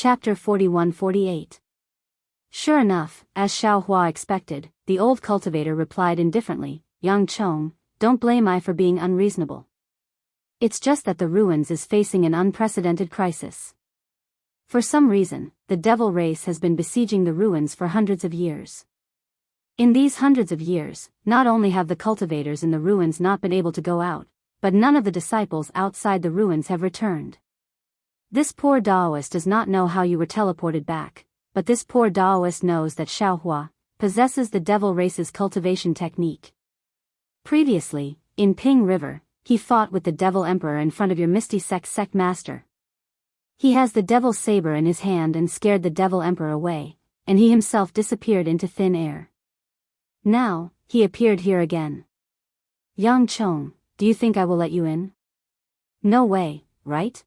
Chapter 41-48. Sure enough, as Xiao Hua expected, the old cultivator replied indifferently, "Yang Chong, don't blame I for being unreasonable. It's just that the ruins is facing an unprecedented crisis. For some reason, the devil race has been besieging the ruins for hundreds of years. In these hundreds of years, not only have the cultivators in the ruins not been able to go out, but none of the disciples outside the ruins have returned. This poor Daoist does not know how you were teleported back, but this poor Daoist knows that Xiao Hua possesses the devil race's cultivation technique. Previously, in Ping River, he fought with the devil emperor in front of your Misty sect master. He has the devil saber in his hand and scared the devil emperor away, and he himself disappeared into thin air. Now, he appeared here again. Yang Chong, do you think I will let you in? No way, right?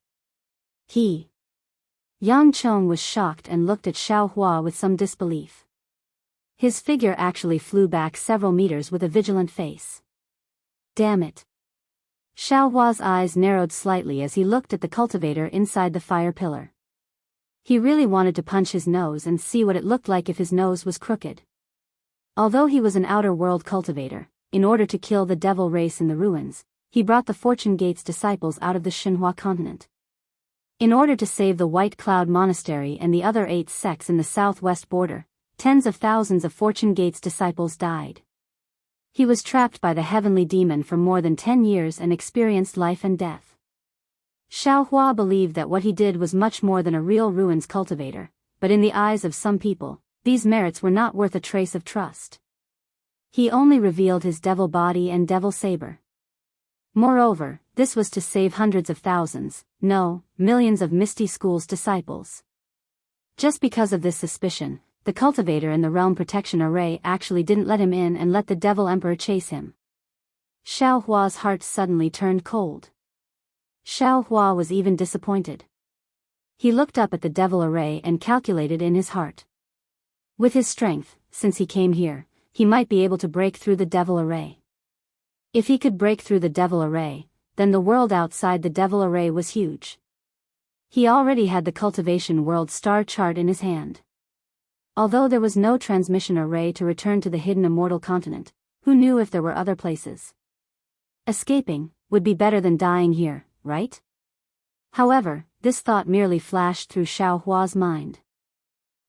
Yang Chong was shocked and looked at Xiao Hua with some disbelief. His figure actually flew back several meters with a vigilant face. Damn it. Xiao Hua's eyes narrowed slightly as he looked at the cultivator inside the fire pillar. He really wanted to punch his nose and see what it looked like if his nose was crooked. Although he was an outer world cultivator, in order to kill the devil race in the ruins, he brought the Fortune Gate's disciples out of the Xinhua continent. In order to save the White Cloud Monastery and the other 8 sects in the southwest border, tens of thousands of Fortune Gate's disciples died. He was trapped by the heavenly demon for more than 10 years and experienced life and death. Xiao Hua believed that what he did was much more than a real ruins cultivator, but in the eyes of some people, these merits were not worth a trace of trust. He only revealed his devil body and devil saber. Moreover, this was to save hundreds of thousands, no, millions of Misty School's disciples. Just because of this suspicion, the cultivator in the Realm Protection Array actually didn't let him in and let the Devil Emperor chase him. Xiao Hua's heart suddenly turned cold. Xiao Hua was even disappointed. He looked up at the Devil Array and calculated in his heart. With his strength, since he came here, he might be able to break through the Devil Array. If he could break through the Devil Array, then the world outside the Devil Array was huge. He already had the Cultivation World Star Chart in his hand. Although there was no transmission array to return to the hidden immortal continent, who knew if there were other places? Escaping would be better than dying here, right? However, this thought merely flashed through Xiao Hua's mind.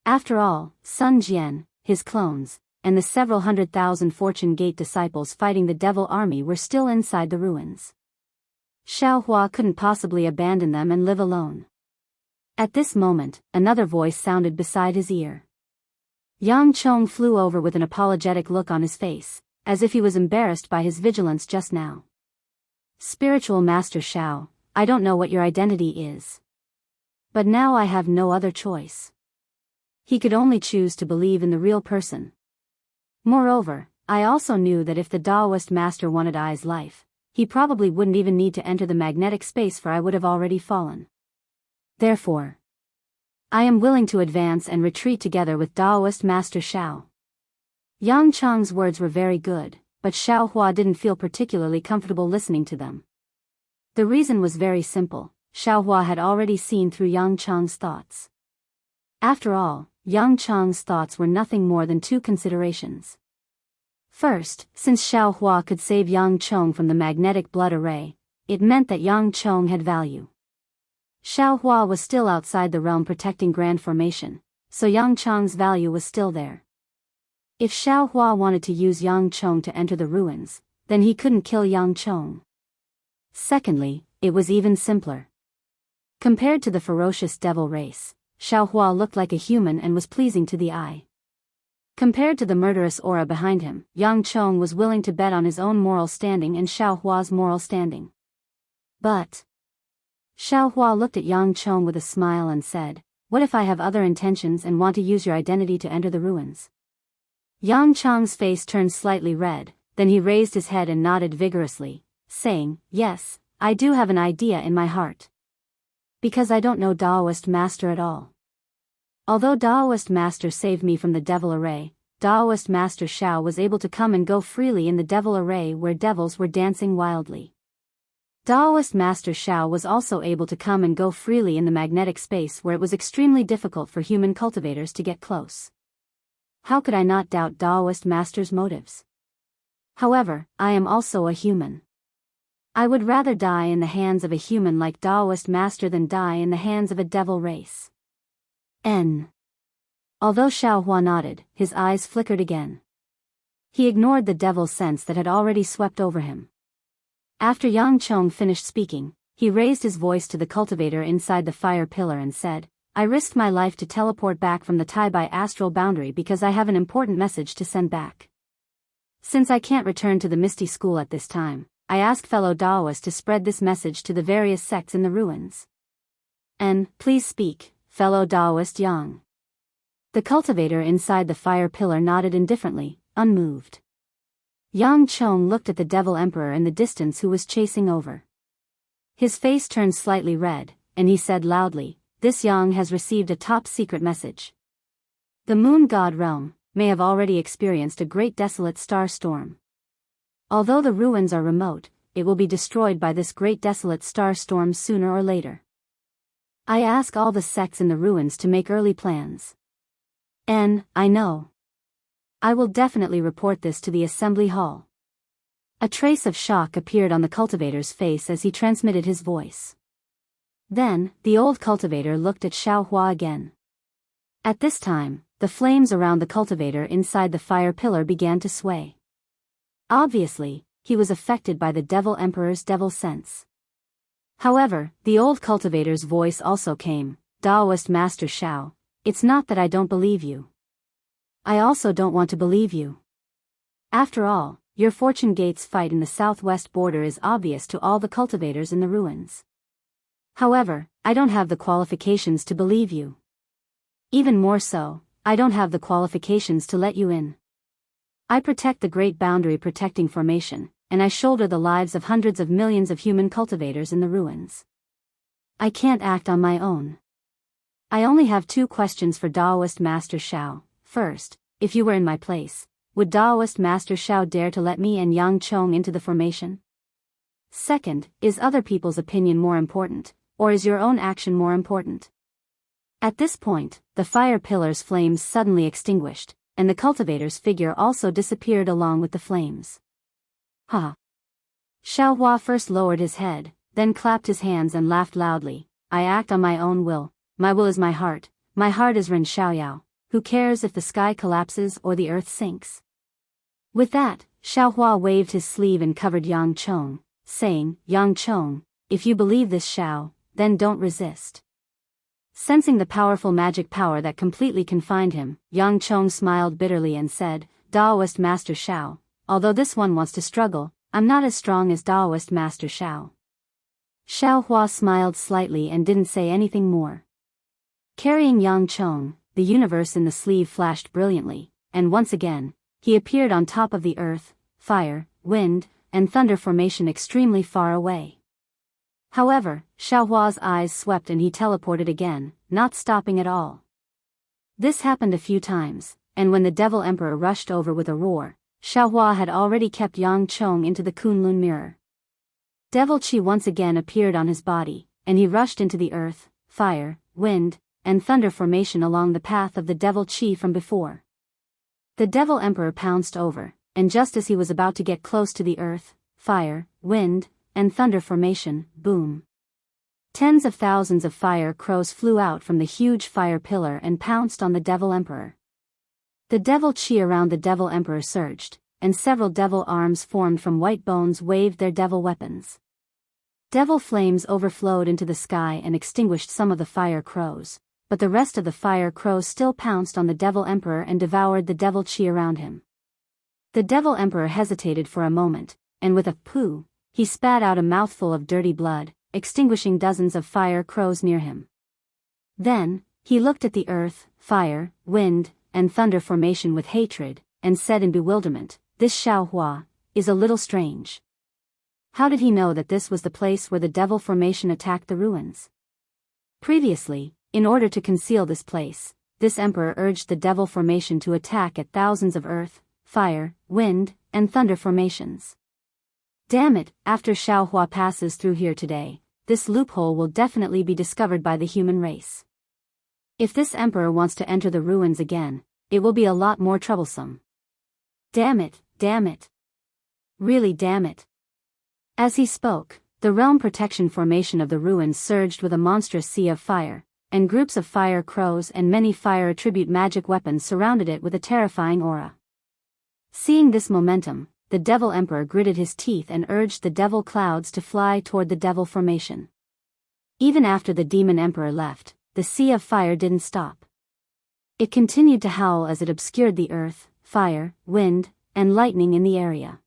After all, Sun Jian, his clones, and the several 100,000 Fortune Gate disciples fighting the devil army were still inside the ruins. Xiao Hua couldn't possibly abandon them and live alone. At this moment, another voice sounded beside his ear. Yang Chong flew over with an apologetic look on his face, as if he was embarrassed by his vigilance just now. Spiritual Master Xiao, I don't know what your identity is. But now I have no other choice. He could only choose to believe in the real person. Moreover, I also knew that if the Daoist master wanted I's life, he probably wouldn't even need to enter the magnetic space, for I would have already fallen. Therefore, I am willing to advance and retreat together with Daoist Master Xiao. Yang Chong's words were very good, but Xiao Hua didn't feel particularly comfortable listening to them. The reason was very simple: Xiao Hua had already seen through Yang Chong's thoughts. After all, Yang Chong's thoughts were nothing more than 2 considerations. First, since Xiao Hua could save Yang Chong from the magnetic blood array, it meant that Yang Chong had value. Xiao Hua was still outside the realm protecting Grand Formation, so Yang Chong's value was still there. If Xiao Hua wanted to use Yang Chong to enter the ruins, then he couldn't kill Yang Chong. Secondly, it was even simpler. Compared to the ferocious devil race, Xiao Hua looked like a human and was pleasing to the eye. Compared to the murderous aura behind him, Yang Chong was willing to bet on his own moral standing and Xiao Hua's moral standing. But Xiao Hua looked at Yang Chong with a smile and said, "What if I have other intentions and want to use your identity to enter the ruins?" Yang Chong's face turned slightly red, then he raised his head and nodded vigorously, saying, "Yes, I do have an idea in my heart. Because I don't know Daoist Master at all. Although Daoist Master saved me from the Devil Array, Daoist Master Xiao was able to come and go freely in the Devil Array where devils were dancing wildly. Daoist Master Xiao was also able to come and go freely in the magnetic space where it was extremely difficult for human cultivators to get close. How could I not doubt Daoist Master's motives? However, I am also a human. I would rather die in the hands of a human like Daoist Master than die in the hands of a devil race. Although Xiao Hua nodded, his eyes flickered again. He ignored the devil sense that had already swept over him. After Yang Chong finished speaking, he raised his voice to the cultivator inside the fire pillar and said, I risked my life to teleport back from the Tai-Bai astral boundary because I have an important message to send back. Since I can't return to the Misty School at this time, I ask fellow Daoists to spread this message to the various sects in the ruins. Please speak, fellow Daoist Yang. The cultivator inside the fire pillar nodded indifferently, unmoved. Yang Chong looked at the Devil Emperor in the distance who was chasing over. His face turned slightly red, and he said loudly, This Yang has received a top-secret message. The Moon God realm may have already experienced a great desolate star storm. Although the ruins are remote, it will be destroyed by this great desolate star storm sooner or later. I ask all the sects in the ruins to make early plans. I know. I will definitely report this to the assembly hall. A trace of shock appeared on the cultivator's face as he transmitted his voice. Then, the old cultivator looked at Xiao Hua again. At this time, the flames around the cultivator inside the fire pillar began to sway. Obviously, he was affected by the Devil Emperor's devil sense. However, the old cultivator's voice also came, Daoist Master Xiao, it's not that I don't believe you. I also don't want to believe you. After all, your Fortune Gates fight in the southwest border is obvious to all the cultivators in the ruins. However, I don't have the qualifications to believe you. Even more so, I don't have the qualifications to let you in. I protect the Great Boundary Protecting Formation, and I shoulder the lives of hundreds of millions of human cultivators in the ruins. I can't act on my own. I only have 2 questions for Daoist Master Xiao. First, if you were in my place, would Daoist Master Xiao dare to let me and Yang Chong into the formation? Second, is other people's opinion more important, or is your own action more important? At this point, the fire pillar's flames suddenly extinguished, and the cultivator's figure also disappeared along with the flames. Ha! Xiao Hua first lowered his head, then clapped his hands and laughed loudly. I act on my own will. My will is my heart is Ren Xiaoyao. Who cares if the sky collapses or the earth sinks? With that, Xiao Hua waved his sleeve and covered Yang Chong, saying, Yang Chong, if you believe this Xiao, then don't resist. Sensing the powerful magic power that completely confined him, Yang Chong smiled bitterly and said, Daoist Master Xiao, although this one wants to struggle, I'm not as strong as Daoist Master Xiao. Xiao Hua smiled slightly and didn't say anything more. Carrying Yang Chong, the universe in the sleeve flashed brilliantly, and once again, he appeared on top of the earth, fire, wind, and thunder formation extremely far away. However, Xiao Hua's eyes swept and he teleported again, not stopping at all. This happened a few times, and when the Devil Emperor rushed over with a roar, Xiao Hua had already kept Yang Chong into the Kunlun mirror. Devil Qi once again appeared on his body, and he rushed into the earth, fire, wind, and thunder formation along the path of the Devil Qi from before. The Devil Emperor pounced over, and just as he was about to get close to the earth, fire, wind, and thunder formation, boom. Tens of thousands of fire crows flew out from the huge fire pillar and pounced on the Devil Emperor. The Devil Qi around the Devil Emperor surged, and several devil arms formed from white bones waved their devil weapons. Devil flames overflowed into the sky and extinguished some of the fire crows, but the rest of the fire crows still pounced on the Devil Emperor and devoured the Devil Qi around him. The Devil Emperor hesitated for a moment, and with a pooh, he spat out a mouthful of dirty blood, extinguishing dozens of fire crows near him. Then, he looked at the earth, fire, wind, and thunder formation with hatred, and said in bewilderment, This Xiao Hua is a little strange. How did he know that this was the place where the devil formation attacked the ruins? Previously, in order to conceal this place, this emperor urged the devil formation to attack at thousands of earth, fire, wind, and thunder formations. Damn it, after Xiaohua passes through here today, this loophole will definitely be discovered by the human race. If this emperor wants to enter the ruins again, it will be a lot more troublesome. Damn it, damn it. Really damn it. As he spoke, the realm protection formation of the ruins surged with a monstrous sea of fire, and groups of fire crows and many fire attribute magic weapons surrounded it with a terrifying aura. Seeing this momentum, the Devil Emperor gritted his teeth and urged the devil clouds to fly toward the devil formation. Even after the Demon Emperor left, the sea of fire didn't stop. It continued to howl as it obscured the earth, fire, wind, and lightning in the area.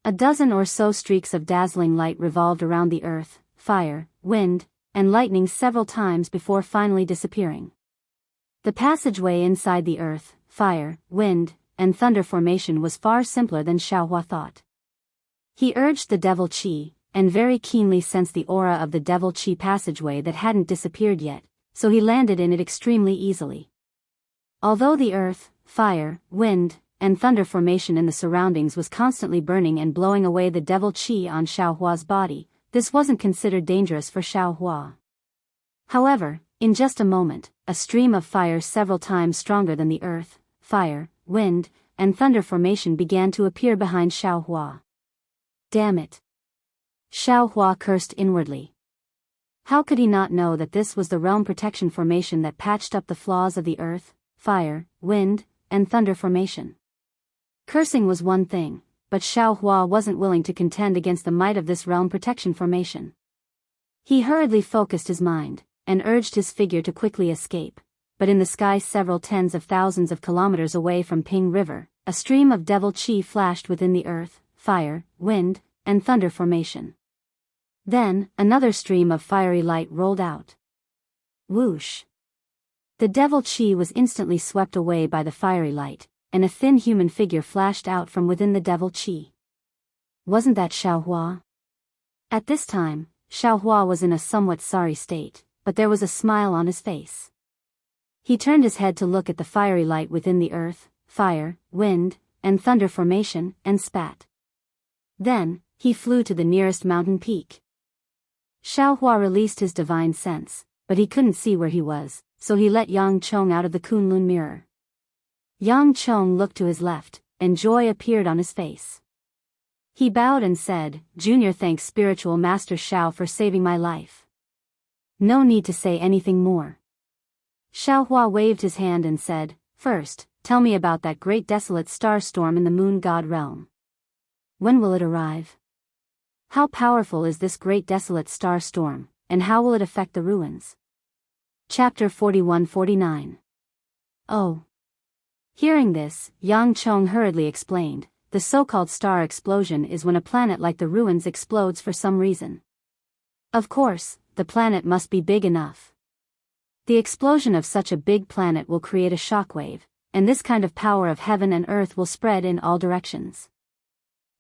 A dozen or so streaks of dazzling light revolved around the earth, fire, wind, and lightning several times before finally disappearing. The passageway inside the earth, fire, wind, and thunder formation was far simpler than Xiaohua thought. He urged the devil qi, and very keenly sensed the aura of the devil qi passageway that hadn't disappeared yet, so he landed in it extremely easily. Although the earth, fire, wind, and thunder formation in the surroundings was constantly burning and blowing away the devil qi on Xiaohua's body, this wasn't considered dangerous for Xiaohua. However, in just a moment, a stream of fire several times stronger than the earth, fire, wind, and thunder formation began to appear behind Xiaohua. Damn it! Xiaohua cursed inwardly. How could he not know that this was the realm protection formation that patched up the flaws of the earth, fire, wind, and thunder formation? Cursing was one thing, but Xiaohua wasn't willing to contend against the might of this realm protection formation. He hurriedly focused his mind, and urged his figure to quickly escape, but in the sky several tens of thousands of kilometers away from Ping River, a stream of devil qi flashed within the earth, fire, wind, and thunder formation. Then, another stream of fiery light rolled out. Whoosh! The devil qi was instantly swept away by the fiery light, and a thin human figure flashed out from within the devil qi. Wasn't that Xiaohua? At this time, Xiaohua was in a somewhat sorry state, but there was a smile on his face. He turned his head to look at the fiery light within the earth, fire, wind, and thunder formation, and spat. Then, he flew to the nearest mountain peak. Xiaohua released his divine sense, but he couldn't see where he was, so he let Yang Chong out of the Kunlun mirror. Yang Chong looked to his left, and joy appeared on his face. He bowed and said, "Junior thanks Spiritual Master Xiao for saving my life. No need to say anything more." Xiaohua waved his hand and said, "First, tell me about that great desolate star storm in the moon god realm. When will it arrive? How powerful is this great desolate star storm, and how will it affect the ruins?" Chapter 41-49. Oh. Hearing this, Yang Chong hurriedly explained, the so-called star explosion is when a planet like the ruins explodes for some reason. Of course, the planet must be big enough. The explosion of such a big planet will create a shockwave, and this kind of power of heaven and earth will spread in all directions.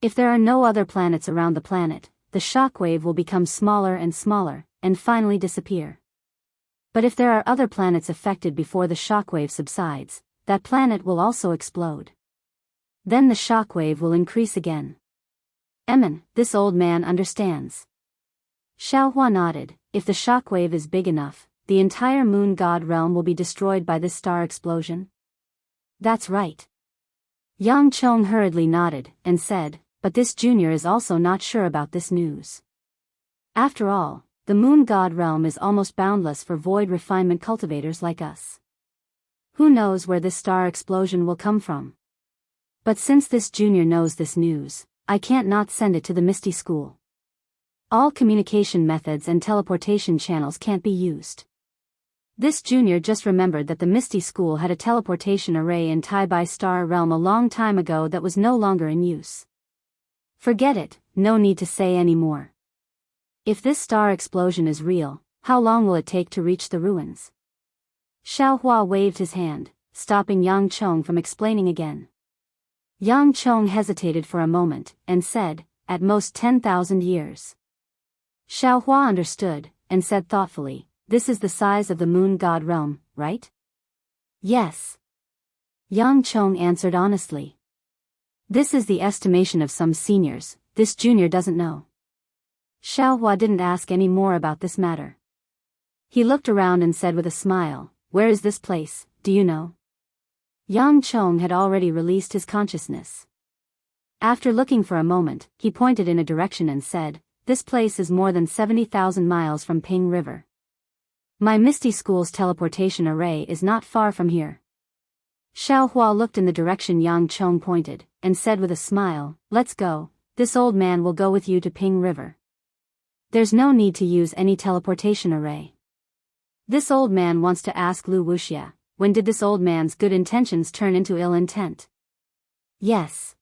If there are no other planets around the planet, the shockwave will become smaller and smaller, and finally disappear. But if there are other planets affected before the shockwave subsides, that planet will also explode. Then the shockwave will increase again. This old man understands. Xiaohua nodded. If the shockwave is big enough, the entire moon god realm will be destroyed by this star explosion? That's right. Yang Chong hurriedly nodded, and said, but this junior is also not sure about this news. After all, the moon god realm is almost boundless for void refinement cultivators like us. Who knows where this star explosion will come from? But since this junior knows this news, I can't not send it to the Misty School. All communication methods and teleportation channels can't be used. This junior just remembered that the Misty School had a teleportation array in Tai-Bai Star Realm a long time ago that was no longer in use. Forget it, no need to say any more. If this star explosion is real, how long will it take to reach the ruins? Xiaohua waved his hand, stopping Yang Chong from explaining again. Yang Chong hesitated for a moment, and said, at most 10,000 years. Xiaohua understood, and said thoughtfully, this is the size of the moon god realm, right? Yes. Yang Chong answered honestly. This is the estimation of some seniors, this junior doesn't know. Xiaohua didn't ask any more about this matter. He looked around and said with a smile, "Where is this place, do you know?" Yang Chong had already released his consciousness. After looking for a moment, he pointed in a direction and said, "This place is more than 70,000 miles from Ping River. My Misty School's teleportation array is not far from here." Xiaohua looked in the direction Yang Chong pointed, and said with a smile, "Let's go, this old man will go with you to Ping River. There's no need to use any teleportation array." This old man wants to ask Lu Wuxia, when did this old man's good intentions turn into ill intent? Yes.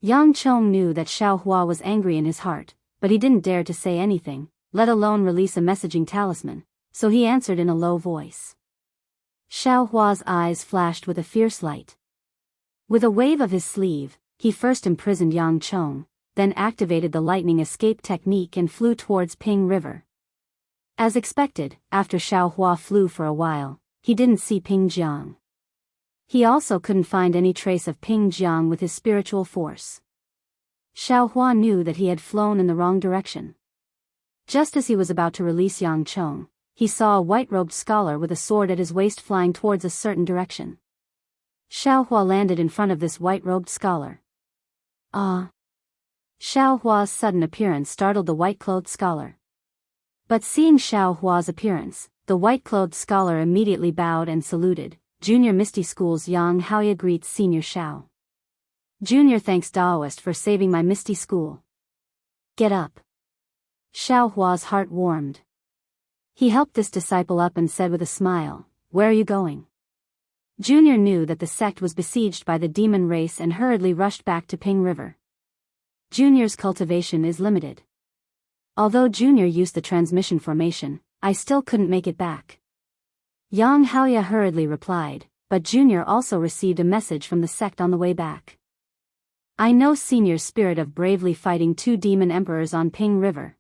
Yang Chong knew that Xiaohua was angry in his heart, but he didn't dare to say anything, let alone release a messaging talisman, so he answered in a low voice. Xiaohua's eyes flashed with a fierce light. With a wave of his sleeve, he first imprisoned Yang Chong, then activated the lightning escape technique and flew towards Ping River. As expected, after Xiaohua flew for a while, he didn't see Ping Jiang. He also couldn't find any trace of Ping Jiang with his spiritual force. Xiaohua knew that he had flown in the wrong direction. Just as he was about to release Yang Chong, he saw a white-robed scholar with a sword at his waist flying towards a certain direction. Xiaohua landed in front of this white-robed scholar. Ah! Xiaohua's sudden appearance startled the white-clothed scholar. But seeing Xiaohua's appearance, the white-clothed scholar immediately bowed and saluted. Junior Misty School's Yang Haoya greets Senior Xiao. Junior thanks Daoist for saving my Misty School. Get up. Xiaohua's heart warmed. He helped this disciple up and said with a smile, "Where are you going?" Junior knew that the sect was besieged by the demon race and hurriedly rushed back to Ping River. Junior's cultivation is limited. Although Junior used the transmission formation, I still couldn't make it back. Yang Haoya hurriedly replied, but Junior also received a message from the sect on the way back. I know Senior's spirit of bravely fighting 2 demon emperors on Ping River.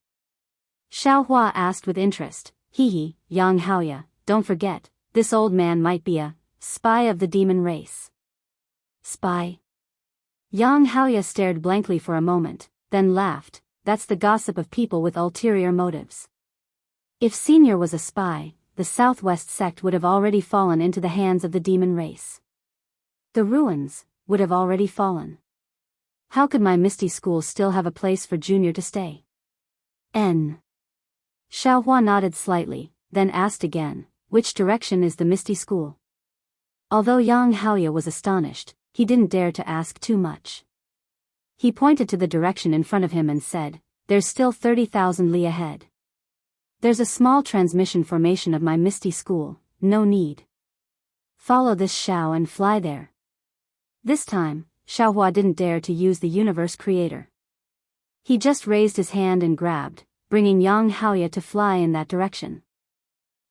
Xiaohua asked with interest, Hee, Yang Haoya, don't forget, this old man might be a spy of the demon race. Spy? Yang Haoya stared blankly for a moment, then laughed. That's the gossip of people with ulterior motives. If Senior was a spy, the Southwest sect would have already fallen into the hands of the demon race. The ruins would have already fallen. How could my Misty School still have a place for Junior to stay? Xiaohua nodded slightly, then asked again, which direction is the Misty School? Although Yang Haoya was astonished, he didn't dare to ask too much. He pointed to the direction in front of him and said, there's still 30,000 li ahead. There's a small transmission formation of my Misty School, no need. Follow this Xiao and fly there. This time, Xiaohua didn't dare to use the universe creator. He just raised his hand and grabbed, bringing Yang Haoya to fly in that direction.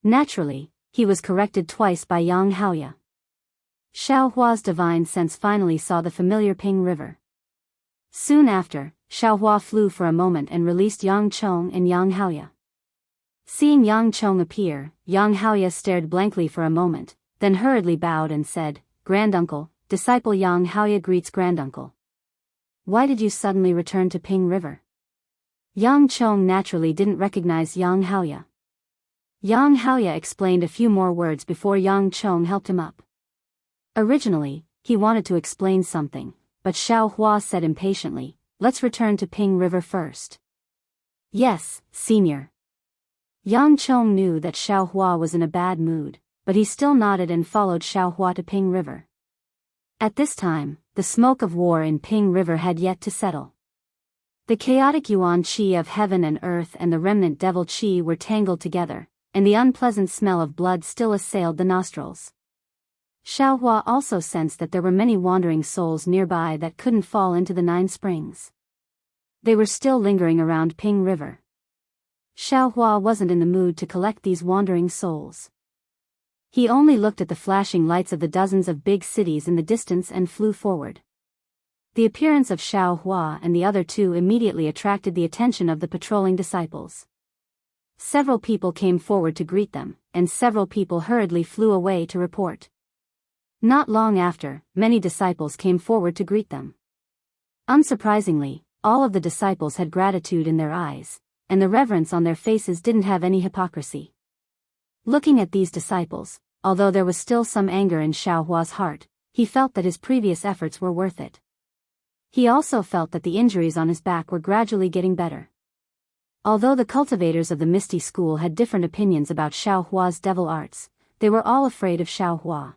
Naturally, he was corrected twice by Yang Haoya. Xiaohua's divine sense finally saw the familiar Ping River. Soon after, Xiaohua flew for a moment and released Yang Chong and Yang Haoya. Seeing Yang Chong appear, Yang Haoya stared blankly for a moment, then hurriedly bowed and said, Granduncle, disciple Yang Haoya greets Granduncle. Why did you suddenly return to Ping River? Yang Chong naturally didn't recognize Yang Haoya. Yang Haoya explained a few more words before Yang Chong helped him up. Originally, he wanted to explain something, but Xiaohua said impatiently, let's return to Ping River first. Yes, Senior. Yang Chong knew that Xiaohua was in a bad mood, but he still nodded and followed Xiaohua to Ping River. At this time, the smoke of war in Ping River had yet to settle. The chaotic yuan qi of heaven and earth and the remnant devil qi were tangled together, and the unpleasant smell of blood still assailed the nostrils. Xiaohua also sensed that there were many wandering souls nearby that couldn't fall into the 9 springs. They were still lingering around Ping River. Xiaohua wasn't in the mood to collect these wandering souls. He only looked at the flashing lights of the dozens of big cities in the distance and flew forward. The appearance of Xiaohua and the other 2 immediately attracted the attention of the patrolling disciples. Several people came forward to greet them, and several people hurriedly flew away to report. Not long after, many disciples came forward to greet them. Unsurprisingly, all of the disciples had gratitude in their eyes, and the reverence on their faces didn't have any hypocrisy. Looking at these disciples, although there was still some anger in Xiaohua's heart, he felt that his previous efforts were worth it. He also felt that the injuries on his back were gradually getting better. Although the cultivators of the Misty School had different opinions about Xiaohua's devil arts, they were all afraid of Xiaohua.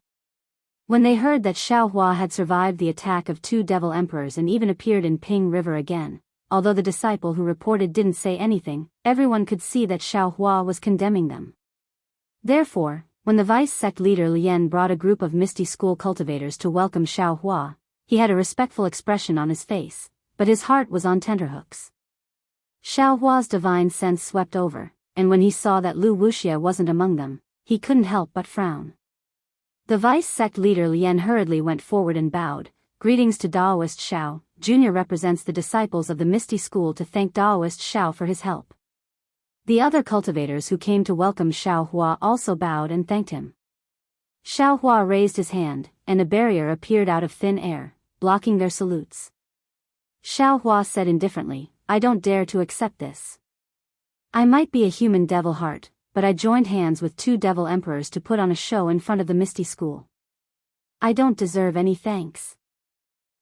When they heard that Xiaohua had survived the attack of 2 devil emperors and even appeared in Ping River again, although the disciple who reported didn't say anything, everyone could see that Xiaohua was condemning them. Therefore, when the vice sect leader Lian brought a group of Misty School cultivators to welcome Xiaohua, he had a respectful expression on his face, but his heart was on tenterhooks. Xiaohua's divine sense swept over, and when he saw that Lu Wuxia wasn't among them, he couldn't help but frown. The vice sect leader Lian hurriedly went forward and bowed. Greetings to Daoist Xiao. Junior represents the disciples of the Misty School to thank Daoist Xiao for his help. The other cultivators who came to welcome Xiaohua also bowed and thanked him. Xiaohua raised his hand, and a barrier appeared out of thin air, blocking their salutes. Xiaohua said indifferently, I don't dare to accept this. I might be a human devil heart, but I joined hands with 2 devil emperors to put on a show in front of the Misty School. I don't deserve any thanks.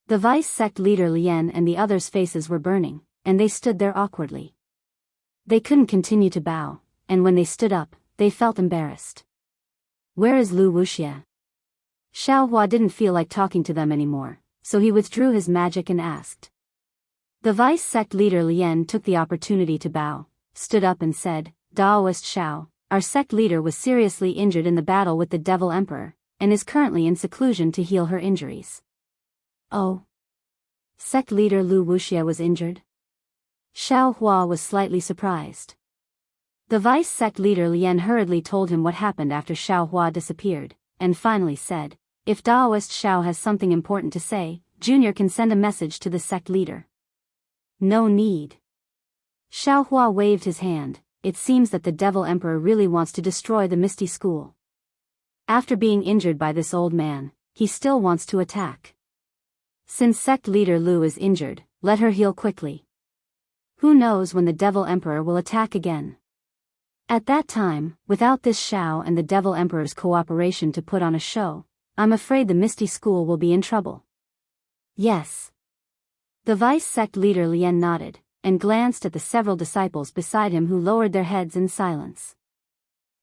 The vice sect leader Lian and the others' faces were burning, and they stood there awkwardly. They couldn't continue to bow, and when they stood up, they felt embarrassed. Where is Lu Wuxia? Xiaohua didn't feel like talking to them anymore, so he withdrew his magic and asked. The vice sect leader Lian took the opportunity to bow, stood up and said, Daoist Xiao, our sect leader was seriously injured in the battle with the Devil Emperor, and is currently in seclusion to heal her injuries. Oh. Sect leader Lu Wuxia was injured? Xiaohua was slightly surprised. The vice sect leader Lian hurriedly told him what happened after Xiaohua disappeared, and finally said, if Daoist Xiao has something important to say, Junior can send a message to the sect leader. No need. Xiaohua waved his hand. It seems that the Devil Emperor really wants to destroy the Misty School. After being injured by this old man, he still wants to attack. Since sect leader Lu is injured, let her heal quickly. Who knows when the Devil Emperor will attack again? At that time, without this Xiao and the Devil Emperor's cooperation to put on a show, I'm afraid the Misty School will be in trouble. Yes. The vice sect leader Lian nodded, and glanced at the several disciples beside him who lowered their heads in silence.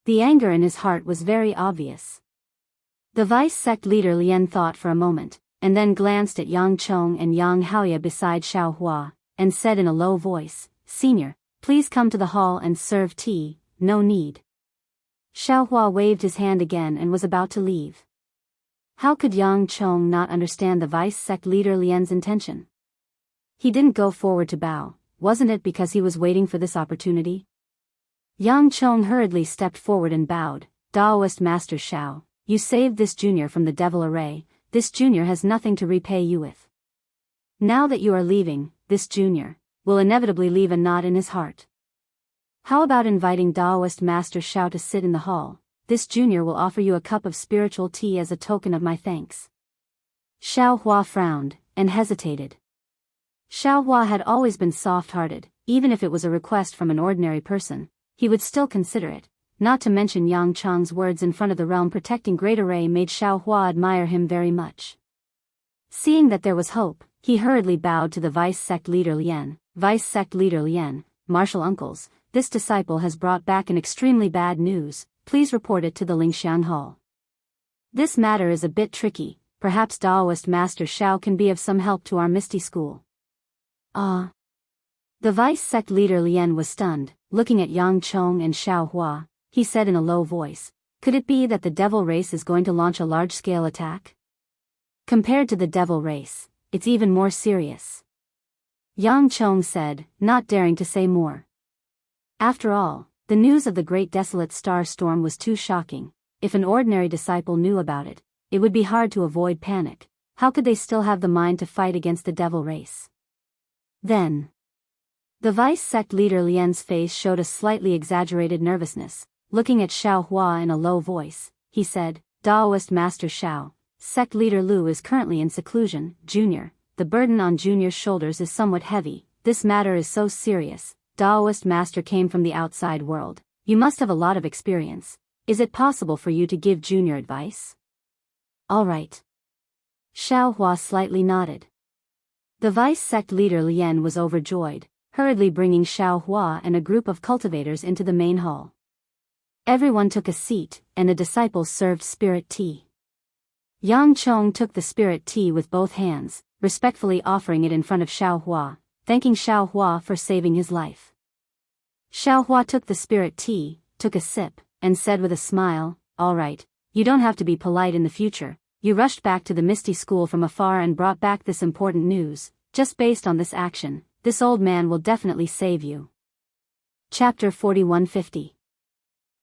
The anger in his heart was very obvious. The vice sect leader Lian thought for a moment, and then glanced at Yang Chong and Yang Haoya beside Xiaohua, and said in a low voice, Senior, please come to the hall and serve tea. No need. Xiaohua waved his hand again and was about to leave. How could Yang Chong not understand the vice sect leader Lian's intention? He didn't go forward to bow. Wasn't it because he was waiting for this opportunity? Yang Chong hurriedly stepped forward and bowed. Daoist Master Xiao, you saved this junior from the devil array. This junior has nothing to repay you with. Now that you are leaving, this junior will inevitably leave a knot in his heart. How about inviting Daoist Master Xiao to sit in the hall? This junior will offer you a cup of spiritual tea as a token of my thanks. Xiaohua frowned, and hesitated. Xiaohua had always been soft-hearted. Even if it was a request from an ordinary person, he would still consider it. Not to mention Yang Chong's words in front of the realm protecting Great Array made Xiaohua admire him very much. Seeing that there was hope, he hurriedly bowed to the vice sect leader Lian. Vice sect leader Lian, martial uncles, this disciple has brought back an extremely bad news. Please report it to the Lingxiang Hall. This matter is a bit tricky. Perhaps Daoist Master Xiao can be of some help to our Misty School. Ah. The vice sect leader Lian was stunned, looking at Yang Chong and Xiaohua. He said in a low voice, could it be that the devil race is going to launch a large-scale attack? Compared to the devil race, it's even more serious. Yang Chong said, not daring to say more. After all, the news of the great desolate star storm was too shocking. If an ordinary disciple knew about it, it would be hard to avoid panic. How could they still have the mind to fight against the devil race? Then, the vice sect leader Lian's face showed a slightly exaggerated nervousness. Looking at Xiaohua in a low voice, he said, Daoist Master Xiao, sect leader Lu is currently in seclusion. Junior, the burden on Junior's shoulders is somewhat heavy. this matter is so serious. Daoist master came from the outside world. You must have a lot of experience. Is it possible for you to give Junior advice? All right. Xiaohua slightly nodded. The vice sect leader Lian was overjoyed, hurriedly bringing Xiaohua and a group of cultivators into the main hall. Everyone took a seat, and the disciples served spirit tea. Yang Chong took the spirit tea with both hands, respectfully offering it in front of Xiaohua, thanking Xiaohua for saving his life. Xiaohua took the spirit tea, took a sip, and said with a smile, "All right, you don't have to be polite in the future. You rushed back to the Misty School from afar and brought back this important news. Just based on this action, this old man will definitely save you." Chapter 4150.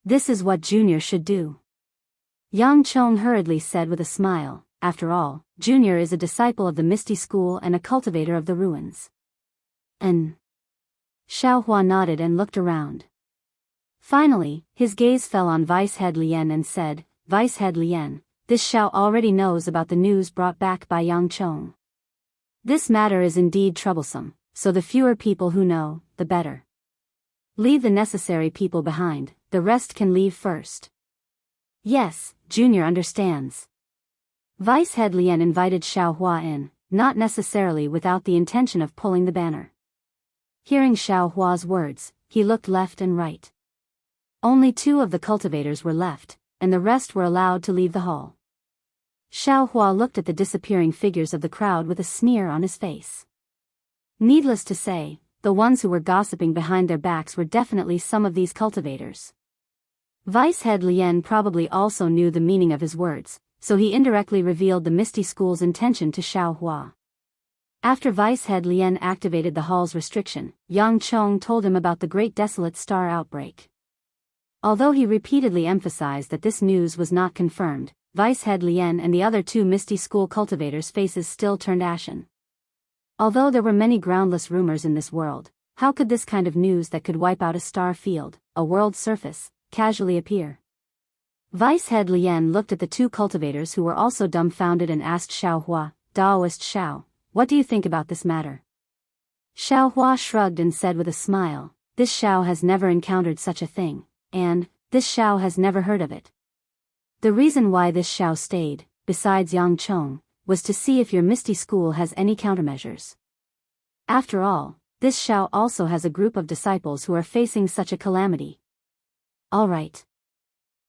This is what Junior should do. Yang Chong hurriedly said with a smile, "After all, Junior is a disciple of the Misty School and a cultivator of the ruins." And Xiaohua nodded and looked around. Finally, his gaze fell on Vice Head Lian and said, "Vice Head Lian, this Xiao already knows about the news brought back by Yang Chong. This matter is indeed troublesome, so the fewer people who know, the better. Leave the necessary people behind, the rest can leave first." "Yes, Junior understands." Vice Head Lian invited Xiaohua in, not necessarily without the intention of pulling the banner. Hearing Xiaohua's words, he looked left and right. Only 2 of the cultivators were left, and the rest were allowed to leave the hall. Xiaohua looked at the disappearing figures of the crowd with a sneer on his face. Needless to say, the ones who were gossiping behind their backs were definitely some of these cultivators. Vice Head Lian probably also knew the meaning of his words, so he indirectly revealed the Misty School's intention to Xiaohua. After Vice Head Lian activated the hall's restriction, Yang Chong told him about the Great Desolate Star outbreak. Although he repeatedly emphasized that this news was not confirmed, Vice Head Lian and the other 2 Misty School cultivators' faces still turned ashen. Although there were many groundless rumors in this world, how could this kind of news that could wipe out a star field, a world surface, casually appear? Vice Head Lian looked at the 2 cultivators who were also dumbfounded and asked Xiaohua, "Daoist Xiao, what do you think about this matter?" Xiaohua shrugged and said with a smile, "This Xiao has never encountered such a thing, and this Xiao has never heard of it. The reason why this Xiao stayed, besides Yang Chong, was to see if your Misty School has any countermeasures. After all, this Xiao also has a group of disciples who are facing such a calamity." "All right."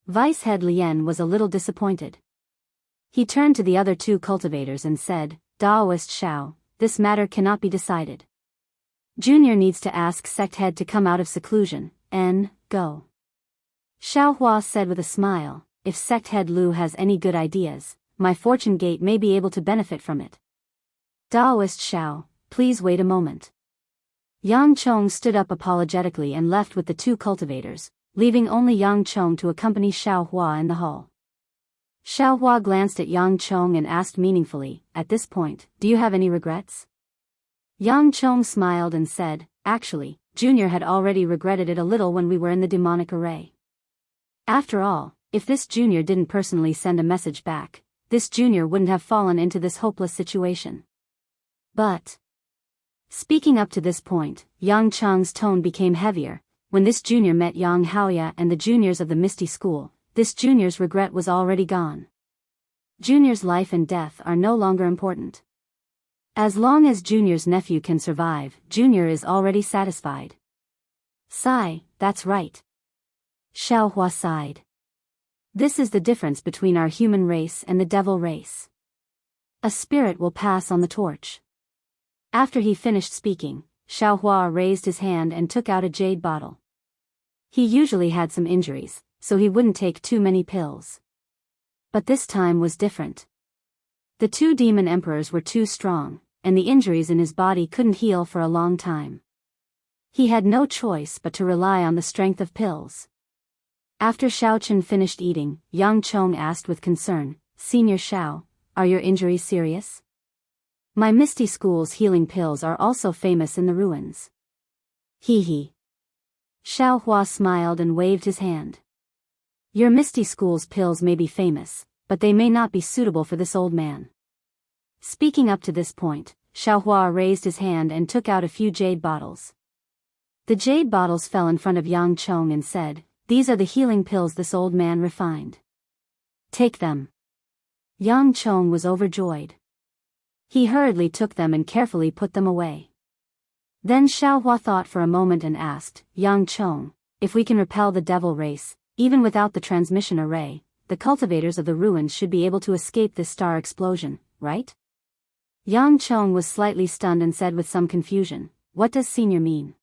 Vice Head Lian was a little disappointed. He turned to the other 2 cultivators and said, "Daoist Xiao, this matter cannot be decided. Junior needs to ask Sect Head to come out of seclusion, and go." Xiaohua said with a smile, "If Sect Head Lu has any good ideas, my Fortune Gate may be able to benefit from it." "Daoist Xiao, please wait a moment." Yang Chong stood up apologetically and left with the 2 cultivators, leaving only Yang Chong to accompany Xiaohua in the hall. Xiaohua glanced at Yang Chong and asked meaningfully, "At this point, do you have any regrets?" Yang Chong smiled and said, "Actually, Junior had already regretted it a little when we were in the demonic array. After all, if this Junior didn't personally send a message back, this Junior wouldn't have fallen into this hopeless situation. But..." Speaking up to this point, Yang Chong's tone became heavier. When this Junior met Yang Haoya and the juniors of the Misty School, this Junior's regret was already gone. Junior's life and death are no longer important. As long as Junior's nephew can survive, Junior is already satisfied. "Sigh, that's right." Xiaohua sighed. "This is the difference between our human race and the devil race. A spirit will pass on the torch." After he finished speaking, Xiaohua raised his hand and took out a jade bottle. He usually had some injuries, so he wouldn't take too many pills. But this time was different. The 2 demon emperors were too strong, and the injuries in his body couldn't heal for a long time. He had no choice but to rely on the strength of pills. After Xiaochen finished eating, Yang Chong asked with concern, "Senior Xiao, are your injuries serious? My Misty School's healing pills are also famous in the ruins." "Hee." Xiaohua smiled and waved his hand. "Your Misty School's pills may be famous, but they may not be suitable for this old man." Speaking up to this point, Xiaohua raised his hand and took out a few jade bottles. The jade bottles fell in front of Yang Chong and said, "These are the healing pills this old man refined. Take them." Yang Chong was overjoyed. He hurriedly took them and carefully put them away. Then Xiaohua thought for a moment and asked, "Yang Chong, if we can repel the devil race, even without the transmission array, the cultivators of the ruins should be able to escape this star explosion, right?" Yang Chong was slightly stunned and said with some confusion, "What does senior mean?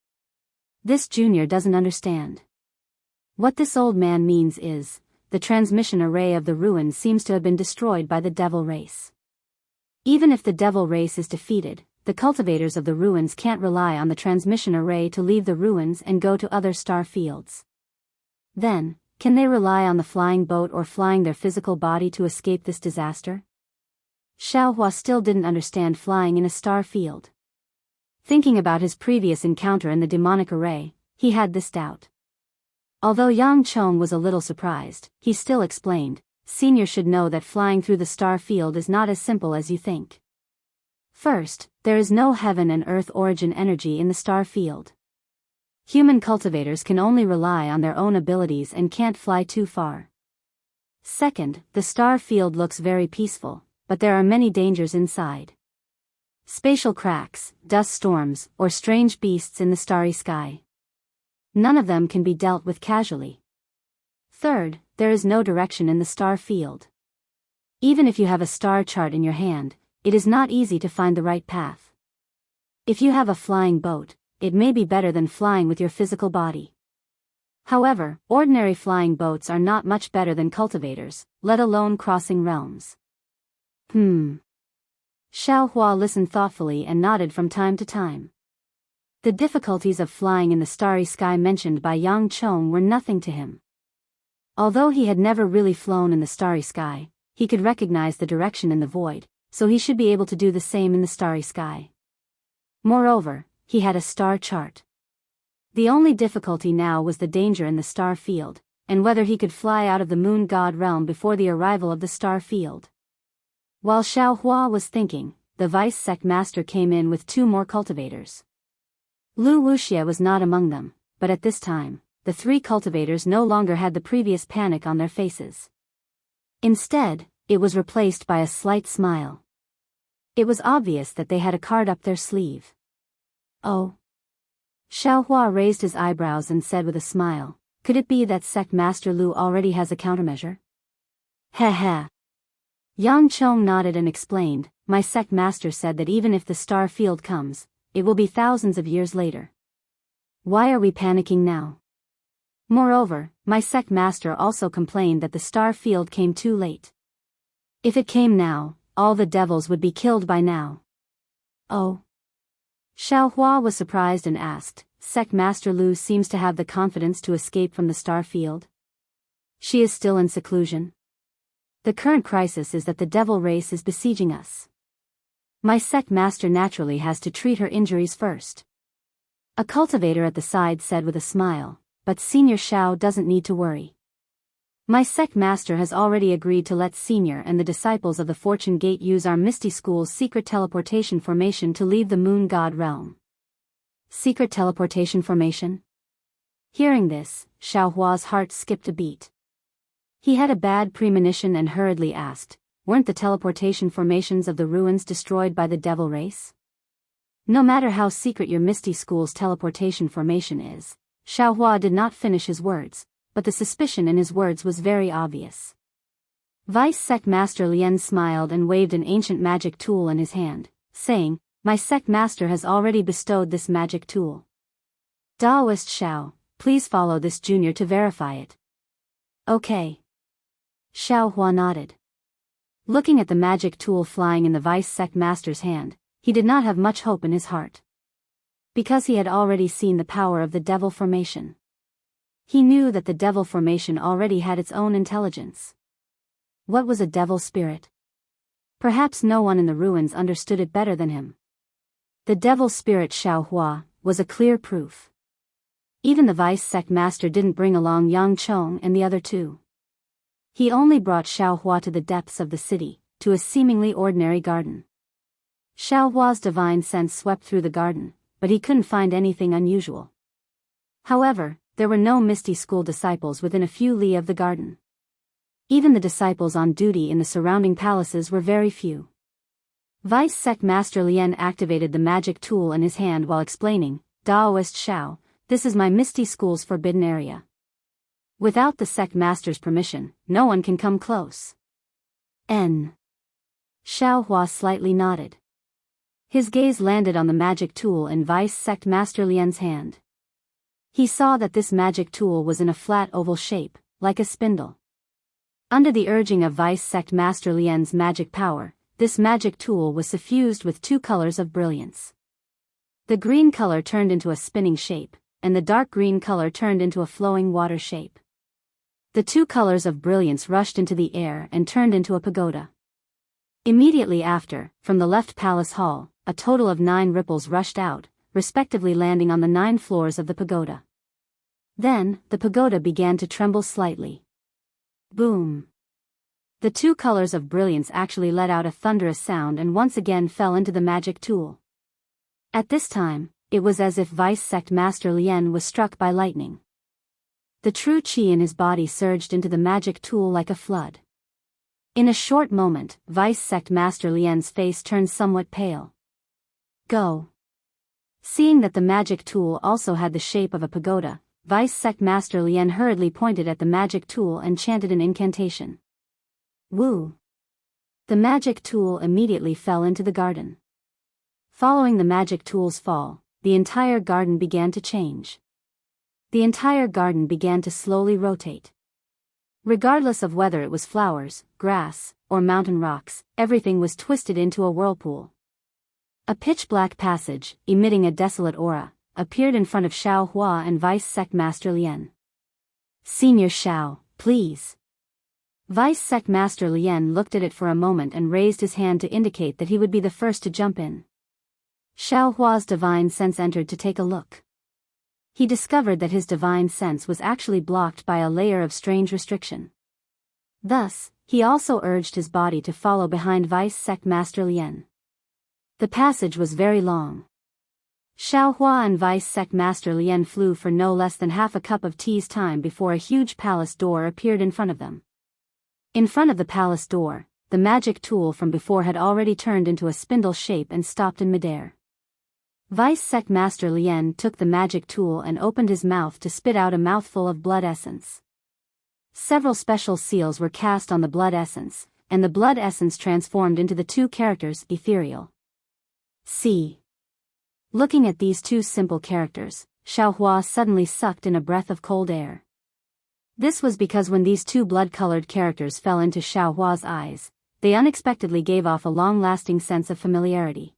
This junior doesn't understand." What this old man means is, the transmission array of the ruins seems to have been destroyed by the devil race. Even if the devil race is defeated, the cultivators of the ruins can't rely on the transmission array to leave the ruins and go to other star fields. Then, can they rely on the flying boat or flying their physical body to escape this disaster? Xiaohua still didn't understand flying in a star field. Thinking about his previous encounter in the demonic array, he had this doubt. Although Yang Chong was a little surprised, he still explained, "Senior should know that flying through the star field is not as simple as you think. First, there is no heaven and earth origin energy in the star field. Human cultivators can only rely on their own abilities and can't fly too far. Second, the star field looks very peaceful, but there are many dangers inside. Spatial cracks, dust storms, or strange beasts in the starry sky. None of them can be dealt with casually. Third, there is no direction in the star field. Even if you have a star chart in your hand, it is not easy to find the right path. If you have a flying boat, it may be better than flying with your physical body. However, ordinary flying boats are not much better than cultivators, let alone crossing realms." Xiaohua listened thoughtfully and nodded from time to time. The difficulties of flying in the starry sky mentioned by Yang Chong were nothing to him. Although he had never really flown in the starry sky, he could recognize the direction in the void, so he should be able to do the same in the starry sky. Moreover, he had a star chart. The only difficulty now was the danger in the star field, and whether he could fly out of the moon god realm before the arrival of the star field. While Xiaohua was thinking, the vice sect master came in with 2 more cultivators. Lu Wuxia was not among them, but at this time, the 3 cultivators no longer had the previous panic on their faces. Instead, it was replaced by a slight smile. It was obvious that they had a card up their sleeve. "Oh." Xiaohua raised his eyebrows and said with a smile, "Could it be that sect master Lu already has a countermeasure?" Heh. Yang Chong nodded and explained, "My sect master said that even if the star field comes, it will be thousands of years later. Why are we panicking now? Moreover, my sect master also complained that the star field came too late. If it came now, all the devils would be killed by now." "Oh." Xiaohua was surprised and asked, "Sect Master Lu seems to have the confidence to escape from the star field? She is still in seclusion? The current crisis is that the devil race is besieging us. My sect master naturally has to treat her injuries first." A cultivator at the side said with a smile, "But Senior Xiao doesn't need to worry. My sect master has already agreed to let Senior and the disciples of the Fortune Gate use our Misty School's secret teleportation formation to leave the Moon God realm." Secret teleportation formation? Hearing this, Xiaohua's heart skipped a beat. He had a bad premonition and hurriedly asked, "Weren't the teleportation formations of the ruins destroyed by the devil race?" No matter how secret your Misty School's teleportation formation is, Xiaohua did not finish his words, but the suspicion in his words was very obvious. Vice Sect Master Lien smiled and waved an ancient magic tool in his hand, saying, "My Sect Master has already bestowed this magic tool. Daoist Xiao, please follow this junior to verify it." "Okay." Xiaohua nodded. Looking at the magic tool flying in the Vice Sect Master's hand, he did not have much hope in his heart. Because he had already seen the power of the devil formation. He knew that the devil formation already had its own intelligence. What was a devil spirit? Perhaps no one in the ruins understood it better than him. The devil spirit Xiaohua was a clear proof. Even the Vice Sect Master didn't bring along Yang Chong and the other 2. He only brought Xiaohua to the depths of the city, to a seemingly ordinary garden. Xiaohua's divine sense swept through the garden, but he couldn't find anything unusual. However, there were no Misty School disciples within a few li of the garden. Even the disciples on duty in the surrounding palaces were very few. Vice Sect Master Lian activated the magic tool in his hand while explaining, Daoist Xiao, this is my Misty School's forbidden area. Without the sect master's permission, no one can come close. Xiaohua slightly nodded. His gaze landed on the magic tool in Vice Sect Master Lian's hand. He saw that this magic tool was in a flat oval shape, like a spindle. Under the urging of Vice Sect Master Lian's magic power, this magic tool was suffused with two colors of brilliance. The green color turned into a spinning shape, and the dark green color turned into a flowing water shape. The two colors of brilliance rushed into the air and turned into a pagoda. Immediately after, from the left palace hall, a total of 9 ripples rushed out, respectively landing on the 9 floors of the pagoda. Then, the pagoda began to tremble slightly. Boom! The two colors of brilliance actually let out a thunderous sound and once again fell into the magic tool. At this time, it was as if Vice Sect Master Lian was struck by lightning. The true qi in his body surged into the magic tool like a flood. In a short moment, Vice Sect Master Lian's face turned somewhat pale. Go! Seeing that the magic tool also had the shape of a pagoda, Vice Sect Master Lian hurriedly pointed at the magic tool and chanted an incantation. Woo! The magic tool immediately fell into the garden. Following the magic tool's fall, the entire garden began to change. The entire garden began to slowly rotate. Regardless of whether it was flowers, grass, or mountain rocks, everything was twisted into a whirlpool. A pitch-black passage, emitting a desolate aura, appeared in front of Xiao Hua and Vice Sect Master Lian. Senior Xiao, please. Vice Sect Master Lian looked at it for a moment and raised his hand to indicate that he would be the first to jump in. Xiao Hua's divine sense entered to take a look. He discovered that his divine sense was actually blocked by a layer of strange restriction. Thus, he also urged his body to follow behind Vice Sect Master Lian. The passage was very long. Xiao Hua and Vice Sect Master Lian flew for no less than half a cup of tea's time before a huge palace door appeared in front of them. In front of the palace door, the magic tool from before had already turned into a spindle shape and stopped in midair. Vice Sect Master Lian took the magic tool and opened his mouth to spit out a mouthful of blood essence. Several special seals were cast on the blood essence, and the blood essence transformed into the 2 characters ethereal. See. Looking at these 2 simple characters, Xiao Hua suddenly sucked in a breath of cold air. This was because when these 2 blood-colored characters fell into Xiao Hua's eyes, they unexpectedly gave off a long-lasting sense of familiarity.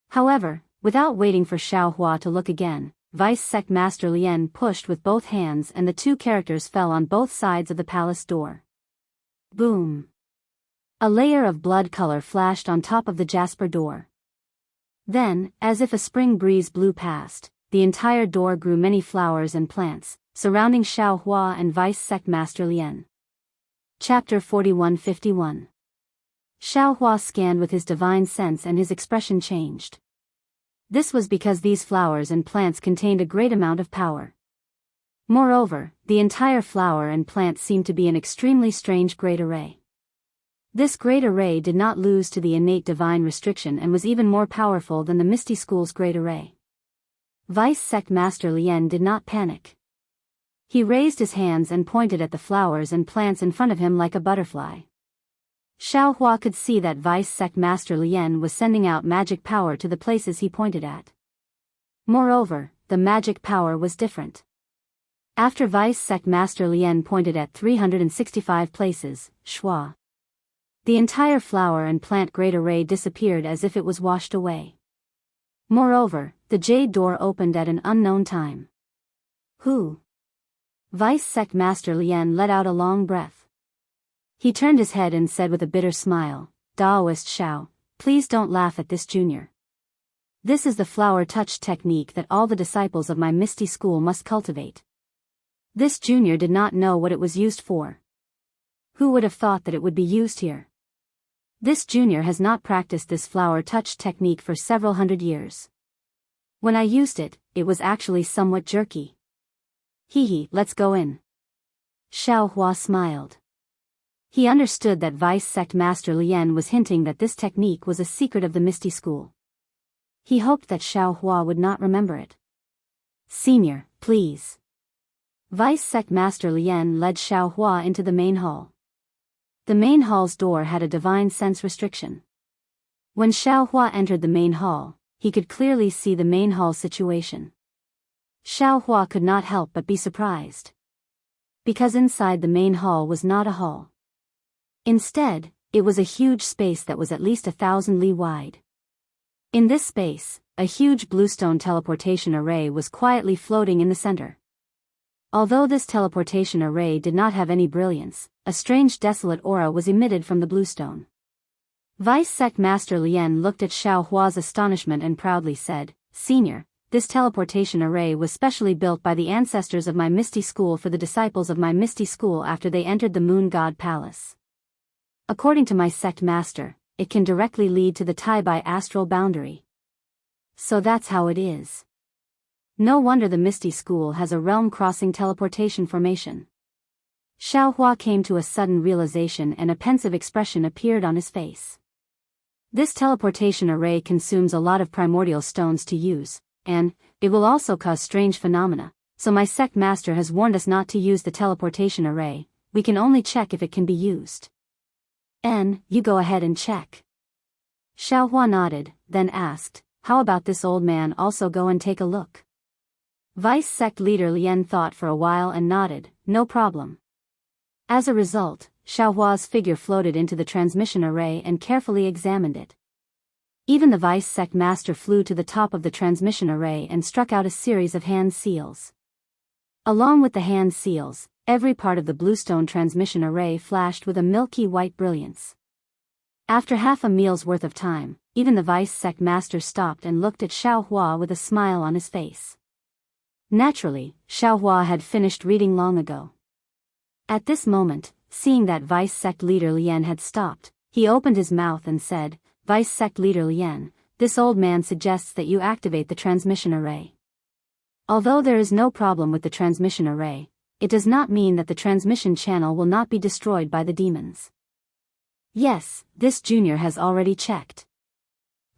However, without waiting for Xiao Hua to look again, Vice Sect Master Lian pushed with both hands and the 2 characters fell on both sides of the palace door. Boom! A layer of blood color flashed on top of the jasper door. Then, as if a spring breeze blew past, the entire door grew many flowers and plants, surrounding Xiao Hua and Vice Sect Master Lian. Chapter 41-51. Xiao Hua scanned with his divine sense and his expression changed. This was because these flowers and plants contained a great amount of power. Moreover, the entire flower and plant seemed to be an extremely strange great array. This great array did not lose to the innate divine restriction and was even more powerful than the Misty School's great array. Vice Sect Master Lian did not panic. He raised his hands and pointed at the flowers and plants in front of him like a butterfly. Xiao Hua could see that Vice Sect Master Lian was sending out magic power to the places he pointed at. Moreover, the magic power was different. After Vice Sect Master Lian pointed at 365 places, Shua, the entire flower and plant great array disappeared as if it was washed away. Moreover, the jade door opened at an unknown time. Who? Vice Sect Master Lian let out a long breath. He turned his head and said with a bitter smile, Daoist Xiao, please don't laugh at this junior. This is the flower touch technique that all the disciples of my Misty School must cultivate. This junior did not know what it was used for. Who would have thought that it would be used here? This junior has not practiced this flower touch technique for several hundred years. When I used it, it was actually somewhat jerky. Hee, let's go in. Xiaohua smiled. He understood that Vice Sect Master Lien was hinting that this technique was a secret of the Misty School. He hoped that Xiaohua would not remember it. Senior, please. Vice Sect Master Lien led Xiaohua into the main hall. The main hall's door had a divine sense restriction. When Xiaohua entered the main hall, he could clearly see the main hall situation. Xiaohua could not help but be surprised. Because inside the main hall was not a hall. Instead, it was a huge space that was at least 1,000 li wide. In this space, a huge bluestone teleportation array was quietly floating in the center. Although this teleportation array did not have any brilliance, a strange desolate aura was emitted from the bluestone. Vice Sect Master Lien looked at Xiaohua's astonishment and proudly said, Senior, this teleportation array was specially built by the ancestors of my Misty School for the disciples of my Misty School after they entered the Moon God Palace. According to my sect master, it can directly lead to the Tai-Bai astral boundary. So that's how it is. No wonder the Misty School has a realm-crossing teleportation formation. Xiaohua came to a sudden realization and a pensive expression appeared on his face. This teleportation array consumes a lot of primordial stones to use, and it will also cause strange phenomena, so my sect master has warned us not to use the teleportation array. We can only check if it can be used. You go ahead and check. Xiaohua nodded, then asked, how about this old man also go and take a look? Vice Sect Leader Lien thought for a while and nodded, no problem. As a result, Xiaohua's figure floated into the transmission array and carefully examined it. Even the Vice Sect Master flew to the top of the transmission array and struck out a series of hand seals. Along with the hand seals, every part of the bluestone transmission array flashed with a milky white brilliance. After half a meal's worth of time, even the Vice Sect Master stopped and looked at Xiaohua with a smile on his face. Naturally, Xiaohua had finished reading long ago. At this moment, seeing that Vice Sect Leader Lien had stopped, he opened his mouth and said, Vice Sect Leader Lien, this old man suggests that you activate the transmission array. Although there is no problem with the transmission array, it does not mean that the transmission channel will not be destroyed by the demons. Yes, this junior has already checked.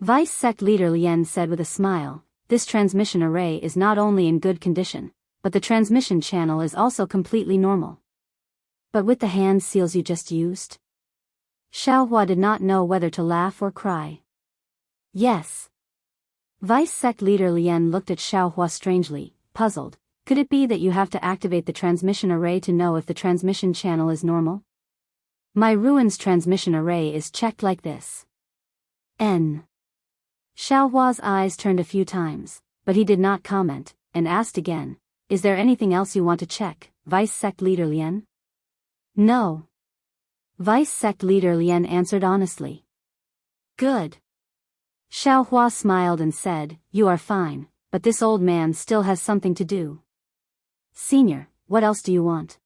Vice Sect Leader Lien said with a smile, this transmission array is not only in good condition, but the transmission channel is also completely normal. But with the hand seals you just used? Xiaohua did not know whether to laugh or cry. Yes. Vice Sect Leader Lien looked at Xiaohua strangely, puzzled. Could it be that you have to activate the transmission array to know if the transmission channel is normal? My ruins transmission array is checked like this. Xiaohua's eyes turned a few times, but he did not comment, and asked again, is there anything else you want to check, Vice Sect Leader Lien? No. Vice Sect Leader Lien answered honestly. Good. Xiaohua smiled and said, you are fine, but this old man still has something to do. Senior, what else do you want?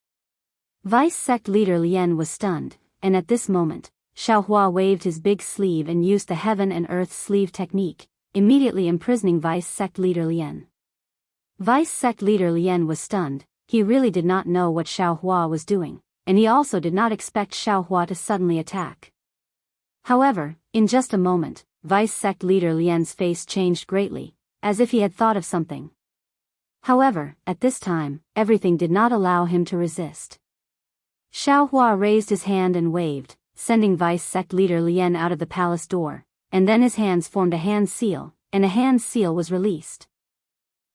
Vice Sect Leader Lien was stunned, and at this moment, Xiaohua waved his big sleeve and used the heaven and earth sleeve technique, immediately imprisoning Vice Sect Leader Lien. Vice Sect Leader Lien was stunned. He really did not know what Xiaohua was doing, and he also did not expect Xiaohua to suddenly attack. However, in just a moment, Vice Sect Leader Lien's face changed greatly, as if he had thought of something. However, at this time, everything did not allow him to resist. Xiaohua raised his hand and waved, sending Vice Sect Leader Lien out of the palace door, and then his hands formed a hand seal, and a hand seal was released.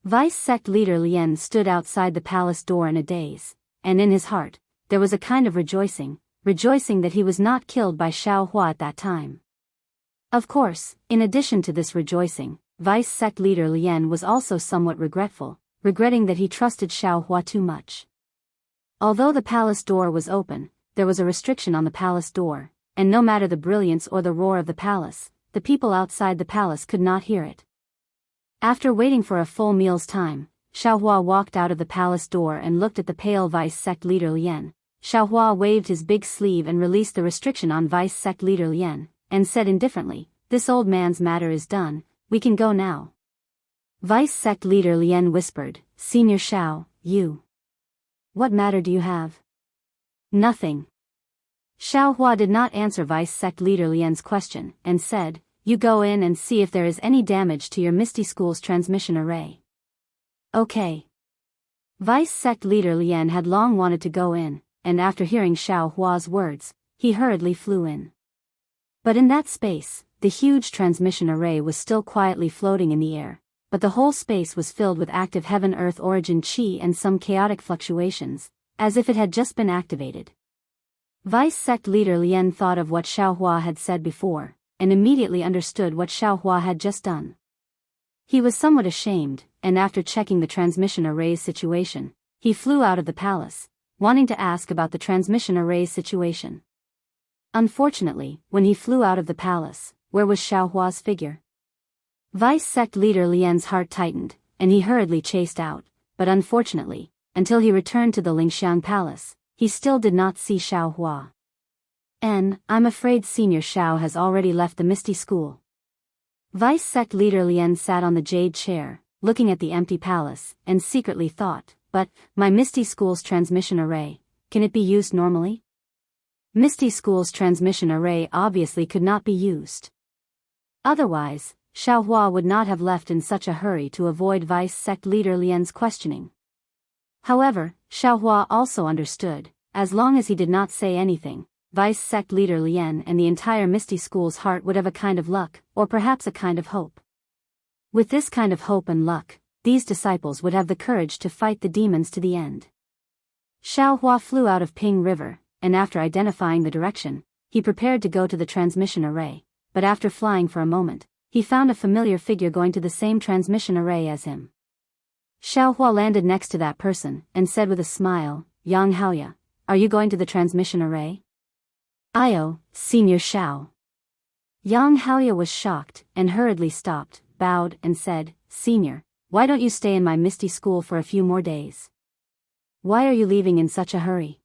Vice Sect Leader Lien stood outside the palace door in a daze, and in his heart, there was a kind of rejoicing that he was not killed by Xiaohua at that time. Of course, in addition to this rejoicing, Vice Sect Leader Lien was also somewhat regretting that he trusted Xiaohua too much. Although the palace door was open, there was a restriction on the palace door, and no matter the brilliance or the roar of the palace, the people outside the palace could not hear it. After waiting for a full meal's time, Xiaohua walked out of the palace door and looked at the pale Vice Sect Leader Lien. Xiaohua waved his big sleeve and released the restriction on Vice Sect Leader Lien, and said indifferently, "This old man's matter is done, we can go now." Vice Sect Leader Lien whispered, "Senior Xiao, you. What matter do you have?" "Nothing." Xiao Hua did not answer Vice Sect Leader Lien's question, and said, "You go in and see if there is any damage to your Misty School's transmission array." "Okay." Vice Sect Leader Lien had long wanted to go in, and after hearing Xiao Hua's words, he hurriedly flew in. But in that space, the huge transmission array was still quietly floating in the air, but the whole space was filled with active heaven-earth origin chi and some chaotic fluctuations, as if it had just been activated. Vice Sect Leader Lien thought of what Xiao Hua had said before, and immediately understood what Xiao Hua had just done. He was somewhat ashamed, and after checking the transmission array's situation, he flew out of the palace, wanting to ask about the transmission array's situation. Unfortunately, when he flew out of the palace, where was Xiao Hua's figure? Vice Sect Leader Lien's heart tightened, and he hurriedly chased out, but unfortunately, until he returned to the Lingxiang Palace, he still did not see Xiao Hua. I'm afraid Senior Xiao has already left the Misty School." Vice Sect Leader Lien sat on the jade chair, looking at the empty palace, and secretly thought, "But, my Misty School's transmission array, can it be used normally?" Misty School's transmission array obviously could not be used. Otherwise, Xiao Hua would not have left in such a hurry to avoid Vice Sect Leader Lien's questioning. However, Xiao Hua also understood, as long as he did not say anything, Vice Sect Leader Lien and the entire Misty School's heart would have a kind of luck, or perhaps a kind of hope. With this kind of hope and luck, these disciples would have the courage to fight the demons to the end. Xiao Hua flew out of Ping River, and after identifying the direction, he prepared to go to the transmission array, but after flying for a moment, he found a familiar figure going to the same transmission array as him. Xiao Hua landed next to that person, and said with a smile, "Yang Haoya, are you going to the transmission array?" "Io, Senior Xiao." Yang Haoya was shocked, and hurriedly stopped, bowed, and said, "Senior, why don't you stay in my Misty School for a few more days? Why are you leaving in such a hurry?"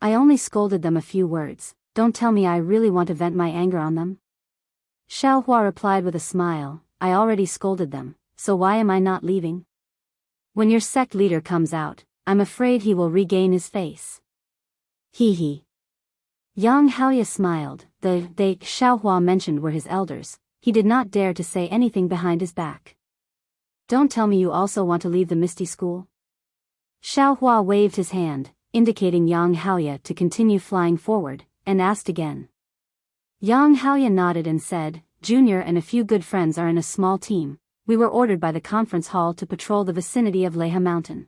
"I only scolded them a few words, don't tell me I really want to vent my anger on them." Xiao Hua replied with a smile, "I already scolded them, so why am I not leaving? When your sect leader comes out, I'm afraid he will regain his face." "Hee hee." Yang Haoya smiled. They Xiao Hua mentioned were his elders. He did not dare to say anything behind his back. "Don't tell me you also want to leave the Misty School?" Xiao Hua waved his hand, indicating Yang Haoya to continue flying forward, and asked again. Yang Haoya nodded and said, "Junior and a few good friends are in a small team. We were ordered by the conference hall to patrol the vicinity of Leha Mountain."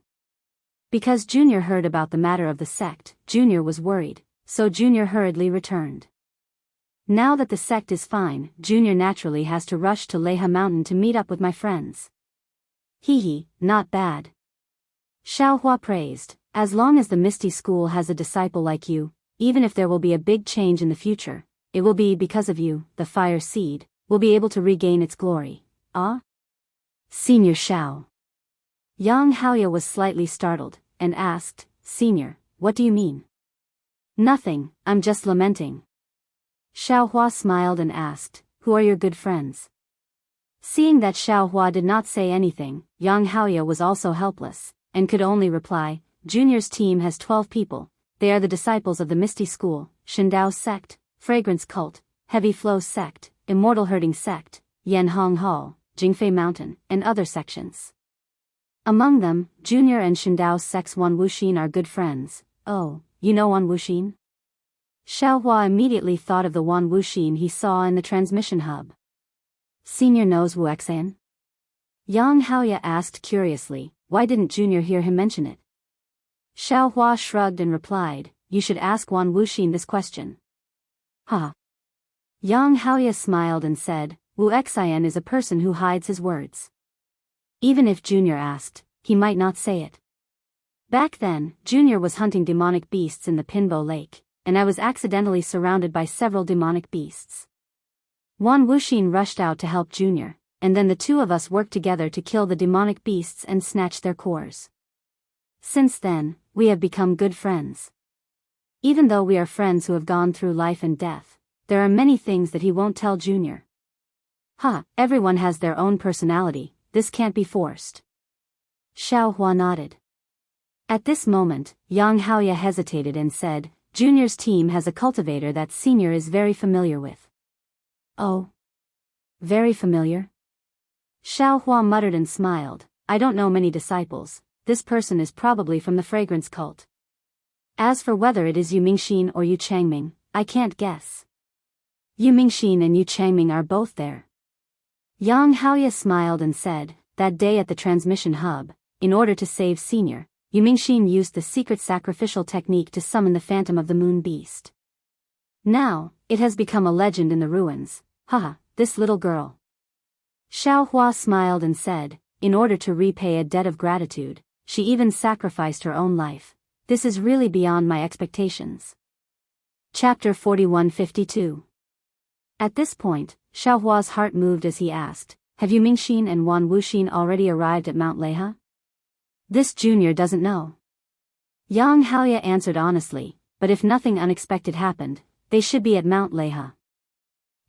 Because Junior heard about the matter of the sect, Junior was worried, so Junior hurriedly returned. Now that the sect is fine, Junior naturally has to rush to Leha Mountain to meet up with my friends. "Hee hee, not bad." Xiao Hua praised, "As long as the Misty School has a disciple like you, even if there will be a big change in the future, it will be because of you, the fire seed, will be able to regain its glory." "Ah? Senior Xiao." Yang Haoya was slightly startled, and asked, "Senior, what do you mean?" "Nothing, I'm just lamenting." Xiao Hua smiled and asked, "Who are your good friends?" Seeing that Xiao Hua did not say anything, Yang Haoya was also helpless, and could only reply, "Junior's team has 12 people. They are the disciples of the Misty School, Shindao Sect, Fragrance Cult, Heavy Flow Sect, Immortal Herding Sect, Yanhong Hall, Jingfei Mountain, and other sections. Among them, Junior and Shindao Sect's Wan Wuxin are good friends." "Oh, you know Wan Wuxin?" Xiao Hua immediately thought of the Wan Wuxin he saw in the transmission hub. "Senior knows Wuxian?" Yang Haoya asked curiously, why didn't Junior hear him mention it? Xiao Hua shrugged and replied, "You should ask Wan Wuxin this question." "Ha." Yang Haoya smiled and said, "Wuxian is a person who hides his words. Even if Junior asked, he might not say it. Back then, Junior was hunting demonic beasts in the Pinbo Lake, and I was accidentally surrounded by several demonic beasts. Wan Wuxin rushed out to help Junior, and then the two of us worked together to kill the demonic beasts and snatch their cores. Since then, we have become good friends. Even though we are friends who have gone through life and death, there are many things that he won't tell Junior. Everyone has their own personality, this can't be forced. Xiaohua nodded. At this moment, Yang Haoya hesitated and said, Junior's team has a cultivator that Senior is very familiar with. Oh. Very familiar? Xiaohua muttered and smiled, I don't know many disciples, this person is probably from the fragrance cult. As for whether it is Yu Mingxin or Yu Changming, I can't guess. Yu Mingxin and Yu Changming are both there. Yang Haoya smiled and said, that day at the transmission hub, in order to save Senior, Yu Mingxin used the secret sacrificial technique to summon the phantom of the moon beast. Now, it has become a legend in the ruins, this little girl. Xiaohua smiled and said, in order to repay a debt of gratitude, she even sacrificed her own life. This is really beyond my expectations. Chapter 4152. At this point, Xiaohua's heart moved as he asked, have Yu Mingxin and Wan Wuxin already arrived at Mount Leha? This Junior doesn't know. Yang Haoya answered honestly, but if nothing unexpected happened, they should be at Mount Leha.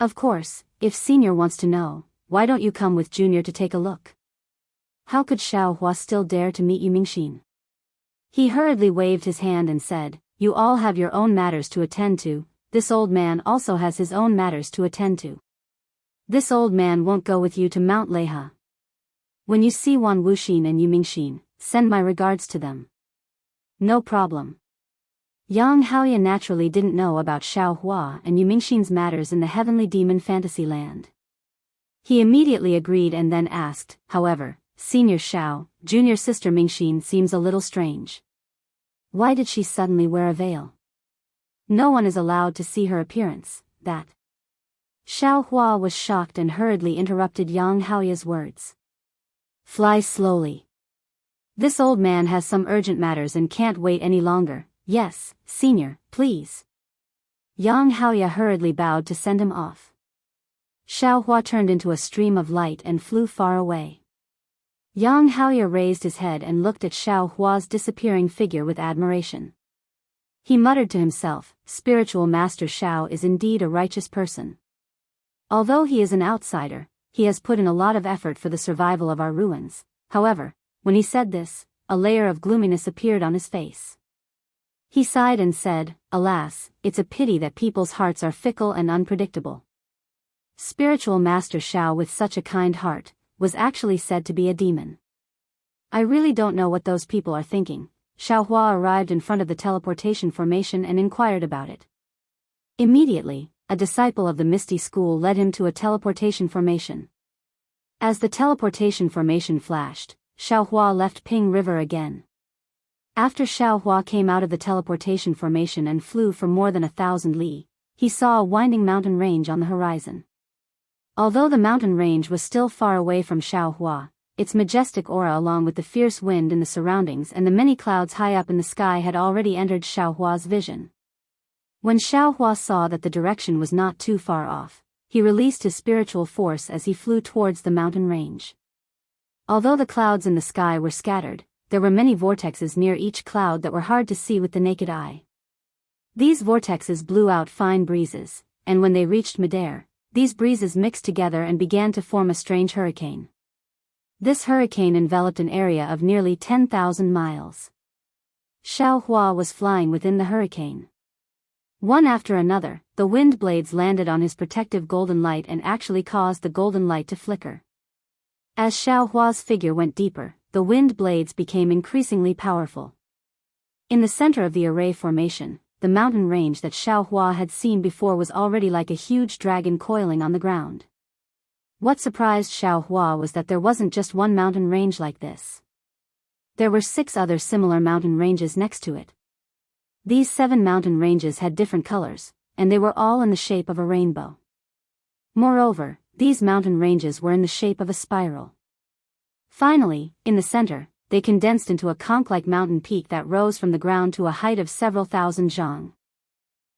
Of course, if Senior wants to know, why don't you come with Junior to take a look? How could Xiaohua still dare to meet Yu Mingxin? He hurriedly waved his hand and said, you all have your own matters to attend to, this old man also has his own matters to attend to. This old man won't go with you to Mount Leha. When you see Wan Wuxin and Yu Mingxin, send my regards to them. No problem. Yang Haoya naturally didn't know about Xiaohua and Yu Mingxin's matters in the heavenly demon fantasy land. He immediately agreed and then asked, however, Senior Xiao, Junior Sister Mingxin seems a little strange. Why did she suddenly wear a veil? No one is allowed to see her appearance, that. Xiaohua was shocked and hurriedly interrupted Yang Haoya's words. Fly slowly. This old man has some urgent matters and can't wait any longer. Yes, Senior, please. Yang Haoya hurriedly bowed to send him off. Xiaohua turned into a stream of light and flew far away. Yang Haoya raised his head and looked at Xiaohua's disappearing figure with admiration. He muttered to himself, Spiritual Master Xiao is indeed a righteous person. Although he is an outsider, he has put in a lot of effort for the survival of our ruins. However, when he said this, a layer of gloominess appeared on his face. He sighed and said, alas, it's a pity that people's hearts are fickle and unpredictable. Spiritual Master Xiao with such a kind heart, was actually said to be a demon. I really don't know what those people are thinking. Xiaohua arrived in front of the teleportation formation and inquired about it. Immediately, a disciple of the Misty School led him to a teleportation formation. As the teleportation formation flashed, Xiaohua left Ping River again. After Xiaohua came out of the teleportation formation and flew for more than 1,000 li, he saw a winding mountain range on the horizon. Although the mountain range was still far away from Xiaohua, its majestic aura along with the fierce wind in the surroundings and the many clouds high up in the sky had already entered Xiaohua's vision. When Xiaohua saw that the direction was not too far off, he released his spiritual force as he flew towards the mountain range. Although the clouds in the sky were scattered, there were many vortexes near each cloud that were hard to see with the naked eye. These vortexes blew out fine breezes, and when they reached midair, these breezes mixed together and began to form a strange hurricane. This hurricane enveloped an area of nearly 10,000 miles. Xiaohua was flying within the hurricane. One after another, the wind blades landed on his protective golden light and actually caused the golden light to flicker. As Xiaohua's figure went deeper, the wind blades became increasingly powerful. In the center of the array formation, the mountain range that Xiaohua had seen before was already like a huge dragon coiling on the ground. What surprised Xiaohua was that there wasn't just one mountain range like this. There were 6 other similar mountain ranges next to it. These 7 mountain ranges had different colors, and they were all in the shape of a rainbow. Moreover, these mountain ranges were in the shape of a spiral. Finally, in the center, they condensed into a conch-like mountain peak that rose from the ground to a height of several thousand zhang.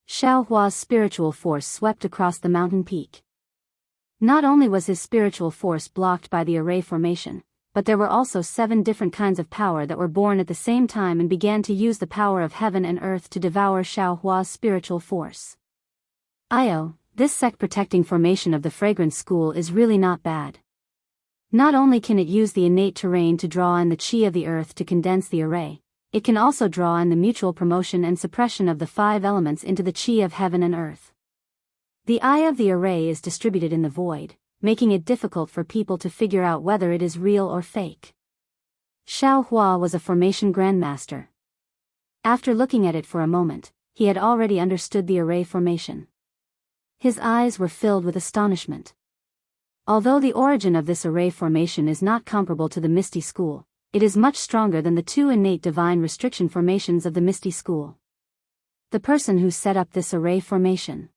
Xiaohua's spiritual force swept across the mountain peak. Not only was his spiritual force blocked by the array formation, but there were also 7 different kinds of power that were born at the same time and began to use the power of heaven and earth to devour Xiaohua's spiritual force. Io, This sect-protecting formation of the fragrance school is really not bad. Not only can it use the innate terrain to draw in the qi of the earth to condense the array, it can also draw in the mutual promotion and suppression of the 5 elements into the qi of heaven and earth. The eye of the array is distributed in the void, making it difficult for people to figure out whether it is real or fake. Xiao Hua was a formation grandmaster. After looking at it for a moment, he had already understood the array formation. His eyes were filled with astonishment. Although the origin of this array formation is not comparable to the Misty School, it is much stronger than the 2 innate divine restriction formations of the Misty School. The person who set up this array formation.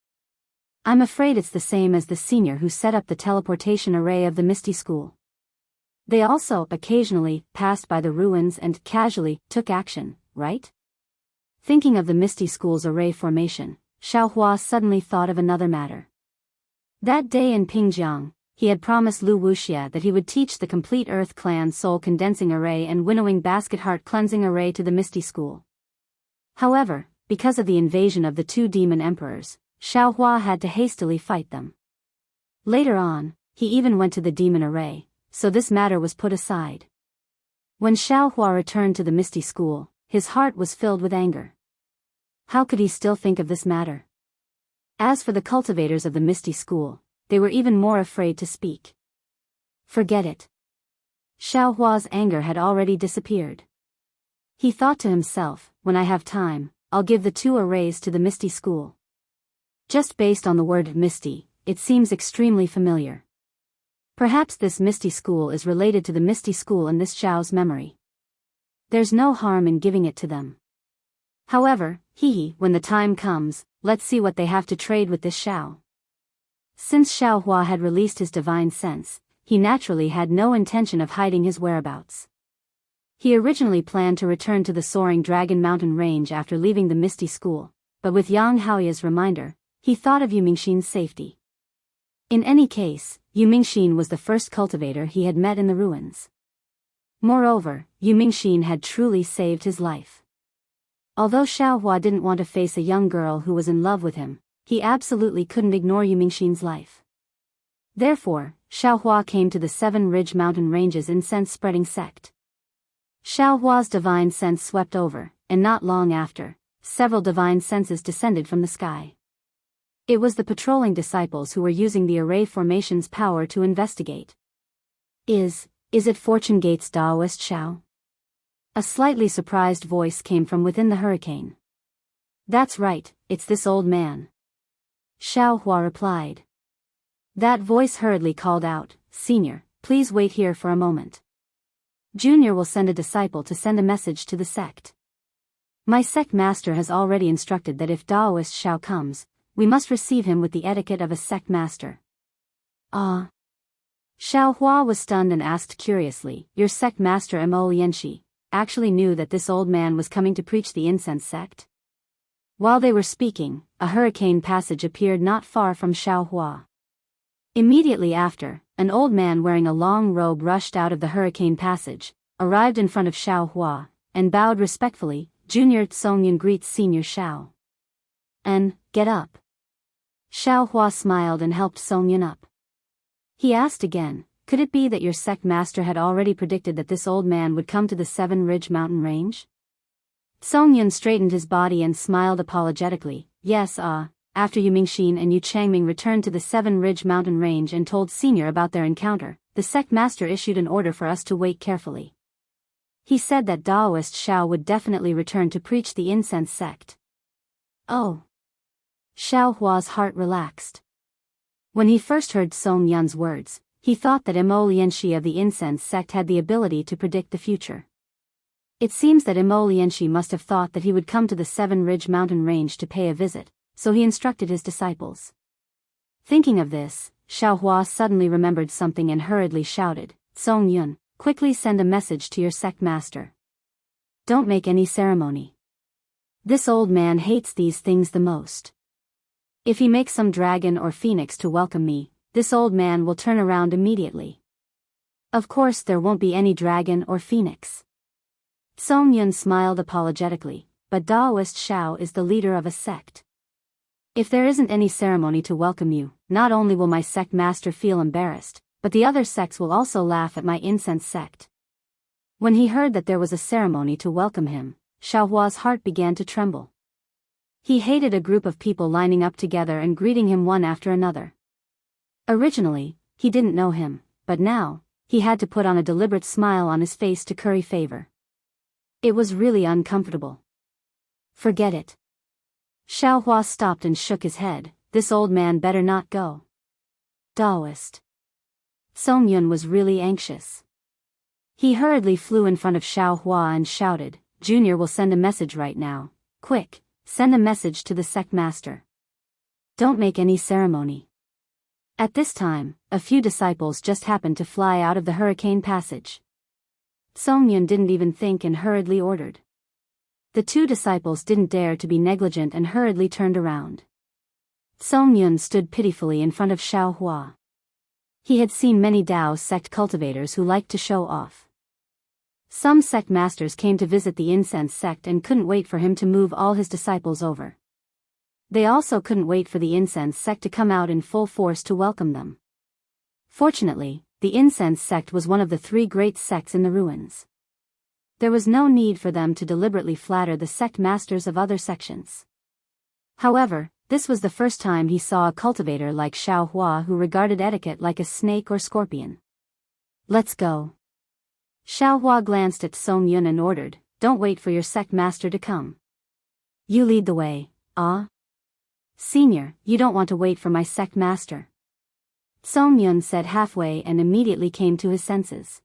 I'm afraid it's the same as the senior who set up the teleportation array of the Misty School. They also, occasionally, passed by the ruins and casually took action, right? Thinking of the Misty School's array formation, Xiao Hua suddenly thought of another matter. That day in Pingjiang, he had promised Lu Wuxia that he would teach the complete Earth Clan Soul Condensing Array and Winnowing Basket Heart Cleansing Array to the Misty School. However, because of the invasion of the 2 demon emperors, Xiao Hua had to hastily fight them. Later on, he even went to the demon array, so this matter was put aside. When Xiao Hua returned to the Misty School, his heart was filled with anger. How could he still think of this matter? As for the cultivators of the Misty School, they were even more afraid to speak. Forget it. Xiao Hua's anger had already disappeared. He thought to himself, when I have time, I'll give the 2 arrays to the Misty School. Just based on the word Misty, it seems extremely familiar. Perhaps this Misty School is related to the Misty School in this Xiao's memory. There's no harm in giving it to them. However, when the time comes, let's see what they have to trade with this Xiao. Since Xiao Hua had released his divine sense, he naturally had no intention of hiding his whereabouts. He originally planned to return to the Soaring Dragon Mountain Range after leaving the Misty School, but with Yang Haoya's reminder, he thought of Yu Mingxin's safety. In any case, Yu Mingxin was the first cultivator he had met in the ruins. Moreover, Yu Mingxin had truly saved his life. Although Xiao Hua didn't want to face a young girl who was in love with him, he absolutely couldn't ignore Yu Mingxin's life. Therefore, Xiao Hua came to the 7 Ridge Mountain Ranges incense-spreading sect. Xiao Hua's divine sense swept over, and not long after, several divine senses descended from the sky. It was the patrolling disciples who were using the array formation's power to investigate. Is it Fortune Gate's Daoist Xiao? A slightly surprised voice came from within the hurricane. That's right, it's this old man. Xiao Hua replied. That voice hurriedly called out, Senior, please wait here for a moment. Junior will send a disciple to send a message to the sect. My sect master has already instructed that if Daoist Xiao comes, we must receive him with the etiquette of a sect master. Ah. Xiao Hua was stunned and asked curiously, your sect master Mo Lianxi actually knew that this old man was coming to preach the incense sect? While they were speaking, a hurricane passage appeared not far from Xiao Hua. Immediately after, an old man wearing a long robe rushed out of the hurricane passage, arrived in front of Xiao Hua, and bowed respectfully. Junior Tsongyun greets Senior Xiao. Get up. Xiao Hua smiled and helped Songyun up. He asked again, could it be that your sect master had already predicted that this old man would come to the 7 Ridge Mountain Range? Songyun straightened his body and smiled apologetically. Yes, after Yu Mingxin and Yu Changming returned to the 7 Ridge Mountain Range and told Senior about their encounter, the sect master issued an order for us to wait carefully. He said that Daoist Xiao would definitely return to preach the incense sect. Oh. Xiao Hua's heart relaxed. When he first heard Song Yun's words, he thought that Mo Lianxi of the incense sect had the ability to predict the future. It seems that Mo Lianxi must have thought that he would come to the 7 Ridge Mountain Range to pay a visit, so he instructed his disciples. Thinking of this, Xiao Hua suddenly remembered something and hurriedly shouted, Song Yun, quickly send a message to your sect master. Don't make any ceremony. This old man hates these things the most. If he makes some dragon or phoenix to welcome me, this old man will turn around immediately. Of course there won't be any dragon or phoenix. Song Yun smiled apologetically, but Daoist Xiao is the leader of a sect. If there isn't any ceremony to welcome you, not only will my sect master feel embarrassed, but the other sects will also laugh at my incense sect. When he heard that there was a ceremony to welcome him, Xiaohua's heart began to tremble. He hated a group of people lining up together and greeting him one after another. Originally, he didn't know him, but now, he had to put on a deliberate smile on his face to curry favor. It was really uncomfortable. Forget it. Xiaohua stopped and shook his head. This old man better not go. Daoist. Songyun was really anxious. He hurriedly flew in front of Xiaohua and shouted, Junior will send a message right now. Quick, send a message to the sect master. Don't make any ceremony. At this time, a few disciples just happened to fly out of the hurricane passage. Songyun didn't even think and hurriedly ordered. The two disciples didn't dare to be negligent and hurriedly turned around. Songyun stood pitifully in front of Xiaohua. He had seen many Dao sect cultivators who liked to show off. Some sect masters came to visit the incense sect and couldn't wait for him to move all his disciples over. They also couldn't wait for the incense sect to come out in full force to welcome them. Fortunately, the incense sect was one of the three great sects in the ruins. There was no need for them to deliberately flatter the sect masters of other sections. However, this was the first time he saw a cultivator like Xiaohua who regarded etiquette like a snake or scorpion. Let's go. Xiaohua glanced at Songyun and ordered, don't wait for your sect master to come. You lead the way, ah? Senior, you don't want to wait for my sect master. Songyun said halfway and immediately came to his senses.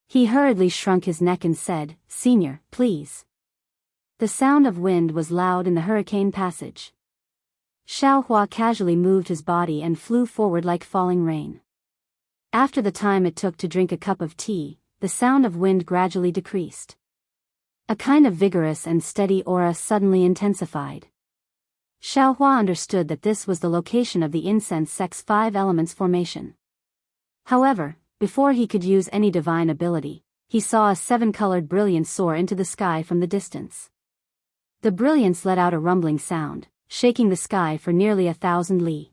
He hurriedly shrunk his neck and said, Senior, please. The sound of wind was loud in the hurricane passage. Xiaohua casually moved his body and flew forward like falling rain. After the time it took to drink a cup of tea, the sound of wind gradually decreased. A kind of vigorous and steady aura suddenly intensified. Xiaohua understood that this was the location of the incense sect's 5 elements formation. However, before he could use any divine ability, he saw a 7-colored brilliance soar into the sky from the distance. The brilliance let out a rumbling sound, shaking the sky for nearly 1,000 li.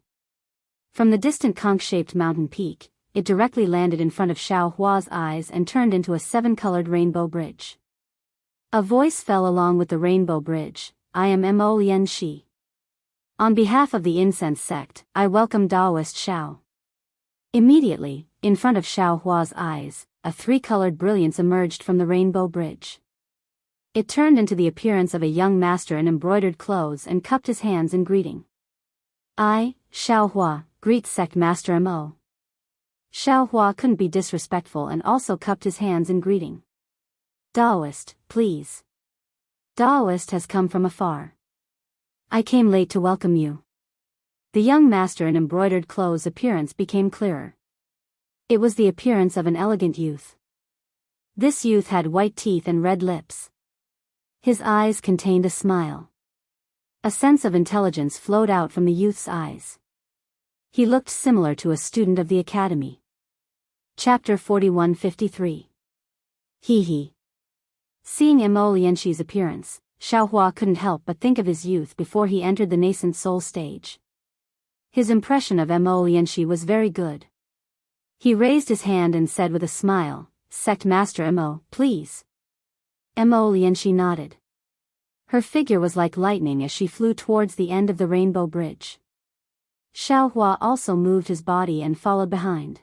From the distant conch-shaped mountain peak, it directly landed in front of Xiaohua's eyes and turned into a 7-colored rainbow bridge. A voice fell along with the rainbow bridge, I am Mo Lianxi. On behalf of the incense sect, I welcome Daoist Xiao. Immediately, in front of Xiaohua's eyes, a 3-colored brilliance emerged from the rainbow bridge. It turned into the appearance of a young master in embroidered clothes and cupped his hands in greeting. I, Xiaohua, greet sect master Mo. Xiaohua couldn't be disrespectful and also cupped his hands in greeting. Daoist, please. Daoist has come from afar. I came late to welcome you. The young master in embroidered clothes' appearance became clearer. It was the appearance of an elegant youth. This youth had white teeth and red lips. His eyes contained a smile. A sense of intelligence flowed out from the youth's eyes. He looked similar to a student of the academy. Chapter 41-53. Hee. Seeing Mo Lianxi's appearance, Xiaohua couldn't help but think of his youth before he entered the nascent soul stage. His impression of Mo Lianxi was very good. He raised his hand and said with a smile, Sect Master Mo, please. Mo Lianxi nodded. Her figure was like lightning as she flew towards the end of the rainbow bridge. Xiaohua also moved his body and followed behind.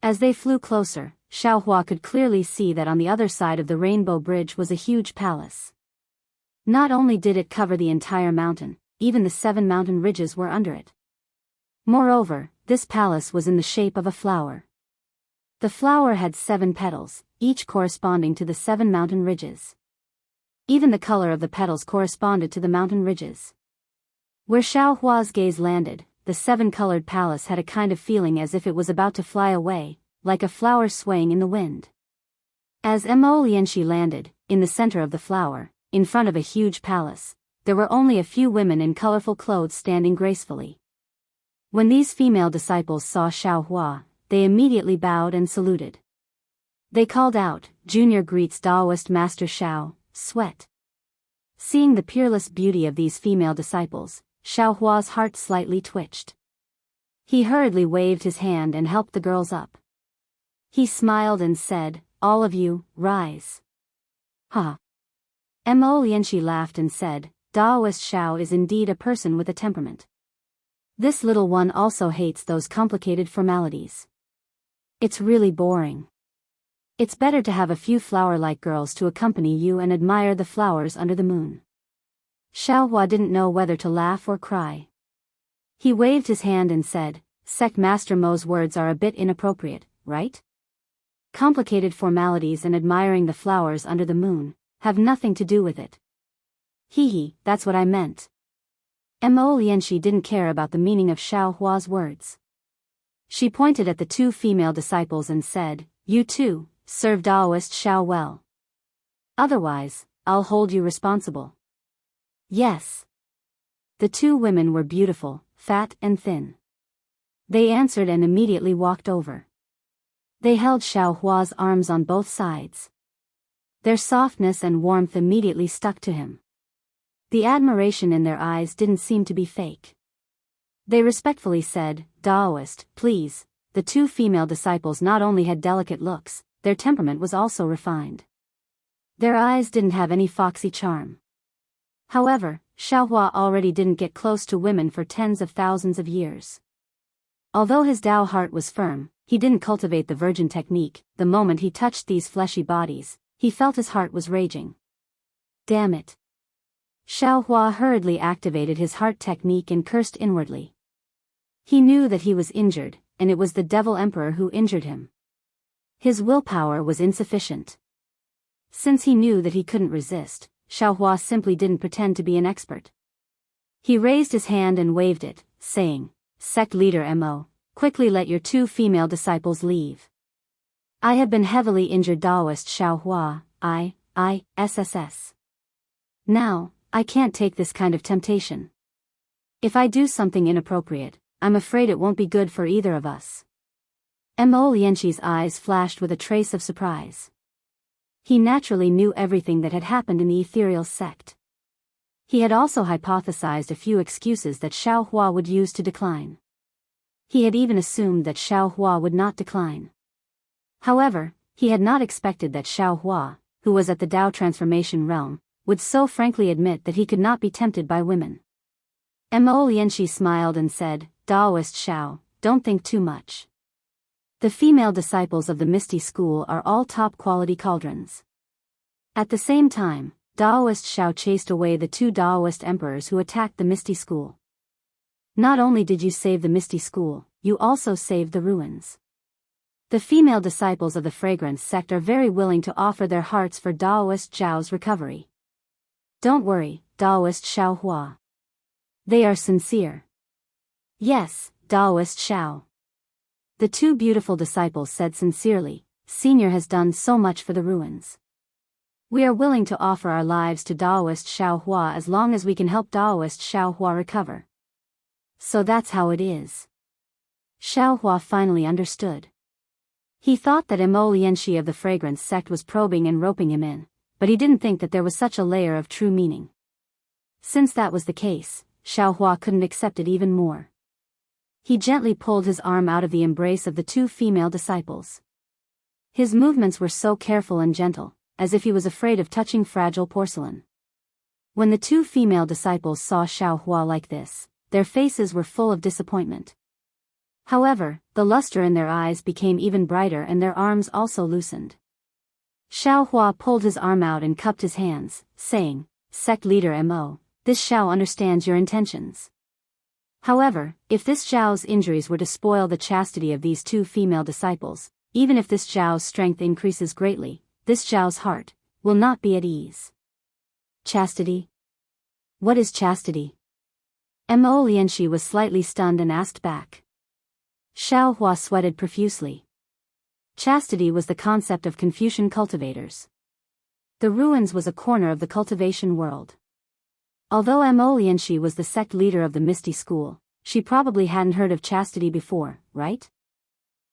As they flew closer, Xiaohua could clearly see that on the other side of the rainbow bridge was a huge palace. Not only did it cover the entire mountain, even the 7 mountain ridges were under it. Moreover, this palace was in the shape of a flower. The flower had 7 petals, each corresponding to the 7 mountain ridges. Even the color of the petals corresponded to the mountain ridges. Where Xiaohua's gaze landed, the 7-colored palace had a kind of feeling as if it was about to fly away, like a flower swaying in the wind. As Mo Lianxi landed, in the center of the flower, in front of a huge palace, there were only a few women in colorful clothes standing gracefully. When these female disciples saw Xiaohua, they immediately bowed and saluted. They called out, Junior greets Daoist Master Xiao, sweat. Seeing the peerless beauty of these female disciples, Xiaohua's heart slightly twitched. He hurriedly waved his hand and helped the girls up. He smiled and said, "All of you, rise." "Huh." Mo Lianxi laughed and said, "Daoist Xiao is indeed a person with a temperament. This little one also hates those complicated formalities. It's really boring. It's better to have a few flower-like girls to accompany you and admire the flowers under the moon." Xiaohua didn't know whether to laugh or cry. He waved his hand and said, "Sect Master Mo's words are a bit inappropriate, right? Complicated formalities and admiring the flowers under the moon have nothing to do with it." "Hee, that's what I meant." Mo Lianxi didn't care about the meaning of Xiaohua's words. She pointed at the two female disciples and said, "You two, serve Daoist Xiao well. Otherwise, I'll hold you responsible." "Yes." The two women were beautiful, fat and thin. They answered and immediately walked over. They held Xiaohua's arms on both sides. Their softness and warmth immediately stuck to him. The admiration in their eyes didn't seem to be fake. They respectfully said, "Daoist, please." The two female disciples not only had delicate looks, their temperament was also refined. Their eyes didn't have any foxy charm. However, Xiaohua already didn't get close to women for tens of thousands of years. Although his Dao heart was firm, he didn't cultivate the virgin technique. The moment he touched these fleshy bodies, he felt his heart was raging. Damn it. Xiaohua hurriedly activated his heart technique and cursed inwardly. He knew that he was injured, and it was the Devil Emperor who injured him. His willpower was insufficient. Since he knew that he couldn't resist, Xiaohua simply didn't pretend to be an expert. He raised his hand and waved it, saying, "Sect leader Mo, quickly let your two female disciples leave. I have been heavily injured Daoist Xiaohua, SSS. Now, I can't take this kind of temptation. If I do something inappropriate, I'm afraid it won't be good for either of us." Mo Lianxi's eyes flashed with a trace of surprise. He naturally knew everything that had happened in the ethereal sect. He had also hypothesized a few excuses that Xiaohua would use to decline. He had even assumed that Xiaohua would not decline. However, he had not expected that Xiaohua, who was at the Dao transformation realm, would so frankly admit that he could not be tempted by women. Mo Lianxi smiled and said, "Daoist Xiao, don't think too much. The female disciples of the Misty School are all top-quality cauldrons." At the same time, Daoist Xiao chased away the two Daoist emperors who attacked the Misty School. "Not only did you save the Misty School, you also saved the ruins. The female disciples of the Fragrance sect are very willing to offer their hearts for Daoist Zhao's recovery. Don't worry, Daoist Xiaohua. They are sincere." "Yes, Daoist Xiao." The two beautiful disciples said sincerely, "Senior has done so much for the ruins. We are willing to offer our lives to Daoist Xiaohua as long as we can help Daoist Xiaohua recover." "So that's how it is." Xiaohua finally understood. He thought that Mo Lianxi of the Fragrance sect was probing and roping him in, but he didn't think that there was such a layer of true meaning. Since that was the case, Xiaohua couldn't accept it even more. He gently pulled his arm out of the embrace of the two female disciples. His movements were so careful and gentle, as if he was afraid of touching fragile porcelain. When the two female disciples saw Xiaohua like this, their faces were full of disappointment. However, the luster in their eyes became even brighter and their arms also loosened. Xiaohua pulled his arm out and cupped his hands, saying, "Sect leader Mo, this Xiao understands your intentions. However, if this Zhao's injuries were to spoil the chastity of these two female disciples, even if this Zhao's strength increases greatly, this Zhao's heart will not be at ease." "Chastity? What is chastity?" Mo Lianxi was slightly stunned and asked back. Xiaohua sweated profusely. Chastity was the concept of Confucian cultivators. The ruins was a corner of the cultivation world. Although Mo Lianxi was the sect leader of the Misty School, she probably hadn't heard of chastity before, right?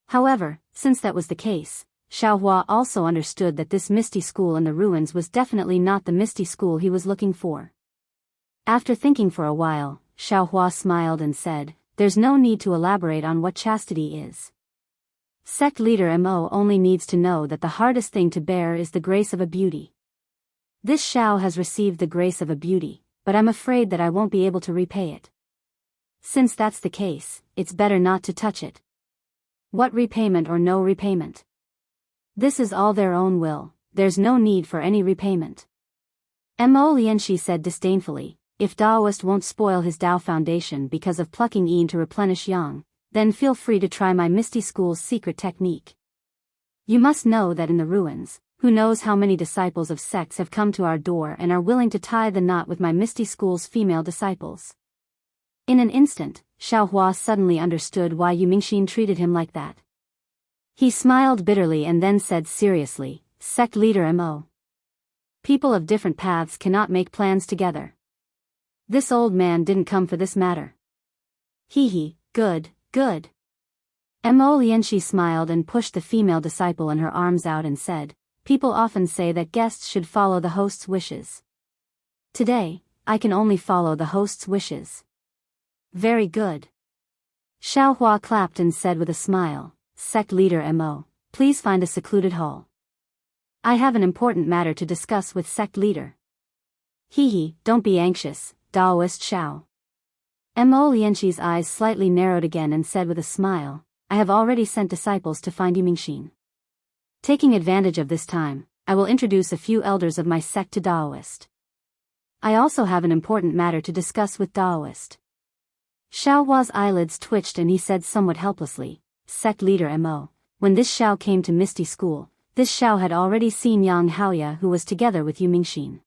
However, since that was the case, Xiaohua also understood that this Misty School in the ruins was definitely not the Misty School he was looking for. After thinking for a while, Xiaohua smiled and said, there's no need to elaborate on what chastity is. Sect leader Mo only needs to know that the hardest thing to bear is the grace of a beauty. This Xiao has received the grace of a beauty, but I'm afraid that I won't be able to repay it. Since that's the case, it's better not to touch it. What repayment or no repayment? This is all their own will, there's no need for any repayment. Mo Lianxi said disdainfully, if Daoist won't spoil his Dao foundation because of plucking yin to replenish yang, then feel free to try my Misty School's secret technique. You must know that in the ruins, who knows how many disciples of sects have come to our door and are willing to tie the knot with my Misty School's female disciples. In an instant, Xiaohua suddenly understood why Yu Mingxin treated him like that. He smiled bitterly and then said seriously, Sect leader Mo. People of different paths cannot make plans together. This old man didn't come for this matter. Hee, good, good. Mo Lianxi smiled and pushed the female disciple in her arms out and said, people often say that guests should follow the host's wishes. Today, I can only follow the host's wishes. Very good. Xiaohua clapped and said with a smile, Sect leader Mo, please find a secluded hall. I have an important matter to discuss with sect leader. Hee, don't be anxious, Daoist Xiao. Mo Lianxi's eyes slightly narrowed again and said with a smile, I have already sent disciples to find Yu Mingxin. Taking advantage of this time, I will introduce a few elders of my sect to Daoist. I also have an important matter to discuss with Daoist. Xiaohua's eyelids twitched and he said somewhat helplessly, Sect leader Mo, when this Xiao came to Misty School, this Xiao had already seen Yang Haoya who was together with Yu Mingxin.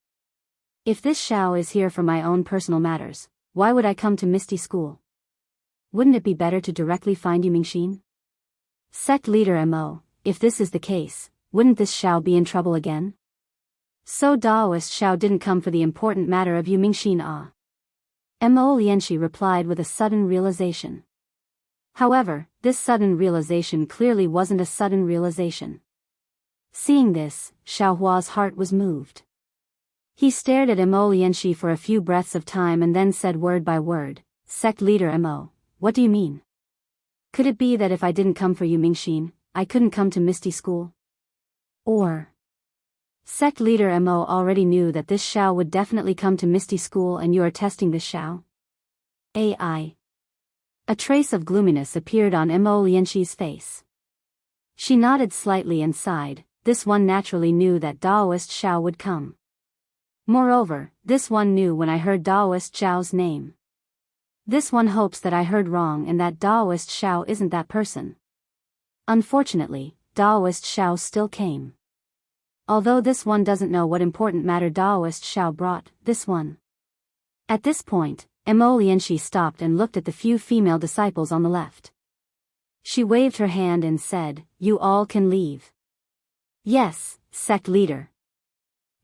If this Xiao is here for my own personal matters, why would I come to Misty School? Wouldn't it be better to directly find Yu Mingxin? Sect leader Mo, if this is the case, wouldn't this Xiao be in trouble again? So Daoist Xiao didn't come for the important matter of Yu Mingxin ah. Mo Lianxi replied with a sudden realization. However, this sudden realization clearly wasn't a sudden realization. Seeing this, Xiaohua's heart was moved. He stared at Mo Lianxi for a few breaths of time and then said word by word, Sect leader Mo, what do you mean? Could it be that if I didn't come for Yu Mingxin, I couldn't come to Misty School? Or... Sect leader Mo already knew that this Xiao would definitely come to Misty School and you are testing this Xiao? AI. A trace of gloominess appeared on Mo Lianxi's face. She nodded slightly and sighed, this one naturally knew that Daoist Xiao would come. Moreover, this one knew when I heard Daoist Xiao's name. This one hopes that I heard wrong and that Daoist Xiao isn't that person. Unfortunately, Daoist Xiao still came. Although this one doesn't know what important matter Daoist Xiao brought, this one. At this point, Mo Lianxi stopped and looked at the few female disciples on the left. She waved her hand and said, you all can leave. Yes, sect leader.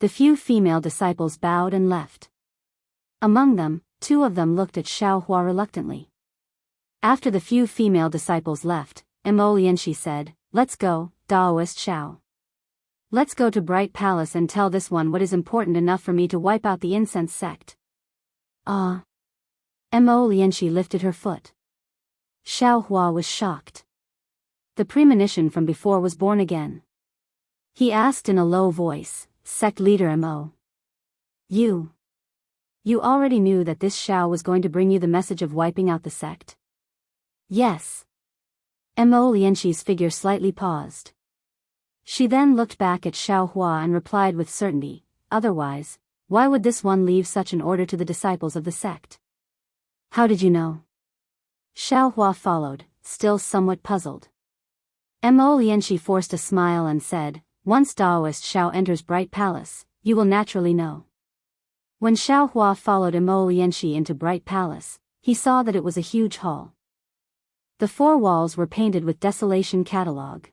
The few female disciples bowed and left. Among them, 2 of them looked at Xiaohua reluctantly. After the few female disciples left, Mo Lianxi said, let's go, Daoist Xiao. Let's go to Bright Palace and tell this one what is important enough for me to wipe out the incense sect. Ah. Mo Lianxi lifted her foot. Xiaohua was shocked. The premonition from before was born again. He asked in a low voice, Sect leader Mo. You already knew that this Xiao was going to bring you the message of wiping out the sect? Yes. Mo Lianxi's figure slightly paused. She then looked back at Xiaohua and replied with certainty, otherwise, why would this one leave such an order to the disciples of the sect? How did you know? Xiaohua followed, still somewhat puzzled. Mo Lianxi forced a smile and said, once Daoist Xiao enters Bright Palace, you will naturally know. When Xiaohua followed Mo Lianxi into Bright Palace, he saw that it was a huge hall. The 4 walls were painted with Desolation Catalog.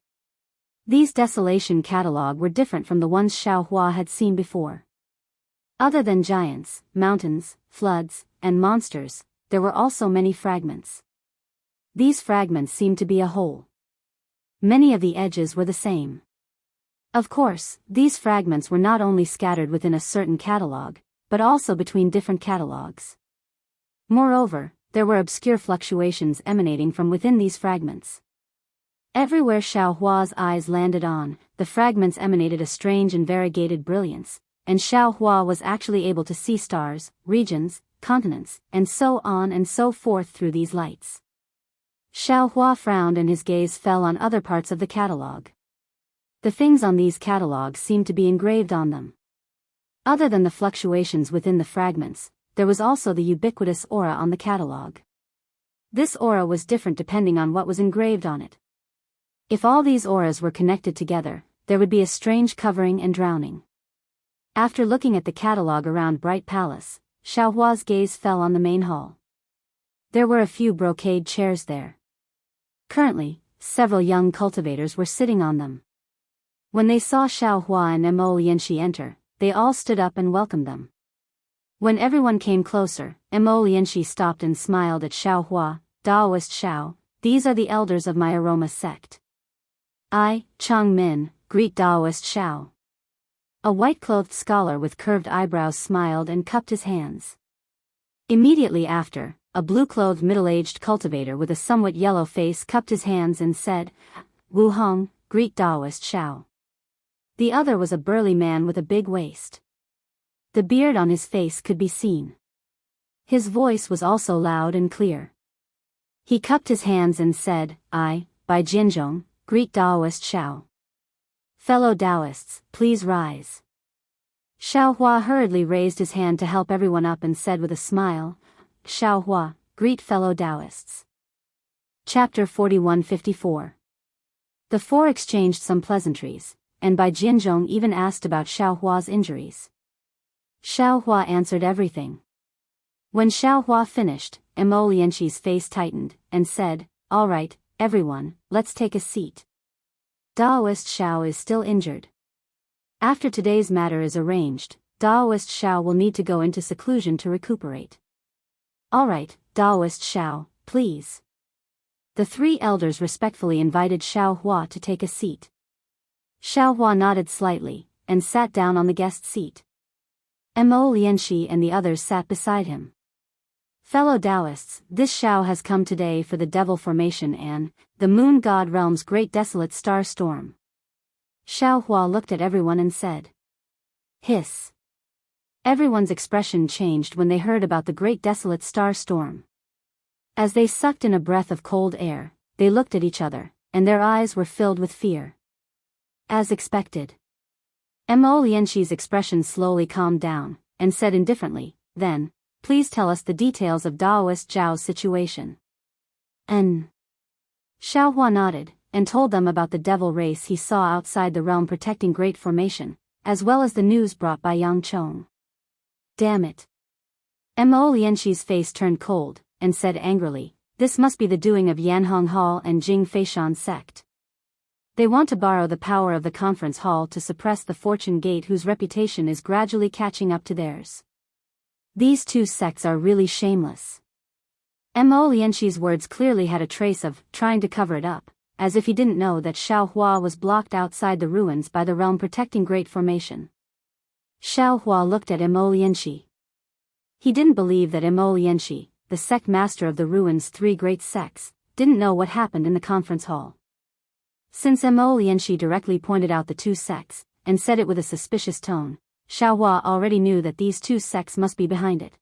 These Desolation Catalog were different from the ones Xiaohua had seen before. Other than giants, mountains, floods, and monsters, there were also many fragments. These fragments seemed to be a whole. Many of the edges were the same. Of course, these fragments were not only scattered within a certain catalog, but also between different catalogs. Moreover, there were obscure fluctuations emanating from within these fragments. Everywhere Xiao Hua's eyes landed on, the fragments emanated a strange and variegated brilliance, and Xiao Hua was actually able to see stars, regions, continents, and so on and so forth through these lights. Xiao Hua frowned and his gaze fell on other parts of the catalogue. The things on these catalogues seemed to be engraved on them. Other than the fluctuations within the fragments, there was also the ubiquitous aura on the catalogue. This aura was different depending on what was engraved on it. If all these auras were connected together, there would be a strange covering and drowning. After looking at the catalogue around Bright Palace, Xiao Hua's gaze fell on the main hall. There were a few brocade chairs there. Currently, several young cultivators were sitting on them. When they saw Xiao Hua and Mo Lianxi enter, they all stood up and welcomed them. When everyone came closer, Mo Lianxi stopped and smiled at Xiao Hua. Daoist Xiao, these are the elders of my aroma sect. I, Chang Min, greet Daoist Xiao. A white-clothed scholar with curved eyebrows smiled and cupped his hands. Immediately after, a blue-clothed middle-aged cultivator with a somewhat yellow face cupped his hands and said, Wu Hong, greet Daoist Xiao. The other was a burly man with a big waist. The beard on his face could be seen. His voice was also loud and clear. He cupped his hands and said, I, by Jinzhong, greet Daoist Xiao. Fellow Daoists, please rise. Xiao Hua hurriedly raised his hand to help everyone up and said with a smile, Xiao Hua, greet fellow Daoists. Chapter 4154. The four exchanged some pleasantries, and Bai Jinzhong even asked about Xiao Hua's injuries. Xiao Hua answered everything. When Xiao Hua finished, Mo Lianxi's face tightened, and said, All right, everyone, let's take a seat. Daoist Xiao is still injured. After today's matter is arranged, Daoist Xiao will need to go into seclusion to recuperate. All right, Daoist Xiao, please. The three elders respectfully invited Xiao Hua to take a seat. Xiao Hua nodded slightly, and sat down on the guest seat. Mo Lianxi and the others sat beside him. Fellow Daoists, this Xiao has come today for the Devil Formation and the Moon God Realm's Great Desolate Star Storm. Xiao Hua looked at everyone and said. Hiss. Everyone's expression changed when they heard about the Great Desolate Star Storm. As they sucked in a breath of cold air, they looked at each other, and their eyes were filled with fear. As expected. Mo Lianxi's expression slowly calmed down, and said indifferently, Then, please tell us the details of Daoist Zhao's situation. Xiao Hua nodded, and told them about the devil race he saw outside the realm protecting Great Formation, as well as the news brought by Yang Chong. Damn it. Mo Lianxi's face turned cold, and said angrily, This must be the doing of Yanhong Hall and Jing Feishan sect. They want to borrow the power of the conference hall to suppress the Fortune Gate whose reputation is gradually catching up to theirs. These two sects are really shameless. Mo Lianxi's words clearly had a trace of trying to cover it up, as if he didn't know that Xiao Hua was blocked outside the ruins by the realm protecting Great Formation. Xiao Hua looked at Mo Lianxi. He didn't believe that Mo Lianxi, the sect master of the ruins' three great sects, didn't know what happened in the conference hall. Since Mo Lianxi directly pointed out the two sects, and said it with a suspicious tone, Xiao Hua already knew that these two sects must be behind it.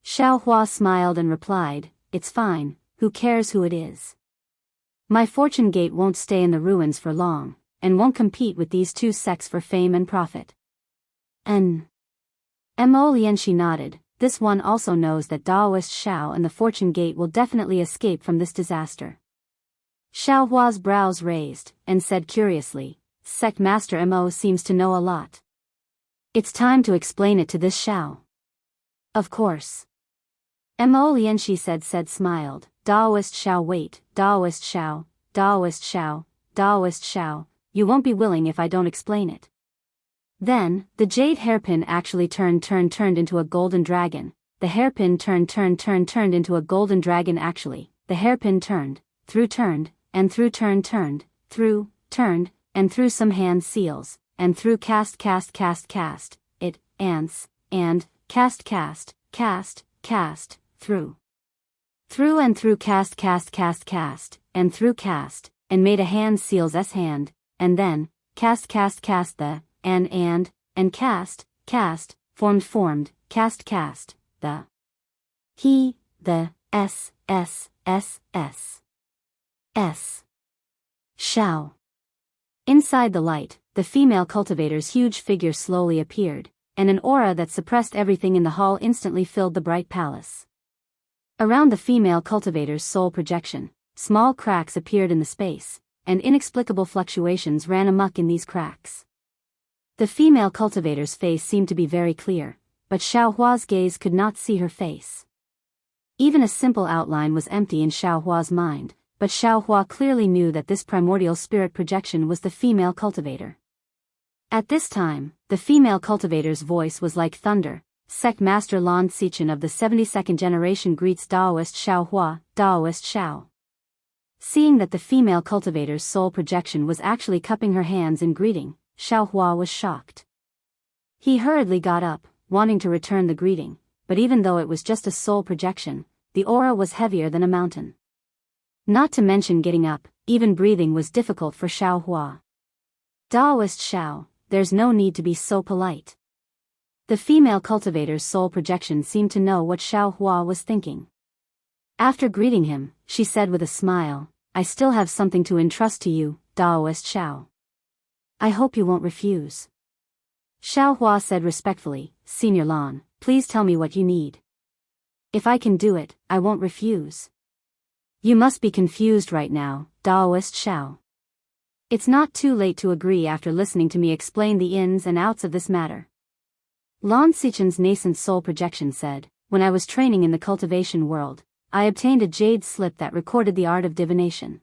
Xiao Hua smiled and replied, It's fine, who cares who it is? My Fortune Gate won't stay in the ruins for long, and won't compete with these two sects for fame and profit. Mo Lianxi nodded. This one also knows that Daoist Xiao and the Fortune Gate will definitely escape from this disaster. Xiao Hua's brows raised, and said curiously, Sect Master Mo seems to know a lot. It's time to explain it to this Xiao. Of course. Mo Lianxi said smiled, Daoist Xiao wait, Daoist Xiao, Daoist Xiao, Daoist Xiao, you won't be willing if I don't explain it. Then, the jade hairpin actually turned into a golden dragon, the hairpin turned into a golden dragon actually, the hairpin turned, and through turned, and through some hand seals, and through cast, it, ants, and, cast, through. Through and through cast, and through cast, and made a hand seals S hand, and then, cast the, and cast, formed, cast, the. He, the, S. Shao. Inside the light, the female cultivator's huge figure slowly appeared, and an aura that suppressed everything in the hall instantly filled the bright palace. Around the female cultivator's soul projection, small cracks appeared in the space, and inexplicable fluctuations ran amok in these cracks. The female cultivator's face seemed to be very clear, but Xiaohua's gaze could not see her face. Even a simple outline was empty in Xiaohua's mind, but Xiaohua clearly knew that this primordial spirit projection was the female cultivator. At this time, the female cultivator's voice was like thunder. Sect Master Lan Xichen of the 72nd generation greets Daoist Xiaohua, Daoist Xiao. Seeing that the female cultivator's soul projection was actually cupping her hands in greeting, Xiaohua was shocked. He hurriedly got up, wanting to return the greeting, but even though it was just a soul projection, the aura was heavier than a mountain. Not to mention getting up, even breathing was difficult for Xiaohua. Daoist Xiao, there's no need to be so polite. The female cultivator's soul projection seemed to know what Xiaohua was thinking. After greeting him, she said with a smile, I still have something to entrust to you, Daoist Xiao. I hope you won't refuse. Xiaohua said respectfully, Senior Lan, please tell me what you need. If I can do it, I won't refuse. You must be confused right now, Daoist Xiao. It's not too late to agree after listening to me explain the ins and outs of this matter. Lan Xichen's nascent soul projection said, when I was training in the cultivation world, I obtained a jade slip that recorded the art of divination.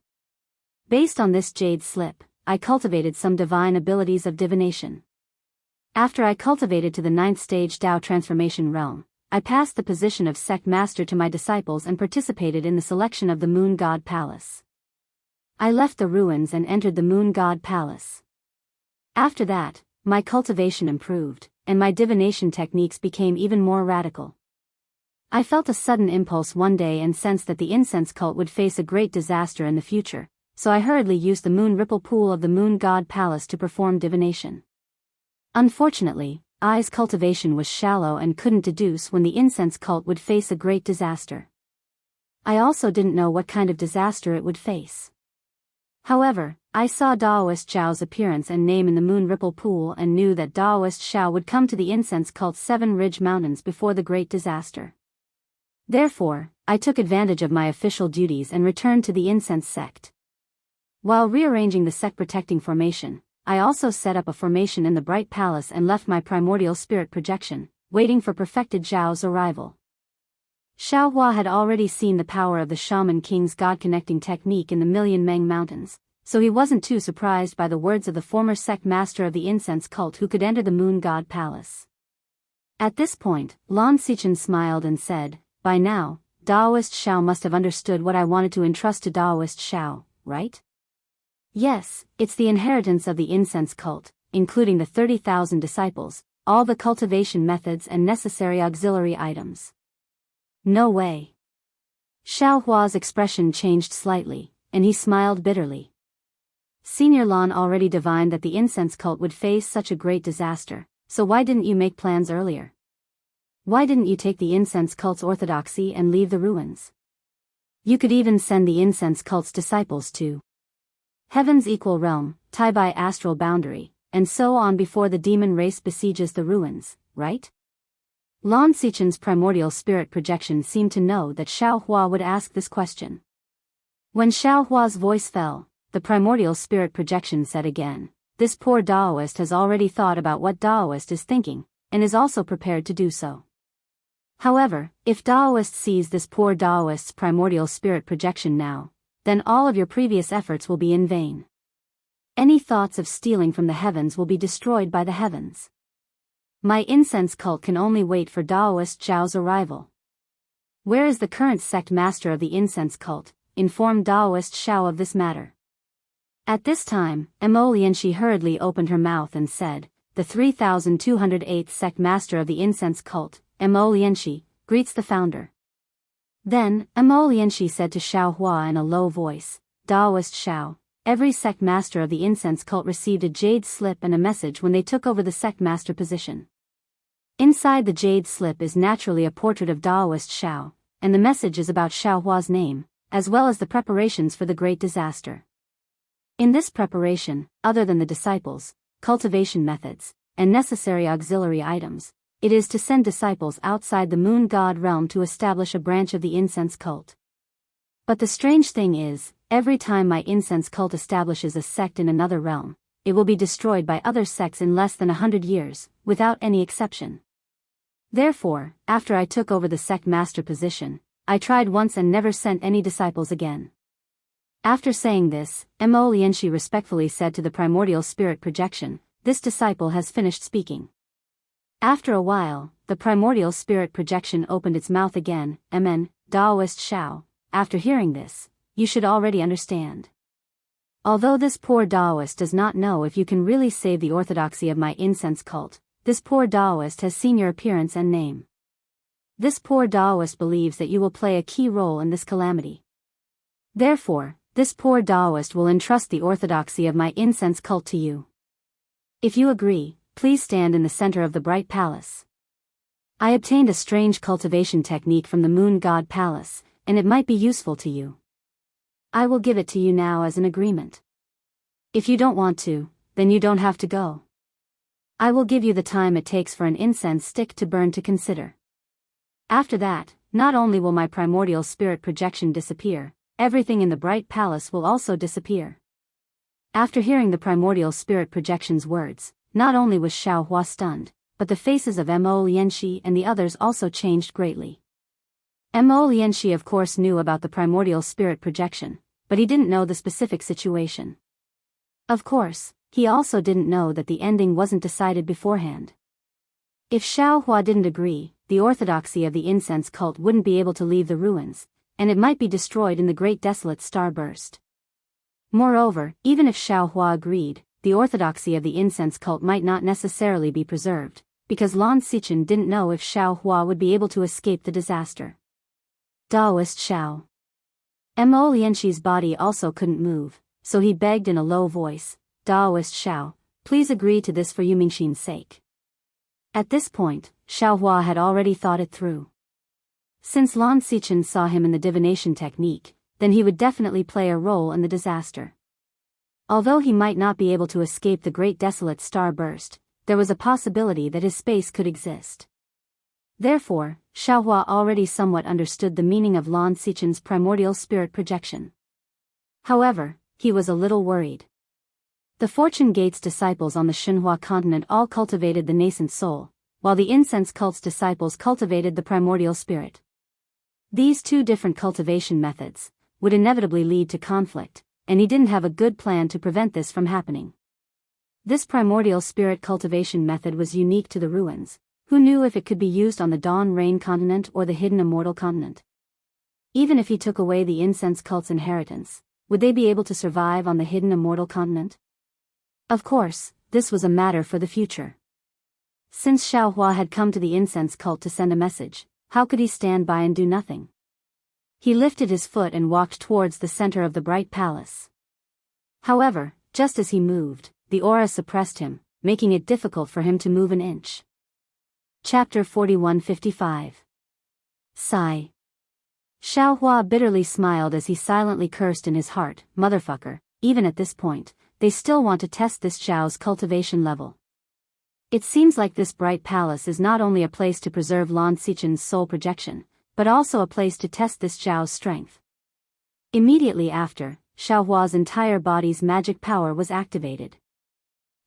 Based on this jade slip, I cultivated some divine abilities of divination. After I cultivated to the 9th stage Dao transformation realm, I passed the position of sect master to my disciples and participated in the selection of the Moon God Palace. I left the ruins and entered the Moon God Palace. After that, my cultivation improved, and my divination techniques became even more radical. I felt a sudden impulse one day and sensed that the incense cult would face a great disaster in the future, so I hurriedly used the moon ripple pool of the Moon God Palace to perform divination. Unfortunately, I's cultivation was shallow and couldn't deduce when the incense cult would face a great disaster. I also didn't know what kind of disaster it would face. However, I saw Daoist Xiao's appearance and name in the moon ripple pool and knew that Daoist Xiao would come to the incense cult's 7 ridge mountains before the great disaster. Therefore, I took advantage of my official duties and returned to the incense sect. While rearranging the sect protecting formation, I also set up a formation in the bright palace and left my primordial spirit projection, waiting for perfected Zhao's arrival. Xiaohua had already seen the power of the Shaman King's God-connecting technique in the Million Meng Mountains, so he wasn't too surprised by the words of the former sect master of the incense cult who could enter the Moon God Palace. At this point, Lan Xichen smiled and said, by now, Daoist Xiao must have understood what I wanted to entrust to Daoist Xiao, right? Yes, it's the inheritance of the incense cult, including the 30,000 disciples, all the cultivation methods and necessary auxiliary items. No way. Xiaohua's expression changed slightly, and he smiled bitterly. Senior Lan already divined that the incense cult would face such a great disaster, so why didn't you make plans earlier? Why didn't you take the incense cult's orthodoxy and leave the ruins? You could even send the incense cult's disciples to Heaven's equal realm, Taibai astral boundary, and so on before the demon race besieges the ruins, right? Lan Xichen's primordial spirit projection seemed to know that Xiaohua would ask this question. When Xiaohua's voice fell, the primordial spirit projection said again, this poor Daoist has already thought about what Daoist is thinking, and is also prepared to do so. However, if Daoist sees this poor Daoist's primordial spirit projection now, then all of your previous efforts will be in vain. Any thoughts of stealing from the heavens will be destroyed by the heavens. My incense cult can only wait for Daoist Zhao's arrival. Where is the current sect master of the incense cult? Inform Daoist Xiao of this matter. At this time, Mo Lianxi hurriedly opened her mouth and said, the 3208th sect master of the incense cult, Mo Lianxi, greets the founder. Then, Mo Lianxi said to Xiao Hua in a low voice, Daoist Xiao, every sect master of the incense cult received a jade slip and a message when they took over the sect master position. Inside the jade slip is naturally a portrait of Daoist Xiao, and the message is about Xiao Hua's name, as well as the preparations for the great disaster. In this preparation, other than the disciples, cultivation methods, and necessary auxiliary items, it is to send disciples outside the moon god realm to establish a branch of the incense cult. But the strange thing is, every time my incense cult establishes a sect in another realm, it will be destroyed by other sects in less than 100 years, without any exception. Therefore, after I took over the sect master position, I tried once and never sent any disciples again. After saying this, Mo Lianxi respectfully said to the primordial spirit projection, this disciple has finished speaking. After a while, the primordial spirit projection opened its mouth again, Amen, Daoist Xiao, after hearing this, you should already understand. Although this poor Daoist does not know if you can really save the orthodoxy of my incense cult, this poor Daoist has seen your appearance and name. This poor Daoist believes that you will play a key role in this calamity. Therefore, this poor Daoist will entrust the orthodoxy of my incense cult to you. If you agree, please stand in the center of the bright palace. I obtained a strange cultivation technique from the moon god palace, and it might be useful to you. I will give it to you now as an agreement. If you don't want to, then you don't have to go. I will give you the time it takes for an incense stick to burn to consider. After that, not only will my primordial spirit projection disappear, everything in the bright palace will also disappear. After hearing the primordial spirit projection's words, not only was Xiao Hua stunned, but the faces of Mo Lianxi and the others also changed greatly. Mo Lianxi of course knew about the primordial spirit projection, but he didn't know the specific situation. Of course, he also didn't know that the ending wasn't decided beforehand. If Xiao Hua didn't agree, the orthodoxy of the incense cult wouldn't be able to leave the ruins, and it might be destroyed in the great desolate starburst. Moreover, even if Xiao Hua agreed, the orthodoxy of the incense cult might not necessarily be preserved, because Lan Xichen didn't know if Xiao Hua would be able to escape the disaster. Daoist Xiao. Mo Lianxi's body also couldn't move, so he begged in a low voice, Daoist Xiao, please agree to this for Yumingxin's sake. At this point, Xiao Hua had already thought it through. Since Lan Xichen saw him in the divination technique, then he would definitely play a role in the disaster. Although he might not be able to escape the great desolate starburst, there was a possibility that his space could exist. Therefore, Xiao Hua already somewhat understood the meaning of Lan Xichen's primordial spirit projection. However, he was a little worried. The Fortune Gate's disciples on the Xinhua continent all cultivated the nascent soul, while the incense cult's disciples cultivated the primordial spirit. These two different cultivation methods would inevitably lead to conflict, and he didn't have a good plan to prevent this from happening. This primordial spirit cultivation method was unique to the ruins. Who knew if it could be used on the Dawn Rain continent or the hidden immortal continent? Even if he took away the incense cult's inheritance, would they be able to survive on the hidden immortal continent? Of course, this was a matter for the future. Since Xiao Hua had come to the incense cult to send a message, how could he stand by and do nothing? He lifted his foot and walked towards the center of the bright palace. However, just as he moved, the aura suppressed him, making it difficult for him to move an inch. Chapter 4155. Sigh. Xiao Hua bitterly smiled as he silently cursed in his heart, motherfucker, even at this point, they still want to test this Zhao's cultivation level. It seems like this bright palace is not only a place to preserve Lan Xichen's soul projection, but also a place to test this Zhao's strength. Immediately after, Xiao Hua's entire body's magic power was activated.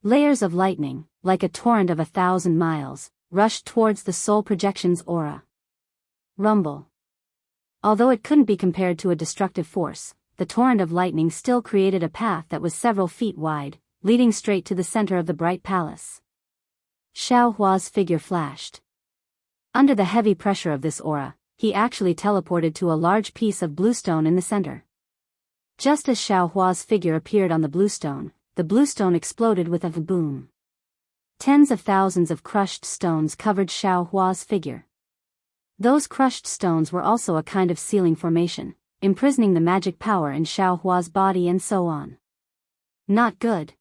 Layers of lightning, like a torrent of 1,000 miles, rushed towards the soul projection's aura. Rumble. Although it couldn't be compared to a destructive force, the torrent of lightning still created a path that was several feet wide, leading straight to the center of the bright palace. Xiao Hua's figure flashed. Under the heavy pressure of this aura, he actually teleported to a large piece of bluestone in the center. Just as Xiao Hua's figure appeared on the bluestone exploded with a boom. Tens of thousands of crushed stones covered Xiao Hua's figure. Those crushed stones were also a kind of sealing formation, imprisoning the magic power in Xiao Hua's body and so on. Not good.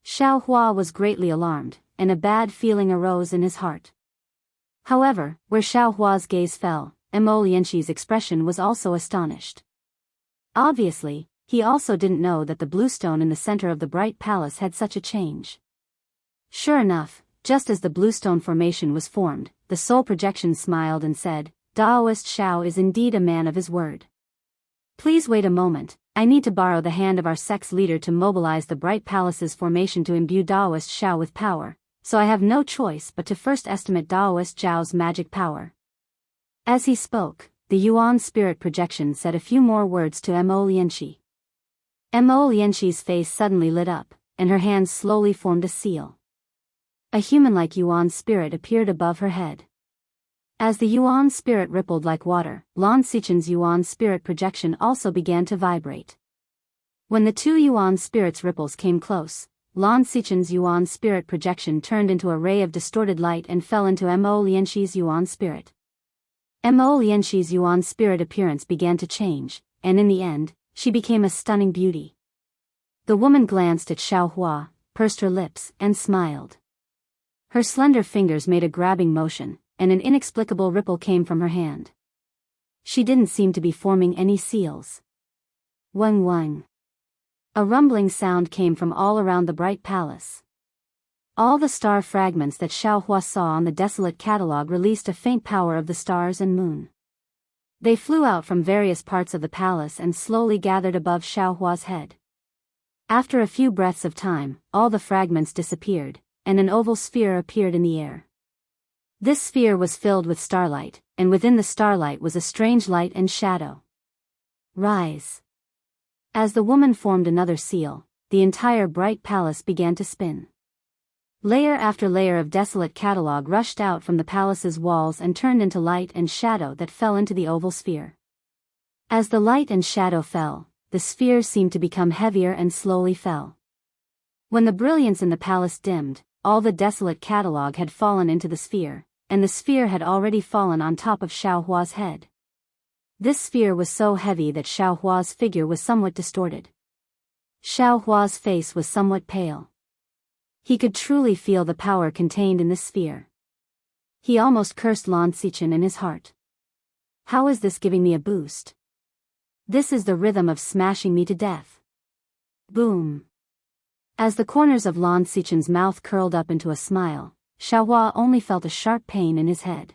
Xiao Hua was greatly alarmed, and a bad feeling arose in his heart. However, where Xiao Hua's gaze fell, Mo Lianxi's expression was also astonished. Obviously, he also didn't know that the blue stone in the center of the bright palace had such a change. Sure enough, just as the blue stone formation was formed, the soul projection smiled and said, Daoist Xiao is indeed a man of his word. Please wait a moment, I need to borrow the hand of our sect's leader to mobilize the bright palace's formation to imbue Daoist Xiao with power, so I have no choice but to first estimate Daoist Zhao's magic power. As he spoke, the Yuan spirit projection said a few more words to Mo Lianxi. Mo Lianxi's face suddenly lit up, and her hands slowly formed a seal. A human-like Yuan spirit appeared above her head. As the Yuan spirit rippled like water, Lan Xichen's Yuan spirit projection also began to vibrate. When the two Yuan spirits' ripples came close, Lan Xichen's Yuan spirit projection turned into a ray of distorted light and fell into Mo Lianxi's Yuan spirit. Mo Lianxi's Yuan spirit appearance began to change, and in the end, she became a stunning beauty. The woman glanced at Xiao Hua, pursed her lips, and smiled. Her slender fingers made a grabbing motion, and an inexplicable ripple came from her hand. She didn't seem to be forming any seals. Wang wang. A rumbling sound came from all around the bright palace. All the star fragments that Xiao Hua saw on the desolate catalogue released a faint power of the stars and moon. They flew out from various parts of the palace and slowly gathered above Xiao Hua's head. After a few breaths of time, all the fragments disappeared, and an oval sphere appeared in the air. This sphere was filled with starlight, and within the starlight was a strange light and shadow. Rise. As the woman formed another seal, the entire bright palace began to spin. Layer after layer of desolate catalogue rushed out from the palace's walls and turned into light and shadow that fell into the oval sphere. As the light and shadow fell, the sphere seemed to become heavier and slowly fell. When the brilliance in the palace dimmed, all the desolate catalogue had fallen into the sphere, and the sphere had already fallen on top of Xiao Hua's head. This sphere was so heavy that Xiao Hua's figure was somewhat distorted. Xiao Hua's face was somewhat pale. He could truly feel the power contained in this sphere. He almost cursed Lan Xichen in his heart. How is this giving me a boost? This is the rhythm of smashing me to death. Boom. As the corners of Lan Xichen's mouth curled up into a smile, Xiao Hua only felt a sharp pain in his head.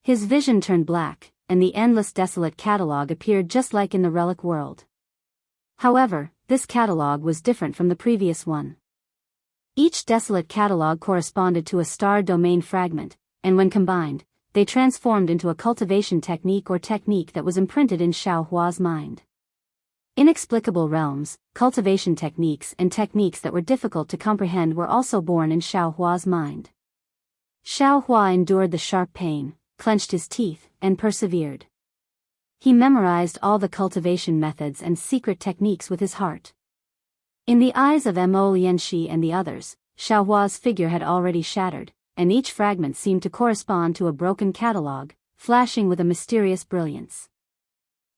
His vision turned black, and the endless desolate catalogue appeared just like in the relic world. However, this catalogue was different from the previous one. Each desolate catalogue corresponded to a star domain fragment, and when combined, they transformed into a cultivation technique or technique that was imprinted in Xiao Hua's mind. Inexplicable realms, cultivation techniques and techniques that were difficult to comprehend were also born in Xiao Hua's mind. Xiao Hua endured the sharp pain, clenched his teeth, and persevered. He memorized all the cultivation methods and secret techniques with his heart. In the eyes of Mo Lianxi and the others, Xiao Hua's figure had already shattered, and each fragment seemed to correspond to a broken catalogue, flashing with a mysterious brilliance.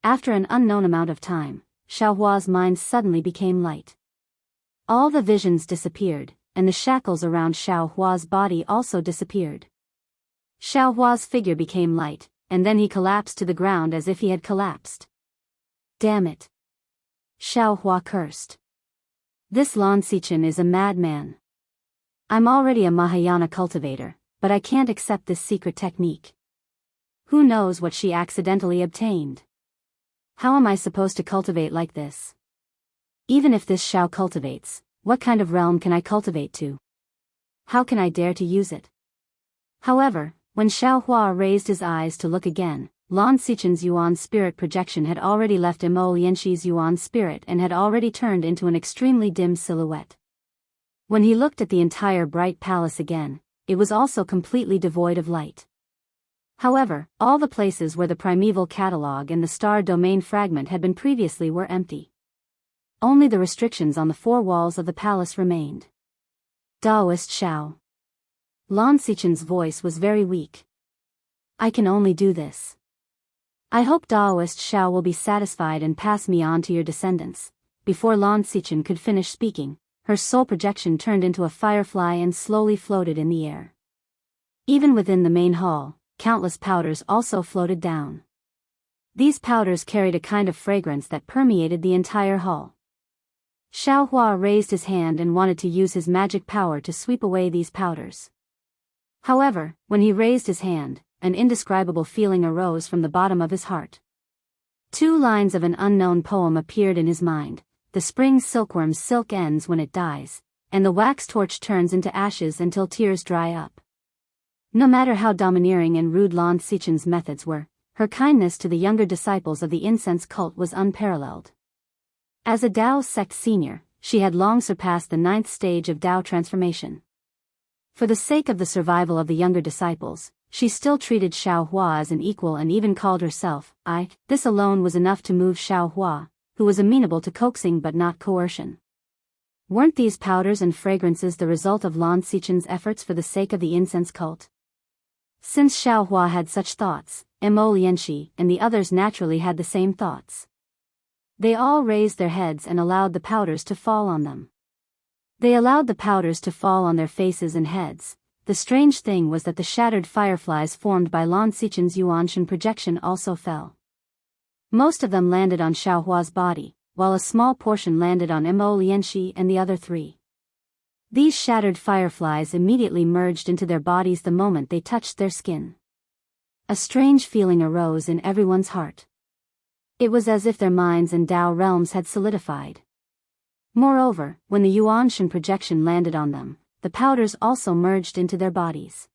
After an unknown amount of time, Xiao Hua's mind suddenly became light. All the visions disappeared, and the shackles around Xiao Hua's body also disappeared. Xiao Hua's figure became light, and then he collapsed to the ground as if he had collapsed. Damn it! Xiao Hua cursed. This Lan Xichen is a madman. I'm already a Mahayana cultivator, but I can't accept this secret technique. Who knows what she accidentally obtained? How am I supposed to cultivate like this? Even if this Xiao cultivates, what kind of realm can I cultivate to? How can I dare to use it? However, when Xiao Hua raised his eyes to look again, Lan Xichen's Yuan spirit projection had already left Mo Lianxi's Yuan spirit and had already turned into an extremely dim silhouette. When he looked at the entire bright palace again, it was also completely devoid of light. However, all the places where the primeval catalogue and the star domain fragment had been previously were empty. Only the restrictions on the four walls of the palace remained. Daoist Xiao. Lan Xichen's voice was very weak. I can only do this. I hope Daoist Xiao will be satisfied and pass me on to your descendants." Before Lan Xichen could finish speaking, her soul projection turned into a firefly and slowly floated in the air. Even within the main hall, countless powders also floated down. These powders carried a kind of fragrance that permeated the entire hall. Xiao Hua raised his hand and wanted to use his magic power to sweep away these powders. However, when he raised his hand, an indescribable feeling arose from the bottom of his heart. 2 lines of an unknown poem appeared in his mind. The spring silkworm's silk ends when it dies, and the wax torch turns into ashes until tears dry up. No matter how domineering and rude Lan Xichen's methods were, her kindness to the younger disciples of the incense cult was unparalleled. As a Dao sect senior, she had long surpassed the 9th stage of Dao transformation. For the sake of the survival of the younger disciples, she still treated Xiao Hua as an equal and even called herself I. This alone was enough to move Xiao Hua, who was amenable to coaxing but not coercion. Weren't these powders and fragrances the result of Lan Xichen's efforts for the sake of the incense cult? Since Xiao Hua had such thoughts, Mo Lianxi and the others naturally had the same thoughts. They all raised their heads and allowed the powders to fall on them. They allowed the powders to fall on their faces and heads. The strange thing was that the shattered fireflies formed by Lan Xichen's Yuanshan projection also fell. Most of them landed on Xiao Hua's body, while a small portion landed on Mo Lianxi and the other 3. These shattered fireflies immediately merged into their bodies the moment they touched their skin. A strange feeling arose in everyone's heart. It was as if their minds and Dao realms had solidified. Moreover, when the Yuanshan projection landed on them, the powders also merged into their bodies.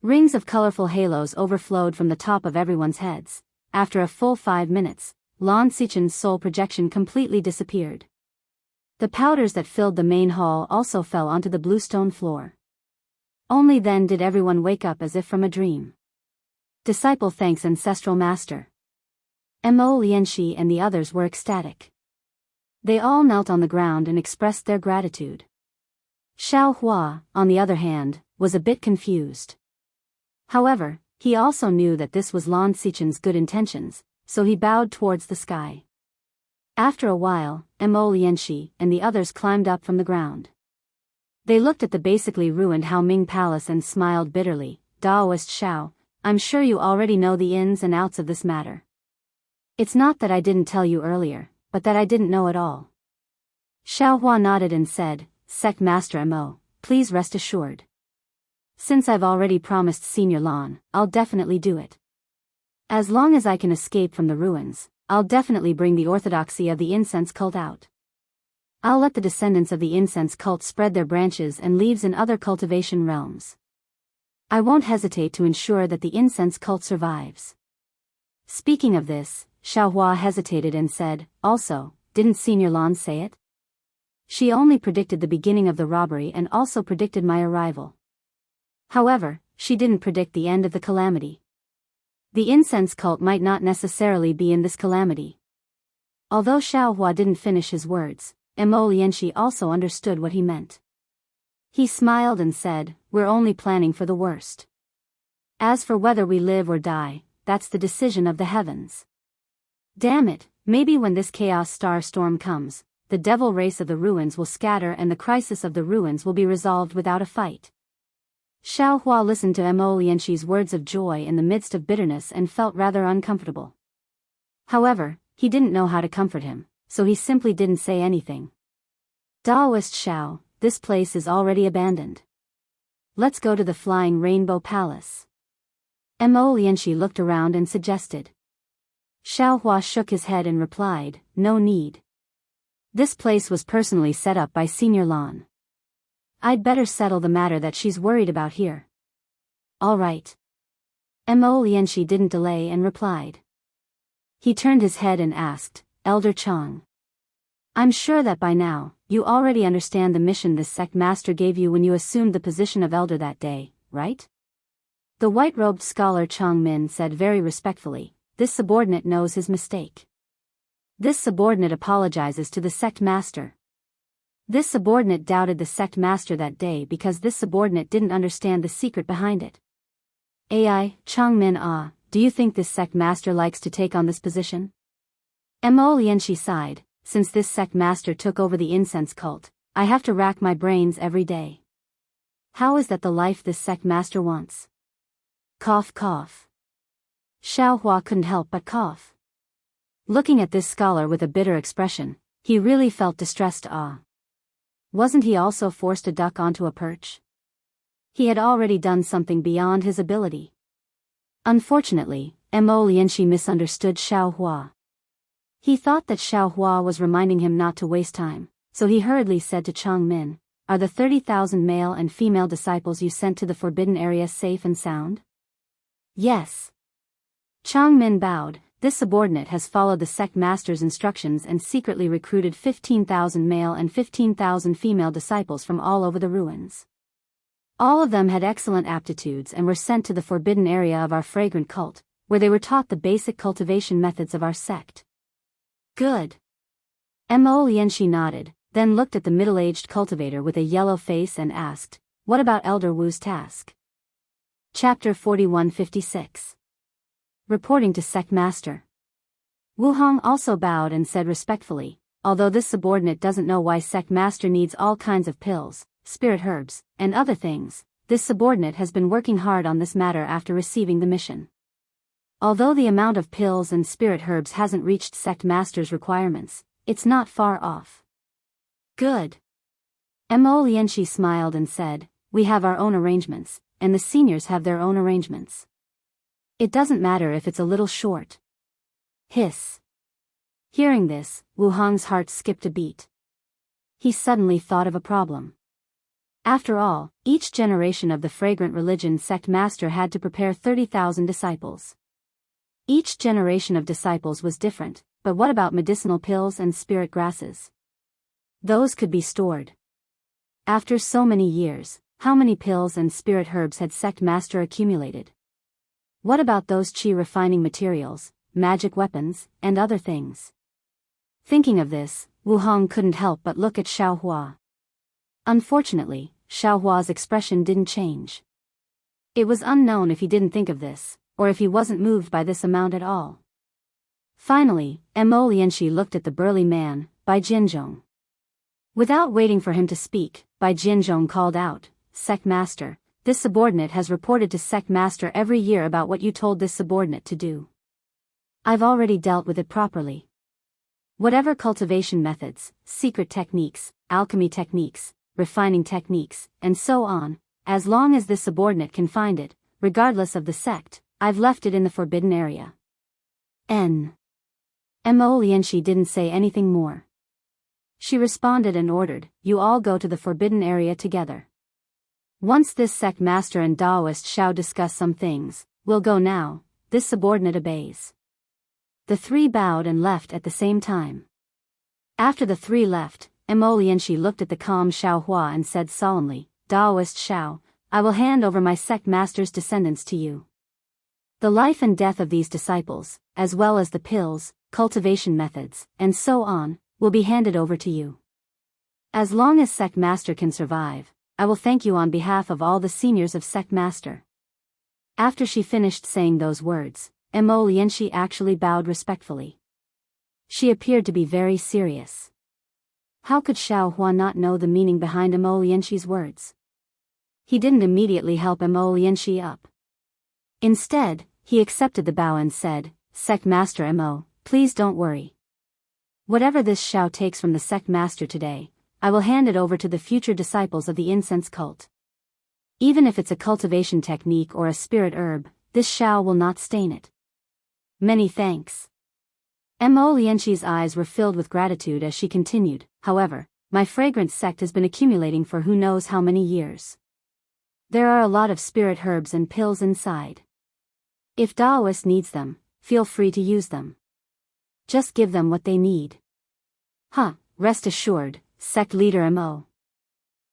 Rings of colorful halos overflowed from the top of everyone's heads. After a full 5 minutes, Lan Xichen's soul projection completely disappeared. The powders that filled the main hall also fell onto the bluestone floor. Only then did everyone wake up as if from a dream. Disciple thanks Ancestral Master. Mo Lianxi and the others were ecstatic. They all knelt on the ground and expressed their gratitude. Xiao Hua, on the other hand, was a bit confused. However, he also knew that this was Lan Xichen's good intentions, so he bowed towards the sky. After a while, Mo Lianxi and the others climbed up from the ground. They looked at the basically ruined Hao Ming Palace and smiled bitterly. Daoist Xiao, I'm sure you already know the ins and outs of this matter. It's not that I didn't tell you earlier, but that I didn't know at all. Xiao Hua nodded and said, Sect Master Mo, please rest assured. Since I've already promised Senior Lan, I'll definitely do it. As long as I can escape from the ruins, I'll definitely bring the orthodoxy of the incense cult out. I'll let the descendants of the incense cult spread their branches and leaves in other cultivation realms. I won't hesitate to ensure that the incense cult survives. Speaking of this, Xiao Hua hesitated and said, also, didn't Senior Lan say it? She only predicted the beginning of the robbery and also predicted my arrival. However, she didn't predict the end of the calamity. The incense cult might not necessarily be in this calamity. Although Xiao Hua didn't finish his words, Mo Lianxi also understood what he meant. He smiled and said, we're only planning for the worst. As for whether we live or die, that's the decision of the heavens. Damn it, maybe when this chaos star storm comes, the devil race of the ruins will scatter and the crisis of the ruins will be resolved without a fight. Xiao Hua listened to Mo Lianxi's words of joy in the midst of bitterness and felt rather uncomfortable. However, he didn't know how to comfort him, so he simply didn't say anything. Daoist Xiao, this place is already abandoned. Let's go to the Flying Rainbow Palace. Mo Lianxi looked around and suggested. Xiao Hua shook his head and replied, no need. This place was personally set up by Senior Lan. I'd better settle the matter that she's worried about here. All right. Mo Lianxi didn't delay and replied. He turned his head and asked, Elder Chang. I'm sure that by now, you already understand the mission this sect master gave you when you assumed the position of elder that day, right? The white-robed scholar Chang Min said very respectfully, this subordinate knows his mistake. This subordinate apologizes to the sect master. This subordinate doubted the sect master that day because this subordinate didn't understand the secret behind it. AI, Changmin, do you think this sect master likes to take on this position? Mo Lianxi sighed. Since this sect master took over the incense cult, I have to rack my brains every day. How is that the life this sect master wants? Cough cough. Xiaohua couldn't help but cough. Looking at this scholar with a bitter expression, he really felt distressed. Wasn't he also forced to duck onto a perch? He had already done something beyond his ability. Unfortunately, Mo Lianxi misunderstood Xiaohua. He thought that Xiaohua was reminding him not to waste time, so he hurriedly said to Changmin, "Are the 30,000 male and female disciples you sent to the forbidden area safe and sound?" "Yes." Changmin bowed. This subordinate has followed the sect master's instructions and secretly recruited 15,000 male and 15,000 female disciples from all over the ruins. All of them had excellent aptitudes and were sent to the forbidden area of our fragrant cult, where they were taught the basic cultivation methods of our sect. Good. Mo Lianxi nodded, then looked at the middle-aged cultivator with a yellow face and asked, "What about Elder Wu's task?" Chapter 4156. Reporting to Sect Master. Wu Hong also bowed and said respectfully, "Although this subordinate doesn't know why Sect Master needs all kinds of pills, spirit herbs, and other things, this subordinate has been working hard on this matter after receiving the mission. Although the amount of pills and spirit herbs hasn't reached Sect Master's requirements, it's not far off." Good. Mo Lianxi smiled and said, "We have our own arrangements, and the seniors have their own arrangements. It doesn't matter if it's a little short." Hiss. Hearing this, Wu Hong's heart skipped a beat. He suddenly thought of a problem. After all, each generation of the fragrant religion sect master had to prepare 30,000 disciples. Each generation of disciples was different, but what about medicinal pills and spirit grasses? Those could be stored. After so many years, how many pills and spirit herbs had sect master accumulated? What about those qi refining materials, magic weapons, and other things? Thinking of this, Wu Hong couldn't help but look at Xiaohua. Unfortunately, Xiaohua's expression didn't change. It was unknown if he didn't think of this, or if he wasn't moved by this amount at all. Finally, Mo Lianxi looked at the burly man, Bai Jinzhong. Without waiting for him to speak, Bai Jinzhong called out, "Sect Master, this subordinate has reported to Sect Master every year about what you told this subordinate to do. I've already dealt with it properly. Whatever cultivation methods, secret techniques, alchemy techniques, refining techniques, and so on, as long as this subordinate can find it, regardless of the sect, I've left it in the forbidden area." Mo Lianxi didn't say anything more. She responded and ordered, "You all go to the forbidden area together. Once this sect master and Daoist shall discuss some things, we'll go now." This subordinate obeys. The three bowed and left at the same time. After the three left, Mo Lianxi looked at the calm Xiaohua and said solemnly, "Daoist Xiao, I will hand over my sect master's descendants to you. The life and death of these disciples, as well as the pills, cultivation methods, and so on, will be handed over to you. As long as sect master can survive, I will thank you on behalf of all the seniors of sect master." After she finished saying those words, Mo Lianxi actually bowed respectfully. She appeared to be very serious. How could Xiaohua not know the meaning behind Mo Lianxi's words? He didn't immediately help Mo Lianxi up. Instead, he accepted the bow and said, "Sect Master Mo, please don't worry. Whatever this Xiao takes from the sect master today, I will hand it over to the future disciples of the incense cult. Even if it's a cultivation technique or a spirit herb, this Xiao will not stain it. Many thanks." Mo Lianxi's eyes were filled with gratitude as she continued, "However, my fragrant sect has been accumulating for who knows how many years. There are a lot of spirit herbs and pills inside. If Daoist needs them, feel free to use them. Just give them what they need." Rest assured, sect leader Mo.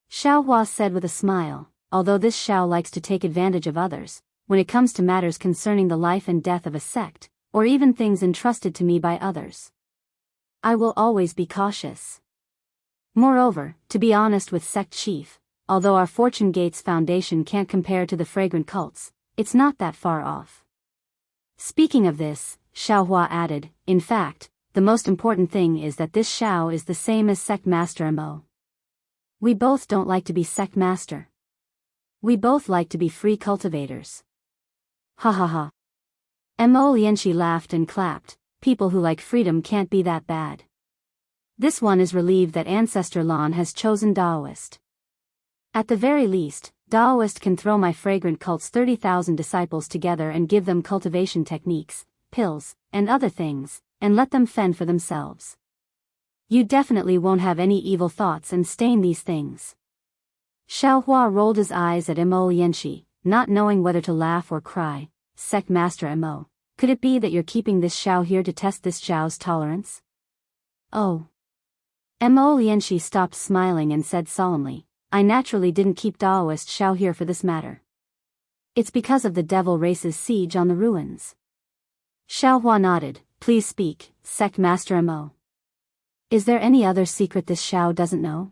Xiaohua said with a smile, "Although this Xiao likes to take advantage of others, when it comes to matters concerning the life and death of a sect, or even things entrusted to me by others, I will always be cautious. Moreover, to be honest with sect chief, although our Fortune Gates Foundation can't compare to the fragrant cults, it's not that far off. Speaking of this, Xiaohua added, in fact, the most important thing is that this Xiao is the same as Sect Master Mo. We both don't like to be Sect Master. We both like to be free cultivators. Ha ha ha. Mo Lianxi laughed and clapped. People who like freedom can't be that bad. This one is relieved that Ancestor Lan has chosen Daoist. At the very least, Daoist can throw my fragrant cult's 30,000 disciples together and give them cultivation techniques, pills, and other things, and let them fend for themselves. You definitely won't have any evil thoughts and stain these things. Xiaohua rolled his eyes at Mo Lianxi, not knowing whether to laugh or cry. Sect Master Mo, could it be that you're keeping this Xiao here to test this Xiao's tolerance? Oh. Mo Lianxi stopped smiling and said solemnly, I naturally didn't keep Daoist Xiao here for this matter. It's because of the devil race's siege on the ruins. Xiaohua nodded. Please speak, Sect Master Mo. Is there any other secret this Xiao doesn't know?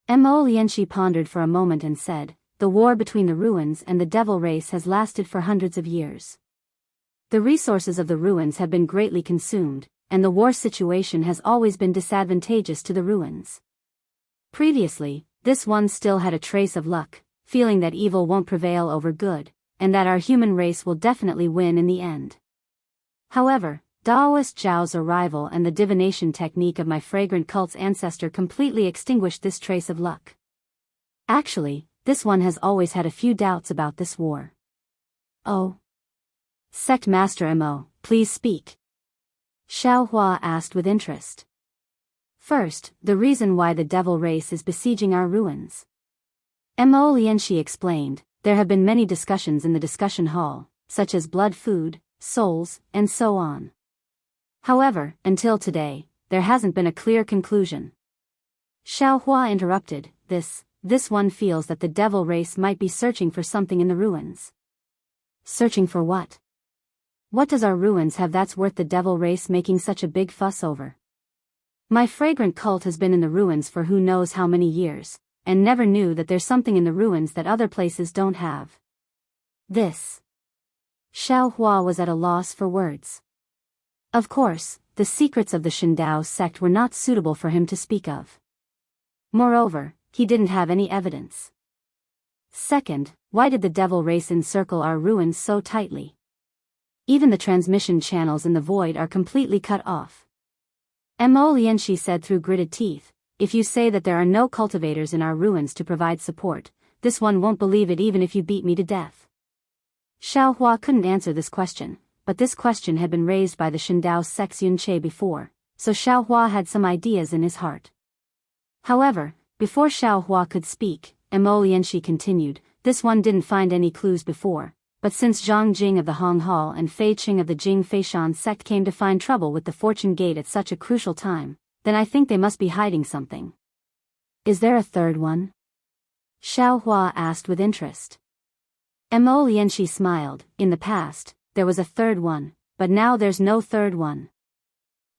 Mo Lianxi pondered for a moment and said, the war between the ruins and the devil race has lasted for hundreds of years. The resources of the ruins have been greatly consumed, and the war situation has always been disadvantageous to the ruins. Previously, this one still had a trace of luck, feeling that evil won't prevail over good, and that our human race will definitely win in the end. However, Daoist Zhao's arrival and the divination technique of my fragrant cult's ancestor completely extinguished this trace of luck. Actually, this one has always had a few doubts about this war. Oh. Sect Master Mo, please speak. Xiaohua asked with interest. First, the reason why the devil race is besieging our ruins. Mo Lianxi explained, there have been many discussions in the discussion hall, such as blood food, souls, and so on. However, until today, there hasn't been a clear conclusion. Xiaohua interrupted, this one feels that the devil race might be searching for something in the ruins. Searching for what? What does our ruins have that's worth the devil race making such a big fuss over? My fragrant cult has been in the ruins for who knows how many years, and never knew that there's something in the ruins that other places don't have. This. Xiaohua was at a loss for words. Of course, the secrets of the Shindao sect were not suitable for him to speak of. Moreover, he didn't have any evidence. Second, why did the devil race encircle our ruins so tightly? Even the transmission channels in the void are completely cut off. Mo Lianxi said through gritted teeth, if you say that there are no cultivators in our ruins to provide support, this one won't believe it even if you beat me to death. Xiaohua couldn't answer this question, but this question had been raised by the Shindao sect's Yunche before, so Xiaohua had some ideas in his heart. However, before Xiaohua could speak, Mo Lianxi continued, this one didn't find any clues before, but since Zhang Jing of the Hong Hall and Fei Qing of the Jing Feishan sect came to find trouble with the Fortune Gate at such a crucial time, then I think they must be hiding something. Is there a third one? Xiaohua asked with interest. Mo Lianxi smiled, in the past, there was a third one, but now there's no third one.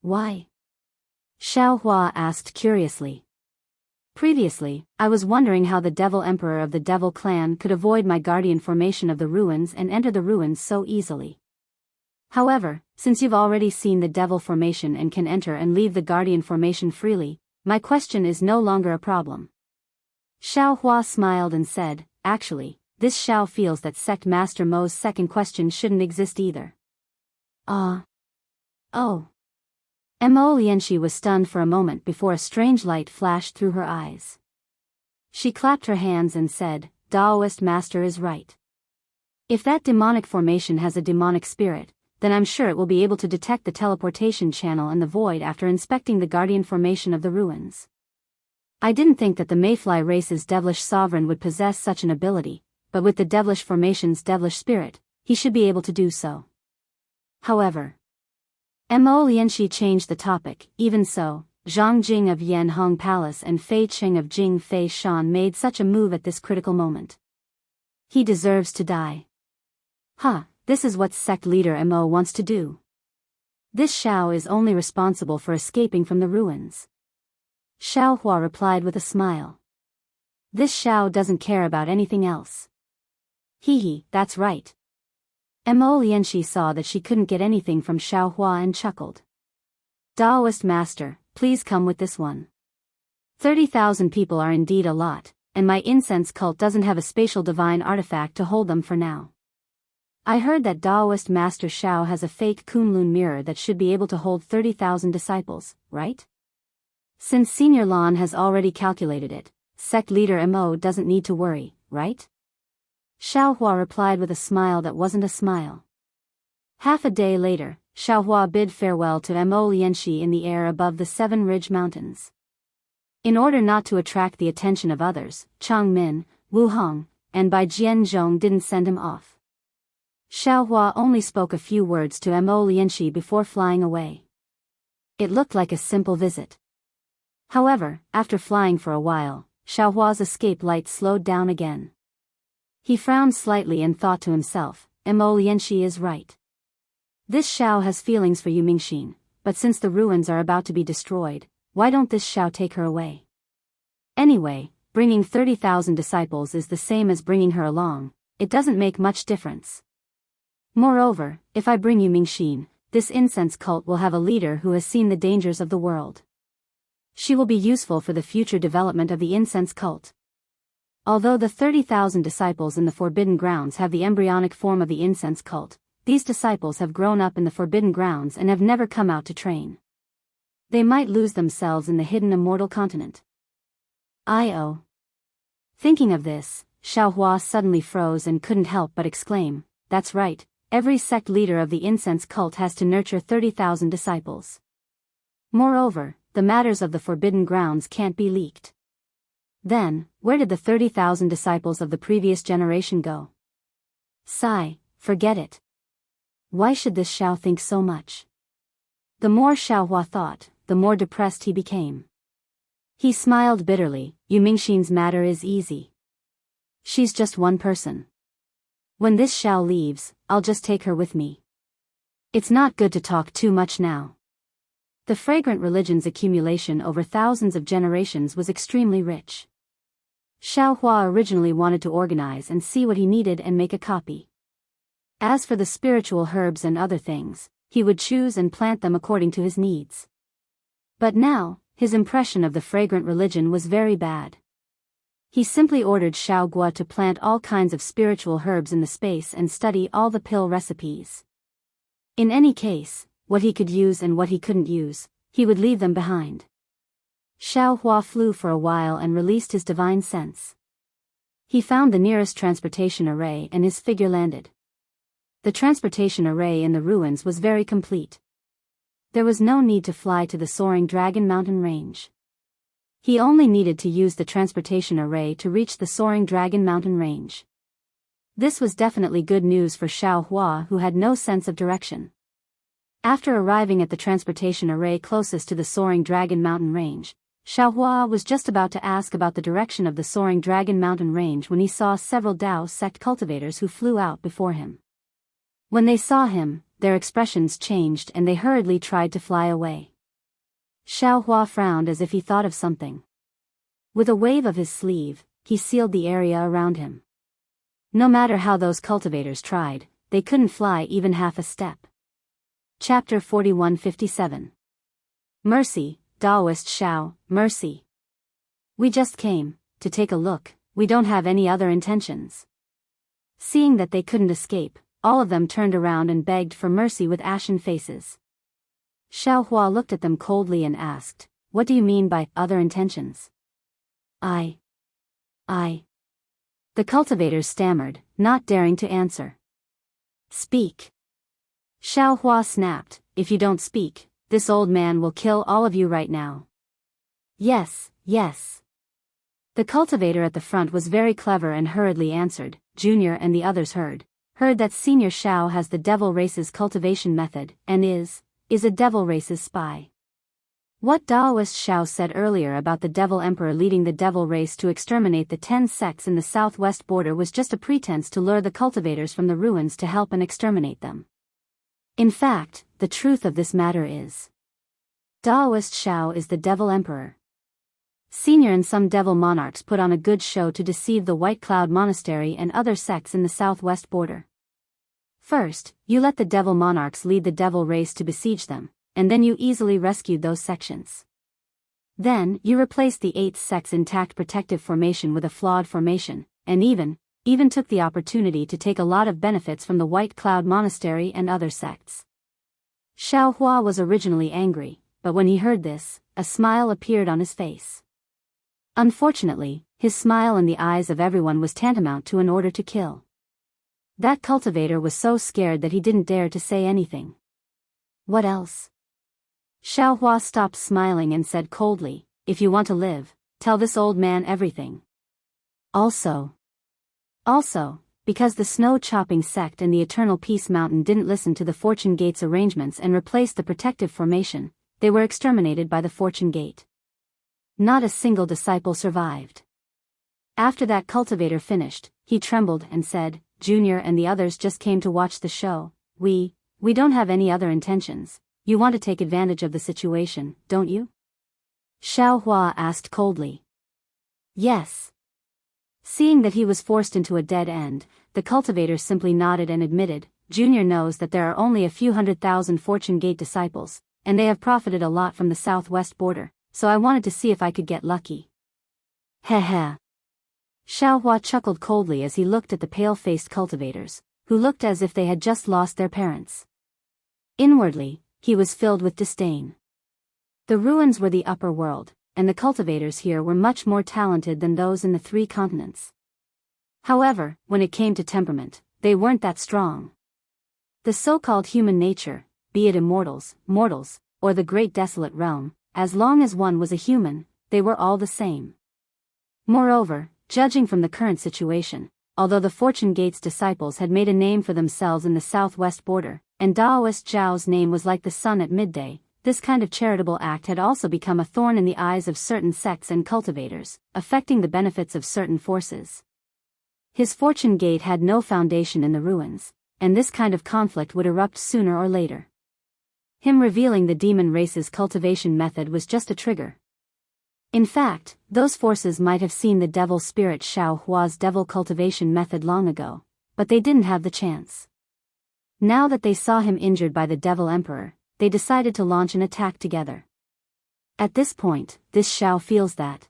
Why? Xiaohua asked curiously. Previously, I was wondering how the Devil Emperor of the Devil Clan could avoid my guardian formation of the ruins and enter the ruins so easily. However, since you've already seen the Devil formation and can enter and leave the guardian formation freely, my question is no longer a problem. Xiaohua smiled and said, actually, this Xiao feels that Sect Master Mo's second question shouldn't exist either. Oh. Mo Lianxi was stunned for a moment before a strange light flashed through her eyes. She clapped her hands and said, Daoist Master is right. If that demonic formation has a demonic spirit, then I'm sure it will be able to detect the teleportation channel in the void after inspecting the guardian formation of the ruins. I didn't think that the Mayfly race's devilish sovereign would possess such an ability, but with the devilish formation's devilish spirit, he should be able to do so. However, Mo Lianxi changed the topic. Even so, Zhang Jing of Yanhong Palace and Fei Qing of Jing Fei Shan made such a move at this critical moment. He deserves to die. This is what sect leader Mo wants to do. This Xiao is only responsible for escaping from the ruins. Xiaohua replied with a smile. This Xiao doesn't care about anything else. Hee, that's right. Mo Lianxi saw that she couldn't get anything from Xiaohua and chuckled. Daoist master, please come with this one. 30,000 people are indeed a lot, and my incense cult doesn't have a spatial divine artifact to hold them for now. I heard that Daoist master Xiao has a fake Kunlun mirror that should be able to hold 30,000 disciples, right? Since Senior Lan has already calculated it, sect leader Mo doesn't need to worry, right? Xiaohua replied with a smile that wasn't a smile. Half a day later, Xiaohua bid farewell to Mo Lianxi in the air above the Seven Ridge Mountains. In order not to attract the attention of others, Chang Min, Wu Hong, and Bai Jianzhong didn't send him off. Xiaohua only spoke a few words to Mo Lianxi before flying away. It looked like a simple visit. However, after flying for a while, Xiaohua's escape light slowed down again. He frowned slightly and thought to himself, Mo Lianxi is right. This Xiao has feelings for Yu Mingxin, but since the ruins are about to be destroyed, why don't this Xiao take her away? Anyway, bringing 30,000 disciples is the same as bringing her along, it doesn't make much difference. Moreover, if I bring Yu Mingxin, this incense cult will have a leader who has seen the dangers of the world. She will be useful for the future development of the incense cult. Although the 30,000 disciples in the Forbidden Grounds have the embryonic form of the incense cult, these disciples have grown up in the Forbidden Grounds and have never come out to train. They might lose themselves in the hidden immortal continent. Thinking of this, Xiaohua suddenly froze and couldn't help but exclaim, that's right, every sect leader of the incense cult has to nurture 30,000 disciples. Moreover, the matters of the Forbidden Grounds can't be leaked. Then, where did the 30,000 disciples of the previous generation go? Sigh, forget it. Why should this Xiao think so much? The more Xiaohua thought, the more depressed he became. He smiled bitterly, Yu Mingxin's matter is easy. She's just one person. When this Xiao leaves, I'll just take her with me. It's not good to talk too much now. The fragrant religion's accumulation over thousands of generations was extremely rich. Xiaohua originally wanted to organize and see what he needed and make a copy. As for the spiritual herbs and other things, he would choose and plant them according to his needs. But now, his impression of the fragrant religion was very bad. He simply ordered Xiao Gua to plant all kinds of spiritual herbs in the space and study all the pill recipes. In any case, what he could use and what he couldn't use, he would leave them behind. Xiao Hua flew for a while and released his divine sense. He found the nearest transportation array and his figure landed. The transportation array in the ruins was very complete. There was no need to fly to the soaring Dragon Mountain range. He only needed to use the transportation array to reach the soaring Dragon Mountain range. This was definitely good news for Xiao Hua, who had no sense of direction. After arriving at the transportation array closest to the soaring Dragon Mountain range, Xiao Hua was just about to ask about the direction of the soaring Dragon Mountain range when he saw several Dao sect cultivators who flew out before him. When they saw him, their expressions changed and they hurriedly tried to fly away. Xiao Hua frowned as if he thought of something. With a wave of his sleeve, he sealed the area around him. No matter how those cultivators tried, they couldn't fly even half a step. Chapter 4157. Mercy, Daoist Xiao, mercy. We just came to take a look, we don't have any other intentions. Seeing that they couldn't escape, all of them turned around and begged for mercy with ashen faces. Xiao Hua looked at them coldly and asked, what do you mean by other intentions? I. The cultivators stammered, not daring to answer. Speak. Xiao Hua snapped, if you don't speak, this old man will kill all of you right now. Yes. The cultivator at the front was very clever and hurriedly answered, Junior and the others heard that Senior Xiao has the devil race's cultivation method, and is a devil race's spy. What Daoist Xiao said earlier about the devil emperor leading the devil race to exterminate the 10 sects in the southwest border was just a pretense to lure the cultivators from the ruins to help and exterminate them. In fact, the truth of this matter is, Daoist Xiao is the devil emperor. Senior and some devil monarchs put on a good show to deceive the White Cloud Monastery and other sects in the southwest border. First, you let the devil monarchs lead the devil race to besiege them, and then you easily rescued those sections. Then, you replaced the 8th sect's intact protective formation with a flawed formation, and even took the opportunity to take a lot of benefits from the White Cloud Monastery and other sects. Xiao Hua was originally angry, but when he heard this, a smile appeared on his face. Unfortunately, his smile in the eyes of everyone was tantamount to an order to kill. That cultivator was so scared that he didn't dare to say anything. What else? Xiao Hua stopped smiling and said coldly, "If you want to live, tell this old man everything." Also, because the snow-chopping sect and the Eternal Peace Mountain didn't listen to the Fortune Gate's arrangements and replaced the protective formation, they were exterminated by the Fortune Gate. Not a single disciple survived. After that cultivator finished, he trembled and said, "Junior and the others just came to watch the show. We don't have any other intentions. You want to take advantage of the situation, don't you?" Xiao Hua asked coldly. Yes. Seeing that he was forced into a dead end, the cultivator simply nodded and admitted, "Junior knows that there are only a few 100,000 Fortune Gate disciples, and they have profited a lot from the southwest border, so I wanted to see if I could get lucky." Heh. Xiao Hua chuckled coldly as he looked at the pale-faced cultivators, who looked as if they had just lost their parents. Inwardly, he was filled with disdain. The ruins were the upper world, and the cultivators here were much more talented than those in the 3 continents. However, when it came to temperament, they weren't that strong. The so-called human nature, be it immortals, mortals, or the great desolate realm, as long as one was a human, they were all the same. Moreover, judging from the current situation, although the Fortune Gate's disciples had made a name for themselves in the southwest border, and Daoist Zhao's name was like the sun at midday, this kind of charitable act had also become a thorn in the eyes of certain sects and cultivators, affecting the benefits of certain forces. His Fortune Gate had no foundation in the ruins, and this kind of conflict would erupt sooner or later. Him revealing the demon race's cultivation method was just a trigger. In fact, those forces might have seen the devil spirit Xiao Hua's devil cultivation method long ago, but they didn't have the chance. Now that they saw him injured by the devil emperor, they decided to launch an attack together. At this point, this Xiao feels that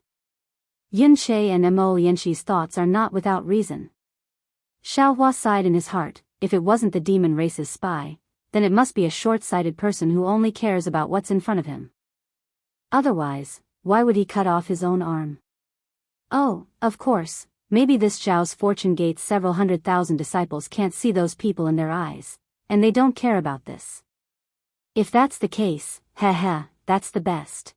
Yunche and Mo Yanxi's thoughts are not without reason. Xiao Hua sighed in his heart, if it wasn't the demon race's spy, then it must be a short-sighted person who only cares about what's in front of him. Otherwise, why would he cut off his own arm? Oh, of course, maybe this Zhao's Fortune Gate's several 100,000 disciples can't see those people in their eyes, and they don't care about this. If that's the case, that's the best.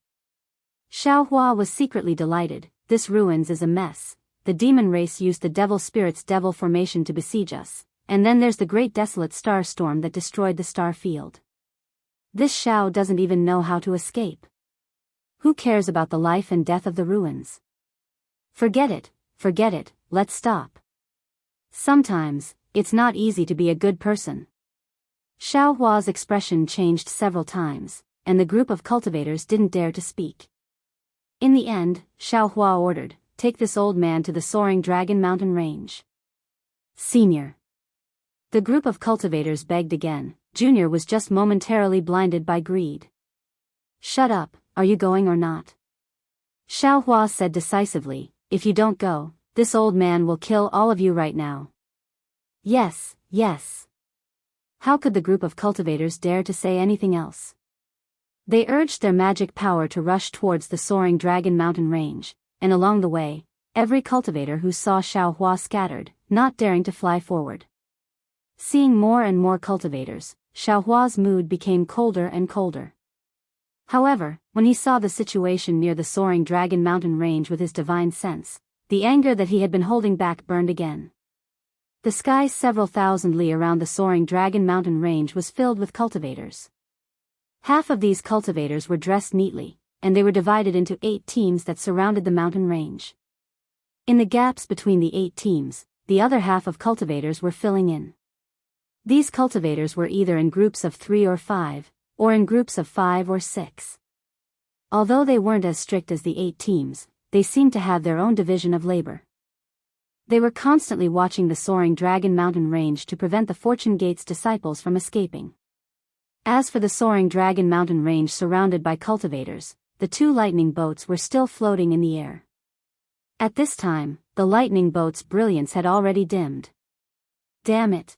Xiao Hua was secretly delighted. This ruins is a mess. The demon race used the devil spirit's devil formation to besiege us, and then there's the great desolate star storm that destroyed the star field. This Xiao doesn't even know how to escape. Who cares about the life and death of the ruins? Forget it, let's stop. Sometimes, it's not easy to be a good person. Xiao Hua's expression changed several times, and the group of cultivators didn't dare to speak. In the end, Xiao Hua ordered, "Take this old man to the soaring dragon mountain range." Senior. The group of cultivators begged again. Junior was just momentarily blinded by greed. "Shut up, are you going or not?" Xiao Hua said decisively, "If you don't go, this old man will kill all of you right now." Yes. How could the group of cultivators dare to say anything else? They urged their magic power to rush towards the soaring dragon mountain range, and along the way, every cultivator who saw Xiao Hua scattered, not daring to fly forward. Seeing more and more cultivators, Xiao Hua's mood became colder and colder. However, when he saw the situation near the soaring dragon mountain range with his divine sense, the anger that he had been holding back burned again. The sky several thousand li around the soaring dragon mountain range was filled with cultivators. Half of these cultivators were dressed neatly, and they were divided into 8 teams that surrounded the mountain range. In the gaps between the 8 teams, the other half of cultivators were filling in. These cultivators were either in groups of 3 or 5, or in groups of 5 or 6. Although they weren't as strict as the 8 teams, they seemed to have their own division of labor. They were constantly watching the soaring Dragon Mountain range to prevent the Fortune Gate's disciples from escaping. As for the soaring Dragon Mountain range surrounded by cultivators, the two lightning boats were still floating in the air. At this time, the lightning boat's brilliance had already dimmed. Damn it!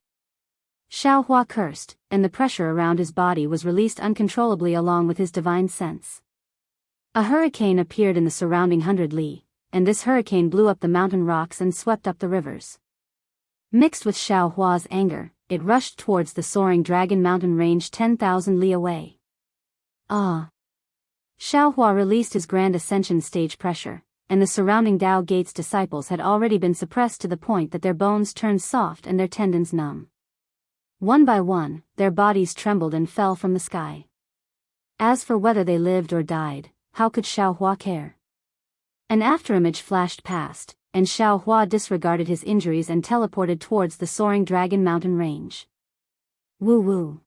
Xiaohua cursed, and the pressure around his body was released uncontrollably along with his divine sense. A hurricane appeared in the surrounding 100 li, and this hurricane blew up the mountain rocks and swept up the rivers. Mixed with Xiaohua's anger, it rushed towards the soaring Dragon Mountain range 10,000 li away. Ah! Xiaohua released his grand ascension stage pressure, and the surrounding Dao Gate's disciples had already been suppressed to the point that their bones turned soft and their tendons numb. One by one, their bodies trembled and fell from the sky. As for whether they lived or died, how could Xiaohua care? An afterimage flashed past, and Xiaohua disregarded his injuries and teleported towards the soaring Dragon Mountain range. Woo-woo.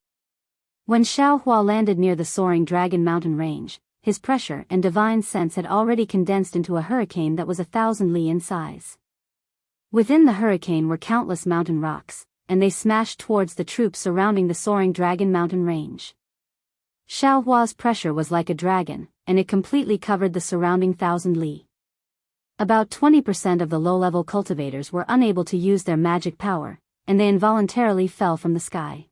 When Xiaohua landed near the soaring Dragon Mountain range, his pressure and divine sense had already condensed into a hurricane that was 1,000 li in size. Within the hurricane were countless mountain rocks, and they smashed towards the troops surrounding the soaring Dragon Mountain range. Xiaohua's pressure was like a dragon, and it completely covered the surrounding 1,000 li. About 20% of the low-level cultivators were unable to use their magic power, and they involuntarily fell from the sky.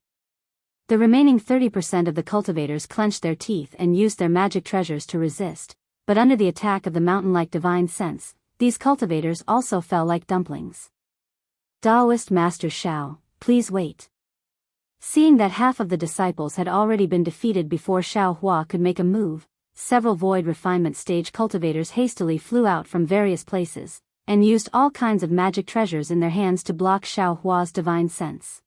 The remaining 30% of the cultivators clenched their teeth and used their magic treasures to resist, but under the attack of the mountain-like divine sense, these cultivators also fell like dumplings. Daoist Master Xiao, please wait. Seeing that half of the disciples had already been defeated before Xiaohua could make a move, several void refinement stage cultivators hastily flew out from various places, and used all kinds of magic treasures in their hands to block Xiaohua's divine sense.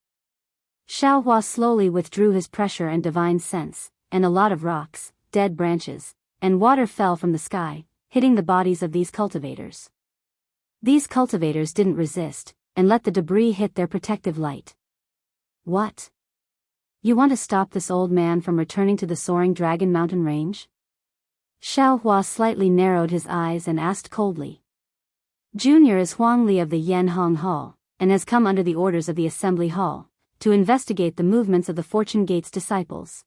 Xiaohua slowly withdrew his pressure and divine sense, and a lot of rocks, dead branches, and water fell from the sky, hitting the bodies of these cultivators. These cultivators didn't resist, and let the debris hit their protective light. What? You want to stop this old man from returning to the soaring Dragon Mountain range? Xiaohua slightly narrowed his eyes and asked coldly. Junior is Huang Li of the Yanhong Hall, and has come under the orders of the Assembly Hall, to investigate the movements of the Fortune Gate's disciples.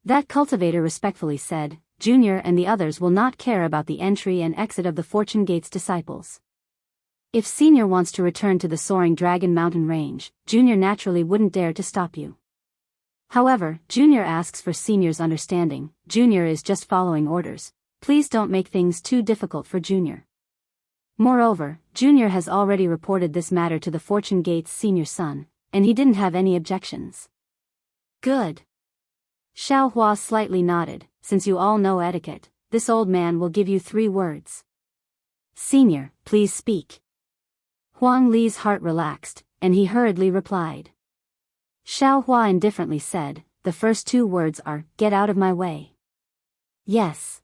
That cultivator respectfully said, Junior and the others will not care about the entry and exit of the Fortune Gate's disciples. If Senior wants to return to the soaring Dragon Mountain range, Junior naturally wouldn't dare to stop you. However, Junior asks for Senior's understanding. Junior is just following orders. Please don't make things too difficult for Junior. Moreover, Junior has already reported this matter to the Fortune Gate's senior son, and he didn't have any objections. Good. Xiaohua slightly nodded. Since you all know etiquette, this old man will give you 3 words. Senior, please speak. Huang Li's heart relaxed, and he hurriedly replied. Xiaohua indifferently said, the first 2 words are, get out of my way. Yes.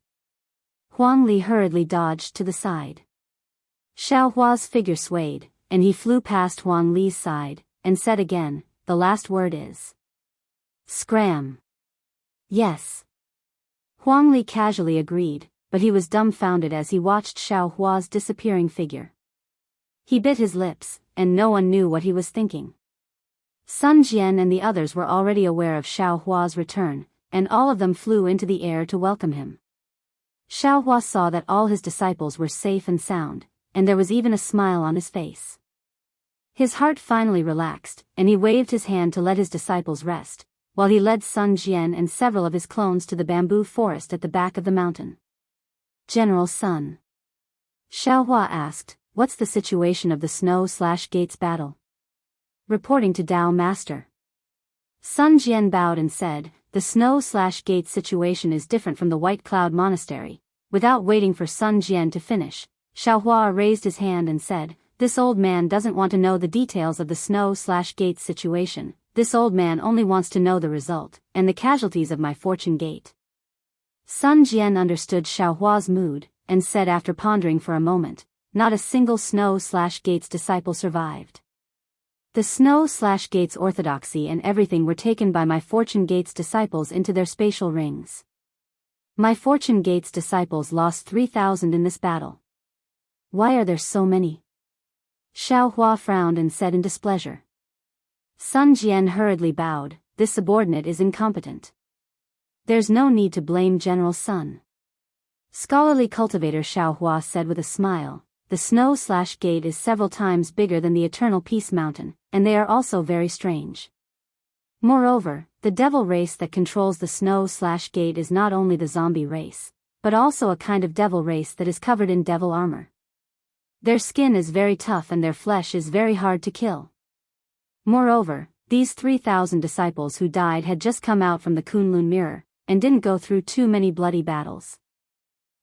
Huang Li hurriedly dodged to the side. Xiaohua's figure swayed, and he flew past Huang Li's side, and said again, the last word is. Scram. Yes. Huang Li casually agreed, but he was dumbfounded as he watched Xiaohua's disappearing figure. He bit his lips, and no one knew what he was thinking. Sun Jian and the others were already aware of Xiaohua's return, and all of them flew into the air to welcome him. Xiaohua saw that all his disciples were safe and sound, and there was even a smile on his face. His heart finally relaxed, and he waved his hand to let his disciples rest, while he led Sun Jian and several of his clones to the bamboo forest at the back of the mountain. General Sun. Xiaohua asked, what's the situation of the Snow/Gates battle? Reporting to Dao Master. Sun Jian bowed and said, the Snow/Gates situation is different from the White Cloud Monastery. Without waiting for Sun Jian to finish, Xiaohua raised his hand and said, this old man doesn't want to know the details of the Snow/Gates situation. This old man only wants to know the result, and the casualties of my Fortune Gate. Sun Jian understood Xiaohua's mood, and said after pondering for a moment, not a single Snow/Gates disciple survived. The Snow/Gates orthodoxy and everything were taken by my Fortune Gate's disciples into their spatial rings. My Fortune Gate's disciples lost 3,000 in this battle. Why are there so many? Xiao Hua frowned and said in displeasure. Sun Jian hurriedly bowed. This subordinate is incompetent. There's no need to blame General Sun. Scholarly cultivator Xiao Hua said with a smile. The snow/gate is several times bigger than the Eternal Peace Mountain, and they are also very strange. Moreover, the devil race that controls the snow/gate is not only the zombie race, but also a kind of devil race that is covered in devil armor. Their skin is very tough and their flesh is very hard to kill. Moreover, these 3,000 disciples who died had just come out from the Kunlun Mirror, and didn't go through too many bloody battles.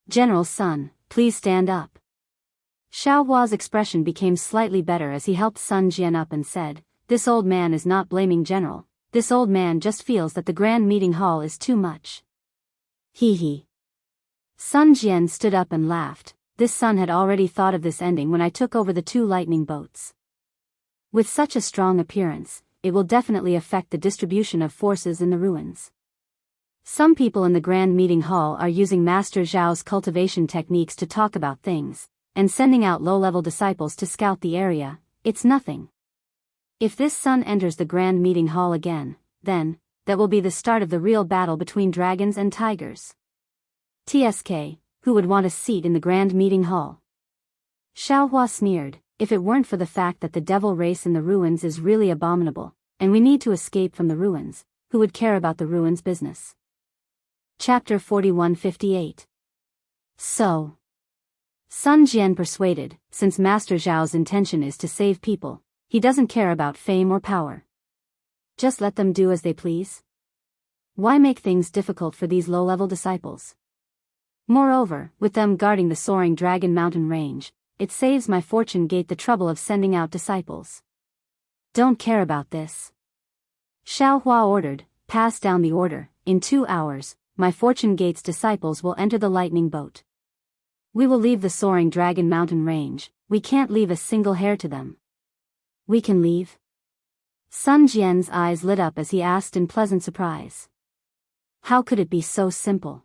General Sun, please stand up. Xiao Hua's expression became slightly better as he helped Sun Jian up and said, this old man is not blaming General, this old man just feels that the grand meeting hall is too much. He. Sun Jian stood up and laughed. This Sun had already thought of this ending when I took over the 2 lightning boats. With such a strong appearance, it will definitely affect the distribution of forces in the ruins. Some people in the Grand Meeting Hall are using Master Zhao's cultivation techniques to talk about things, and sending out low-level disciples to scout the area. It's nothing. If this Sun enters the Grand Meeting Hall again, then, that will be the start of the real battle between dragons and tigers. TSK, who would want a seat in the Grand Meeting Hall? Xiao Hua sneered. If it weren't for the fact that the devil race in the ruins is really abominable, and we need to escape from the ruins, who would care about the ruins business? Chapter 4158. So. Sun Jian persuaded, since Master Zhao's intention is to save people, he doesn't care about fame or power. Just let them do as they please. Why make things difficult for these low-level disciples? Moreover, with them guarding the soaring Dragon Mountain range, it saves my Fortune Gate the trouble of sending out disciples. Don't care about this. Xiao Hua ordered, pass down the order. In 2 hours, my Fortune Gate's disciples will enter the lightning boat. We will leave the soaring Dragon Mountain range. We can't leave a single hair to them. We can leave? Sun Jian's eyes lit up as he asked in pleasant surprise. How could it be so simple?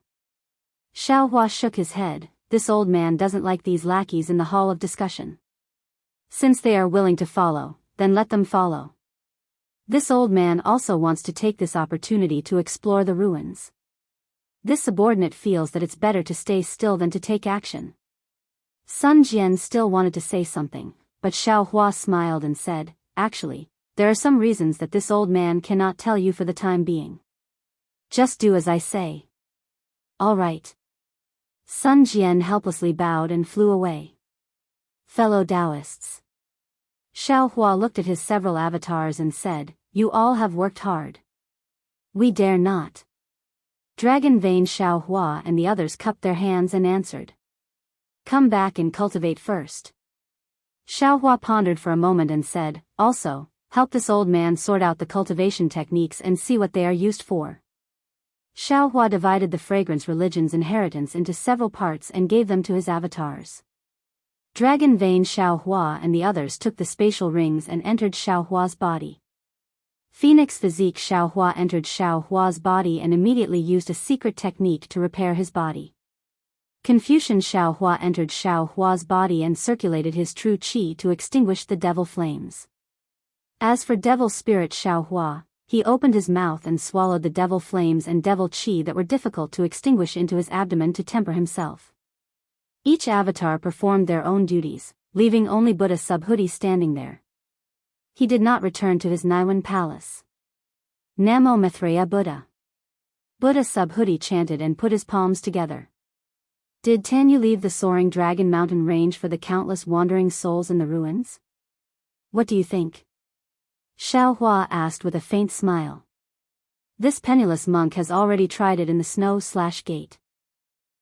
Xiao Hua shook his head. This old man doesn't like these lackeys in the hall of discussion. Since they are willing to follow, then let them follow. This old man also wants to take this opportunity to explore the ruins. This subordinate feels that it's better to stay still than to take action. Sun Jian still wanted to say something, but Xiao Hua smiled and said, actually, there are some reasons that this old man cannot tell you for the time being. Just do as I say. All right. Sun Jian helplessly bowed and flew away. Fellow Daoists. Xiao Hua looked at his several avatars and said, you all have worked hard. We dare not. Dragon Vein Xiao Hua and the others cupped their hands and answered. Come back and cultivate first. Xiao Hua pondered for a moment and said, also, help this old man sort out the cultivation techniques and see what they are used for. Xiao Hua divided the fragrance religion's inheritance into several parts and gave them to his avatars. Dragon Vein Xiao Hua and the others took the spatial rings and entered Xiao Hua's body. Phoenix Physique Xiao Hua entered Xiao Hua's body and immediately used a secret technique to repair his body. Confucian Xiao Hua entered Xiao Hua's body and circulated his true qi to extinguish the devil flames. As for Devil Spirit Xiao Hua, he opened his mouth and swallowed the devil flames and devil qi that were difficult to extinguish into his abdomen to temper himself. Each avatar performed their own duties, leaving only Buddha Subhuti standing there. He did not return to his Niwan palace. Namo Maitreya Buddha. Buddha Subhuti chanted and put his palms together. Did Tanyu leave the soaring Dragon Mountain range for the countless wandering souls in the ruins? What do you think? Xiao Hua asked with a faint smile. This penniless monk has already tried it in the snow/gate.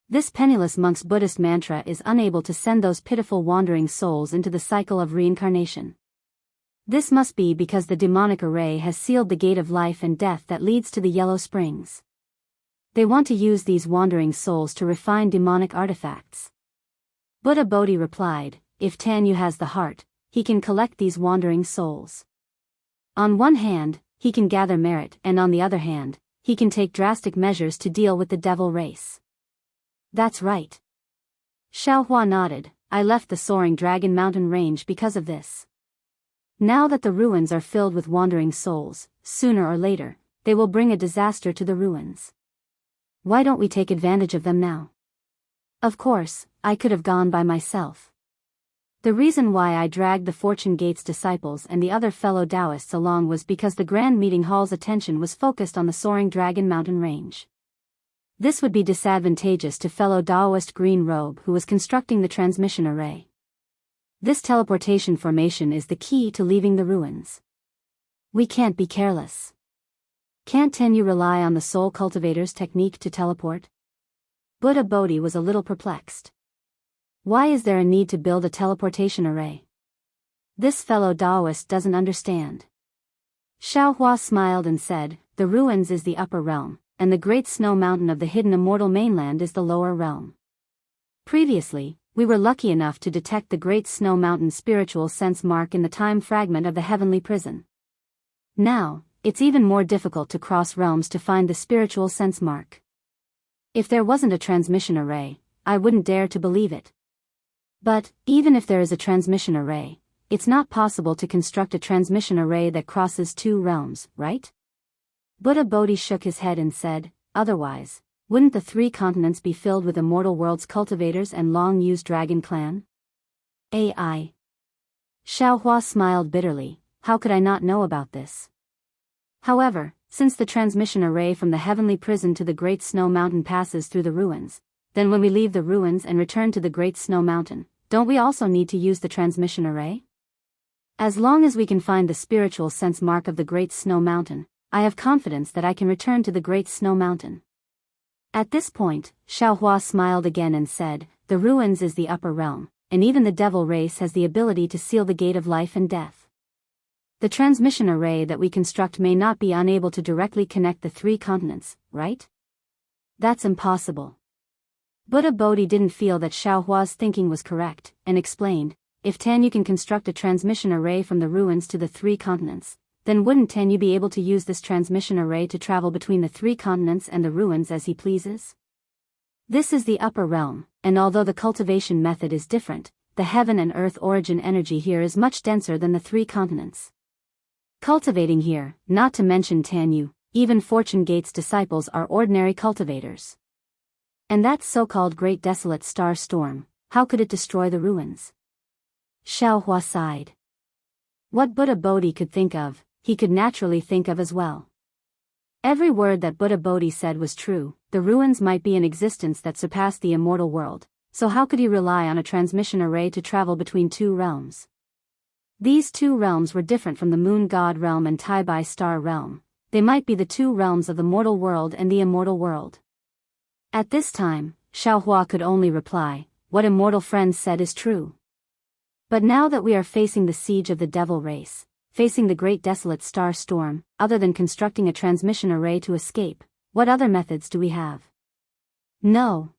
This penniless monk's Buddhist mantra is unable to send those pitiful wandering souls into the cycle of reincarnation. This must be because the demonic array has sealed the gate of life and death that leads to the Yellow Springs. They want to use these wandering souls to refine demonic artifacts. Buddha Bodhi replied, if Tanyu has the heart, he can collect these wandering souls. On one hand, he can gather merit and on the other hand, he can take drastic measures to deal with the devil race. That's right. Xiaohua nodded. I left the soaring dragon mountain range because of this. Now that the ruins are filled with wandering souls, sooner or later, they will bring a disaster to the ruins. Why don't we take advantage of them now? Of course, I could have gone by myself. The reason why I dragged the Fortune Gate's disciples and the other fellow Daoists along was because the Grand Meeting Hall's attention was focused on the soaring dragon mountain range. This would be disadvantageous to fellow Daoist Green Robe who was constructing the transmission array. This teleportation formation is the key to leaving the ruins. We can't be careless. Can't Tenyu rely on the soul cultivator's technique to teleport? Buddha Bodhi was a little perplexed. Why is there a need to build a teleportation array? This fellow Daoist doesn't understand. Xiaohua smiled and said, the ruins is the upper realm, and the great snow mountain of the hidden immortal mainland is the lower realm. Previously, we were lucky enough to detect the great snow mountain spiritual sense mark in the time fragment of the heavenly prison. Now, it's even more difficult to cross realms to find the spiritual sense mark. If there wasn't a transmission array, I wouldn't dare to believe it. But, even if there is a transmission array, it's not possible to construct a transmission array that crosses two realms, right? Buddha Bodhi shook his head and said, otherwise, wouldn't the three continents be filled with immortal worlds cultivators and long-used dragon clan? AI. Xiaohua smiled bitterly, how could I not know about this? However, since the transmission array from the heavenly prison to the Great Snow Mountain passes through the ruins, then when we leave the ruins and return to the Great Snow Mountain, don't we also need to use the transmission array? As long as we can find the spiritual sense mark of the Great Snow Mountain, I have confidence that I can return to the Great Snow Mountain. At this point, Xiaohua smiled again and said, the ruins is the upper realm, and even the devil race has the ability to seal the gate of life and death. The transmission array that we construct may not be unable to directly connect the three continents, right? That's impossible. Buddha Bodhi didn't feel that Xiaohua's thinking was correct, and explained, if Tenyu can construct a transmission array from the ruins to the three continents, then wouldn't Tenyu be able to use this transmission array to travel between the three continents and the ruins as he pleases? This is the upper realm, and although the cultivation method is different, the heaven and earth origin energy here is much denser than the three continents. Cultivating here, not to mention Tenyu, even Fortune Gate's disciples are ordinary cultivators. And that so-called Great Desolate Star Storm, how could it destroy the ruins? Xiaohua sighed. What Buddha Bodhi could think of, he could naturally think of as well. Every word that Buddha Bodhi said was true, the ruins might be an existence that surpassed the immortal world, so how could he rely on a transmission array to travel between two realms? These two realms were different from the Moon God realm and Tai Bai Star realm, they might be the two realms of the mortal world and the immortal world. At this time, Xiaohua could only reply, what immortal friend said is true. But now that we are facing the siege of the devil race, facing the great desolate star storm, other than constructing a transmission array to escape, what other methods do we have? No.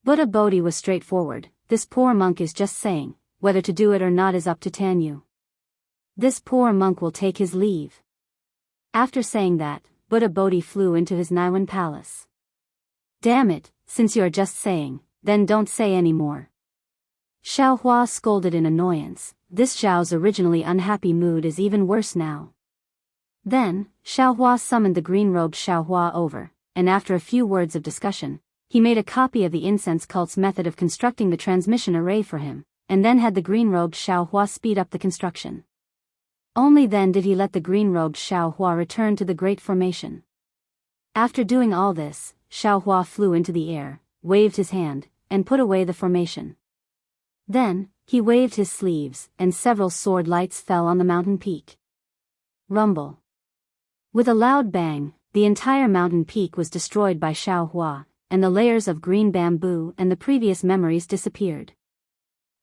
Buddha Bodhi was straightforward, this poor monk is just saying, whether to do it or not is up to Tenyu. This poor monk will take his leave. After saying that, Buddha Bodhi flew into his Naiwan palace. Damn it, since you are just saying, then don't say any more. Xiaohua scolded in annoyance, this Zhao's originally unhappy mood is even worse now. Then, Xiaohua summoned the green-robed Xiaohua over, and after a few words of discussion, he made a copy of the incense cult's method of constructing the transmission array for him, and then had the green-robed Xiaohua speed up the construction. Only then did he let the green-robed Xiaohua return to the great formation. After doing all this, Xiaohua flew into the air, waved his hand, and put away the formation. Then, he waved his sleeves, and several sword lights fell on the mountain peak. Rumble. With a loud bang, the entire mountain peak was destroyed by Xiaohua, and the layers of green bamboo and the previous memories disappeared.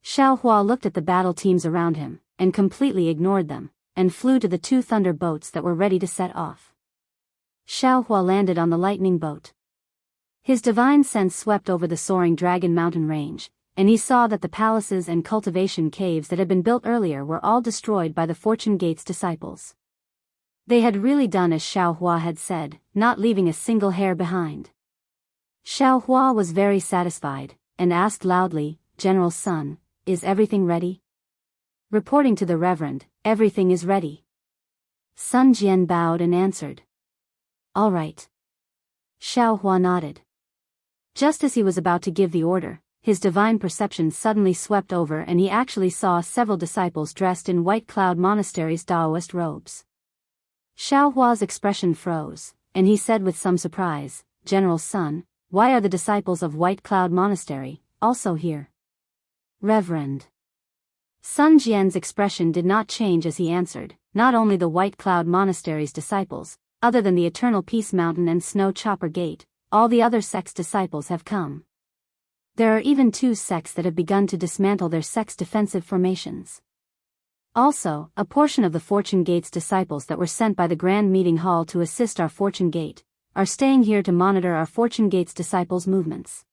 Xiaohua looked at the battle teams around him, and completely ignored them, and flew to the two thunder boats that were ready to set off. Xiaohua landed on the lightning boat. His divine sense swept over the soaring dragon mountain range, and he saw that the palaces and cultivation caves that had been built earlier were all destroyed by the Fortune Gate's disciples. They had really done as Xiaohua had said, not leaving a single hair behind. Xiaohua was very satisfied, and asked loudly, "General Sun, is everything ready?" Reporting to the Reverend, "Everything is ready." Sun Jian bowed and answered, "All right." Xiaohua nodded. Just as he was about to give the order, his divine perception suddenly swept over and he actually saw several disciples dressed in White Cloud Monastery's Daoist robes. Xiaohua's expression froze, and he said with some surprise, "General Sun, why are the disciples of White Cloud Monastery also here?" "Reverend." Sun Jian's expression did not change as he answered, "Not only the White Cloud Monastery's disciples, other than the Eternal Peace Mountain and Snow Chopper Gate, all the other sects' disciples have come. There are even 2 sects that have begun to dismantle their sects' defensive formations. Also, a portion of the Fortune Gate's disciples that were sent by the Grand Meeting Hall to assist our Fortune Gate are staying here to monitor our Fortune Gate's disciples' movements."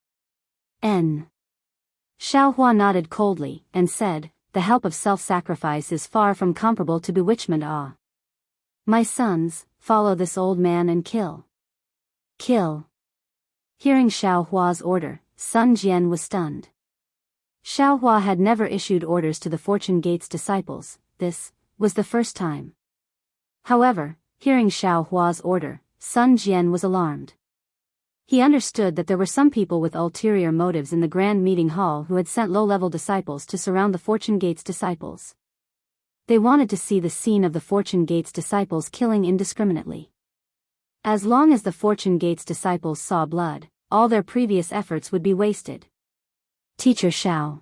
N. Xiaohua nodded coldly, and said, "The help of self-sacrifice is far from comparable to bewitchment. Ah. My sons, follow this old man and kill. Kill." Hearing Xiaohua's order, Sun Jian was stunned. Xiaohua had never issued orders to the Fortune Gate's disciples. This was the first time. However, hearing Xiaohua's order, Sun Jian was alarmed. He understood that there were some people with ulterior motives in the Grand Meeting Hall who had sent low-level disciples to surround the Fortune Gate's disciples. They wanted to see the scene of the Fortune Gate's disciples killing indiscriminately. As long as the Fortune Gate's disciples saw blood, all their previous efforts would be wasted. "Teacher Xiao."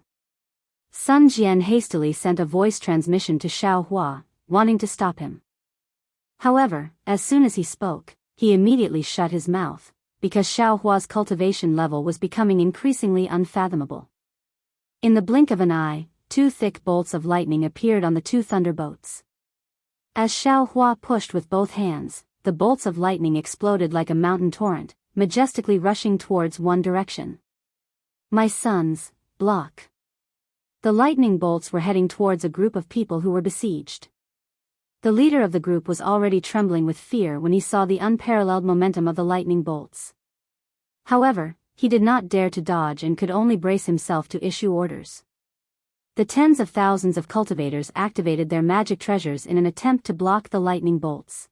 Sun Jian hastily sent a voice transmission to Xiaohua, wanting to stop him. However, as soon as he spoke, he immediately shut his mouth, because Xiaohua's cultivation level was becoming increasingly unfathomable. In the blink of an eye, 2 thick bolts of lightning appeared on the 2 thunderbolts. As Xiaohua pushed with both hands, the bolts of lightning exploded like a mountain torrent, majestically rushing towards one direction. "My sons, block." The lightning bolts were heading towards a group of people who were besieged. The leader of the group was already trembling with fear when he saw the unparalleled momentum of the lightning bolts. However, he did not dare to dodge and could only brace himself to issue orders. The tens of thousands of cultivators activated their magic treasures in an attempt to block the lightning bolts.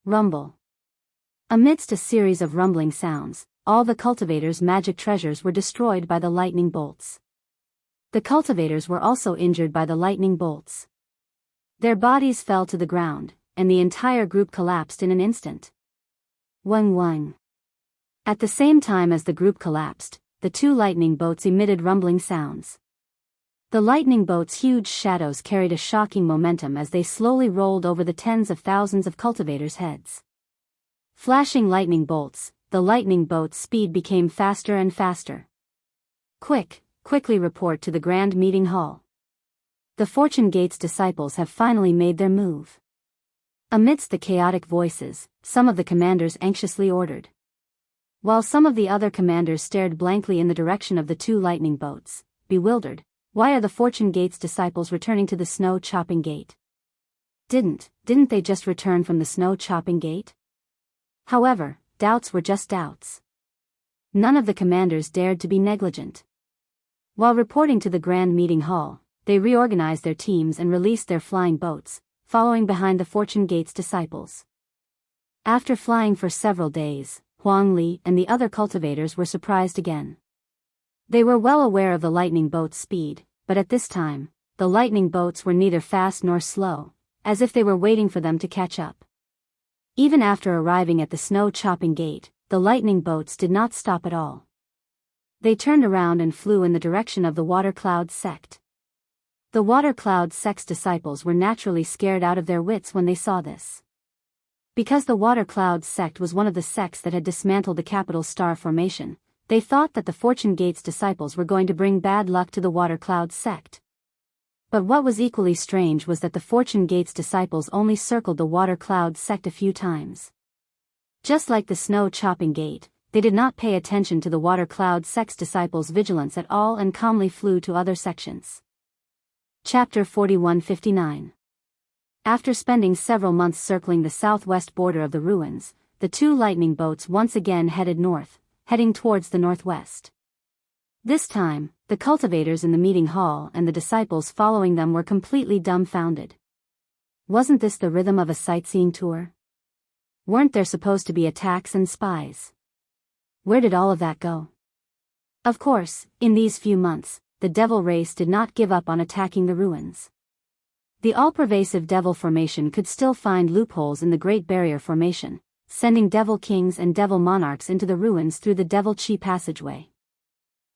Rumble. Amidst a series of rumbling sounds, all the cultivators' magic treasures were destroyed by the lightning bolts. The cultivators were also injured by the lightning bolts. Their bodies fell to the ground, and the entire group collapsed in an instant. Wang wang. At the same time as the group collapsed, the 2 lightning bolts emitted rumbling sounds. The lightning bolts' huge shadows carried a shocking momentum as they slowly rolled over the tens of thousands of cultivators' heads. Flashing lightning bolts, the lightning bolts' speed became faster and faster. Quickly report to the Grand Meeting Hall. The Fortune Gate's disciples have finally made their move." Amidst the chaotic voices, some of the commanders anxiously ordered. While some of the other commanders stared blankly in the direction of the 2 lightning bolts, bewildered. Why are the Fortune Gate's disciples returning to the Snow Chopping Gate? Didn't they just return from the Snow Chopping Gate? However, doubts were just doubts. None of the commanders dared to be negligent. While reporting to the Grand Meeting Hall, they reorganized their teams and released their flying boats, following behind the Fortune Gate's disciples. After flying for several days, Huang Li and the other cultivators were surprised again. They were well aware of the lightning boat's speed, but at this time, the lightning boats were neither fast nor slow, as if they were waiting for them to catch up. Even after arriving at the Snow Chopping Gate, the lightning boats did not stop at all. They turned around and flew in the direction of the Water Cloud sect. The Water Cloud sect's disciples were naturally scared out of their wits when they saw this. Because the Water Cloud sect was one of the sects that had dismantled the capital star formation, they thought that the Fortune Gate's disciples were going to bring bad luck to the Water Cloud sect. But what was equally strange was that the Fortune Gate's disciples only circled the Water Cloud sect a few times. Just like the Snow Chopping Gate, they did not pay attention to the Water Cloud sect's disciples' vigilance at all and calmly flew to other sections. Chapter 4159. After spending several months circling the southwest border of the ruins, the 2 lightning boats once again headed north, heading towards the northwest. This time, the cultivators in the meeting hall and the disciples following them were completely dumbfounded. Wasn't this the rhythm of a sightseeing tour? Weren't there supposed to be attacks and spies? Where did all of that go? Of course, in these few months, the devil race did not give up on attacking the ruins. The all-pervasive devil formation could still find loopholes in the Great Barrier Formation, sending devil kings and devil monarchs into the ruins through the Devil Chi passageway.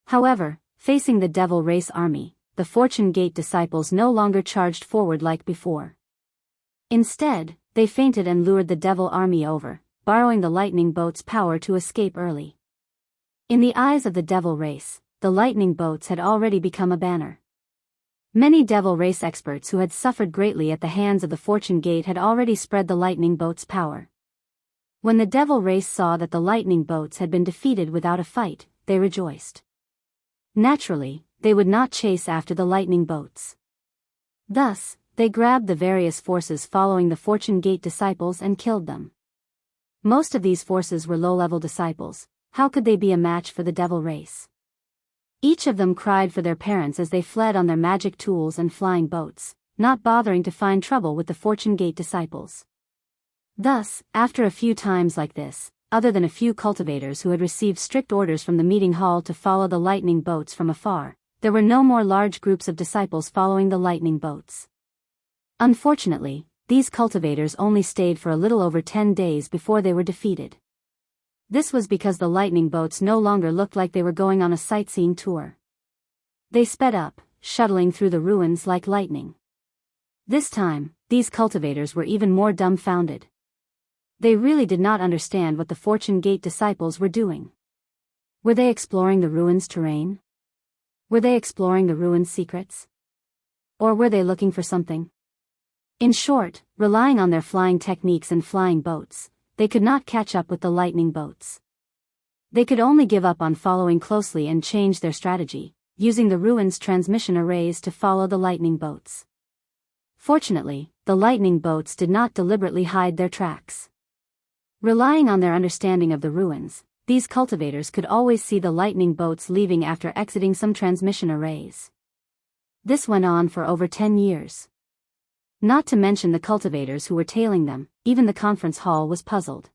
However, facing the devil race army, the Fortune Gate disciples no longer charged forward like before. Instead, they feinted and lured the devil army over, borrowing the lightning boat's power to escape early. In the eyes of the devil race, the lightning boats had already become a banner. Many devil race experts who had suffered greatly at the hands of the Fortune Gate had already spread the lightning boat's power. When the devil race saw that the lightning boats had been defeated without a fight, they rejoiced. Naturally, they would not chase after the lightning boats. Thus, they grabbed the various forces following the Fortune Gate disciples and killed them. Most of these forces were low-level disciples. How could they be a match for the devil race? Each of them cried for their parents as they fled on their magic tools and flying boats, not bothering to find trouble with the Fortune Gate disciples. Thus, after a few times like this, other than a few cultivators who had received strict orders from the meeting hall to follow the lightning boats from afar, there were no more large groups of disciples following the lightning boats. Unfortunately, these cultivators only stayed for a little over 10 days before they were defeated. This was because the lightning boats no longer looked like they were going on a sightseeing tour. They sped up, shuttling through the ruins like lightning. This time, these cultivators were even more dumbfounded. They really did not understand what the Fortune Gate disciples were doing. Were they exploring the ruins' terrain? Were they exploring the ruins' secrets? Or were they looking for something? In short, relying on their flying techniques and flying boats, they could not catch up with the lightning boats. They could only give up on following closely and change their strategy, using the ruins' transmission arrays to follow the lightning boats. Fortunately, the lightning boats did not deliberately hide their tracks. Relying on their understanding of the ruins, these cultivators could always see the lightning boats leaving after exiting some transmission arrays. This went on for over 10 years. Not to mention the cultivators who were tailing them, even the conference hall was puzzled.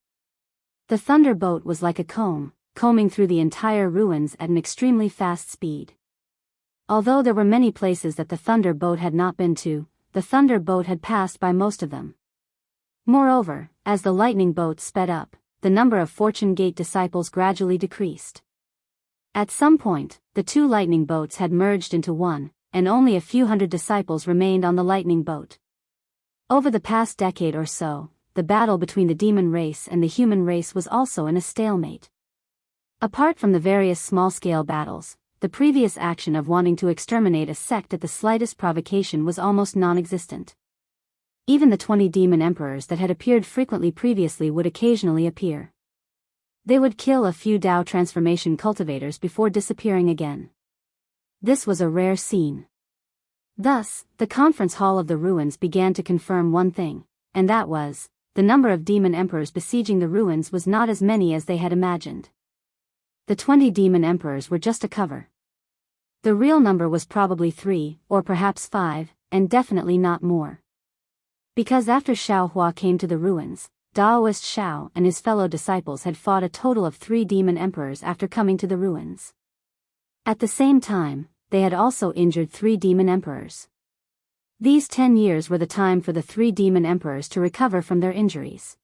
The thunder boat was like a comb, combing through the entire ruins at an extremely fast speed. Although there were many places that the thunder boat had not been to, the thunder boat had passed by most of them. Moreover, as the lightning boats sped up, the number of Fortune Gate disciples gradually decreased. At some point, the two lightning boats had merged into one, and only a few hundred disciples remained on the lightning boat. Over the past decade or so, the battle between the demon race and the human race was also in a stalemate. Apart from the various small-scale battles, the previous action of wanting to exterminate a sect at the slightest provocation was almost non-existent. Even the 20 demon emperors that had appeared frequently previously would occasionally appear. They would kill a few Dao transformation cultivators before disappearing again. This was a rare scene. Thus, the conference hall of the ruins began to confirm one thing, and that was, the number of demon emperors besieging the ruins was not as many as they had imagined. The 20 demon emperors were just a cover. The real number was probably 3, or perhaps 5, and definitely not more. Because after Xiaohua came to the ruins, Daoist Xiao and his fellow disciples had fought a total of 3 demon emperors after coming to the ruins. At the same time, they had also injured 3 demon emperors. These 10 years were the time for the 3 demon emperors to recover from their injuries.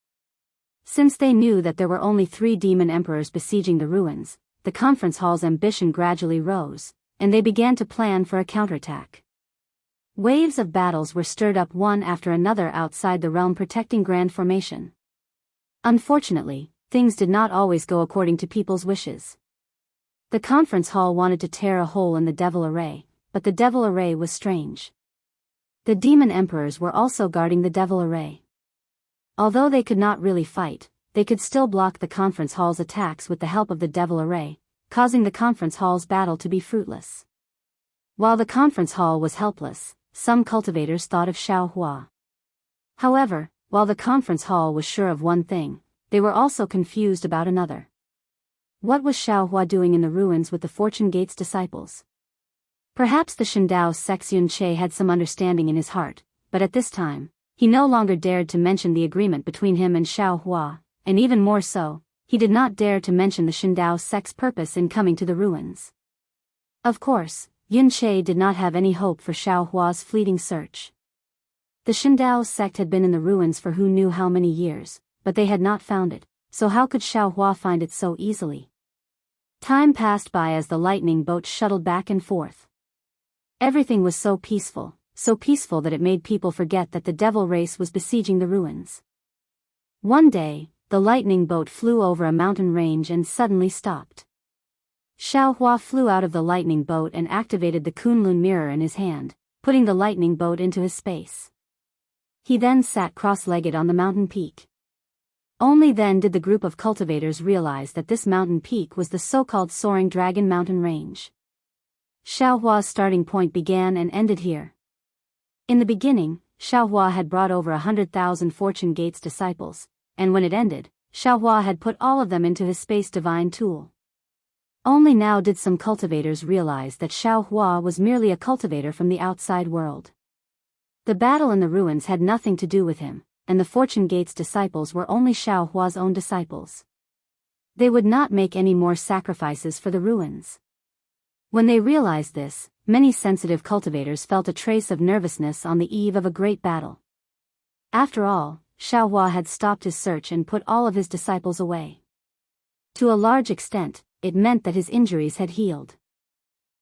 Since they knew that there were only 3 demon emperors besieging the ruins, the conference hall's ambition gradually rose, and they began to plan for a counterattack. Waves of battles were stirred up one after another outside the realm protecting Grand Formation. Unfortunately, things did not always go according to people's wishes. The conference hall wanted to tear a hole in the devil array, but the devil array was strange. The demon emperors were also guarding the devil array. Although they could not really fight, they could still block the conference hall's attacks with the help of the devil array, causing the conference hall's battle to be fruitless. While the conference hall was helpless, some cultivators thought of Xiaohua. However, while the conference hall was sure of one thing, they were also confused about another. What was Xiaohua doing in the ruins with the Fortune Gates disciples? Perhaps the Daoist Xianxia had some understanding in his heart, but at this time, he no longer dared to mention the agreement between him and Xiaohua, and even more so, he did not dare to mention the Daoist sect's purpose in coming to the ruins. Of course, Yunche did not have any hope for Xiaohua's fleeting search. The Daoist sect had been in the ruins for who knew how many years, but they had not found it, so how could Xiaohua find it so easily? Time passed by as the lightning boat shuttled back and forth. Everything was so peaceful that it made people forget that the devil race was besieging the ruins. One day, the lightning boat flew over a mountain range and suddenly stopped. Xiaohua flew out of the lightning boat and activated the Kunlun mirror in his hand, putting the lightning boat into his space. He then sat cross-legged on the mountain peak. Only then did the group of cultivators realize that this mountain peak was the so-called Soaring Dragon mountain range. Xiaohua's starting point began and ended here. In the beginning, Xiaohua had brought over 100,000 Fortune Gates disciples, and when it ended, Xiaohua had put all of them into his space divine tool. Only now did some cultivators realize that Xiaohua was merely a cultivator from the outside world. The battle in the ruins had nothing to do with him, and the Fortune Gates disciples were only Xiaohua's own disciples. They would not make any more sacrifices for the ruins. When they realized this, many sensitive cultivators felt a trace of nervousness on the eve of a great battle. After all, Xiaohua had stopped his search and put all of his disciples away. To a large extent, it meant that his injuries had healed.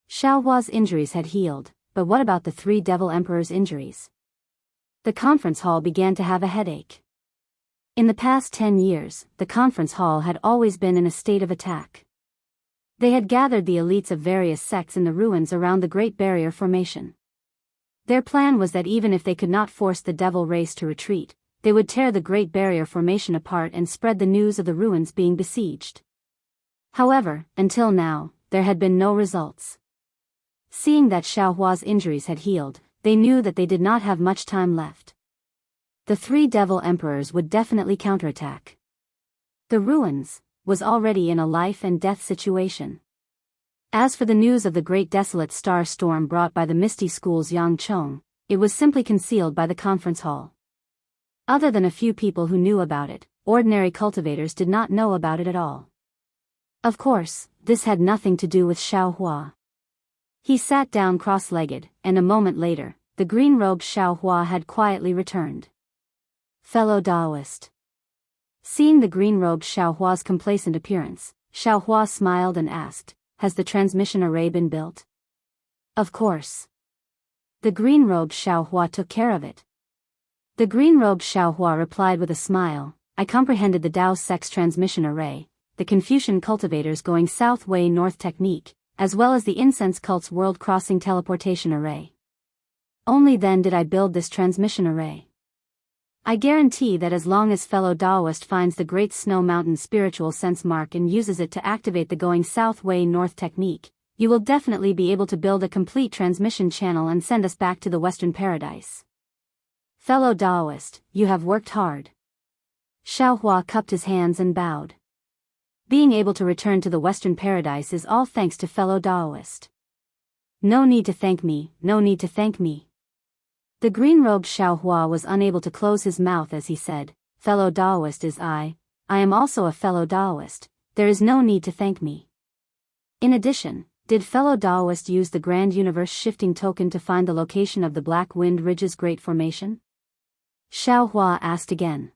Xiaohua's injuries had healed, but what about the three Devil Emperors' injuries? The conference hall began to have a headache. In the past 10 years, the conference hall had always been in a state of attack. They had gathered the elites of various sects in the ruins around the Great Barrier Formation. Their plan was that even if they could not force the devil race to retreat, they would tear the Great Barrier Formation apart and spread the news of the ruins being besieged. However, until now, there had been no results. Seeing that Xiaohua's injuries had healed, they knew that they did not have much time left. The three Devil Emperors would definitely counterattack. The ruins was already in a life and death situation. As for the news of the great desolate star storm brought by the Misty School's Yang Chong, it was simply concealed by the conference hall. Other than a few people who knew about it, ordinary cultivators did not know about it at all. Of course, this had nothing to do with Xiaohua. He sat down cross-legged, and a moment later, the green-robed Xiaohua had quietly returned. Fellow Daoist. Seeing the green-robed Xiaohua's complacent appearance, Xiaohua smiled and asked, "Has the transmission array been built?" "Of course." The green-robed Xiaohua took care of it. The green-robed Xiaohua replied with a smile, "I comprehended the Dao Sex transmission array, the Confucian cultivators going south way north technique, as well as the incense cult's world-crossing teleportation array. Only then did I build this transmission array. I guarantee that as long as fellow Daoist finds the Great Snow Mountain spiritual sense mark and uses it to activate the going south way north technique, you will definitely be able to build a complete transmission channel and send us back to the Western Paradise. Fellow Daoist, you have worked hard." Xiaohua cupped his hands and bowed. Being able to return to the Western Paradise is all thanks to fellow Daoist. "No need to thank me, no need to thank me." The green-robed Xiaohua was unable to close his mouth as he said, "Fellow Daoist is I am also a fellow Daoist, there is no need to thank me." In addition, did fellow Daoist use the Grand Universe Shifting Token to find the location of the Black Wind Ridge's Great Formation? Xiaohua asked again.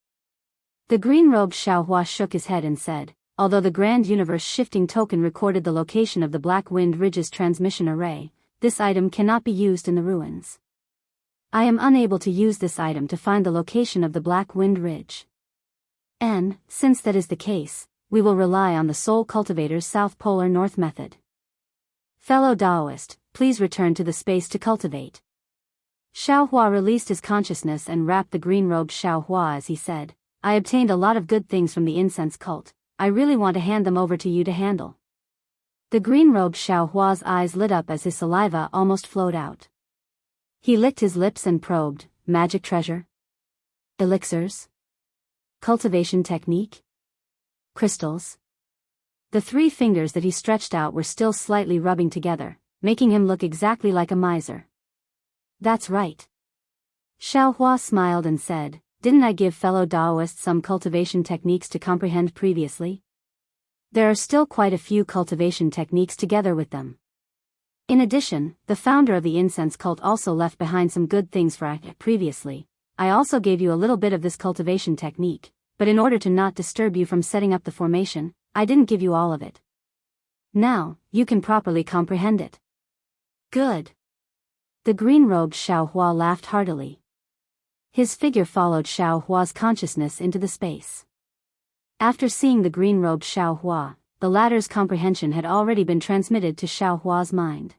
The green-robed Xiaohua shook his head and said, "Although the Grand Universe Shifting Token recorded the location of the Black Wind Ridge's transmission array, this item cannot be used in the ruins. I am unable to use this item to find the location of the Black Wind Ridge. And, since that is the case, we will rely on the Soul Cultivator's South Polar North method. Fellow Daoist, please return to the space to cultivate." Xiaohua released his consciousness and wrapped the green-robed Xiaohua as he said, "I obtained a lot of good things from the incense cult, I really want to hand them over to you to handle." The green-robed Xiaohua's eyes lit up as his saliva almost flowed out. He licked his lips and probed, "Magic treasure? Elixirs? Cultivation technique? Crystals? The 3 fingers that he stretched out were still slightly rubbing together, making him look exactly like a miser. That's right. Xiaohua smiled and said, didn't I give fellow Daoists some cultivation techniques to comprehend previously? There are still quite a few cultivation techniques together with them. In addition, the founder of the incense cult also left behind some good things for us previously. I also gave you a little bit of this cultivation technique, but in order to not disturb you from setting up the formation, I didn't give you all of it. Now, you can properly comprehend it. Good. The green-robed Xiaohua laughed heartily. His figure followed Xiaohua's consciousness into the space. After seeing the green-robed Xiaohua, the latter's comprehension had already been transmitted to Xiaohua's mind.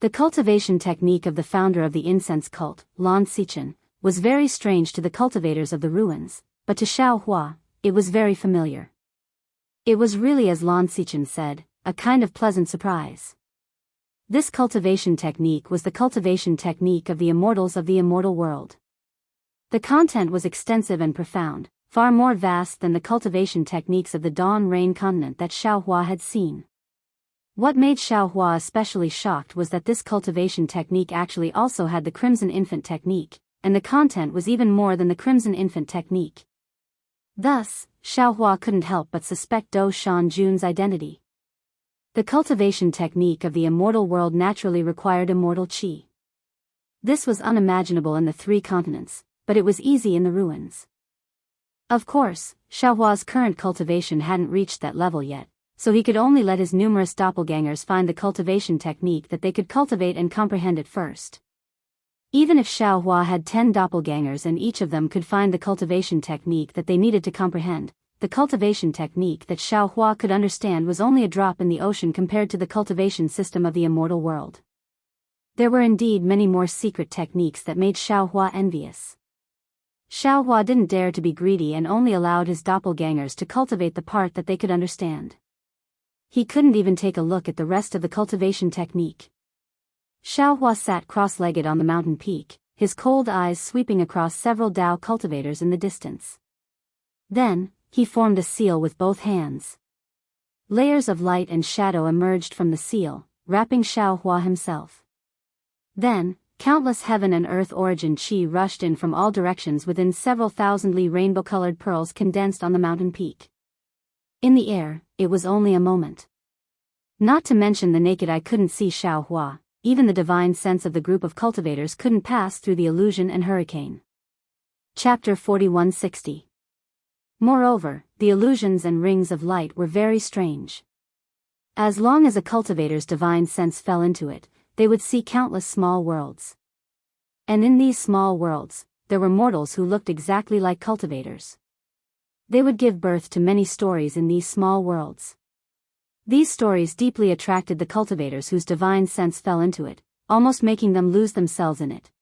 The cultivation technique of the founder of the incense cult, Lan Xichen, was very strange to the cultivators of the ruins, but to Xiaohua, it was very familiar. It was really, as Lan Xichen said, a kind of pleasant surprise. This cultivation technique was the cultivation technique of the immortals of the immortal world. The content was extensive and profound, far more vast than the cultivation techniques of the Dawn Rain continent that Xiaohua had seen. What made Xiaohua especially shocked was that this cultivation technique actually also had the Crimson Infant technique, and the content was even more than the Crimson Infant technique. Thus, Xiaohua couldn't help but suspect Dou Shanjun's identity. The cultivation technique of the immortal world naturally required immortal qi. This was unimaginable in the 3 continents, but it was easy in the ruins. Of course, Xiaohua's current cultivation hadn't reached that level yet, so he could only let his numerous doppelgangers find the cultivation technique that they could cultivate and comprehend it first. Even if Xiaohua had 10 doppelgangers and each of them could find the cultivation technique that they needed to comprehend, the cultivation technique that Xiaohua could understand was only a drop in the ocean compared to the cultivation system of the immortal world. There were indeed many more secret techniques that made Xiaohua envious. Xiaohua didn't dare to be greedy and only allowed his doppelgangers to cultivate the part that they could understand. He couldn't even take a look at the rest of the cultivation technique. Xiaohua sat cross-legged on the mountain peak, his cold eyes sweeping across several Dao cultivators in the distance. Then, he formed a seal with both hands. Layers of light and shadow emerged from the seal, wrapping Xiaohua himself. Then, countless heaven and earth origin qi rushed in from all directions within several thousand li rainbow-colored pearls condensed on the mountain peak. In the air, it was only a moment. Not to mention the naked eye couldn't see Xiaohua, even the divine sense of the group of cultivators couldn't pass through the illusion and hurricane. Chapter 4160. Moreover, the illusions and rings of light were very strange. As long as a cultivator's divine sense fell into it, they would see countless small worlds. And in these small worlds, there were mortals who looked exactly like cultivators. They would give birth to many stories in these small worlds. These stories deeply attracted the cultivators whose divine sense fell into it, almost making them lose themselves in it.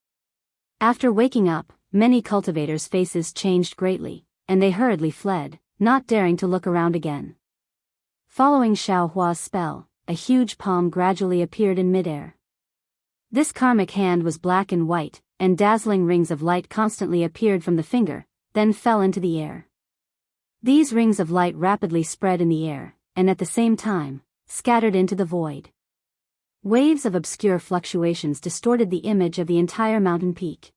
After waking up, many cultivators' faces changed greatly, and they hurriedly fled, not daring to look around again. Following Xiaohua's spell, a huge palm gradually appeared in midair. This karmic hand was black and white, and dazzling rings of light constantly appeared from the finger, then fell into the air. These rings of light rapidly spread in the air, and at the same time, scattered into the void. Waves of obscure fluctuations distorted the image of the entire mountain peak.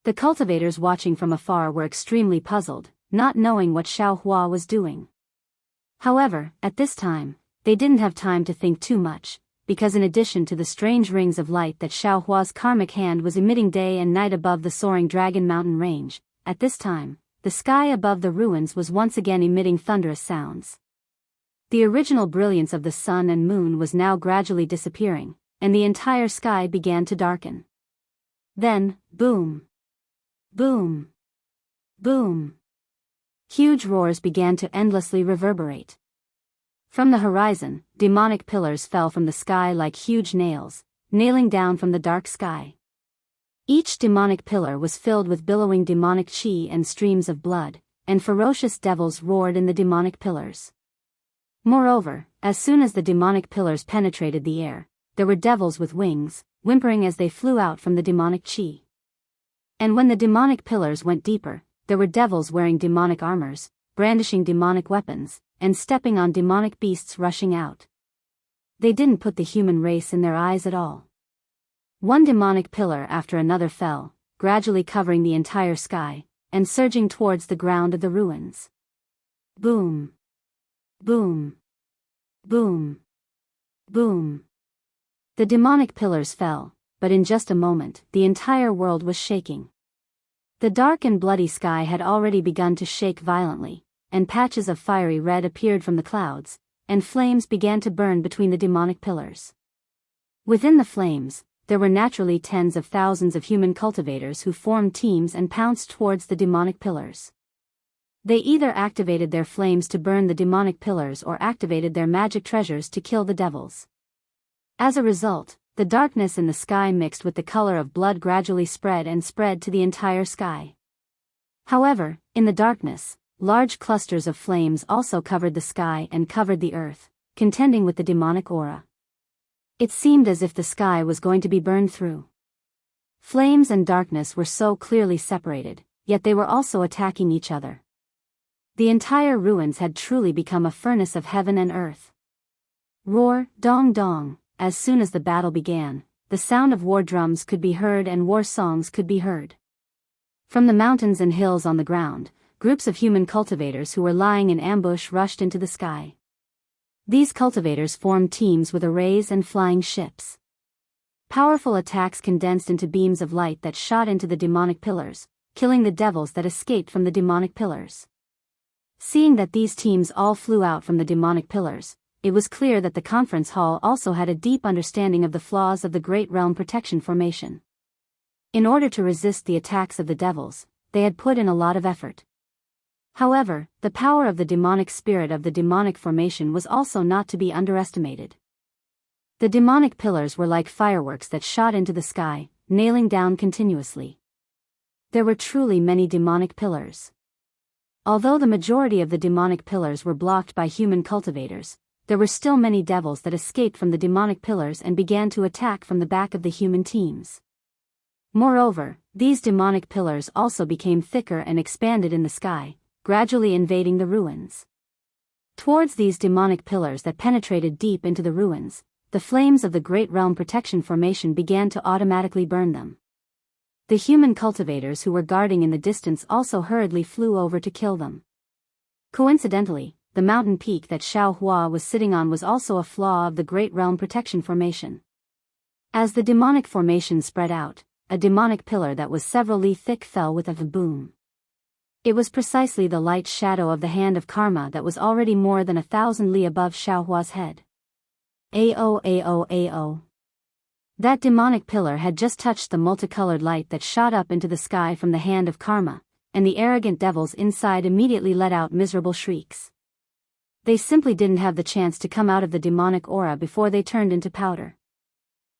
The cultivators watching from afar were extremely puzzled, not knowing what Xiaohua was doing. However, at this time, they didn't have time to think too much, because in addition to the strange rings of light that Xiaohua's karmic hand was emitting day and night above the soaring Dragon Mountain range, at this time, the sky above the ruins was once again emitting thunderous sounds. The original brilliance of the sun and moon was now gradually disappearing, and the entire sky began to darken. Then, boom! Boom! Boom! Huge roars began to endlessly reverberate. From the horizon, demonic pillars fell from the sky like huge nails, nailing down from the dark sky. Each demonic pillar was filled with billowing demonic qi and streams of blood, and ferocious devils roared in the demonic pillars. Moreover, as soon as the demonic pillars penetrated the air, there were devils with wings, whimpering as they flew out from the demonic qi. And when the demonic pillars went deeper, there were devils wearing demonic armors, brandishing demonic weapons, and stepping on demonic beasts rushing out. They didn't put the human race in their eyes at all. One demonic pillar after another fell, gradually covering the entire sky, and surging towards the ground of the ruins. Boom! Boom! Boom! Boom! The demonic pillars fell, but in just a moment, the entire world was shaking. The dark and bloody sky had already begun to shake violently, and patches of fiery red appeared from the clouds, and flames began to burn between the demonic pillars. Within the flames, there were naturally tens of thousands of human cultivators who formed teams and pounced towards the demonic pillars. They either activated their flames to burn the demonic pillars or activated their magic treasures to kill the devils. As a result, the darkness in the sky mixed with the color of blood gradually spread to the entire sky. However, in the darkness, large clusters of flames also covered the sky and covered the earth, contending with the demonic aura. It seemed as if the sky was going to be burned through. Flames and darkness were so clearly separated, yet they were also attacking each other. The entire ruins had truly become a furnace of heaven and earth. Roar, dong dong. As soon as the battle began, the sound of war drums could be heard and war songs could be heard. From the mountains and hills on the ground, groups of human cultivators who were lying in ambush rushed into the sky. These cultivators formed teams with arrays and flying ships. Powerful attacks condensed into beams of light that shot into the demonic pillars, killing the devils that escaped from the demonic pillars. Seeing that these teams all flew out from the demonic pillars, it was clear that the conference hall also had a deep understanding of the flaws of the Great Realm Protection Formation. In order to resist the attacks of the devils, they had put in a lot of effort. However, the power of the demonic spirit of the demonic formation was also not to be underestimated. The demonic pillars were like fireworks that shot into the sky, nailing down continuously. There were truly many demonic pillars. Although the majority of the demonic pillars were blocked by human cultivators, there were still many devils that escaped from the demonic pillars and began to attack from the back of the human teams. Moreover, these demonic pillars also became thicker and expanded in the sky, gradually invading the ruins. Towards these demonic pillars that penetrated deep into the ruins, the flames of the Great Realm Protection Formation began to automatically burn them. The human cultivators who were guarding in the distance also hurriedly flew over to kill them. Coincidentally, the mountain peak that Xiao Hua was sitting on was also a flaw of the Great Realm Protection Formation. As the demonic formation spread out, a demonic pillar that was several li thick fell with a boom. It was precisely the light shadow of the hand of karma that was already more than 1,000 li above Xiao Hua's head. Ao ao ao. That demonic pillar had just touched the multicolored light that shot up into the sky from the hand of karma, and the arrogant devils inside immediately let out miserable shrieks. They simply didn't have the chance to come out of the demonic aura before they turned into powder.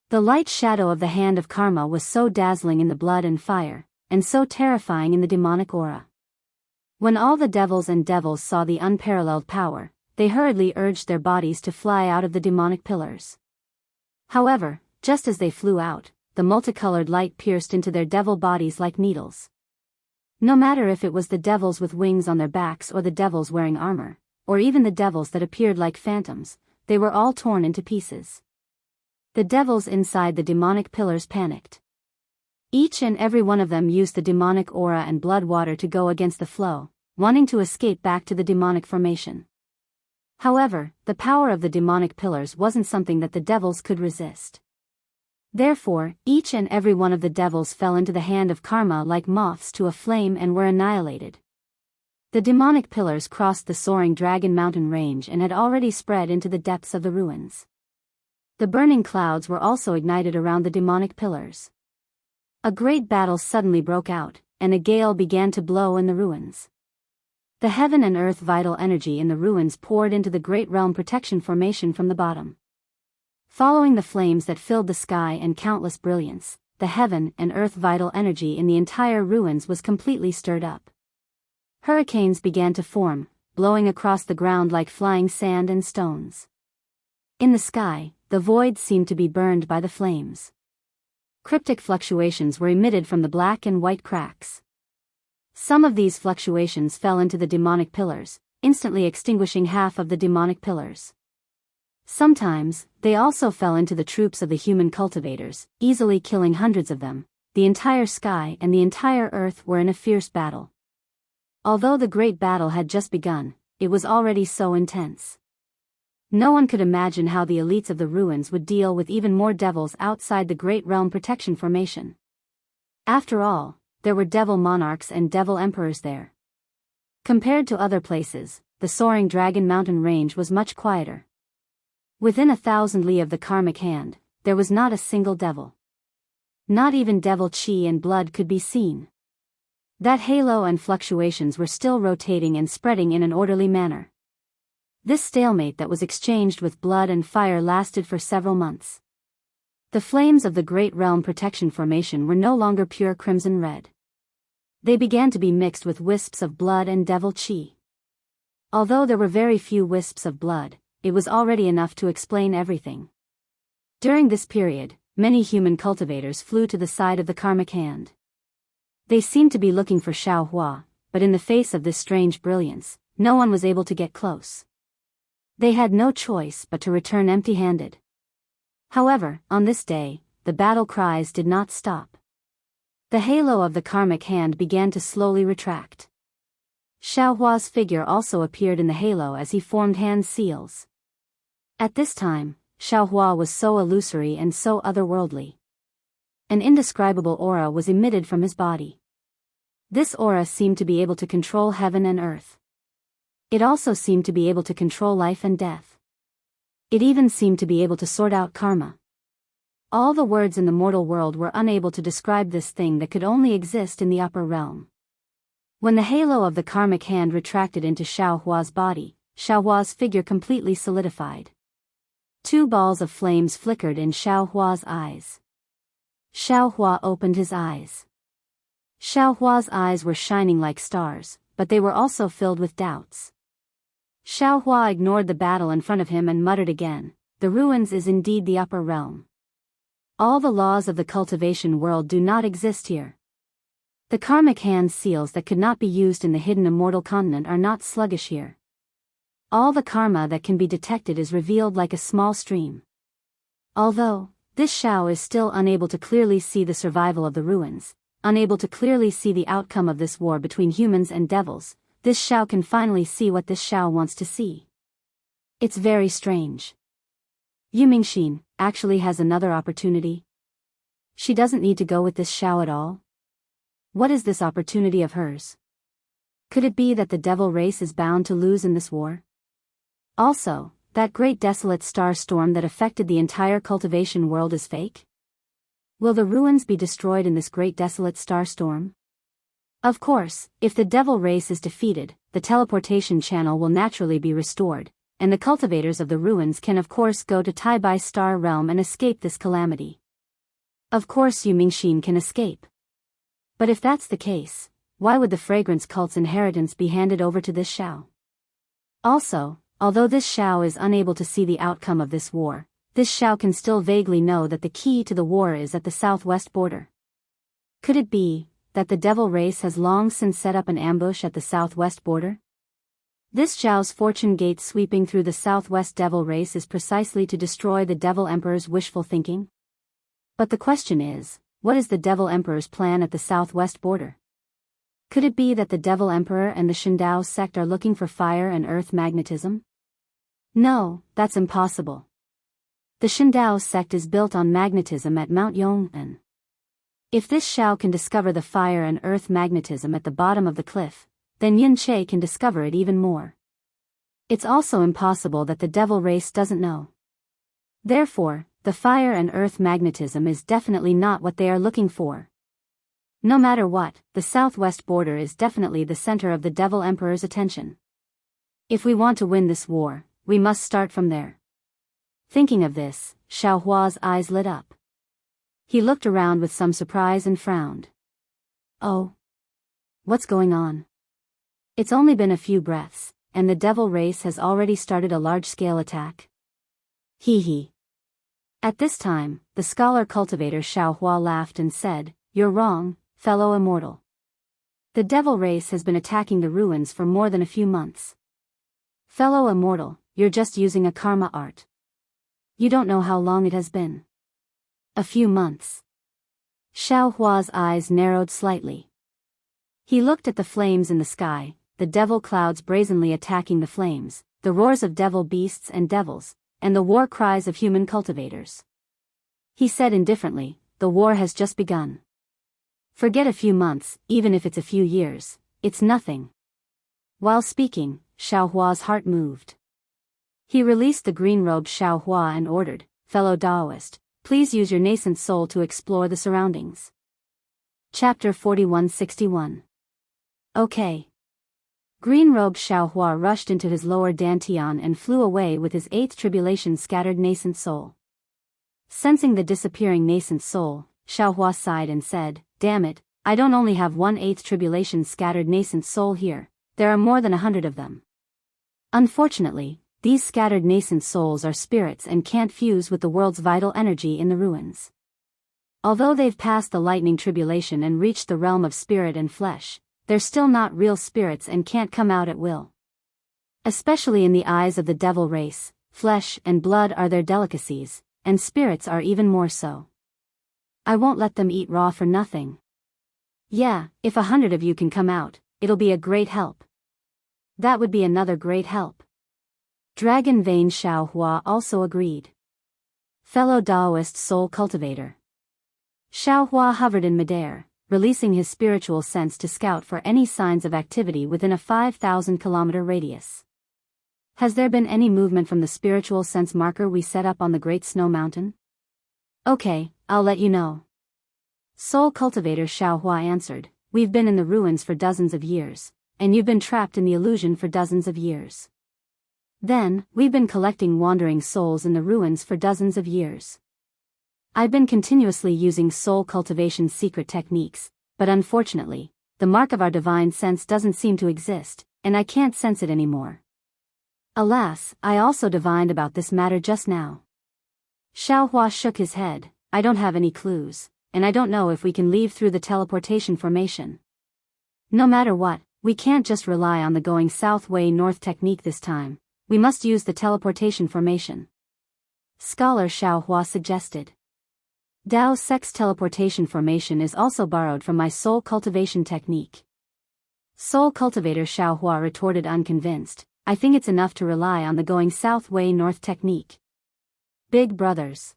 The light shadow of the hand of karma was so dazzling in the blood and fire, and so terrifying in the demonic aura. When all the devils saw the unparalleled power, they hurriedly urged their bodies to fly out of the demonic pillars. However, just as they flew out, the multicolored light pierced into their devil bodies like needles. No matter if it was the devils with wings on their backs or the devils wearing armor, or even the devils that appeared like phantoms, they were all torn into pieces. The devils inside the demonic pillars panicked. Each and every one of them used the demonic aura and blood water to go against the flow, wanting to escape back to the demonic formation. However, the power of the demonic pillars wasn't something that the devils could resist. Therefore, each and every one of the devils fell into the hand of karma like moths to a flame and were annihilated. The demonic pillars crossed the soaring Dragon Mountain range and had already spread into the depths of the ruins. The burning clouds were also ignited around the demonic pillars. A great battle suddenly broke out, and a gale began to blow in the ruins. The heaven and earth vital energy in the ruins poured into the Great Realm Protection Formation from the bottom. Following the flames that filled the sky and countless brilliance, the heaven and earth vital energy in the entire ruins was completely stirred up. Hurricanes began to form, blowing across the ground like flying sand and stones. In the sky, the void seemed to be burned by the flames. Cryptic fluctuations were emitted from the black and white cracks. Some of these fluctuations fell into the demonic pillars, instantly extinguishing half of the demonic pillars. Sometimes, they also fell into the troops of the human cultivators, easily killing hundreds of them. The entire sky and the entire earth were in a fierce battle. Although the great battle had just begun, it was already so intense. No one could imagine how the elites of the ruins would deal with even more devils outside the Great Realm Protection Formation. After all, there were devil monarchs and devil emperors there. Compared to other places, the soaring Dragon Mountain range was much quieter. Within 1,000 li of the karmic hand, there was not a single devil. Not even devil chi and blood could be seen. That halo and fluctuations were still rotating and spreading in an orderly manner. This stalemate that was exchanged with blood and fire lasted for several months. The flames of the Great Realm Protection Formation were no longer pure crimson red. They began to be mixed with wisps of blood and devil chi. Although there were very few wisps of blood, it was already enough to explain everything. During this period, many human cultivators flew to the side of the karmic hand. They seemed to be looking for Xiaohua, but in the face of this strange brilliance, no one was able to get close. They had no choice but to return empty-handed. However, on this day, the battle cries did not stop. The halo of the karmic hand began to slowly retract. Xiaohua's figure also appeared in the halo as he formed hand seals. At this time, Xiaohua was so illusory and so otherworldly. An indescribable aura was emitted from his body. This aura seemed to be able to control heaven and earth. It also seemed to be able to control life and death. It even seemed to be able to sort out karma. All the words in the mortal world were unable to describe this thing that could only exist in the upper realm. When the halo of the karmic hand retracted into Xiaohua's body, Xiaohua's figure completely solidified. 2 balls of flames flickered in Xiaohua's eyes. Xiaohua opened his eyes. Xiaohua's eyes were shining like stars, but they were also filled with doubts. Xiaohua ignored the battle in front of him and muttered again, "The ruins is indeed the upper realm. All the laws of the cultivation world do not exist here. The karmic hand seals that could not be used in the hidden immortal continent are not sluggish here. All the karma that can be detected is revealed like a small stream. Although, this Xiao is still unable to clearly see the survival of the ruins, unable to clearly see the outcome of this war between humans and devils, this Xiao can finally see what this Xiao wants to see. It's very strange. Yu Mingxin actually has another opportunity. She doesn't need to go with this Xiao at all. What is this opportunity of hers? Could it be that the devil race is bound to lose in this war? Also, that great desolate star storm that affected the entire cultivation world is fake? Will the ruins be destroyed in this great desolate star storm? Of course, if the devil race is defeated, the teleportation channel will naturally be restored, and the cultivators of the ruins can of course go to Taibai Star Realm and escape this calamity. Of course Yu Mingxin can escape. But if that's the case, why would the fragrance cult's inheritance be handed over to this Xiao? Also, although this Xiao is unable to see the outcome of this war, this Xiao can still vaguely know that the key to the war is at the southwest border. Could it be that the devil race has long since set up an ambush at the southwest border? This Xiao's fortune gate sweeping through the southwest devil race is precisely to destroy the devil emperor's wishful thinking? But the question is, what is the devil emperor's plan at the southwest border? Could it be that the devil emperor and the Shindao sect are looking for fire and earth magnetism? No, that's impossible. The Shindao sect is built on magnetism at Mount Yong'an. If this Xiao can discover the fire and earth magnetism at the bottom of the cliff, then Yin Che can discover it even more. It's also impossible that the devil race doesn't know. Therefore, the fire and earth magnetism is definitely not what they are looking for. No matter what, the southwest border is definitely the center of the devil emperor's attention. If we want to win this war, we must start from there. Thinking of this, Xiaohua's eyes lit up. He looked around with some surprise and frowned. Oh. What's going on? It's only been a few breaths, and the devil race has already started a large-scale attack. Hee hee. At this time, the scholar cultivator Xiaohua laughed and said, "You're wrong, fellow immortal. The devil race has been attacking the ruins for more than a few months. Fellow immortal, you're just using a karma art. You don't know how long it has been. A few months. Xiao Hua's eyes narrowed slightly. He looked at the flames in the sky, the devil clouds brazenly attacking the flames, the roars of devil beasts and devils, and the war cries of human cultivators. He said indifferently, the war has just begun. Forget a few months, even if it's a few years, it's nothing. While speaking, Xiao Hua's heart moved. He released the green-robed Xiao Hua and ordered, fellow Daoist, please use your nascent soul to explore the surroundings. Chapter 4161. Okay. Green-robed Xiao Hua rushed into his lower dantian and flew away with his eighth tribulation scattered nascent soul. Sensing the disappearing nascent soul, Xiao Hua sighed and said, damn it, I don't only have 1/8 tribulation scattered nascent soul here, there are more than 100 of them. Unfortunately, these scattered nascent souls are spirits and can't fuse with the world's vital energy in the ruins. Although they've passed the lightning tribulation and reached the realm of spirit and flesh, they're still not real spirits and can't come out at will. Especially in the eyes of the devil race, flesh and blood are their delicacies, and spirits are even more so. I won't let them eat raw for nothing. Yeah, if 100 of you can come out, it'll be a great help. That would be another great help. Dragon Vein Xiao Hua also agreed. Fellow Daoist soul cultivator. Xiao Hua hovered in midair, releasing his spiritual sense to scout for any signs of activity within a 5,000-kilometer radius. Has there been any movement from the spiritual sense marker we set up on the Great Snow Mountain? Okay, I'll let you know. Soul cultivator Xiao Hua answered, we've been in the ruins for dozens of years, and you've been trapped in the illusion for dozens of years. Then, we've been collecting wandering souls in the ruins for dozens of years. I've been continuously using soul cultivation secret techniques, but unfortunately, the mark of our divine sense doesn't seem to exist, and I can't sense it anymore. Alas, I also divined about this matter just now. Xiao Hua shook his head, I don't have any clues, and I don't know if we can leave through the teleportation formation. No matter what, we can't just rely on the going south way north technique this time, we must use the teleportation formation. Scholar Xiao Hua suggested. Dao Sex teleportation formation is also borrowed from my soul cultivation technique. Soul cultivator Xiao Hua retorted unconvinced, I think it's enough to rely on the going south way north technique. Big brothers.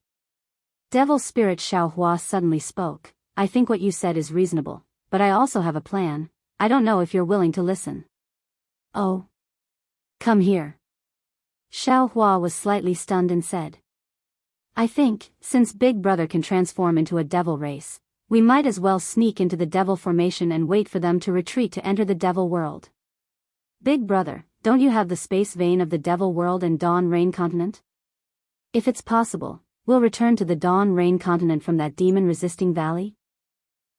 Devil spirit Xiao Hua suddenly spoke, I think what you said is reasonable, but I also have a plan, I don't know if you're willing to listen. Oh. Come here. Xiao Hua was slightly stunned and said. I think, since Big Brother can transform into a devil race, we might as well sneak into the devil formation and wait for them to retreat to enter the devil world. Big Brother, don't you have the space vein of the devil world and Dawn Rain continent? If it's possible, we'll return to the Dawn Rain continent from that demon-resisting valley?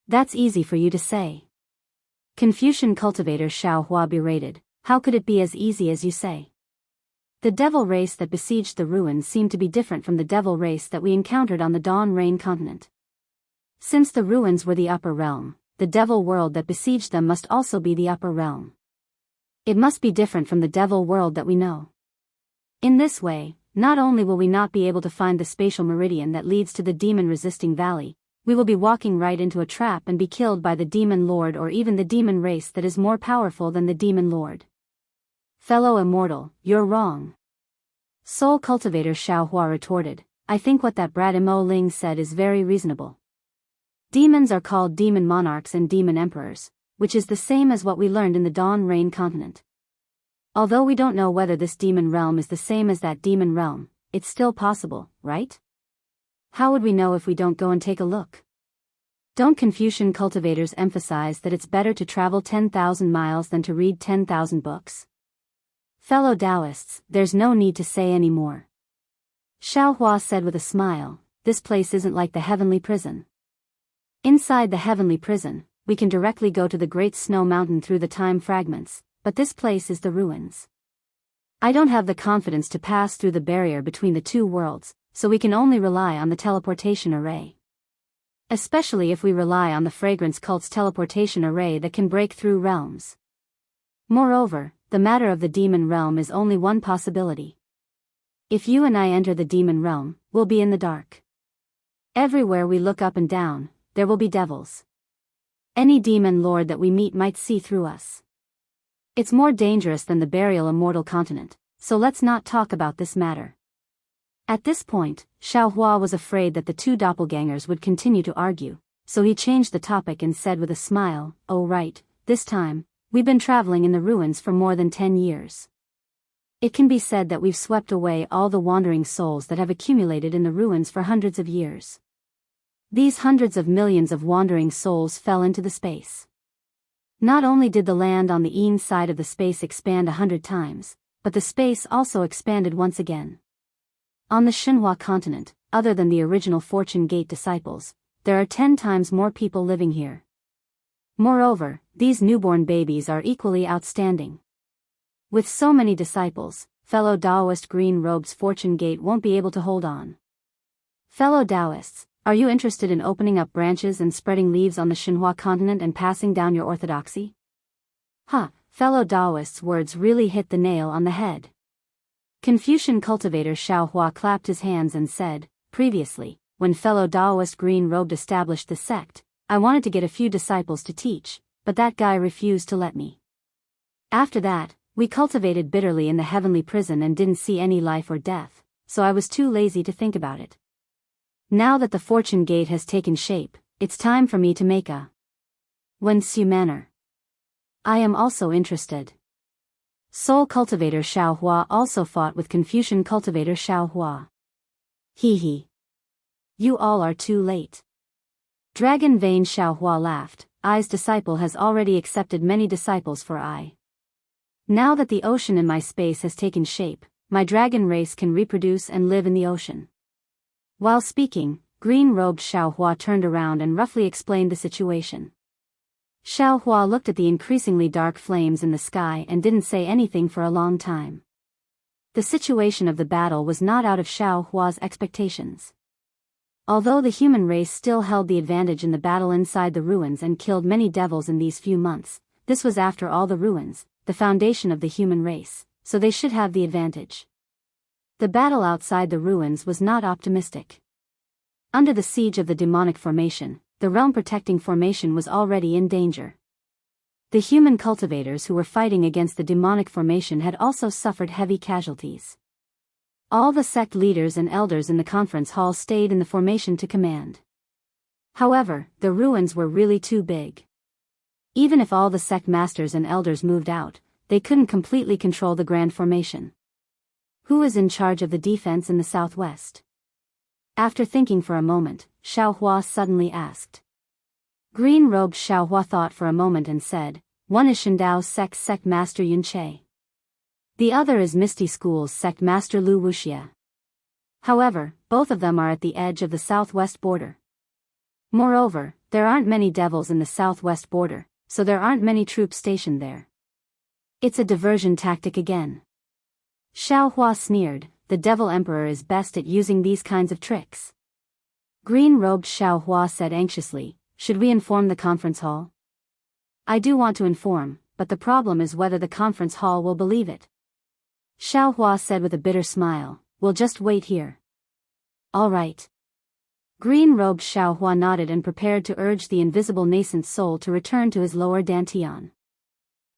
That's easy for you to say. Confucian cultivator Xiao Hua berated, how could it be as easy as you say? The devil race that besieged the ruins seemed to be different from the devil race that we encountered on the Dawn Rain continent. Since the ruins were the upper realm, the devil world that besieged them must also be the upper realm. It must be different from the devil world that we know. In this way, not only will we not be able to find the spatial meridian that leads to the demon-resisting valley, we will be walking right into a trap and be killed by the demon lord or even the demon race that is more powerful than the demon lord. Fellow immortal, you're wrong. Soul cultivator Xiao Hua retorted, I think what that brat Imo Ling said is very reasonable. Demons are called demon monarchs and demon emperors, which is the same as what we learned in the Dawn Rain continent. Although we don't know whether this demon realm is the same as that demon realm, it's still possible, right? How would we know if we don't go and take a look? Don't Confucian cultivators emphasize that it's better to travel 10,000 miles than to read 10,000 books? Fellow Daoists, there's no need to say any more. Xiao Hua said with a smile, this place isn't like the heavenly prison. Inside the heavenly prison, we can directly go to the Great Snow Mountain through the time fragments, but this place is the ruins. I don't have the confidence to pass through the barrier between the two worlds, so we can only rely on the teleportation array. Especially if we rely on the fragrance cult's teleportation array that can break through realms. Moreover, the matter of the demon realm is only one possibility. If you and I enter the demon realm, we'll be in the dark. Everywhere we look up and down, there will be devils. Any demon lord that we meet might see through us. It's more dangerous than the burial immortal continent, so let's not talk about this matter. At this point, Xiaohua was afraid that the two doppelgangers would continue to argue, so he changed the topic and said with a smile, "Oh right, this time, we've been traveling in the ruins for more than 10 years. It can be said that we've swept away all the wandering souls that have accumulated in the ruins for hundreds of years. These hundreds of millions of wandering souls fell into the space. Not only did the land on the Yin side of the space expand 100 times, but the space also expanded once again. On the Xinhua continent, other than the original Fortune Gate disciples, there are 10 times more people living here. Moreover, these newborn babies are equally outstanding. With so many disciples, fellow Daoist Green Robe's Fortune Gate won't be able to hold on. Fellow Daoists, are you interested in opening up branches and spreading leaves on the Xinhua continent and passing down your orthodoxy?" Fellow Daoist's words really hit the nail on the head. Confucian cultivator Xiaohua clapped his hands and said, "Previously, when fellow Daoist Green Robed established the sect, I wanted to get a few disciples to teach, but that guy refused to let me. After that, we cultivated bitterly in the heavenly prison and didn't see any life or death, so I was too lazy to think about it. Now that the Fortune Gate has taken shape, it's time for me to make a Wuxia manner. I am also interested." Soul cultivator Xiaohua also fought with Confucian cultivator Xiaohua. Hee. You all are too late. Dragon Vein Xiaohua laughed. I's disciple has already accepted many disciples for I. Now that the ocean in my space has taken shape, my dragon race can reproduce and live in the ocean. While speaking, green-robed Xiaohua turned around and roughly explained the situation. Xiaohua looked at the increasingly dark flames in the sky and didn't say anything for a long time. The situation of the battle was not out of Xiaohua's expectations. Although the human race still held the advantage in the battle inside the ruins and killed many devils in these few months, this was after all the ruins, the foundation of the human race, so they should have the advantage. The battle outside the ruins was not optimistic. Under the siege of the demonic formation, the realm-protecting formation was already in danger. The human cultivators who were fighting against the demonic formation had also suffered heavy casualties. All the sect leaders and elders in the conference hall stayed in the formation to command. However, the ruins were really too big. Even if all the sect masters and elders moved out, they couldn't completely control the grand formation. Who is in charge of the defense in the southwest? After thinking for a moment, Xiaohua suddenly asked. Green-robed Xiaohua thought for a moment and said, "One is Shendao's sect master Yunche. The other is Misty School's sect master Lu Wuxia. However, both of them are at the edge of the southwest border. Moreover, there aren't many devils in the southwest border, so there aren't many troops stationed there. It's a diversion tactic again." Xiaohua sneered, "The Devil Emperor is best at using these kinds of tricks." Green-robed Xiaohua said anxiously, "Should we inform the conference hall?" "I do want to inform, but the problem is whether the conference hall will believe it." Xiaohua said with a bitter smile, "We'll just wait here." "All right." Green-robed Xiaohua nodded and prepared to urge the invisible nascent soul to return to his lower dantian.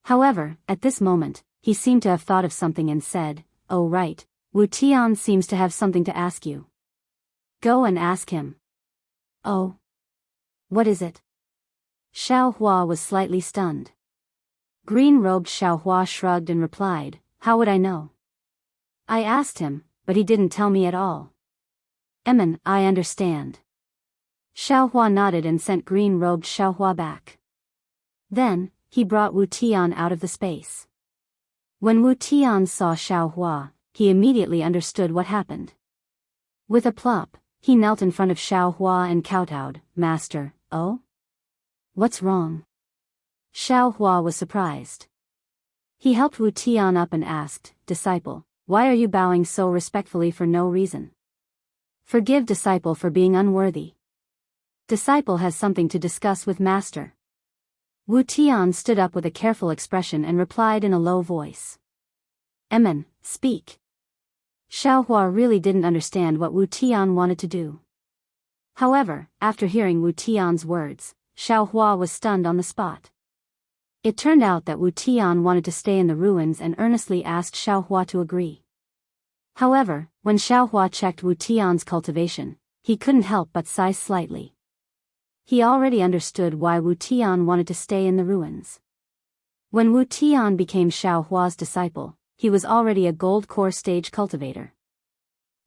However, at this moment, he seemed to have thought of something and said, "Oh right, Wu Tian seems to have something to ask you. Go and ask him." "Oh? What is it?" Xiaohua was slightly stunned. Green-robed Xiaohua shrugged and replied, "How would I know? I asked him, but he didn't tell me at all." I understand." Xiaohua nodded and sent green-robed Xiaohua back. Then, he brought Wu Tian out of the space. When Wu Tian saw Xiaohua, he immediately understood what happened. With a plop, he knelt in front of Xiaohua and kowtowed, "Master, oh? What's wrong?" Xiaohua was surprised. He helped Wu Tian up and asked, "Disciple, why are you bowing so respectfully for no reason?" "Forgive disciple for being unworthy." Disciple has something to discuss with Master. Wu Tian stood up with a careful expression and replied in a low voice. Emin, speak. Xiaohua really didn't understand what Wu Tian wanted to do. However, after hearing Wu Tian's words, Xiaohua was stunned on the spot. It turned out that Wu Tian wanted to stay in the ruins and earnestly asked Xiaohua to agree. However, when Xiaohua checked Wu Tian's cultivation, he couldn't help but sigh slightly. He already understood why Wu Tian wanted to stay in the ruins. When Wu Tian became Xiaohua's disciple, he was already a gold core stage cultivator.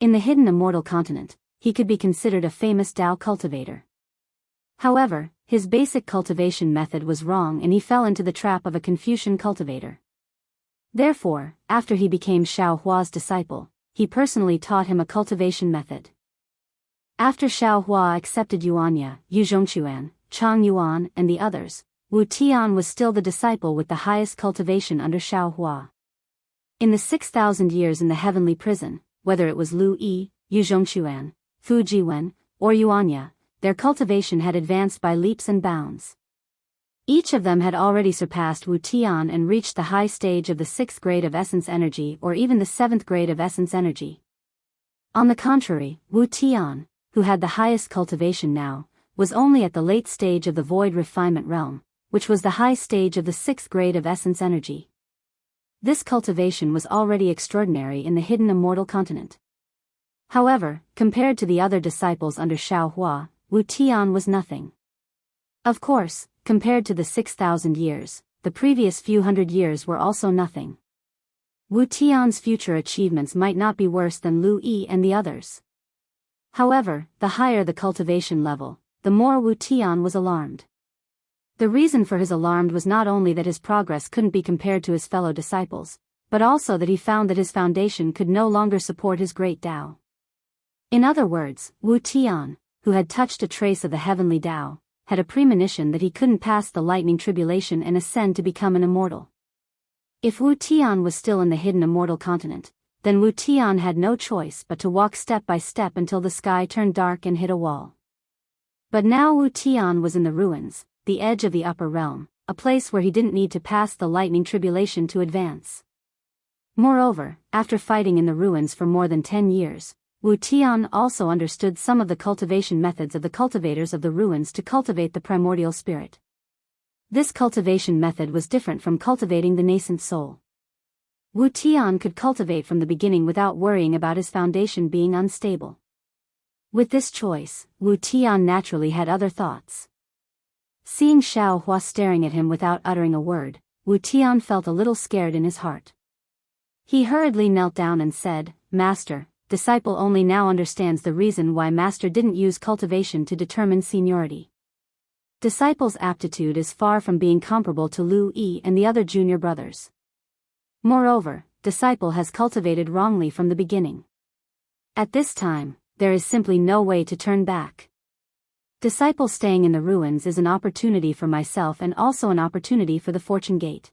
In the hidden immortal continent, he could be considered a famous Dao cultivator. However, his basic cultivation method was wrong and he fell into the trap of a Confucian cultivator. Therefore, after he became Xiaohua's disciple, he personally taught him a cultivation method. After Xiaohua accepted Yuanya, Yuzhongquan, Chang Yuan and the others, Wu Tian was still the disciple with the highest cultivation under Xiaohua. In the 6,000 years in the heavenly prison, whether it was Lu Yi, Yuzhongquan, Fu Jiwen, or Yuanya, their cultivation had advanced by leaps and bounds. Each of them had already surpassed Wu Tian and reached the high stage of the 6th grade of essence energy or even the 7th grade of essence energy. On the contrary, Wu Tian, who had the highest cultivation now, was only at the late stage of the void refinement realm, which was the high stage of the 6th grade of essence energy. This cultivation was already extraordinary in the hidden immortal continent. However, compared to the other disciples under Xiaohua, Wu Tian was nothing. Of course, compared to the 6,000 years, the previous few hundred years were also nothing. Wu Tian's future achievements might not be worse than Lu Yi and the others. However, the higher the cultivation level, the more Wu Tian was alarmed. The reason for his alarm was not only that his progress couldn't be compared to his fellow disciples, but also that he found that his foundation could no longer support his great Dao. In other words, Wu Tian, who had touched a trace of the heavenly Dao, had a premonition that he couldn't pass the lightning tribulation and ascend to become an immortal. If Wu Tian was still in the hidden immortal continent, then Wu Tian had no choice but to walk step by step until the sky turned dark and hit a wall. But now Wu Tian was in the ruins, the edge of the upper realm, a place where he didn't need to pass the lightning tribulation to advance. Moreover, after fighting in the ruins for more than 10 years, Wu Tian also understood some of the cultivation methods of the cultivators of the ruins to cultivate the primordial spirit. This cultivation method was different from cultivating the nascent soul. Wu Tian could cultivate from the beginning without worrying about his foundation being unstable. With this choice, Wu Tian naturally had other thoughts. Seeing Xiaohua staring at him without uttering a word, Wu Tian felt a little scared in his heart. He hurriedly knelt down and said, "Master, disciple only now understands the reason why Master didn't use cultivation to determine seniority. Disciple's aptitude is far from being comparable to Lu Yi and the other junior brothers. Moreover, disciple has cultivated wrongly from the beginning. At this time, there is simply no way to turn back. Disciple staying in the ruins is an opportunity for myself and also an opportunity for the Fortune Gate.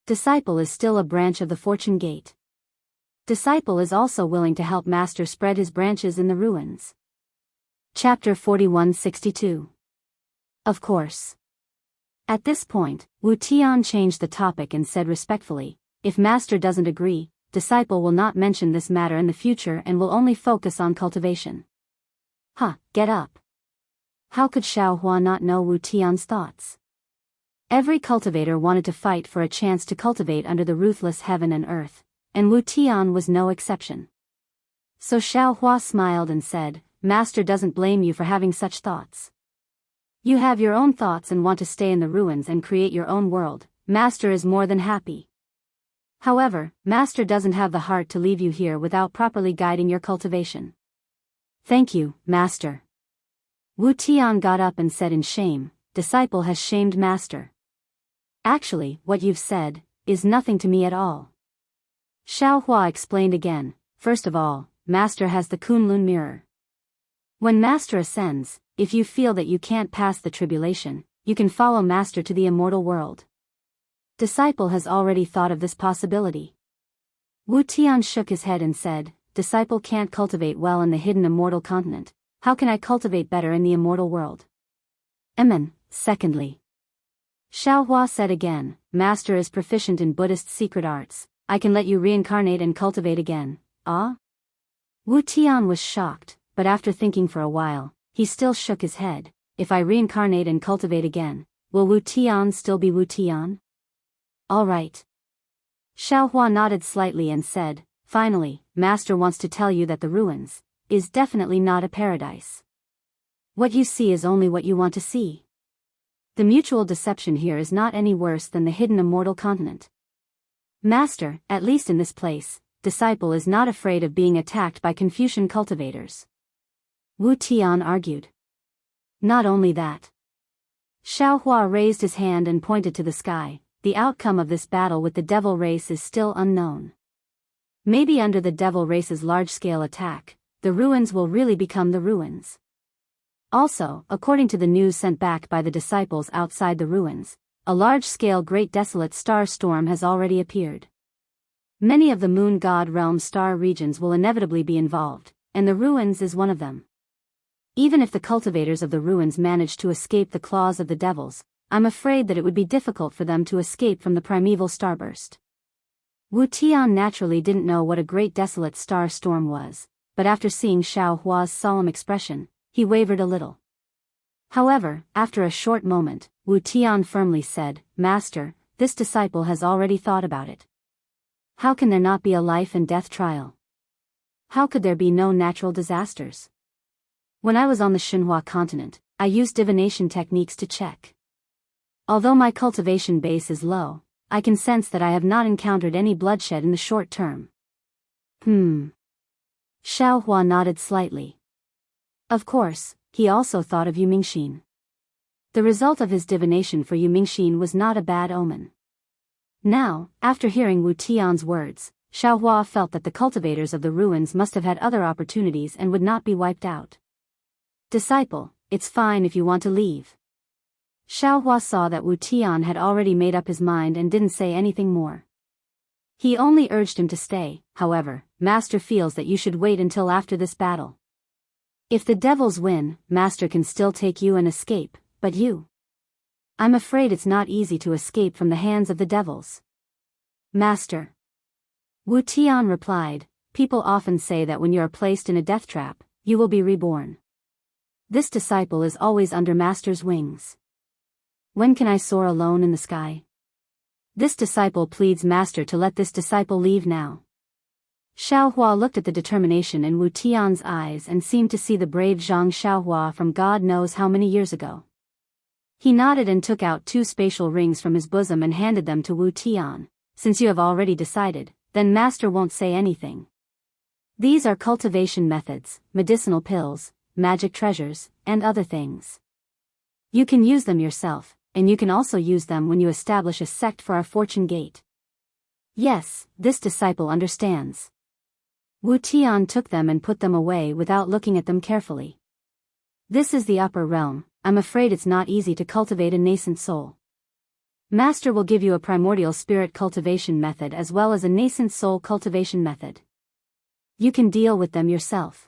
Disciple is still a branch of the Fortune Gate. Disciple is also willing to help Master spread his branches in the ruins." Chapter 4162. Of course. At this point, Wu Tian changed the topic and said respectfully, "If Master doesn't agree, disciple will not mention this matter in the future and will only focus on cultivation." Get up. How could Xiaohua not know Wu Tian's thoughts? Every cultivator wanted to fight for a chance to cultivate under the ruthless heaven and earth, and Wu Tian was no exception. So Xiaohua smiled and said, "Master doesn't blame you for having such thoughts. You have your own thoughts and want to stay in the ruins and create your own world. Master is more than happy. However, Master doesn't have the heart to leave you here without properly guiding your cultivation." "Thank you, Master." Wu Tian got up and said in shame, "Disciple has shamed Master. Actually, what you've said is nothing to me at all." Xiaohua explained again, "First of all, Master has the Kunlun mirror. When Master ascends, if you feel that you can't pass the tribulation, you can follow Master to the immortal world. Disciple has already thought of this possibility." Wu Tian shook his head and said, "Disciple can't cultivate well in the hidden immortal continent, How can I cultivate better in the immortal world? Secondly. Xiaohua said again, Master is proficient in Buddhist secret arts. I can let you reincarnate and cultivate again. Ah? Wu Tian was shocked, but after thinking for a while, he still shook his head. If I reincarnate and cultivate again, will Wu Tian still be Wu Tian? All right. Xiaohua nodded slightly and said, finally, Master wants to tell you that the ruins is definitely not a paradise. What you see is only what you want to see. The mutual deception here is not any worse than the hidden immortal continent. Master, at least in this place, disciple is not afraid of being attacked by Confucian cultivators. Wu Tian argued. Not only that. Xiaohua raised his hand and pointed to the sky. The outcome of this battle with the devil race is still unknown. Maybe under the devil race's large-scale attack, the ruins will really become the ruins. Also, according to the news sent back by the disciples outside the ruins, a large-scale great desolate star storm has already appeared. Many of the moon god realm star regions will inevitably be involved, and the ruins is one of them. Even if the cultivators of the ruins manage to escape the claws of the devils, I'm afraid that it would be difficult for them to escape from the primeval starburst. Wu Tian naturally didn't know what a great desolate star storm was, but after seeing Xiaohua's solemn expression, he wavered a little. However, after a short moment, Wu Tian firmly said, Master, this disciple has already thought about it. How can there not be a life and death trial? How could there be no natural disasters? When I was on the Xinhua continent, I used divination techniques to check. Although my cultivation base is low, I can sense that I have not encountered any bloodshed in the short term. Xiaohua nodded slightly. Of course, he also thought of Yu Mingxin. The result of his divination for Yu Mingxin was not a bad omen. Now, after hearing Wu Tian's words, Xiaohua felt that the cultivators of the ruins must have had other opportunities and would not be wiped out. Disciple, it's fine if you want to leave. Xiaohua saw that Wu Tian had already made up his mind and didn't say anything more. He only urged him to stay. However, Master feels that you should wait until after this battle. If the devils win, Master can still take you and escape, but you? I'm afraid it's not easy to escape from the hands of the devils. Master. Wu Tian replied, people often say that when you are placed in a death trap, you will be reborn. This disciple is always under Master's wings. When can I soar alone in the sky? This disciple pleads Master to let this disciple leave now. Xiaohua looked at the determination in Wu Tian's eyes and seemed to see the brave Zhang Xiaohua from God knows how many years ago. He nodded and took out 2 spatial rings from his bosom and handed them to Wu Tian. Since you have already decided, then Master won't say anything. These are cultivation methods, medicinal pills, magic treasures, and other things. You can use them yourself, and you can also use them when you establish a sect for our fortune gate. Yes, this disciple understands. Wu Tian took them and put them away without looking at them carefully. This is the upper realm. I'm afraid it's not easy to cultivate a nascent soul. Master will give you a primordial spirit cultivation method as well as a nascent soul cultivation method. You can deal with them yourself.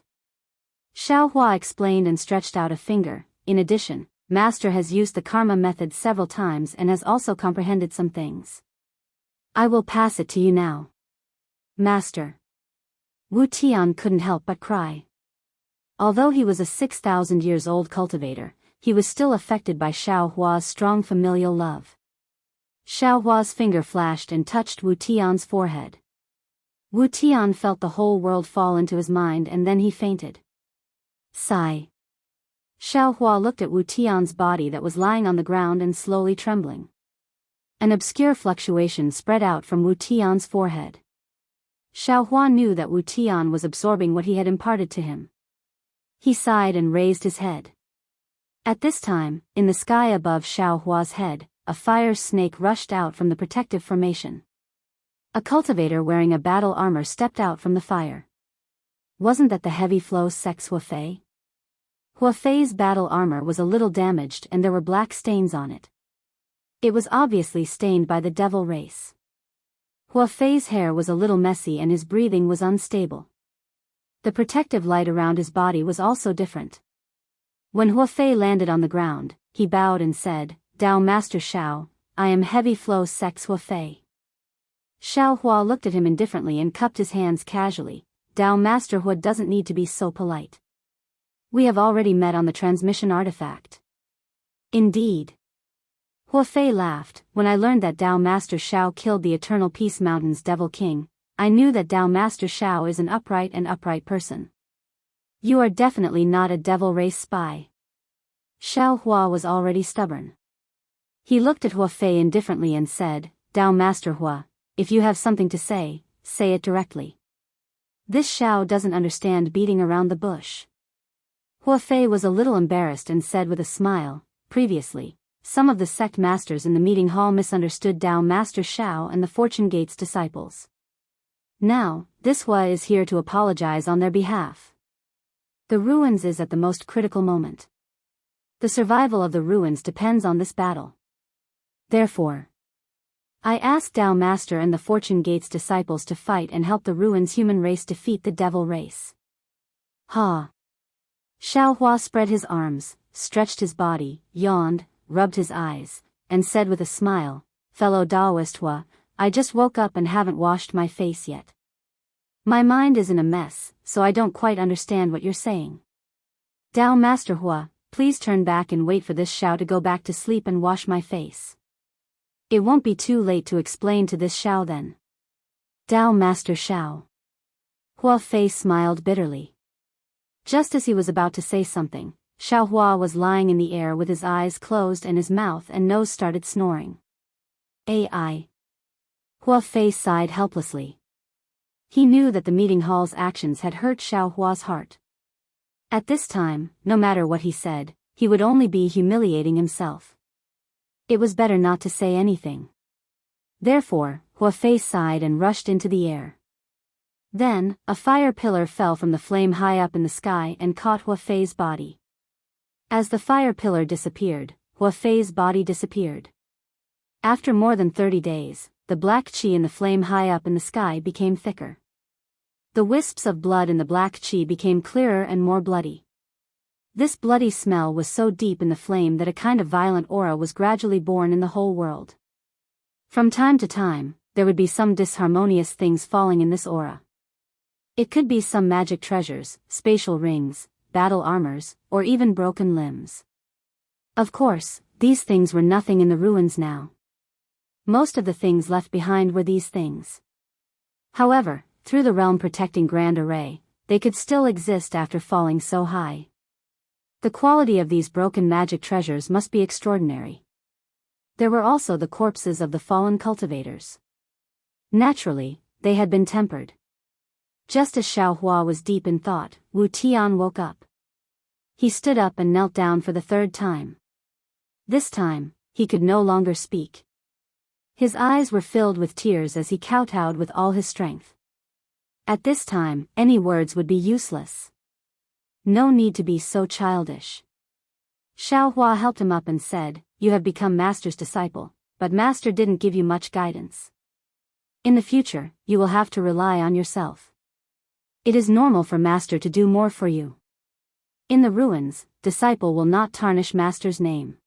Xiaohua explained and stretched out a finger. In addition, Master has used the karma method several times and has also comprehended some things. I will pass it to you now. Master. Wu Tian couldn't help but cry. Although he was a 6,000 years old cultivator, he was still affected by Xiaohua's strong familial love. Xiaohua's finger flashed and touched Wu Tian's forehead. Wu Tian felt the whole world fall into his mind and then he fainted. Sigh. Xiaohua looked at Wu Tian's body that was lying on the ground and slowly trembling. An obscure fluctuation spread out from Wu Tian's forehead. Xiaohua knew that Wu Tian was absorbing what he had imparted to him. He sighed and raised his head. At this time, in the sky above Xiaohua's head, a fire snake rushed out from the protective formation. A cultivator wearing a battle armor stepped out from the fire. Wasn't that the heavy flow sex Huafei? Huafei's battle armor was a little damaged and there were black stains on it. It was obviously stained by the devil race. Huafei's hair was a little messy and his breathing was unstable. The protective light around his body was also different. When Hua Fei landed on the ground, he bowed and said, "Dao Master Xiao, I am Heavy Flow Sect's Hua Fei." Xiao Hua looked at him indifferently and cupped his hands casually. "Dao Master Hua doesn't need to be so polite. We have already met on the transmission artifact." "Indeed." Hua Fei laughed. "When I learned that Dao Master Xiao killed the Eternal Peace Mountain's Devil King, I knew that Dao Master Xiao is an upright person. You are definitely not a devil race spy." Xiao Hua was already stubborn. He looked at Hua Fei indifferently and said, "Dao Master Hua, if you have something to say, say it directly. This Xiao doesn't understand beating around the bush." Hua Fei was a little embarrassed and said with a smile, "Previously, some of the sect masters in the meeting hall misunderstood Dao Master Xiao and the Fortune Gate's disciples. Now, this Hua is here to apologize on their behalf. The ruins is at the most critical moment. The survival of the ruins depends on this battle. Therefore, I ask Dao Master and the Fortune Gate's disciples to fight and help the ruins human race defeat the devil race." Ha! Xiao Hua spread his arms, stretched his body, yawned, rubbed his eyes, and said with a smile, "Fellow Daoist Hua, I just woke up and haven't washed my face yet. My mind is in a mess, so I don't quite understand what you're saying. Dao Master Hua, please turn back and wait for this Xiao to go back to sleep and wash my face. It won't be too late to explain to this Xiao then." "Dao Master Xiao." Hua Fei smiled bitterly. Just as he was about to say something, Xiao Hua was lying in the air with his eyes closed and his mouth and nose started snoring. AI. Hua Fei sighed helplessly. He knew that the meeting hall's actions had hurt Xiao Hua's heart. At this time, no matter what he said, he would only be humiliating himself. It was better not to say anything. Therefore, Hua Fei sighed and rushed into the air. Then, a fire pillar fell from the flame high up in the sky and caught Hua Fei's body. As the fire pillar disappeared, Hua Fei's body disappeared. After more than 30 days, the black qi in the flame high up in the sky became thicker. The wisps of blood in the black qi became clearer and more bloody. This bloody smell was so deep in the flame that a kind of violent aura was gradually born in the whole world. From time to time, there would be some disharmonious things falling in this aura. It could be some magic treasures, spatial rings, battle armors, or even broken limbs. Of course, these things were nothing in the ruins now. Most of the things left behind were these things. However, through the realm protecting Grand Array, they could still exist after falling so high. The quality of these broken magic treasures must be extraordinary. There were also the corpses of the fallen cultivators. Naturally, they had been tempered. Just as Xiao Hua was deep in thought, Wu Tian woke up. He stood up and knelt down for the third time. This time, he could no longer speak. His eyes were filled with tears as he kowtowed with all his strength. At this time, any words would be useless. No need to be so childish. Xiao Hua helped him up and said, "You have become Master's disciple, but Master didn't give you much guidance. In the future, you will have to rely on yourself. It is normal for Master to do more for you. In the ruins, disciple will not tarnish Master's name.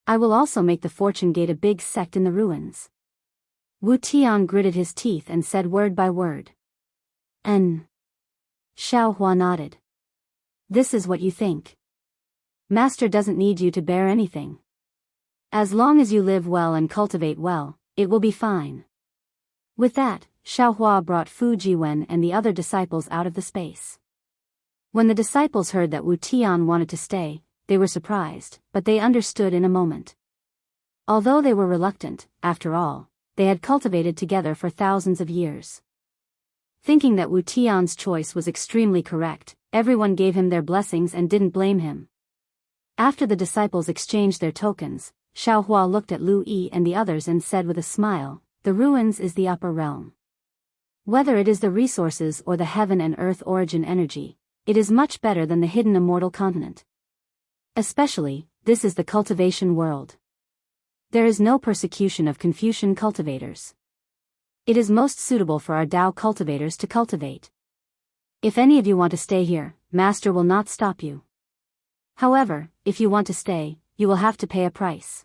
I will also make the Fortune Gate a big sect in the ruins." Wu Tian gritted his teeth and said word by word. Xiao Hua nodded. "This is what you think. Master doesn't need you to bear anything. As long as you live well and cultivate well, it will be fine." With that, Xiao Hua brought Fu Jiwen and the other disciples out of the space. When the disciples heard that Wu Tian wanted to stay, they were surprised, but they understood in a moment. Although they were reluctant, after all, they had cultivated together for thousands of years. Thinking that Wu Tian's choice was extremely correct, everyone gave him their blessings and didn't blame him. After the disciples exchanged their tokens, Xiao Hua looked at Lu Yi and the others and said with a smile, "The ruins is the upper realm. Whether it is the resources or the heaven and earth origin energy, it is much better than the hidden immortal continent. Especially, this is the cultivation world. There is no persecution of Confucian cultivators. It is most suitable for our Dao cultivators to cultivate. If any of you want to stay here, Master will not stop you. However, if you want to stay, you will have to pay a price.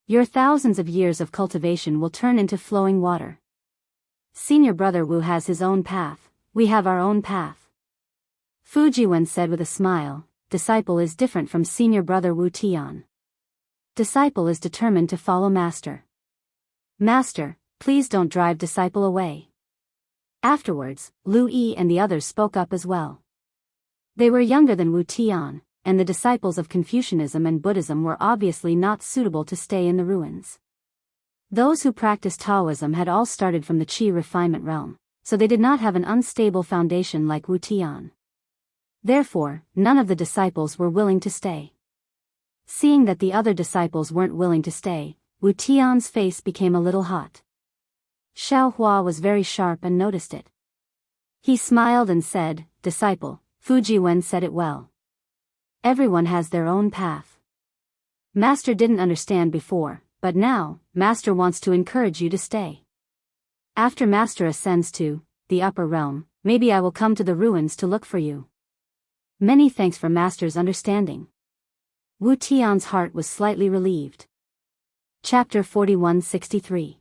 Your thousands of years of cultivation will turn into flowing water. Senior brother Wu has his own path, we have our own path. Fu Jiwen said with a smile, disciple is different from senior brother Wu Tian. Disciple is determined to follow master. Master, please don't drive disciple away. Afterwards, Lu Yi and the others spoke up as well. They were younger than Wu Tian, and the disciples of Confucianism and Buddhism were obviously not suitable to stay in the ruins. Those who practiced Taoism had all started from the Qi refinement realm, so they did not have an unstable foundation like Wu Tian. Therefore, none of the disciples were willing to stay. Seeing that the other disciples weren't willing to stay, Wu Tian's face became a little hot. Xiao Hua was very sharp and noticed it. He smiled and said, disciple, Fu Jiwen said it well. Everyone has their own path. Master didn't understand before, but now, Master wants to encourage you to stay. After Master ascends to the upper realm, maybe I will come to the ruins to look for you. Many thanks for Master's understanding. Wu Tian's heart was slightly relieved. Chapter 4163.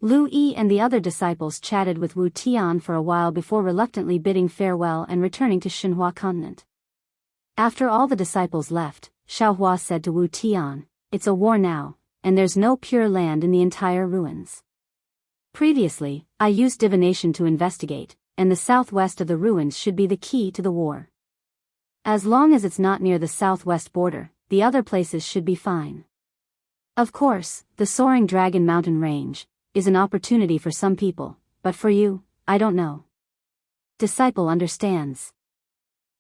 Lu Yi and the other disciples chatted with Wu Tian for a while before reluctantly bidding farewell and returning to Xinhua continent. After all the disciples left, Xiaohua said to Wu Tian, it's a war now, and there's no pure land in the entire ruins. Previously, I used divination to investigate, and the southwest of the ruins should be the key to the war. As long as it's not near the southwest border, the other places should be fine. Of course, the soaring Dragon Mountain Range is an opportunity for some people, but for you, I don't know. Disciple understands.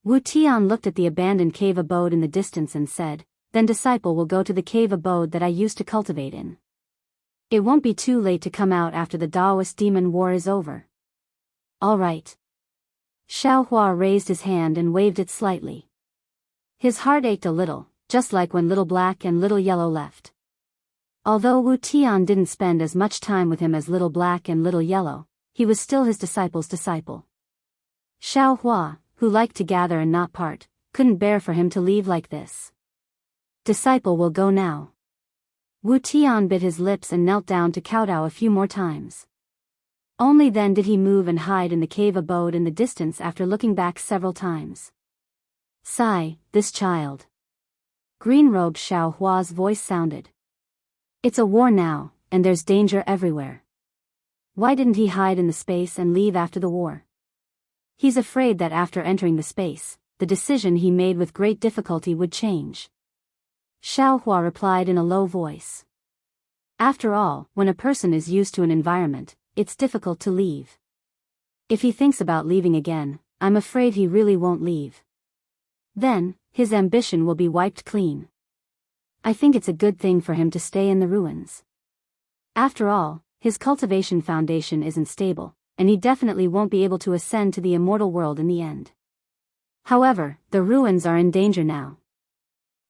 Wu Tian looked at the abandoned cave abode in the distance and said, then disciple will go to the cave abode that I used to cultivate in. It won't be too late to come out after the Daoist demon war is over. All right. Xiao Hua raised his hand and waved it slightly. His heart ached a little, just like when Little Black and Little Yellow left. Although Wu Tian didn't spend as much time with him as Little Black and Little Yellow, he was still his disciple's disciple. Xiao Hua, who liked to gather and not part, couldn't bear for him to leave like this. Disciple will go now. Wu Tian bit his lips and knelt down to kowtow a few more times. Only then did he move and hide in the cave abode in the distance after looking back several times. Sigh, this child. Green-robed Xiao Hua's voice sounded. It's a war now, and there's danger everywhere. Why didn't he hide in the space and leave after the war? He's afraid that after entering the space, the decision he made with great difficulty would change. Xiao Hua replied in a low voice. After all, when a person is used to an environment, it's difficult to leave. If he thinks about leaving again, I'm afraid he really won't leave. Then, his ambition will be wiped clean. I think it's a good thing for him to stay in the ruins. After all, his cultivation foundation isn't stable, and he definitely won't be able to ascend to the immortal world in the end. However, the ruins are in danger now.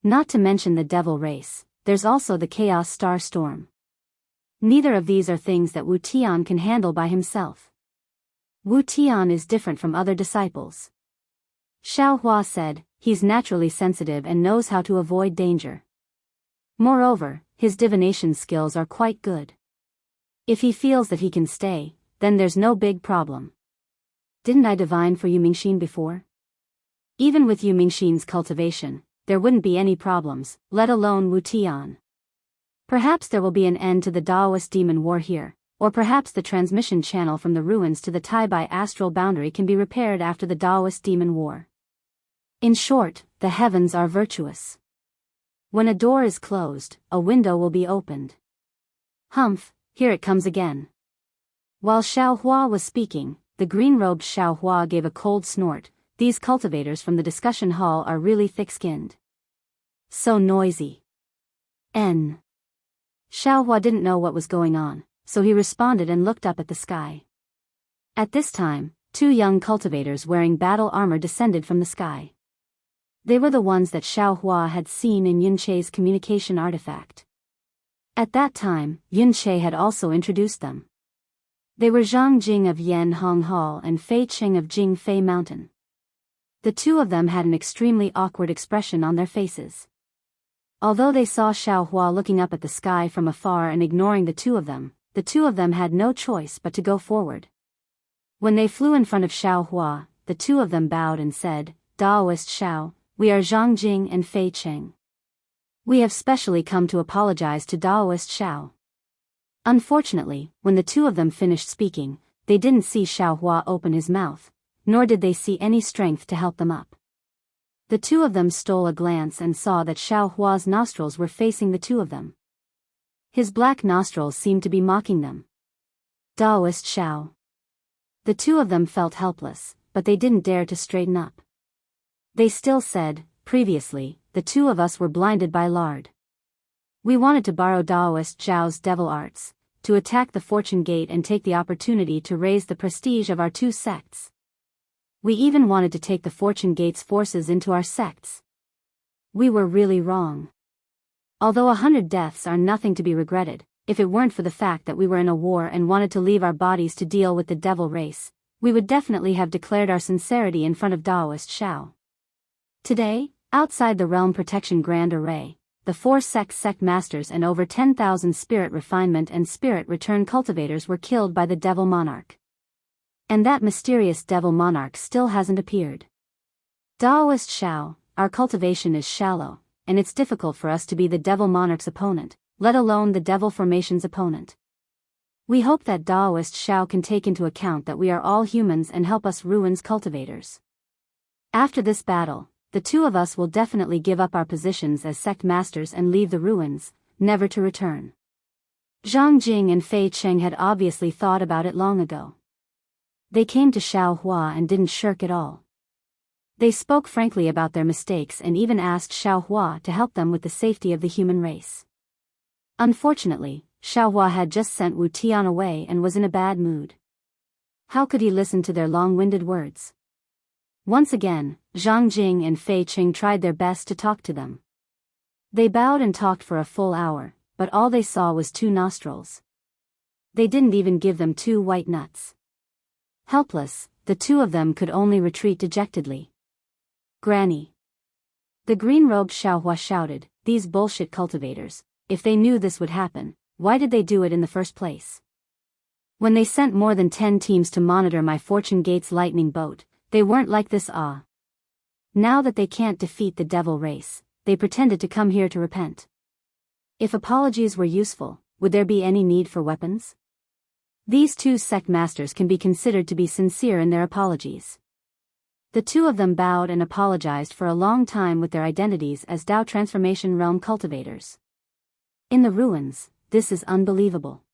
Not to mention the devil race, there's also the chaos star storm. Neither of these are things that Wu Tian can handle by himself. Wu Tian is different from other disciples. Xiao Hua said, he's naturally sensitive and knows how to avoid danger. Moreover, his divination skills are quite good. If he feels that he can stay, then there's no big problem. Didn't I divine for Yu Mingxin before? Even with Yu Mingxin's cultivation, there wouldn't be any problems, let alone Wu Tian. Perhaps there will be an end to the Daoist demon war here, or perhaps the transmission channel from the ruins to the Taibai astral boundary can be repaired after the Daoist demon war. In short, the heavens are virtuous. When a door is closed, a window will be opened. Humph, here it comes again. While Xiao Hua was speaking, the green-robed Xiao Hua gave a cold snort. These cultivators from the discussion hall are really thick-skinned. So noisy. Xiao Hua didn't know what was going on, so he responded and looked up at the sky. At this time, two young cultivators wearing battle armor descended from the sky. They were the ones that Xiao Hua had seen in Yunche's communication artifact. At that time, Yunche had also introduced them. They were Zhang Jing of Yan Hong Hall and Fei Cheng of Jing Fei Mountain. The two of them had an extremely awkward expression on their faces. Although they saw Xiao Hua looking up at the sky from afar and ignoring the two of them had no choice but to go forward. When they flew in front of Xiao Hua, the two of them bowed and said, "Daoist Xiao, we are Zhang Jing and Fei Cheng. We have specially come to apologize to Daoist Xiao." Unfortunately, when the two of them finished speaking, they didn't see Xiao Hua open his mouth, nor did they see any strength to help them up. The two of them stole a glance and saw that Xiao Hua's nostrils were facing the two of them. His black nostrils seemed to be mocking them. Daoist Xiao. The two of them felt helpless, but they didn't dare to straighten up. They still said, "Previously, the two of us were blinded by lard. We wanted to borrow Daoist Zhao's devil arts, to attack the fortune gate and take the opportunity to raise the prestige of our two sects. We even wanted to take the fortune gate's forces into our sects. We were really wrong. Although 100 deaths are nothing to be regretted, if it weren't for the fact that we were in a war and wanted to leave our bodies to deal with the devil race, we would definitely have declared our sincerity in front of Daoist Xiao. Today, outside the Realm Protection Grand Array, the 4 sect masters and over 10,000 spirit refinement and spirit return cultivators were killed by the devil monarch. And that mysterious devil monarch still hasn't appeared. Daoist Xiao, our cultivation is shallow, and it's difficult for us to be the devil monarch's opponent, let alone the devil formation's opponent. We hope that Daoist Xiao can take into account that we are all humans and help us ruins cultivators. After this battle, the two of us will definitely give up our positions as sect masters and leave the ruins, never to return." Zhang Jing and Fei Cheng had obviously thought about it long ago. They came to Xiao Hua and didn't shirk at all. They spoke frankly about their mistakes and even asked Xiao Hua to help them with the safety of the human race. Unfortunately, Xiao Hua had just sent Wu Tian away and was in a bad mood. How could he listen to their long-winded words? Once again, Zhang Jing and Fei Cheng tried their best to talk to them. They bowed and talked for a full hour, but all they saw was 2 nostrils. They didn't even give them 2 white nuts. Helpless, the two of them could only retreat dejectedly. "Granny!" The green-robed Xiao Hua shouted, "These bullshit cultivators, if they knew this would happen, why did they do it in the first place? When they sent more than 10 teams to monitor my Fortune Gate's lightning boat, they weren't like this. Now that they can't defeat the devil race, they pretended to come here to repent. If apologies were useful, would there be any need for weapons? These 2 sect masters can be considered to be sincere in their apologies." The two of them bowed and apologized for a long time with their identities as Dao Transformation Realm cultivators. In the ruins, this is unbelievable.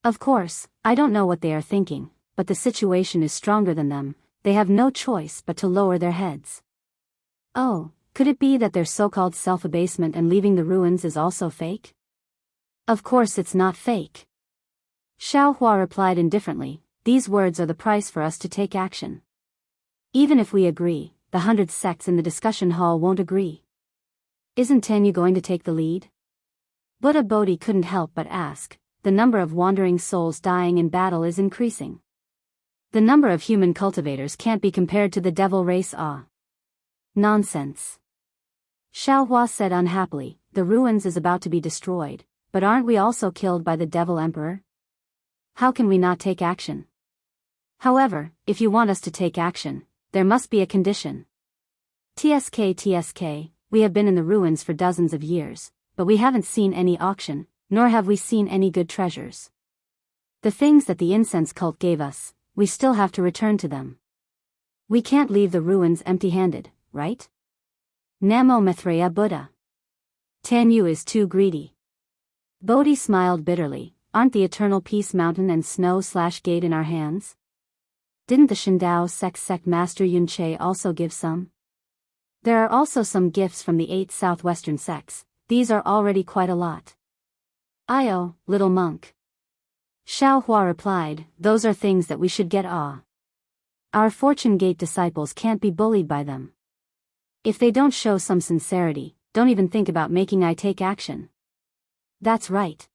Of course, I don't know what they are thinking, but the situation is stronger than them. They have no choice but to lower their heads. Oh, could it be that their so-called self-abasement and leaving the ruins is also fake? Of course it's not fake. Xiao Hua replied indifferently, "These words are the price for us to take action. Even if we agree, the 100 sects in the discussion hall won't agree. Isn't Tenyu going to take the lead?" Buddha Bodhi couldn't help but ask. The number of wandering souls dying in battle is increasing. The number of human cultivators can't be compared to the devil race. Nonsense. Xiao Hua said unhappily, "The ruins is about to be destroyed, but aren't we also killed by the devil emperor? How can we not take action? However, if you want us to take action, there must be a condition. TSK, we have been in the ruins for dozens of years, but we haven't seen any auction, nor have we seen any good treasures. The things that the incense cult gave us, we still have to return to them. We can't leave the ruins empty-handed, right? Namo Maitreya Buddha. Tenyu is too greedy." Bodhi smiled bitterly, "Aren't the Eternal Peace Mountain and Snow/Gate in our hands? Didn't the Shindao sect master Yunche also give some? There are also some gifts from the 8 southwestern sects. These are already quite a lot." "Io, little monk." Xiao Hua replied, "Those are things that we should get. Our Fortune Gate disciples can't be bullied by them. If they don't show some sincerity, don't even think about making I take action." "That's right."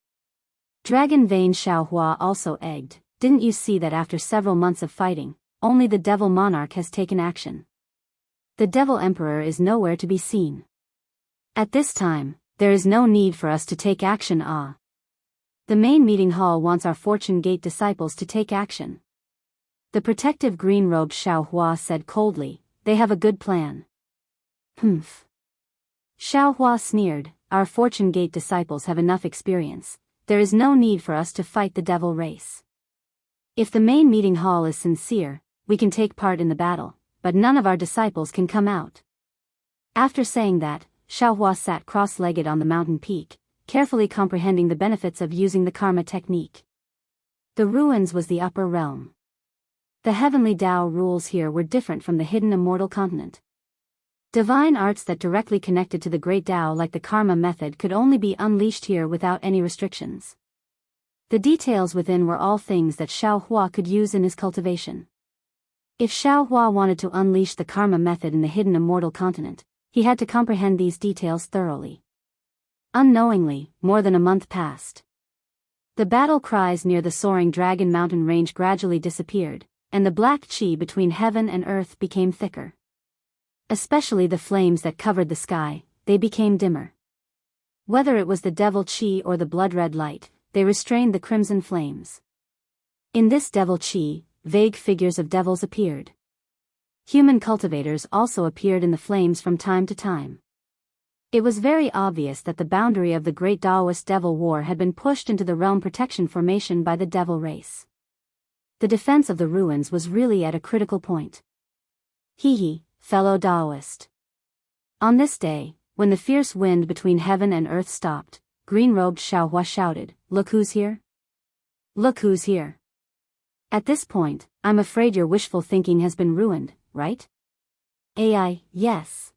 Dragon Vein Xiao Hua also egged, didn't you see that after several months of fighting, only the Devil Monarch has taken action? The Devil Emperor is nowhere to be seen. At this time, there is no need for us to take action. The main meeting hall wants our Fortune Gate disciples to take action. The protective green-robed Xiao Hua said coldly, they have a good plan. Humph. Xiao Hua sneered, our Fortune Gate disciples have enough experience. There is no need for us to fight the devil race. If the main meeting hall is sincere, we can take part in the battle, but none of our disciples can come out. After saying that, Xiao Hua sat cross-legged on the mountain peak, carefully comprehending the benefits of using the karma technique. The ruins was the upper realm. The heavenly Tao rules here were different from the hidden immortal continent. Divine arts that directly connected to the great Tao like the karma method could only be unleashed here without any restrictions. The details within were all things that Xiao Hua could use in his cultivation. If Xiao Hua wanted to unleash the karma method in the hidden immortal continent, he had to comprehend these details thoroughly. Unknowingly, more than a month passed. The battle cries near the soaring Dragon Mountain range gradually disappeared, and the black chi between heaven and earth became thicker. Especially the flames that covered the sky, they became dimmer. Whether it was the devil chi or the blood-red light, they restrained the crimson flames. In this devil chi, vague figures of devils appeared. Human cultivators also appeared in the flames from time to time. It was very obvious that the boundary of the great Daoist devil war had been pushed into the realm protection formation by the devil race. The defense of the ruins was really at a critical point. Hee, fellow Daoist. On this day, when the fierce wind between heaven and earth stopped, green-robed Xiao Hua shouted, look who's here? Look who's here. At this point, I'm afraid your wishful thinking has been ruined, right? AI, yes.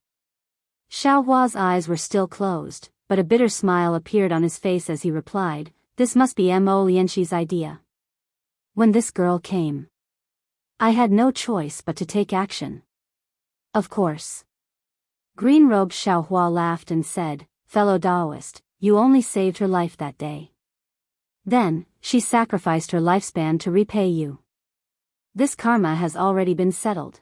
Xiao Hua's eyes were still closed, but a bitter smile appeared on his face as he replied, this must be Mo Lianxi's idea. When this girl came, I had no choice but to take action. Of course. Green-robed Xiao Hua laughed and said, fellow Daoist, you only saved her life that day. Then, she sacrificed her lifespan to repay you. This karma has already been settled.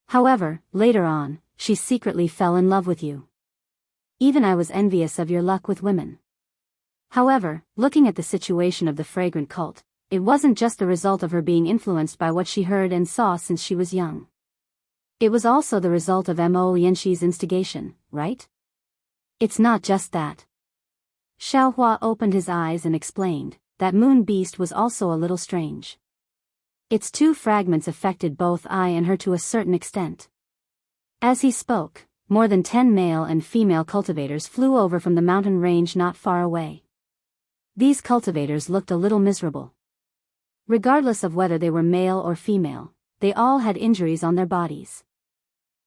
However, later on, she secretly fell in love with you. Even I was envious of your luck with women. However, looking at the situation of the fragrant cult, it wasn't just the result of her being influenced by what she heard and saw since she was young. It was also the result of Mo Lianxi's instigation, right? It's not just that. Xiao Hua opened his eyes and explained, that moon beast was also a little strange. Its two fragments affected both I and her to a certain extent. As he spoke, more than 10 male and female cultivators flew over from the mountain range not far away. These cultivators looked a little miserable. Regardless of whether they were male or female, they all had injuries on their bodies.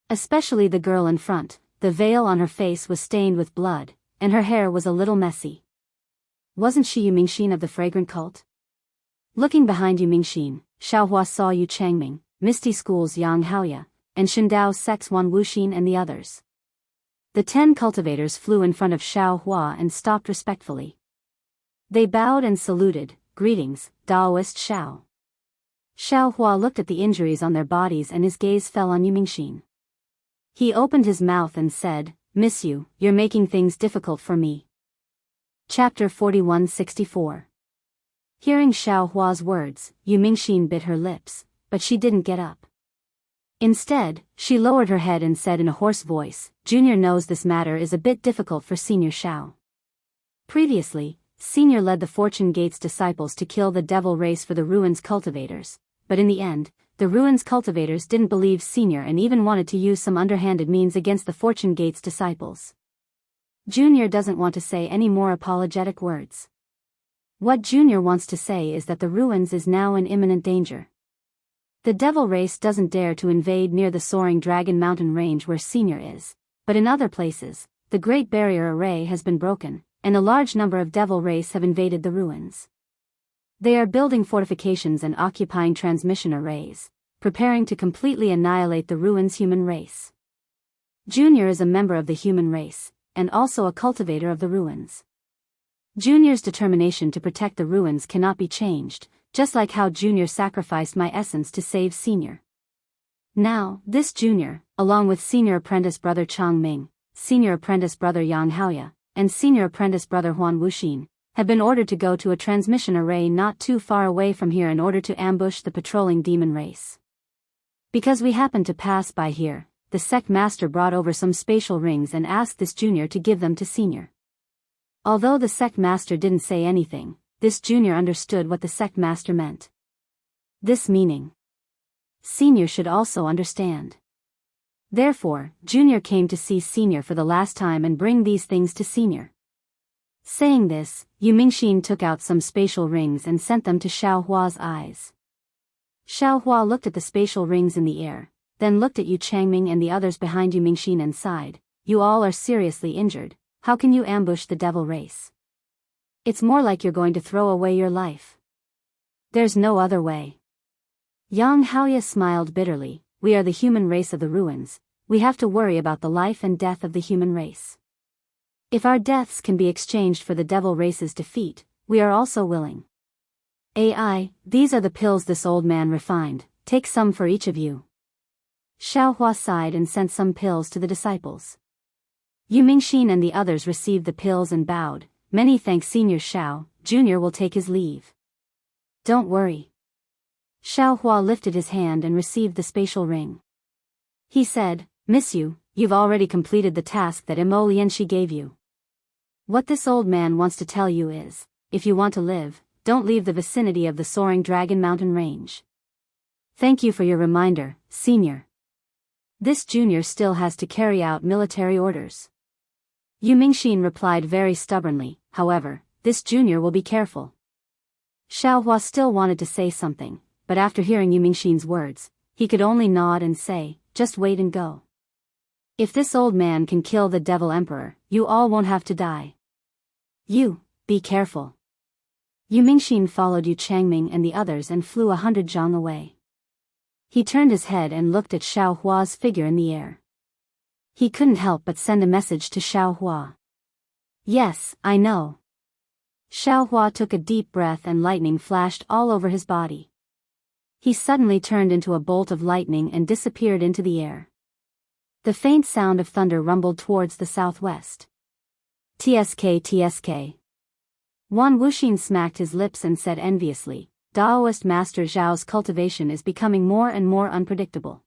Especially the girl in front, the veil on her face was stained with blood, and her hair was a little messy. Wasn't she Yu Mingxin of the fragrant cult? Looking behind Yu Mingxin, Xiao Hua saw Yu Changming, Misty School's Yang Haoya, and Xindao's Sex Wan Wuxin and the others. The 10 cultivators flew in front of Xiao Hua and stopped respectfully. They bowed and saluted, greetings, Daoist Xiao. Xiao Hua looked at the injuries on their bodies and his gaze fell on Yu Mingxin. He opened his mouth and said, Miss Yu, you're making things difficult for me. Chapter 4164. Hearing Xiao Hua's words, Yu Mingxin bit her lips, but she didn't get up. Instead, she lowered her head and said in a hoarse voice, Junior knows this matter is a bit difficult for Senior Xiao. Previously, Senior led the Fortune Gate's disciples to kill the devil race for the ruins cultivators, but in the end, the ruins cultivators didn't believe Senior and even wanted to use some underhanded means against the Fortune Gate's disciples. Junior doesn't want to say any more apologetic words. What Junior wants to say is that the ruins is now in imminent danger. The devil race doesn't dare to invade near the soaring Dragon Mountain range where Senior is, but in other places, the Great Barrier Array has been broken, and a large number of devil race have invaded the ruins. They are building fortifications and occupying transmission arrays, preparing to completely annihilate the ruins' human race. Junior is a member of the human race, and also a cultivator of the ruins. Junior's determination to protect the ruins cannot be changed, just like how Junior sacrificed my essence to save Senior. Now, this Junior, along with Senior Apprentice Brother Chang Ming, Senior Apprentice Brother Yang Haoya, and Senior Apprentice Brother Huan Wuxin, have been ordered to go to a transmission array not too far away from here in order to ambush the patrolling demon race. Because we happened to pass by here, the sect master brought over some spatial rings and asked this Junior to give them to Senior. Although the sect master didn't say anything, this Junior understood what the sect master meant. This meaning Senior should also understand. Therefore, Junior came to see Senior for the last time and bring these things to Senior. Saying this, Yu Mingxin took out some spatial rings and sent them to Xiao Hua's eyes. Xiao Hua looked at the spatial rings in the air, then looked at Yu Changming and the others behind Yu Mingxin and sighed, "You all are seriously injured, how can you ambush the devil race? It's more like you're going to throw away your life. There's no other way." Yang Haoya smiled bitterly, "We are the human race of the ruins, we have to worry about the life and death of the human race. If our deaths can be exchanged for the devil race's defeat, we are also willing. AI, these are the pills this old man refined, take some for each of you." Xiao Hua sighed and sent some pills to the disciples. Yu Mingxin and the others received the pills and bowed, "Many thanks Senior Xiao, Junior will take his leave." "Don't worry." Xiao Hua lifted his hand and received the spatial ring. He said, "Miss Yu, you've already completed the task that Imo Lianxi gave you. What this old man wants to tell you is, if you want to live, don't leave the vicinity of the soaring Dragon Mountain range. Thank you for your reminder, Senior. This Junior still has to carry out military orders." Yu Mingxin replied very stubbornly, "However, this Junior will be careful." Xiao Hua still wanted to say something, but after hearing Yu Mingxin's words, he could only nod and say, "Just wait and go. If this old man can kill the Devil Emperor, you all won't have to die. You, be careful." Yu Mingxin followed Yu Changming and the others and flew 100 zhang away. He turned his head and looked at Xiao Hua's figure in the air. He couldn't help but send a message to Xiao Hua. "Yes, I know." Xiao Hua took a deep breath and lightning flashed all over his body. He suddenly turned into a bolt of lightning and disappeared into the air. The faint sound of thunder rumbled towards the southwest. "TSK TSK." Wan Wuxin smacked his lips and said enviously, "Daoist Master Zhao's cultivation is becoming more and more unpredictable.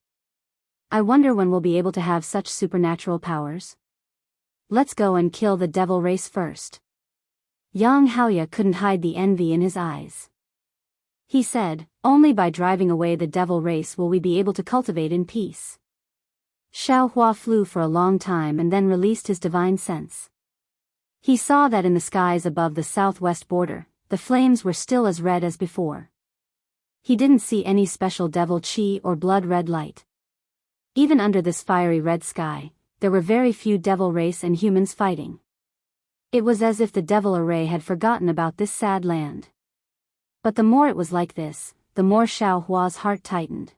I wonder when we'll be able to have such supernatural powers. Let's go and kill the devil race first." Yang Haoya couldn't hide the envy in his eyes. He said, "Only by driving away the devil race will we be able to cultivate in peace." Xiao Hua flew for a long time and then released his divine sense. He saw that in the skies above the southwest border, the flames were still as red as before. He didn't see any special devil chi or blood-red light. Even under this fiery red sky, there were very few devil race and humans fighting. It was as if the devil array had forgotten about this sad land. But the more it was like this, the more Xiao Hua's heart tightened.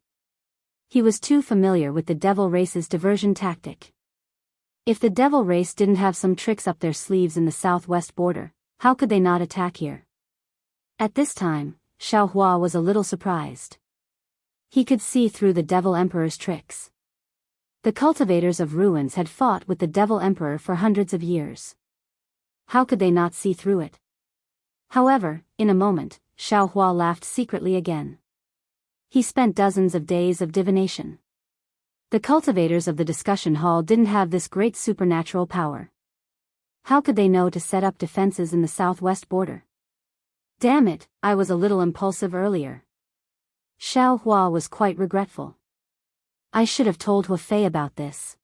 He was too familiar with the devil race's diversion tactic. If the devil race didn't have some tricks up their sleeves in the southwest border, how could they not attack here? At this time, Xiao Hua was a little surprised. He could see through the Devil Emperor's tricks. The cultivators of ruins had fought with the Devil Emperor for hundreds of years. How could they not see through it? However, in a moment, Xiao Hua laughed secretly again. He spent dozens of days of divination. The cultivators of the discussion hall didn't have this great supernatural power. How could they know to set up defenses in the southwest border? Damn it, I was a little impulsive earlier. Xiao Hua was quite regretful. I should have told Hua Fei about this.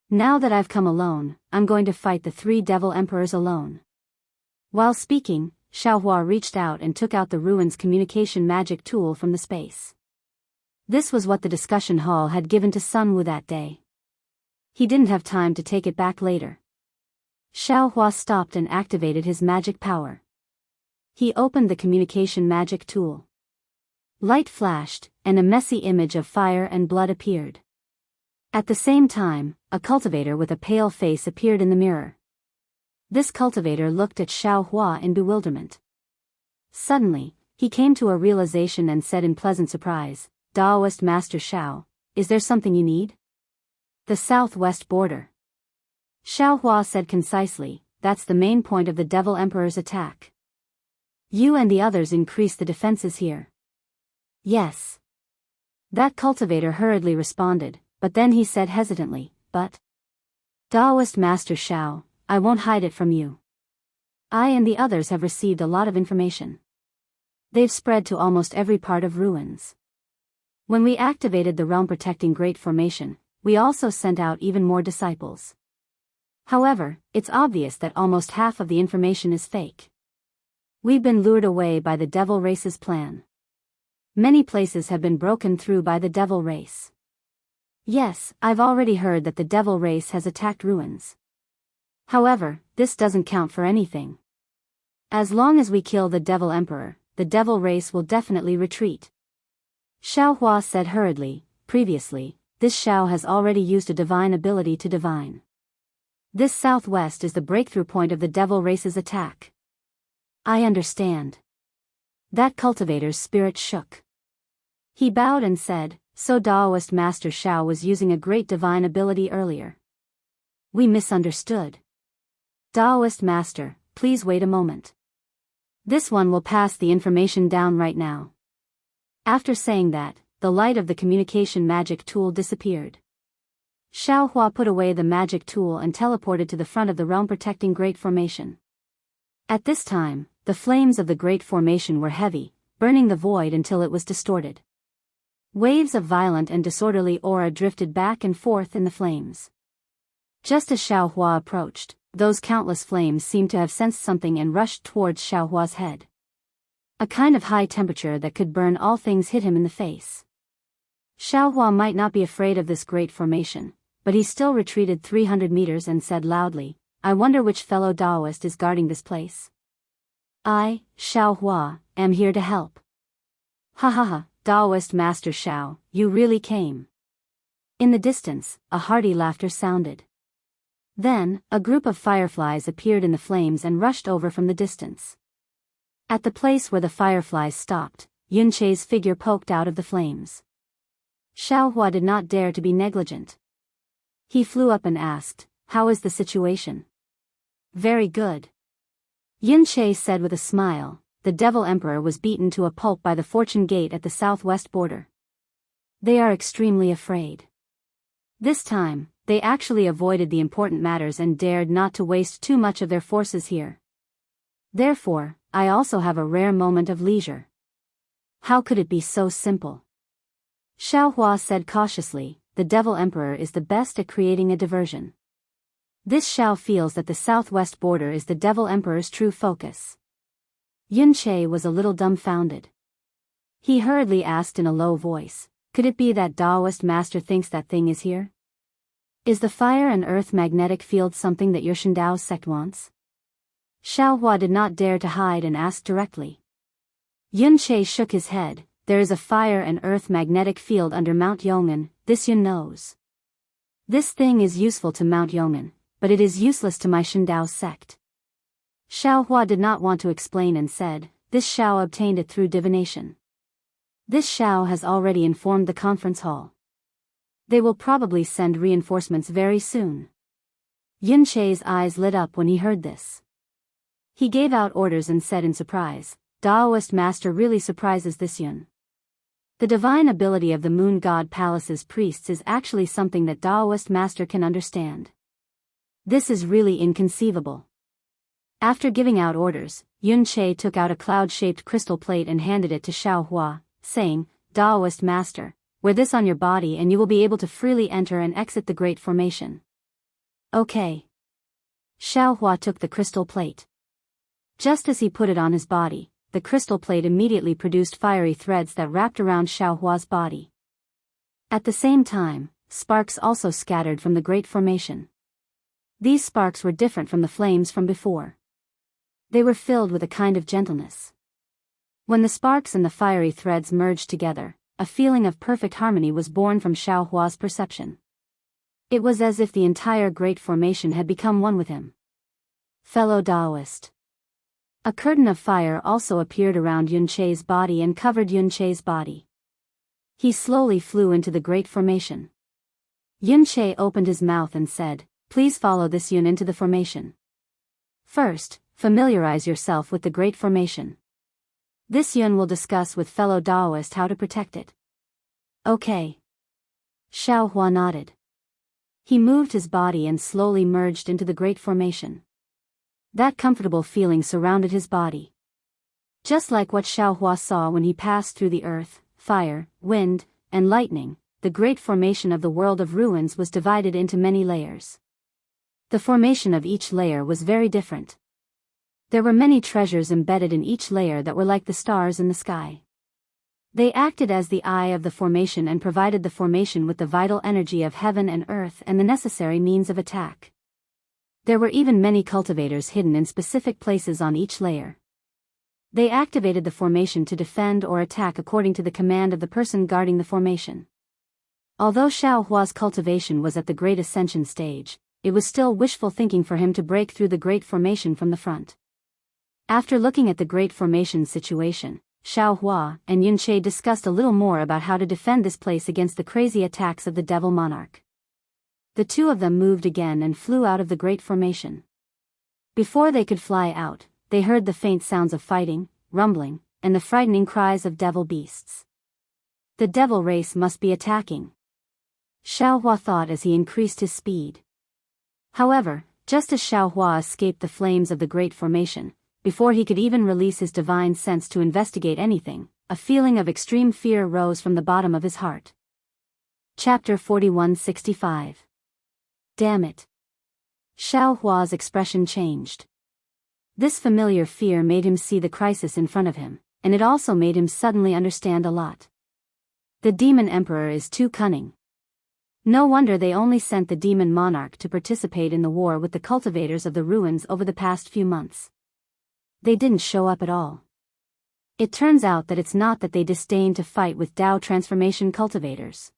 Now that I've come alone, I'm going to fight the 3 devil emperors alone. While speaking, Xiao Hua reached out and took out the ruins communication magic tool from the space. This was what the discussion hall had given to Sun Wu that day. He didn't have time to take it back later. Xiao Hua stopped and activated his magic power. He opened the communication magic tool. Light flashed, and a messy image of fire and blood appeared. At the same time, a cultivator with a pale face appeared in the mirror. This cultivator looked at Xiao Hua in bewilderment. Suddenly, He came to a realization and said in pleasant surprise, Daoist Master Xiao, is there something you need? The southwest border. Xiao Hua said concisely, that's the main point of the Devil Emperor's attack. You and the others increase the defenses here. Yes. That cultivator hurriedly responded, but then he said hesitantly, but Daoist Master Xiao, I won't hide it from you. I and the others have received a lot of information. They've spread to almost every part of ruins. When we activated the realm-protecting Great Formation, we also sent out even more disciples. However, it's obvious that almost half of the information is fake. We've been lured away by the Devil Race's plan. Many places have been broken through by the Devil Race. Yes, I've already heard that the Devil Race has attacked ruins. However, this doesn't count for anything. As long as we kill the Devil Emperor, the Devil Race will definitely retreat. Xiao Hua said hurriedly, previously, this Xiao has already used a divine ability to divine. This southwest is the breakthrough point of the Devil Race's attack. I understand. That cultivator's spirit shook. He bowed and said, so Daoist Master Xiao was using a great divine ability earlier. We misunderstood. Daoist Master, please wait a moment. This one will pass the information down right now. After saying that, the light of the communication magic tool disappeared. Xiao Hua put away the magic tool and teleported to the front of the realm-protecting Great Formation. At this time, the flames of the Great Formation were heavy, burning the void until it was distorted. Waves of violent and disorderly aura drifted back and forth in the flames. Just as Xiao Hua approached, those countless flames seemed to have sensed something and rushed towards Xiao Hua's head. A kind of high temperature that could burn all things hit him in the face. Xiao Hua might not be afraid of this Great Formation, but he still retreated 300 meters and said loudly, I wonder which fellow Daoist is guarding this place. I, Xiao Hua, am here to help. Ha ha ha, Daoist Master Xiao, you really came. In the distance, a hearty laughter sounded. Then, a group of fireflies appeared in the flames and rushed over from the distance. At the place where the fireflies stopped, Yunche's figure poked out of the flames. Xiao Hua did not dare to be negligent. He flew up and asked, how is the situation? Very good. Yunche said with a smile, the Devil Emperor was beaten to a pulp by the Fortune Gate at the southwest border. They are extremely afraid. This time, they actually avoided the important matters and dared not to waste too much of their forces here. Therefore, I also have a rare moment of leisure. How could it be so simple? Xiao Hua said cautiously, the Devil Emperor is the best at creating a diversion. This Xiao feels that the southwest border is the Devil Emperor's true focus. Yunche was a little dumbfounded. He hurriedly asked in a low voice, could it be that Daoist Master thinks that thing is here? Is the fire and earth magnetic field something that your Shindao sect wants? Xiao Hua did not dare to hide and asked directly. Yunche shook his head, there is a fire and earth magnetic field under Mount Yong'an, this Yun knows. This thing is useful to Mount Yong'an, but it is useless to my Shindao sect. Xiao Hua did not want to explain and said, this Xiao obtained it through divination. This Xiao has already informed the conference hall. They will probably send reinforcements very soon. Yunche's eyes lit up when he heard this. He gave out orders and said in surprise, Daoist Master really surprises this Yun. The divine ability of the Moon God Palace's priests is actually something that Daoist Master can understand. This is really inconceivable. After giving out orders, Yunche took out a cloud-shaped crystal plate and handed it to Xiao Hua, saying, Daoist Master, wear this on your body and you will be able to freely enter and exit the Great Formation. Okay. Xiao Hua took the crystal plate. Just as he put it on his body, the crystal plate immediately produced fiery threads that wrapped around Xiao Hua's body. At the same time, sparks also scattered from the Great Formation. These sparks were different from the flames from before. They were filled with a kind of gentleness. When the sparks and the fiery threads merged together, a feeling of perfect harmony was born from Xiao Hua's perception. It was as if the entire Great Formation had become one with him. Fellow Daoist. A curtain of fire also appeared around Yunche's body and covered Yunche's body. He slowly flew into the great formation. Yunche opened his mouth and said, "Please follow this Yun into the formation. First, familiarize yourself with the great formation. This Yun will discuss with fellow Daoist how to protect it." "Okay." Xiao Hua nodded. He moved his body and slowly merged into the great formation. That comfortable feeling surrounded his body. Just like what Xiao Hua saw when he passed through the earth, fire, wind, and lightning, the great formation of the world of ruins was divided into many layers. The formation of each layer was very different. There were many treasures embedded in each layer that were like the stars in the sky. They acted as the eye of the formation and provided the formation with the vital energy of heaven and earth and the necessary means of attack. There were even many cultivators hidden in specific places on each layer. They activated the formation to defend or attack according to the command of the person guarding the formation. Although Xiao Hua's cultivation was at the great ascension stage, it was still wishful thinking for him to break through the great formation from the front. After looking at the great formation situation, Xiao Hua and Yunche discussed a little more about how to defend this place against the crazy attacks of the Devil Monarch. The two of them moved again and flew out of the great formation. Before they could fly out, they heard the faint sounds of fighting, rumbling, and the frightening cries of devil beasts. The devil race must be attacking. Xiao Hua thought as he increased his speed. However, just as Xiao Hua escaped the flames of the great formation, before he could even release his divine sense to investigate anything, a feeling of extreme fear rose from the bottom of his heart. Chapter 4165. Damn it. Xiao Hua's expression changed. This familiar fear made him see the crisis in front of him, and it also made him suddenly understand a lot. The Demon Emperor is too cunning. No wonder they only sent the Demon Monarch to participate in the war with the cultivators of the ruins over the past few months. They didn't show up at all. It turns out that it's not that they disdain to fight with Dao transformation cultivators.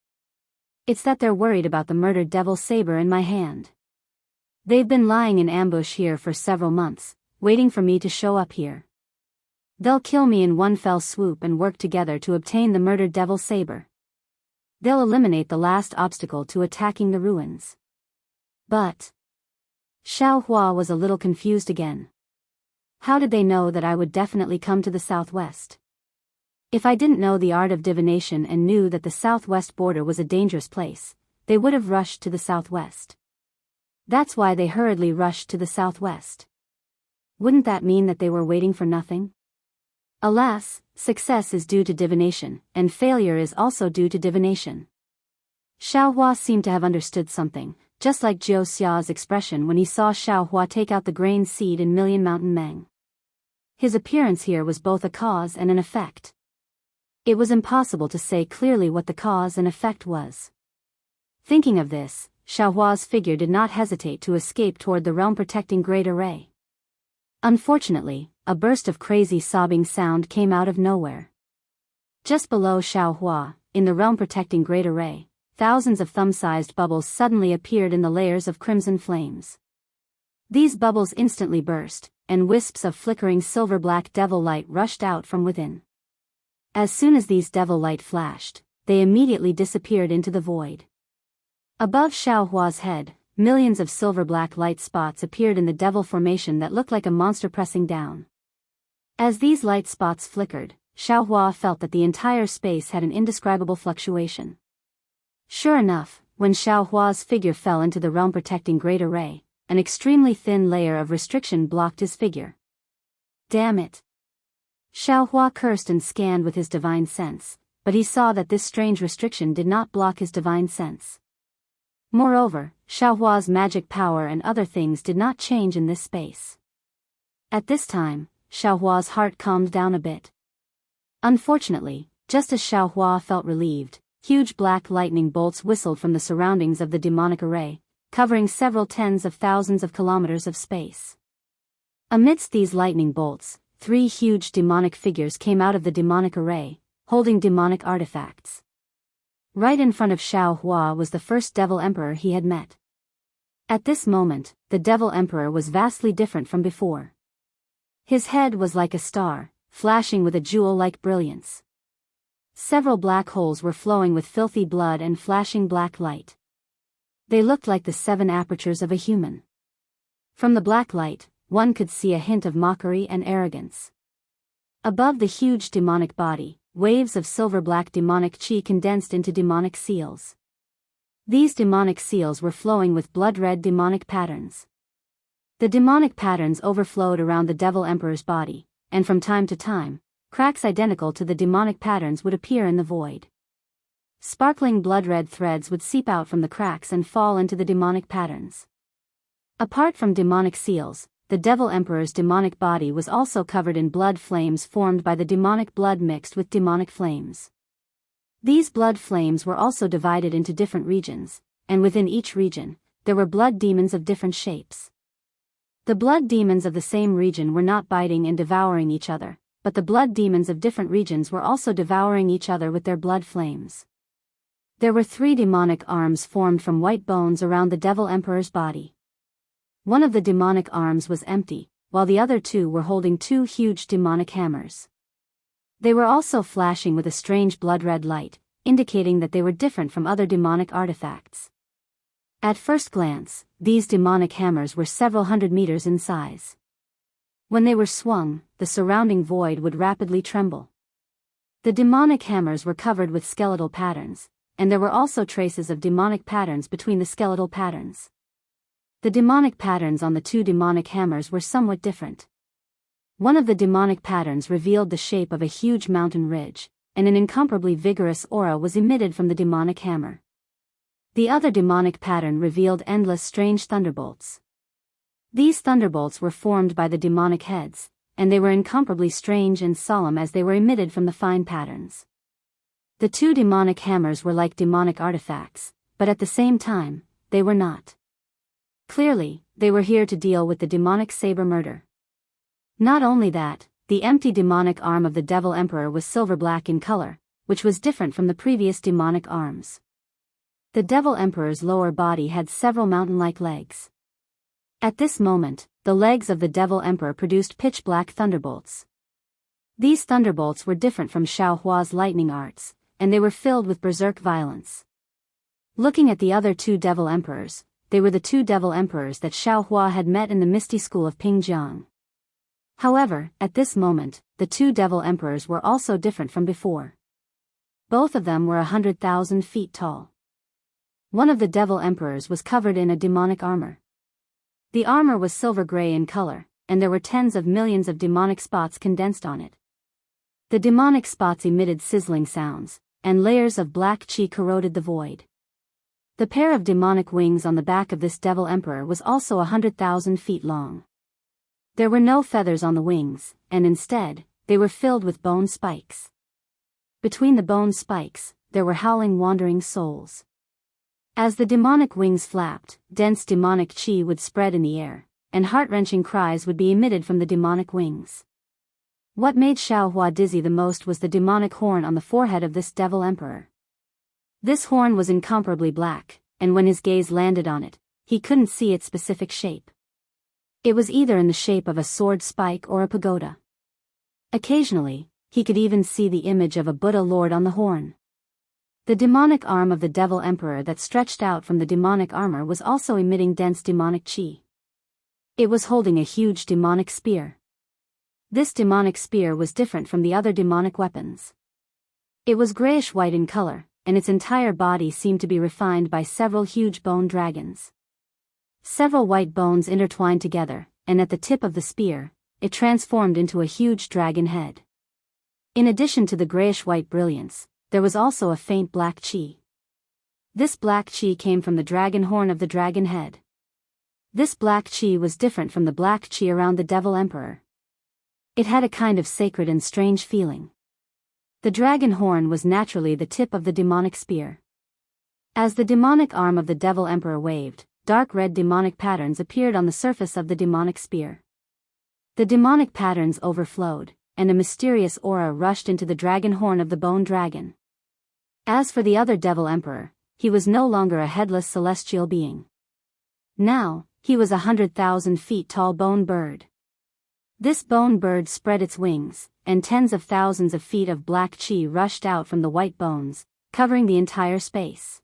It's that they're worried about the murdered devil saber in my hand. They've been lying in ambush here for several months, waiting for me to show up here. They'll kill me in one fell swoop and work together to obtain the murdered devil saber. They'll eliminate the last obstacle to attacking the ruins. But Xiao Hua was a little confused again. How did they know that I would definitely come to the southwest? If I didn't know the art of divination and knew that the southwest border was a dangerous place, they would have rushed to the southwest. That's why they hurriedly rushed to the southwest. Wouldn't that mean that they were waiting for nothing? Alas, success is due to divination, and failure is also due to divination. Xiao Hua seemed to have understood something, just like Jiu Xia's expression when he saw Xiao Hua take out the grain seed in Million Mountain Meng. His appearance here was both a cause and an effect. It was impossible to say clearly what the cause and effect was. Thinking of this, Xiao Hua's figure did not hesitate to escape toward the realm-protecting great array. Unfortunately, a burst of crazy sobbing sound came out of nowhere. Just below Xiao Hua, in the realm-protecting great array, thousands of thumb-sized bubbles suddenly appeared in the layers of crimson flames. These bubbles instantly burst, and wisps of flickering silver-black devil light rushed out from within. As soon as these devil light flashed, they immediately disappeared into the void. Above Xiao Hua's head, millions of silver-black light spots appeared in the devil formation that looked like a monster pressing down. As these light spots flickered, Xiao Hua felt that the entire space had an indescribable fluctuation. Sure enough, when Xiao Hua's figure fell into the realm-protecting great array, an extremely thin layer of restriction blocked his figure. Damn it! Xiao Hua cursed and scanned with his divine sense, but he saw that this strange restriction did not block his divine sense. Moreover, Xiao Hua's magic power and other things did not change in this space. At this time, Xiao Hua's heart calmed down a bit. Unfortunately, just as Xiao Hua felt relieved, huge black lightning bolts whistled from the surroundings of the demonic array, covering several tens of thousands of kilometers of space. Amidst these lightning bolts, 3 huge demonic figures came out of the demonic array, holding demonic artifacts. Right in front of Xiao Hua was the first Devil Emperor he had met. At this moment, the Devil Emperor was vastly different from before. His head was like a star, flashing with a jewel-like brilliance. Several black holes were flowing with filthy blood and flashing black light. They looked like the 7 apertures of a human. From the black light, one could see a hint of mockery and arrogance. Above the huge demonic body, waves of silver-black demonic chi condensed into demonic seals. These demonic seals were flowing with blood-red demonic patterns. The demonic patterns overflowed around the Devil Emperor's body, and from time to time, cracks identical to the demonic patterns would appear in the void. Sparkling blood-red threads would seep out from the cracks and fall into the demonic patterns. Apart from demonic seals, the Devil Emperor's demonic body was also covered in blood flames formed by the demonic blood mixed with demonic flames. These blood flames were also divided into different regions, and within each region, there were blood demons of different shapes. The blood demons of the same region were not biting and devouring each other, but the blood demons of different regions were also devouring each other with their blood flames. There were 3 demonic arms formed from white bones around the Devil Emperor's body. One of the demonic arms was empty, while the other 2 were holding 2 huge demonic hammers. They were also flashing with a strange blood-red light, indicating that they were different from other demonic artifacts. At first glance, these demonic hammers were several hundred meters in size. When they were swung, the surrounding void would rapidly tremble. The demonic hammers were covered with skeletal patterns, and there were also traces of demonic patterns between the skeletal patterns. The demonic patterns on the 2 demonic hammers were somewhat different. One of the demonic patterns revealed the shape of a huge mountain ridge, and an incomparably vigorous aura was emitted from the demonic hammer. The other demonic pattern revealed endless strange thunderbolts. These thunderbolts were formed by the demonic heads, and they were incomparably strange and solemn as they were emitted from the fine patterns. The 2 demonic hammers were like demonic artifacts, but at the same time, they were not. Clearly, they were here to deal with the demonic saber murder. Not only that, the empty demonic arm of the Devil Emperor was silver-black in color, which was different from the previous demonic arms. The Devil Emperor's lower body had several mountain-like legs. At this moment, the legs of the Devil Emperor produced pitch-black thunderbolts. These thunderbolts were different from Xiao Hua's lightning arts, and they were filled with berserk violence. Looking at the other 2 Devil Emperors, they were the 2 Devil Emperors that Xiao Hua had met in the Misty School of Pingjiang. However, at this moment, the 2 Devil Emperors were also different from before. Both of them were 100,000 feet tall. One of the Devil Emperors was covered in a demonic armor. The armor was silver-gray in color, and there were tens of millions of demonic spots condensed on it. The demonic spots emitted sizzling sounds, and layers of black chi corroded the void. The pair of demonic wings on the back of this Devil Emperor was also 100,000 feet long. There were no feathers on the wings, and instead, they were filled with bone spikes. Between the bone spikes, there were howling wandering souls. As the demonic wings flapped, dense demonic chi would spread in the air, and heart-wrenching cries would be emitted from the demonic wings. What made Xiao Hua dizzy the most was the demonic horn on the forehead of this Devil Emperor. This horn was incomparably black, and when his gaze landed on it, he couldn't see its specific shape. It was either in the shape of a sword spike or a pagoda. Occasionally, he could even see the image of a Buddha Lord on the horn. The demonic arm of the Devil Emperor that stretched out from the demonic armor was also emitting dense demonic chi. It was holding a huge demonic spear. This demonic spear was different from the other demonic weapons. It was grayish-white in color, and its entire body seemed to be refined by several huge bone dragons. Several white bones intertwined together, and at the tip of the spear, it transformed into a huge dragon head. In addition to the grayish-white brilliance, there was also a faint black chi. This black chi came from the dragon horn of the dragon head. This black chi was different from the black chi around the Devil Emperor. It had a kind of sacred and strange feeling. The dragon horn was naturally the tip of the demonic spear. As the demonic arm of the Devil Emperor waved, dark red demonic patterns appeared on the surface of the demonic spear. The demonic patterns overflowed, and a mysterious aura rushed into the dragon horn of the bone dragon. As for the other Devil Emperor, he was no longer a headless celestial being. Now, he was 100,000 feet tall bone bird. This bone bird spread its wings, and tens of thousands of feet of black chi rushed out from the white bones, covering the entire space.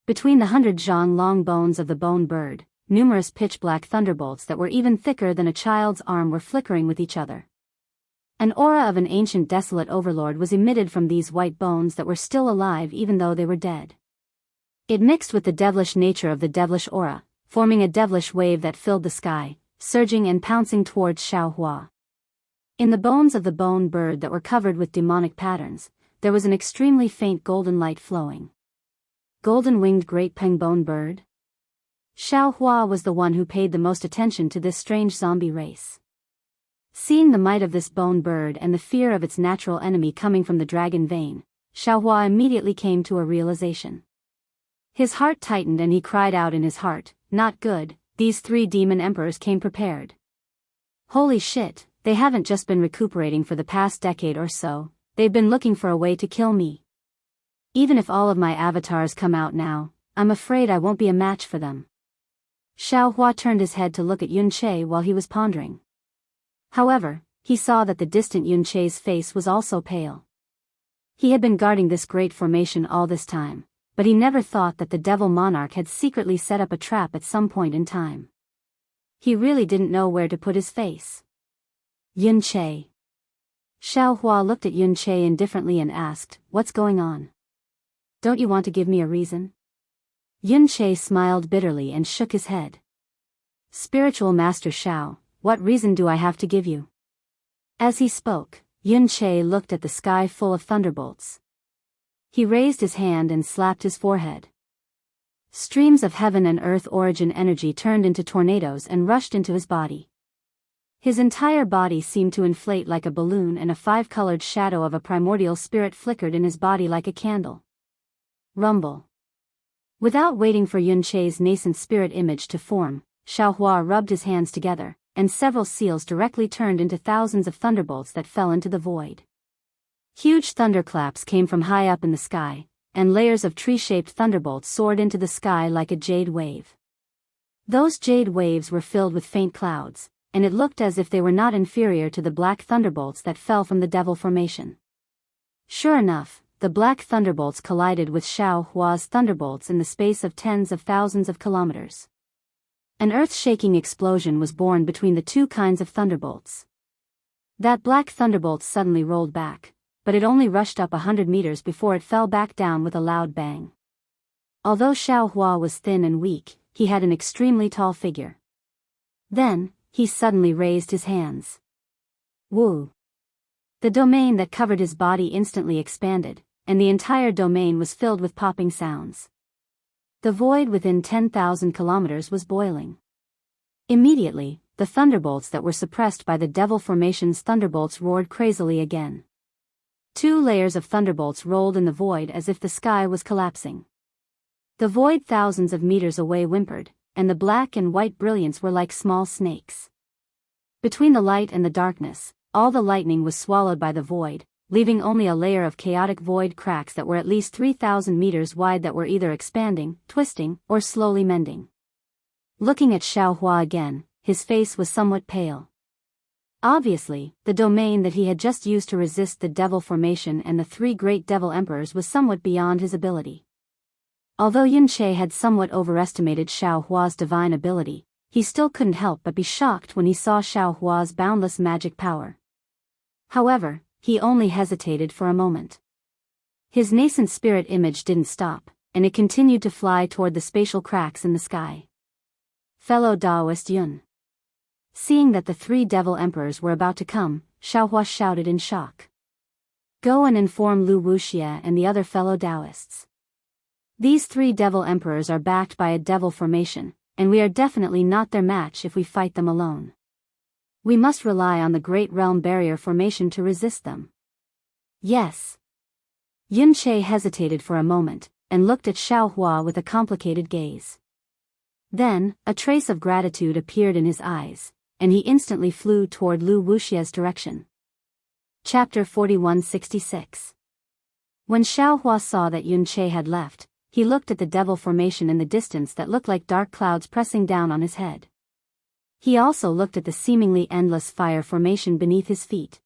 Between the 100-zhang-long bones of the bone bird, numerous pitch-black thunderbolts that were even thicker than a child's arm were flickering with each other. An aura of an ancient desolate overlord was emitted from these white bones that were still alive even though they were dead. It mixed with the devilish nature of the devilish aura, forming a devilish wave that filled the sky, surging and pouncing towards Xiaohua. In the bones of the bone bird that were covered with demonic patterns, there was an extremely faint golden light flowing. Golden-winged great peng bone bird? Xiaohua was the one who paid the most attention to this strange zombie race. Seeing the might of this bone bird and the fear of its natural enemy coming from the dragon vein, Xiaohua immediately came to a realization. His heart tightened and he cried out in his heart, "Not good, these 3 demon emperors came prepared. Holy shit, they haven't just been recuperating for the past decade or so, they've been looking for a way to kill me. Even if all of my avatars come out now, I'm afraid I won't be a match for them." Xiaohua turned his head to look at Yunche while he was pondering. However, he saw that the distant Yunche's face was also pale. He had been guarding this great formation all this time, but he never thought that the devil monarch had secretly set up a trap at some point in time. He really didn't know where to put his face. Yunche. Xiaohua looked at Yunche indifferently and asked, "What's going on? Don't you want to give me a reason?" Yunche smiled bitterly and shook his head. "Spiritual Master Xiao, what reason do I have to give you?" As he spoke, Yunche looked at the sky full of thunderbolts. He raised his hand and slapped his forehead. Streams of heaven and earth origin energy turned into tornadoes and rushed into his body. His entire body seemed to inflate like a balloon and a 5-colored shadow of a primordial spirit flickered in his body like a candle. Rumble. Without waiting for Yunche's nascent spirit image to form, Xiaohua rubbed his hands together, and several seals directly turned into thousands of thunderbolts that fell into the void. Huge thunderclaps came from high up in the sky, and layers of tree-shaped thunderbolts soared into the sky like a jade wave. Those jade waves were filled with faint clouds, and it looked as if they were not inferior to the black thunderbolts that fell from the devil formation. Sure enough, the black thunderbolts collided with Xiaohua's thunderbolts in the space of tens of thousands of kilometers. An earth-shaking explosion was born between the 2 kinds of thunderbolts. That black thunderbolt suddenly rolled back, but it only rushed up 100 meters before it fell back down with a loud bang. Although Xiaohua was thin and weak, he had an extremely tall figure. Then, he suddenly raised his hands. Woo! The domain that covered his body instantly expanded, and the entire domain was filled with popping sounds. The void within 10,000 kilometers was boiling. Immediately, the thunderbolts that were suppressed by the devil formation's thunderbolts roared crazily again. 2 layers of thunderbolts rolled in the void as if the sky was collapsing. The void thousands of meters away whimpered, and the black and white brilliance were like small snakes. Between the light and the darkness, all the lightning was swallowed by the void, leaving only a layer of chaotic void cracks that were at least 3,000 meters wide that were either expanding, twisting, or slowly mending. Looking at Xiaohua again, his face was somewhat pale. Obviously, the domain that he had just used to resist the devil formation and the 3 great devil emperors was somewhat beyond his ability. Although Yunche had somewhat overestimated Xiaohua's divine ability, he still couldn't help but be shocked when he saw Xiaohua's boundless magic power. However, he only hesitated for a moment. His nascent spirit image didn't stop, and it continued to fly toward the spatial cracks in the sky. Fellow Daoist Yun. Seeing that the 3 devil emperors were about to come, Xiaohua shouted in shock. Go and inform Lu Wuxia and the other fellow Daoists. These 3 devil emperors are backed by a devil formation, and we are definitely not their match if we fight them alone. We must rely on the Great Realm Barrier formation to resist them. Yes. Yunche hesitated for a moment, and looked at Xiaohua with a complicated gaze. Then, a trace of gratitude appeared in his eyes, and he instantly flew toward Lu Wuxia's direction. Chapter 4166. When Xiaohua saw that Yunche had left, he looked at the devil formation in the distance that looked like dark clouds pressing down on his head. He also looked at the seemingly endless fire formation beneath his feet.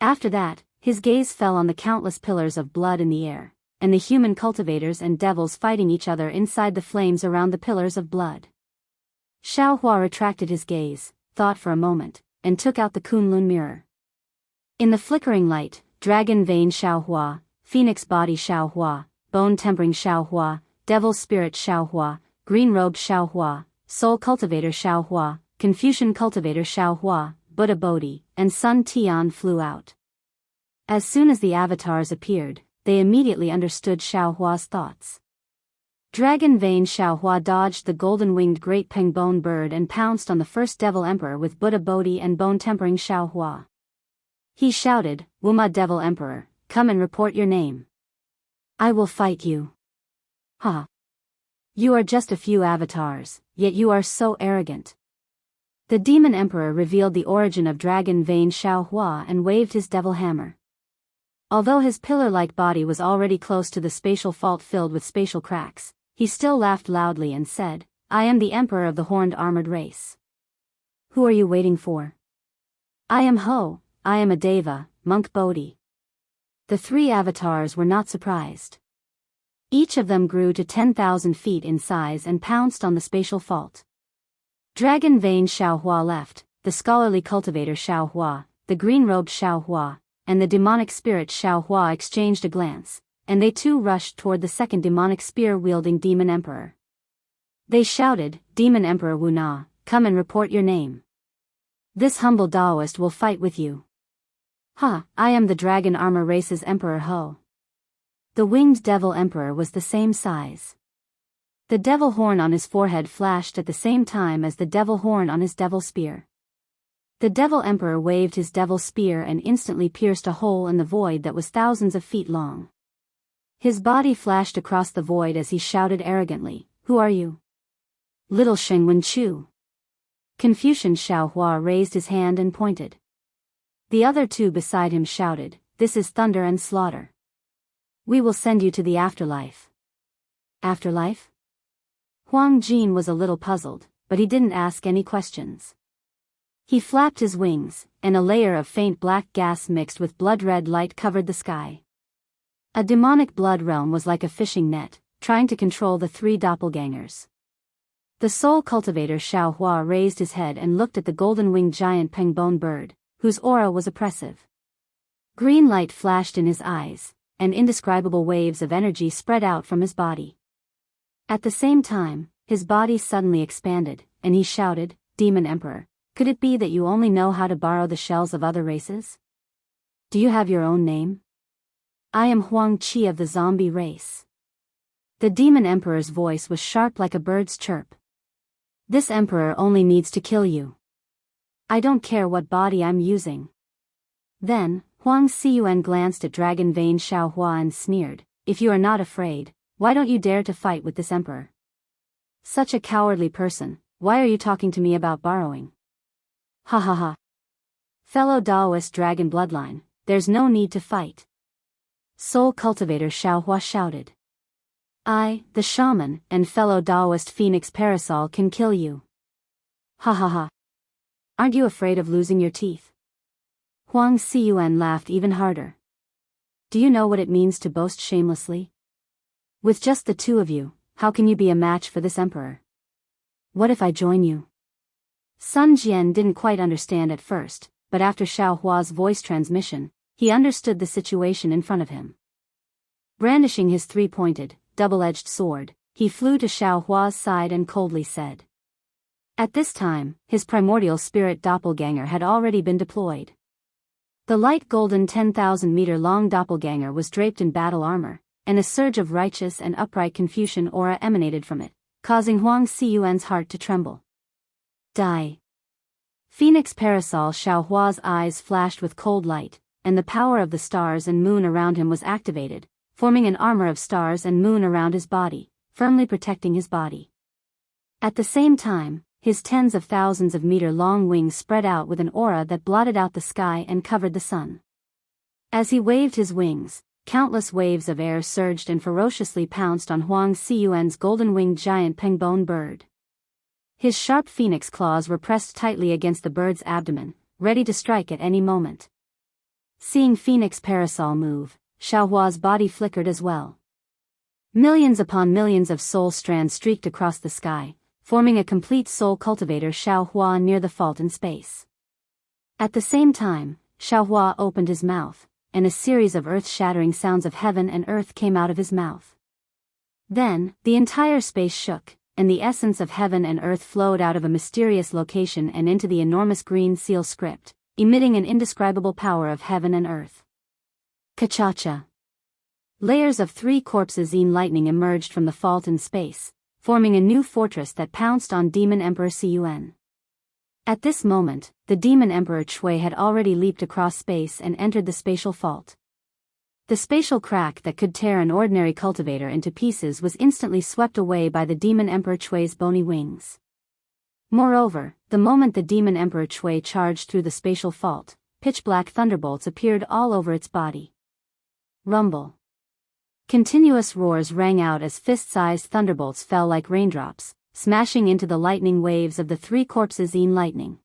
After that, his gaze fell on the countless pillars of blood in the air, and the human cultivators and devils fighting each other inside the flames around the pillars of blood. Xiaohua retracted his gaze, thought for a moment, and took out the Kunlun mirror. In the flickering light, Dragon Vein Xiaohua, Phoenix Body Xiaohua, Bone Tempering Xiaohua, Devil Spirit Xiaohua, Green Robe Xiaohua, Soul Cultivator Xiaohua, Confucian Cultivator Xiaohua, Buddha Bodhi, and Sun Tian flew out. As soon as the avatars appeared, they immediately understood Xiaohua's thoughts. Dragon Vein Xiaohua dodged the golden-winged Great Pengbone bird and pounced on the first Devil Emperor with Buddha Bodhi and Bone Tempering Xiaohua. He shouted, "Wuma Devil Emperor, come and report your name. I will fight you." Ha! You are just a few avatars, yet you are so arrogant. The Demon Emperor revealed the origin of Dragon Vein Xiaohua and waved his devil hammer. Although his pillar-like body was already close to the spatial fault filled with spatial cracks, he still laughed loudly and said, "I am the Emperor of the Horned Armored Race. Who are you waiting for? I am Ho, I am a Deva, Monk Bodhi." The three avatars were not surprised. Each of them grew to 10,000 feet in size and pounced on the spatial fault. Dragon Vein Xiaohua left, the scholarly cultivator Xiaohua, the green-robed Xiaohua, and the demonic spirit Xiaohua exchanged a glance, and they too rushed toward the second demonic spear-wielding Demon Emperor. They shouted, "Demon Emperor Wu Na, come and report your name. This humble Daoist will fight with you." "Ha, I am the Dragon Armor Race's Emperor Ho." The winged Devil Emperor was the same size. The devil horn on his forehead flashed at the same time as the devil horn on his devil spear. The Devil Emperor waved his devil spear and instantly pierced a hole in the void that was thousands of feet long. His body flashed across the void as he shouted arrogantly, "Who are you? Little Shengwen Chu." Confucian Xiaohua raised his hand and pointed. The other two beside him shouted, "This is thunder and slaughter. We will send you to the afterlife." Afterlife? Huang Jin was a little puzzled, but he didn't ask any questions. He flapped his wings, and a layer of faint black gas mixed with blood-red light covered the sky. A demonic blood realm was like a fishing net, trying to control the three doppelgangers. The soul cultivator Xiaohua raised his head and looked at the golden-winged giant pengbone bird, whose aura was oppressive. Green light flashed in his eyes, and indescribable waves of energy spread out from his body. At the same time, his body suddenly expanded, and he shouted, "Demon Emperor, could it be that you only know how to borrow the shells of other races? Do you have your own name?" "I am Huang Qi of the zombie race." The Demon Emperor's voice was sharp like a bird's chirp. "This emperor only needs to kill you. I don't care what body I'm using." Then, Huang Xiyuan glanced at Dragon Vein Xiaohua and sneered, "If you are not afraid, why don't you dare to fight with this emperor? Such a cowardly person, why are you talking to me about borrowing? Ha ha ha. Fellow Daoist dragon bloodline, there's no need to fight." Soul Cultivator Xiaohua shouted. "I, the shaman, and fellow Daoist Phoenix Parasol can kill you. Ha ha ha. Aren't you afraid of losing your teeth?" Huang Xiyuan laughed even harder. "Do you know what it means to boast shamelessly? With just the two of you, how can you be a match for this emperor? What if I join you?" Sun Jian didn't quite understand at first, but after Xiaohua's voice transmission, he understood the situation in front of him. Brandishing his three-pointed, double-edged sword, he flew to Xiaohua's side and coldly said. At this time, his primordial spirit doppelganger had already been deployed. The light golden 10,000-meter-long doppelganger was draped in battle armor, and a surge of righteous and upright Confucian aura emanated from it, causing Huang Xiyuan's heart to tremble. Die. Phoenix Parasol Xiaohua's eyes flashed with cold light, and the power of the stars and moon around him was activated, forming an armor of stars and moon around his body, firmly protecting his body. At the same time, his tens of thousands of meter-long wings spread out with an aura that blotted out the sky and covered the sun. As he waved his wings, countless waves of air surged and ferociously pounced on Huang Xiyuan's golden-winged giant pengbone bird. His sharp phoenix claws were pressed tightly against the bird's abdomen, ready to strike at any moment. Seeing Phoenix Parasol move, Xiaohua's body flickered as well. Millions upon millions of soul strands streaked across the sky, forming a complete soul cultivator Xiaohua near the fault in space. At the same time, Xiaohua opened his mouth, and a series of earth-shattering sounds of heaven and earth came out of his mouth. Then, the entire space shook, and the essence of heaven and earth flowed out of a mysterious location and into the enormous green seal script, emitting an indescribable power of heaven and earth. Ka-cha-cha. Layers of 3 corpses in lightning emerged from the fault in space, forming a new fortress that pounced on Demon Emperor Cun. At this moment, the Demon Emperor Chui had already leaped across space and entered the spatial fault. The spatial crack that could tear an ordinary cultivator into pieces was instantly swept away by the Demon Emperor Chui's bony wings. Moreover, the moment the Demon Emperor Chui charged through the spatial fault, pitch-black thunderbolts appeared all over its body. Rumble. Continuous roars rang out as fist-sized thunderbolts fell like raindrops, smashing into the lightning waves of the 3 corpses in lightning.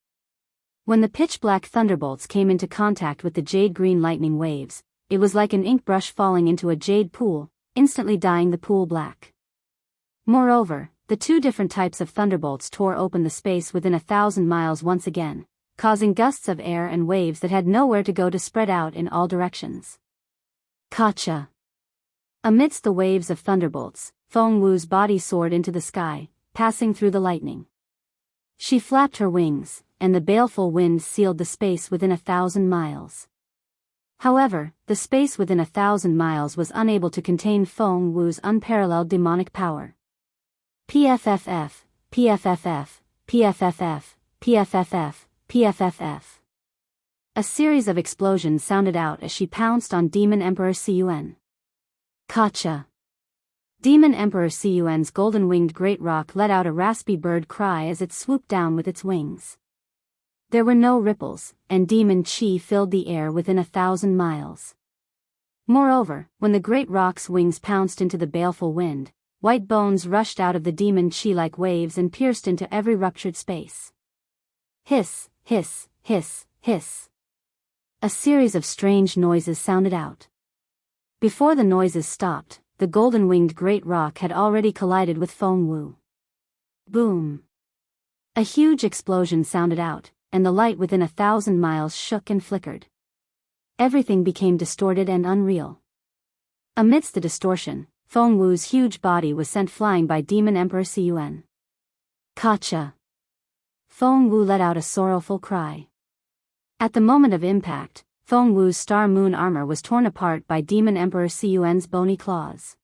When the pitch-black thunderbolts came into contact with the jade-green lightning waves, it was like an ink brush falling into a jade pool, instantly dyeing the pool black. Moreover, the 2 different types of thunderbolts tore open the space within 1,000 miles once again, causing gusts of air and waves that had nowhere to go to spread out in all directions. Ka-cha. Amidst the waves of thunderbolts, Feng Wu's body soared into the sky, passing through the lightning. She flapped her wings, and the baleful wind sealed the space within 1,000 miles. However, the space within 1,000 miles was unable to contain Feng Wu's unparalleled demonic power. PFFF, PFFF, PFFF, PFFF, PFFF. A series of explosions sounded out as she pounced on Demon Emperor Cun. Ka-cha. Demon Emperor Cun's golden-winged great rock let out a raspy bird cry as it swooped down with its wings. There were no ripples, and demon chi filled the air within 1,000 miles. Moreover, when the great rock's wings pounced into the baleful wind, white bones rushed out of the demon chi like waves and pierced into every ruptured space. Hiss, hiss, hiss, hiss. A series of strange noises sounded out. Before the noises stopped, the golden-winged great rock had already collided with Feng Wu. Boom! A huge explosion sounded out, and the light within 1,000 miles shook and flickered. Everything became distorted and unreal. Amidst the distortion, Feng Wu's huge body was sent flying by Demon Emperor Cun. Ka-cha! Feng Wu let out a sorrowful cry. At the moment of impact, Feng Wu's star moon armor was torn apart by Demon Emperor Cun's bony claws.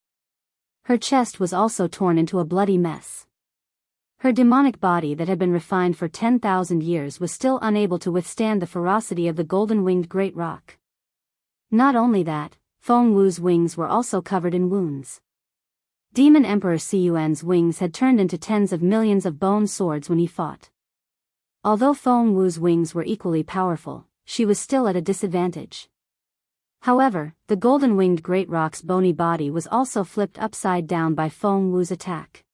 Her chest was also torn into a bloody mess. Her demonic body that had been refined for 10,000 years was still unable to withstand the ferocity of the golden-winged great rock. Not only that, Feng Wu's wings were also covered in wounds. Demon Emperor Cun's wings had turned into tens of millions of bone swords when he fought. Although Feng Wu's wings were equally powerful, she was still at a disadvantage. However, the golden-winged great rock's bony body was also flipped upside down by Feng Wu's attack.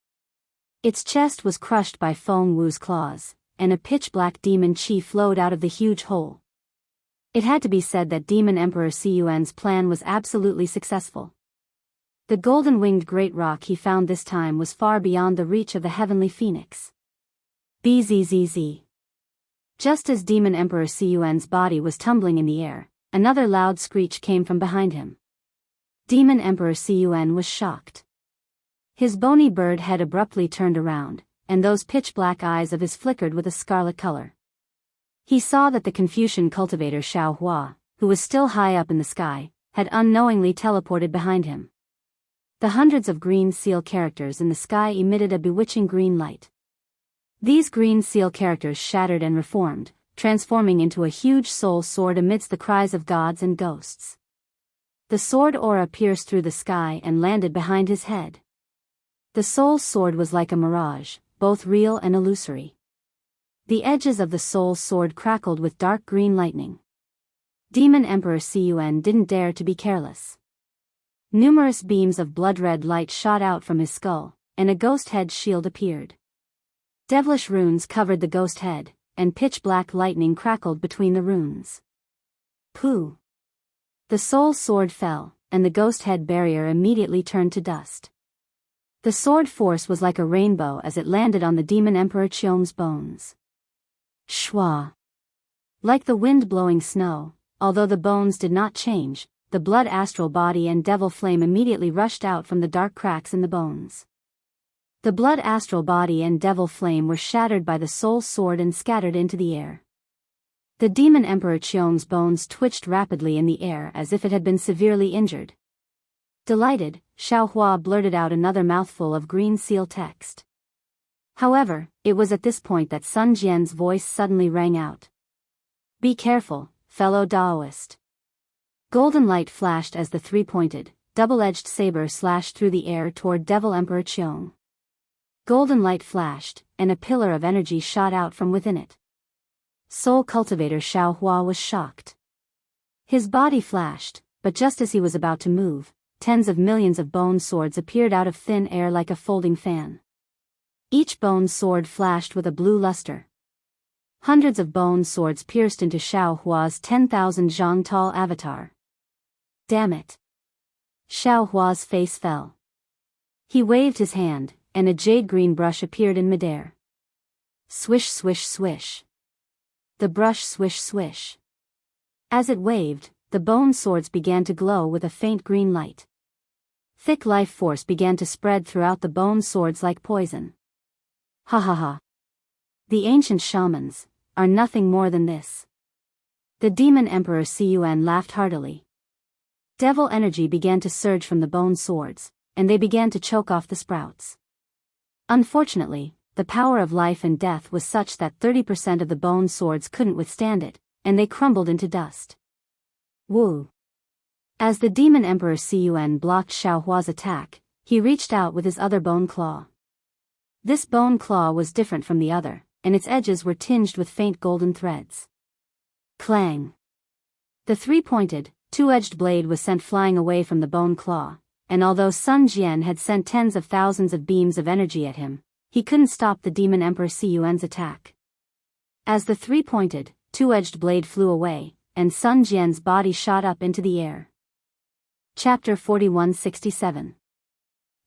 Its chest was crushed by Feng Wu's claws, and a pitch-black demon chi flowed out of the huge hole. It had to be said that Demon Emperor Cun's plan was absolutely successful. The golden-winged great rock he found this time was far beyond the reach of the heavenly phoenix. Bzzz. Just as Demon Emperor Cun's body was tumbling in the air, another loud screech came from behind him. Demon Emperor Cun was shocked. His bony bird head abruptly turned around, and those pitch-black eyes of his flickered with a scarlet color. He saw that the Confucian cultivator Xiaohua, who was still high up in the sky, had unknowingly teleported behind him. The hundreds of green seal characters in the sky emitted a bewitching green light. These green seal characters shattered and reformed, transforming into a huge soul sword amidst the cries of gods and ghosts. The sword aura pierced through the sky and landed behind his head. The soul sword was like a mirage, both real and illusory. The edges of the soul sword crackled with dark green lightning. Demon Emperor Cun didn't dare to be careless. Numerous beams of blood-red light shot out from his skull, and a ghost head shield appeared. Devilish runes covered the ghost head, and pitch-black lightning crackled between the runes. Pooh! The soul sword fell, and the ghost head barrier immediately turned to dust. The sword force was like a rainbow as it landed on the demon Emperor Qiong's bones. Shwa! Like the wind blowing snow, although the bones did not change, the blood astral body and devil flame immediately rushed out from the dark cracks in the bones. The blood astral body and devil flame were shattered by the soul sword and scattered into the air. The demon Emperor Qiong's bones twitched rapidly in the air as if it had been severely injured. Delighted, Xiaohua blurted out another mouthful of green seal text. However, it was at this point that Sun Jian's voice suddenly rang out. Be careful, fellow Daoist. Golden light flashed as the three-pointed, double-edged saber slashed through the air toward Devil Emperor Qiong. Golden light flashed, and a pillar of energy shot out from within it. Soul Cultivator Xiaohua was shocked. His body flashed, but just as he was about to move, tens of millions of bone swords appeared out of thin air like a folding fan. Each bone sword flashed with a blue luster. Hundreds of bone swords pierced into Xiaohua's 10,000 zhang tall avatar. Damn it! Xiaohua's face fell. He waved his hand, and a jade-green brush appeared in midair. Swish swish swish. The brush swish swish. As it waved, the bone swords began to glow with a faint green light. Thick life force began to spread throughout the bone swords like poison. Ha ha ha. The ancient shamans are nothing more than this. The demon Emperor Cun laughed heartily. Devil energy began to surge from the bone swords, and they began to choke off the sprouts. Unfortunately, the power of life and death was such that 30% of the bone swords couldn't withstand it, and they crumbled into dust. Woo! As the demon Emperor Cun blocked Xiaohua's attack, he reached out with his other bone claw. This bone claw was different from the other, and its edges were tinged with faint golden threads. Clang! The three-pointed, two-edged blade was sent flying away from the bone claw, and although Sun Jian had sent tens of thousands of beams of energy at him, he couldn't stop the demon Emperor Cun's attack. As the three-pointed, two-edged blade flew away, and Sun Jian's body shot up into the air. Chapter 4167.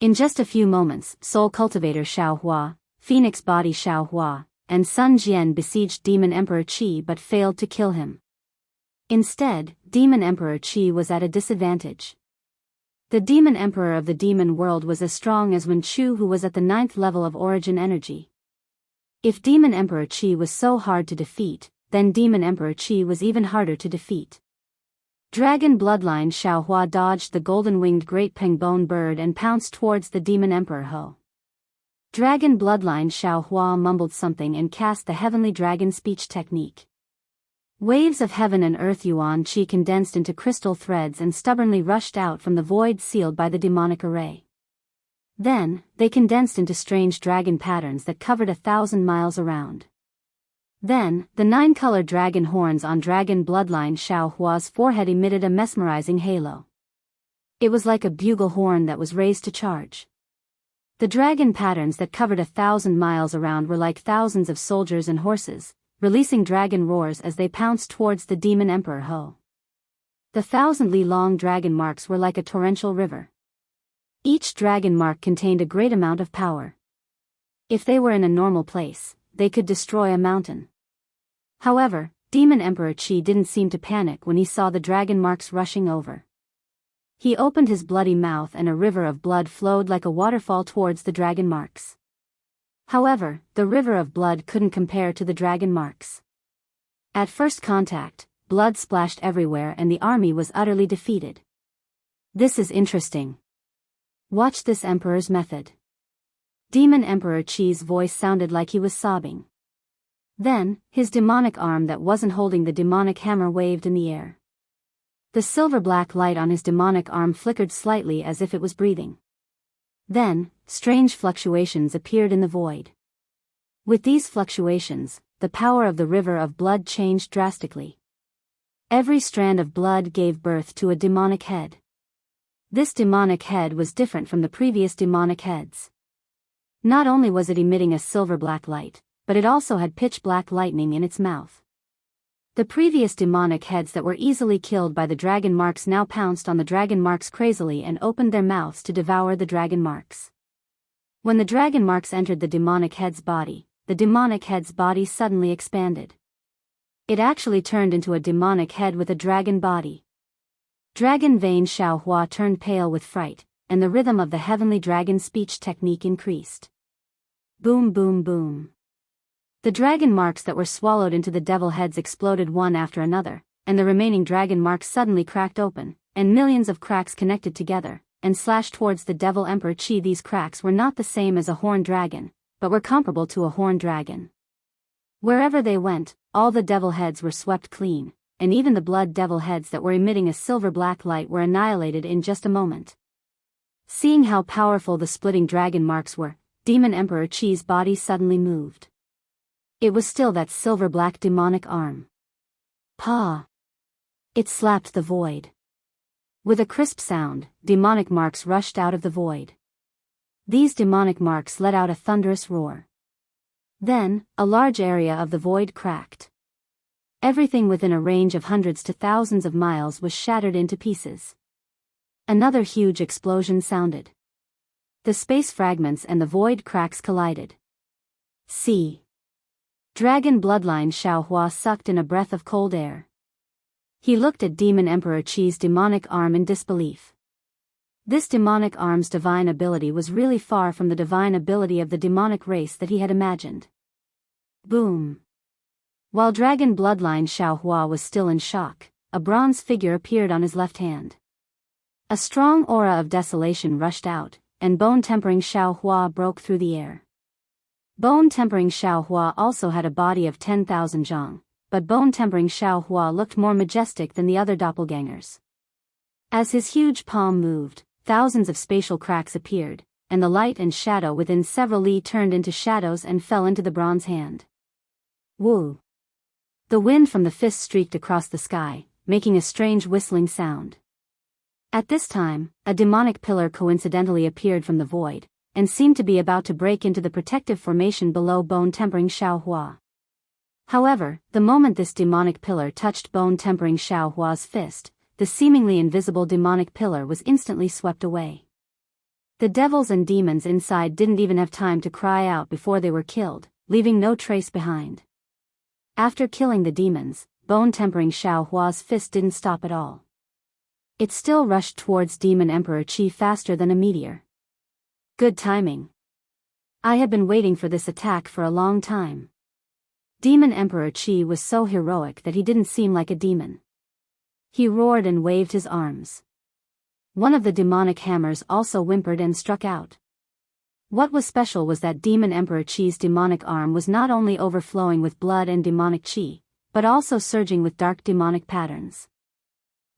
In just a few moments, Soul Cultivator Xiaohua, Phoenix Body Xiaohua, and Sun Jian besieged Demon Emperor Qi but failed to kill him. Instead, Demon Emperor Qi was at a disadvantage. The Demon Emperor of the Demon World was as strong as Wen Chu, who was at the 9th level of origin energy. If Demon Emperor Qi was so hard to defeat, then Demon Emperor Qi was even harder to defeat. Dragon Bloodline Xiaohua dodged the golden-winged Great Pengbone bird and pounced towards the Demon Emperor Ho. Dragon Bloodline Xiaohua mumbled something and cast the Heavenly Dragon Speech Technique. Waves of heaven and earth Yuan Qi condensed into crystal threads and stubbornly rushed out from the void sealed by the demonic array. Then, they condensed into strange dragon patterns that covered 1,000 miles around. Then, the 9-colored dragon horns on Dragon Bloodline Xiaohua's forehead emitted a mesmerizing halo. It was like a bugle horn that was raised to charge. The dragon patterns that covered 1,000 miles around were like thousands of soldiers and horses, releasing dragon roars as they pounced towards the Demon Emperor Ho. The 1,000-li-long dragon marks were like a torrential river. Each dragon mark contained a great amount of power. If they were in a normal place, they could destroy a mountain. However, Demon Emperor Qi didn't seem to panic when he saw the dragon marks rushing over. He opened his bloody mouth and a river of blood flowed like a waterfall towards the dragon marks. However, the river of blood couldn't compare to the dragon marks. At first contact, blood splashed everywhere and the army was utterly defeated. This is interesting. Watch this Emperor's method. Demon Emperor Qi's voice sounded like he was sobbing. Then, his demonic arm that wasn't holding the demonic hammer waved in the air. The silver-black light on his demonic arm flickered slightly as if it was breathing. Then, strange fluctuations appeared in the void. With these fluctuations, the power of the river of blood changed drastically. Every strand of blood gave birth to a demonic head. This demonic head was different from the previous demonic heads. Not only was it emitting a silver-black light, but it also had pitch-black lightning in its mouth. The previous demonic heads that were easily killed by the dragon marks now pounced on the dragon marks crazily and opened their mouths to devour the dragon marks. When the dragon marks entered the demonic head's body, the demonic head's body suddenly expanded. It actually turned into a demonic head with a dragon body. Dragon Vein Xiaohua turned pale with fright, and the rhythm of the heavenly dragon speech technique increased. Boom boom boom. The dragon marks that were swallowed into the devil heads exploded one after another, and the remaining dragon marks suddenly cracked open, and millions of cracks connected together, and slashed towards the devil Emperor Qi. These cracks were not the same as a horned dragon, but were comparable to a horned dragon. Wherever they went, all the devil heads were swept clean, and even the blood devil heads that were emitting a silver-black light were annihilated in just a moment. Seeing how powerful the splitting dragon marks were, Demon Emperor Qi's body suddenly moved. It was still that silver-black demonic arm. Pa! It slapped the void. With a crisp sound, demonic marks rushed out of the void. These demonic marks let out a thunderous roar. Then, a large area of the void cracked. Everything within a range of hundreds to thousands of miles was shattered into pieces. Another huge explosion sounded. The space fragments and the void cracks collided. See. Dragon bloodline Xiaohua sucked in a breath of cold air. He looked at Demon Emperor Qi's demonic arm in disbelief. This demonic arm's divine ability was really far from the divine ability of the demonic race that he had imagined. Boom. While Dragon bloodline Xiaohua was still in shock, a bronze figure appeared on his left hand. A strong aura of desolation rushed out, and bone-tempering Xiaohua broke through the air. Bone-tempering Xiaohua also had a body of 10,000 zhang, but bone-tempering Xiaohua looked more majestic than the other doppelgangers. As his huge palm moved, thousands of spatial cracks appeared, and the light and shadow within several li turned into shadows and fell into the bronze hand. Woo! The wind from the fist streaked across the sky, making a strange whistling sound. At this time, a demonic pillar coincidentally appeared from the void, and seemed to be about to break into the protective formation below bone-tempering Xiaohua. However, the moment this demonic pillar touched bone-tempering Xiaohua's fist, the seemingly invisible demonic pillar was instantly swept away. The devils and demons inside didn't even have time to cry out before they were killed, leaving no trace behind. After killing the demons, bone-tempering Xiaohua's fist didn't stop at all. It still rushed towards Demon Emperor Qi faster than a meteor. Good timing. I had been waiting for this attack for a long time. Demon Emperor Qi was so heroic that he didn't seem like a demon. He roared and waved his arms. One of the demonic hammers also whimpered and struck out. What was special was that Demon Emperor Qi's demonic arm was not only overflowing with blood and demonic qi, but also surging with dark demonic patterns.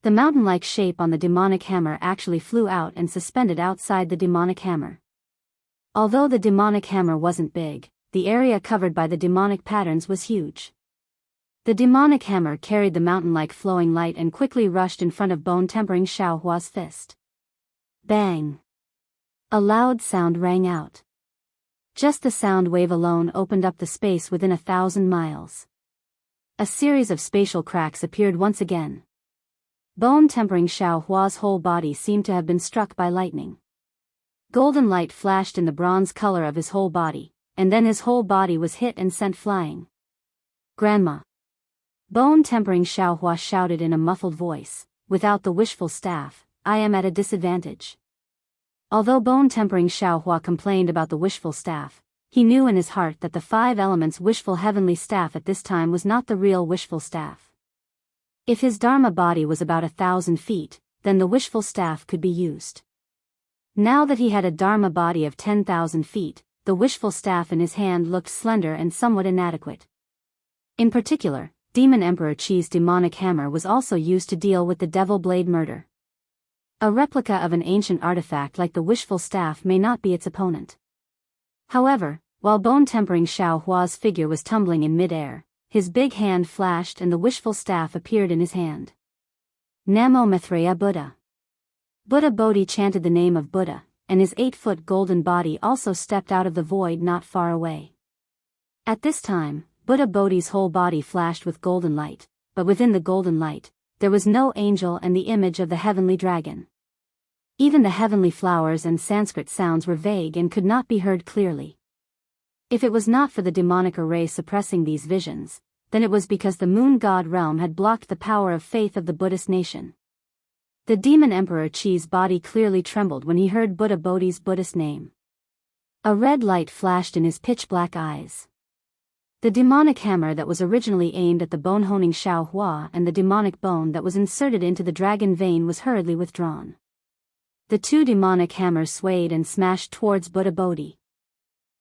The mountain-like shape on the demonic hammer actually flew out and suspended outside the demonic hammer. Although the demonic hammer wasn't big, the area covered by the demonic patterns was huge. The demonic hammer carried the mountain-like flowing light and quickly rushed in front of bone-tempering Xiaohua's fist. Bang! A loud sound rang out. Just the sound wave alone opened up the space within 1,000 miles. A series of spatial cracks appeared once again. Bone-tempering Xiaohua's whole body seemed to have been struck by lightning. Golden light flashed in the bronze color of his whole body, and then his whole body was hit and sent flying. Grandma! Bone-tempering Xiaohua shouted in a muffled voice, without the wishful staff, I am at a disadvantage. Although bone-tempering Xiaohua complained about the wishful staff, he knew in his heart that the 5 elements wishful heavenly staff at this time was not the real wishful staff. If his Dharma body was about 1,000 feet, then the wishful staff could be used. Now that he had a Dharma body of 10,000 feet, the wishful staff in his hand looked slender and somewhat inadequate. In particular, Demon Emperor Qi's demonic hammer was also used to deal with the devil blade murder. A replica of an ancient artifact like the wishful staff may not be its opponent. However, while bone-tempering Xiaohua's figure was tumbling in mid-air, his big hand flashed and the wishful staff appeared in his hand. Namo Maitreya Buddha. Buddha Bodhi chanted the name of Buddha, and his 8-foot golden body also stepped out of the void not far away. At this time, Buddha Bodhi's whole body flashed with golden light, but within the golden light, there was no angel and the image of the heavenly dragon. Even the heavenly flowers and Sanskrit sounds were vague and could not be heard clearly. If it was not for the demonic array suppressing these visions, then it was because the moon god realm had blocked the power of faith of the Buddhist nation. The demon emperor Chi's body clearly trembled when he heard Buddha Bodhi's Buddhist name. A red light flashed in his pitch-black eyes. The demonic hammer that was originally aimed at the bone-honing Xiao Hua and the demonic bone that was inserted into the dragon vein was hurriedly withdrawn. The two demonic hammers swayed and smashed towards Buddha Bodhi.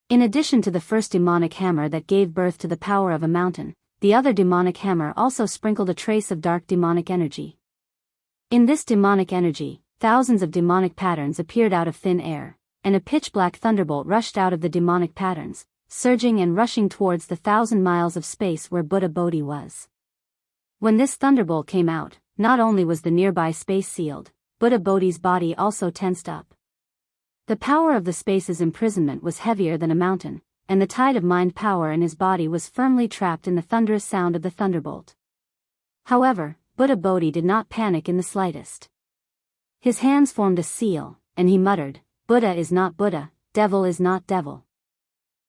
In addition to the first demonic hammer that gave birth to the power of a mountain, the other demonic hammer also sprinkled a trace of dark demonic energy. In this demonic energy, thousands of demonic patterns appeared out of thin air, and a pitch-black thunderbolt rushed out of the demonic patterns, surging and rushing towards the 1,000 miles of space where Buddha Bodhi was. When this thunderbolt came out, not only was the nearby space sealed, Buddha Bodhi's body also tensed up. The power of the space's imprisonment was heavier than a mountain, and the tide of mind power in his body was firmly trapped in the thunderous sound of the thunderbolt. However, Buddha Bodhi did not panic in the slightest. His hands formed a seal, and he muttered, "Buddha is not Buddha, devil is not devil.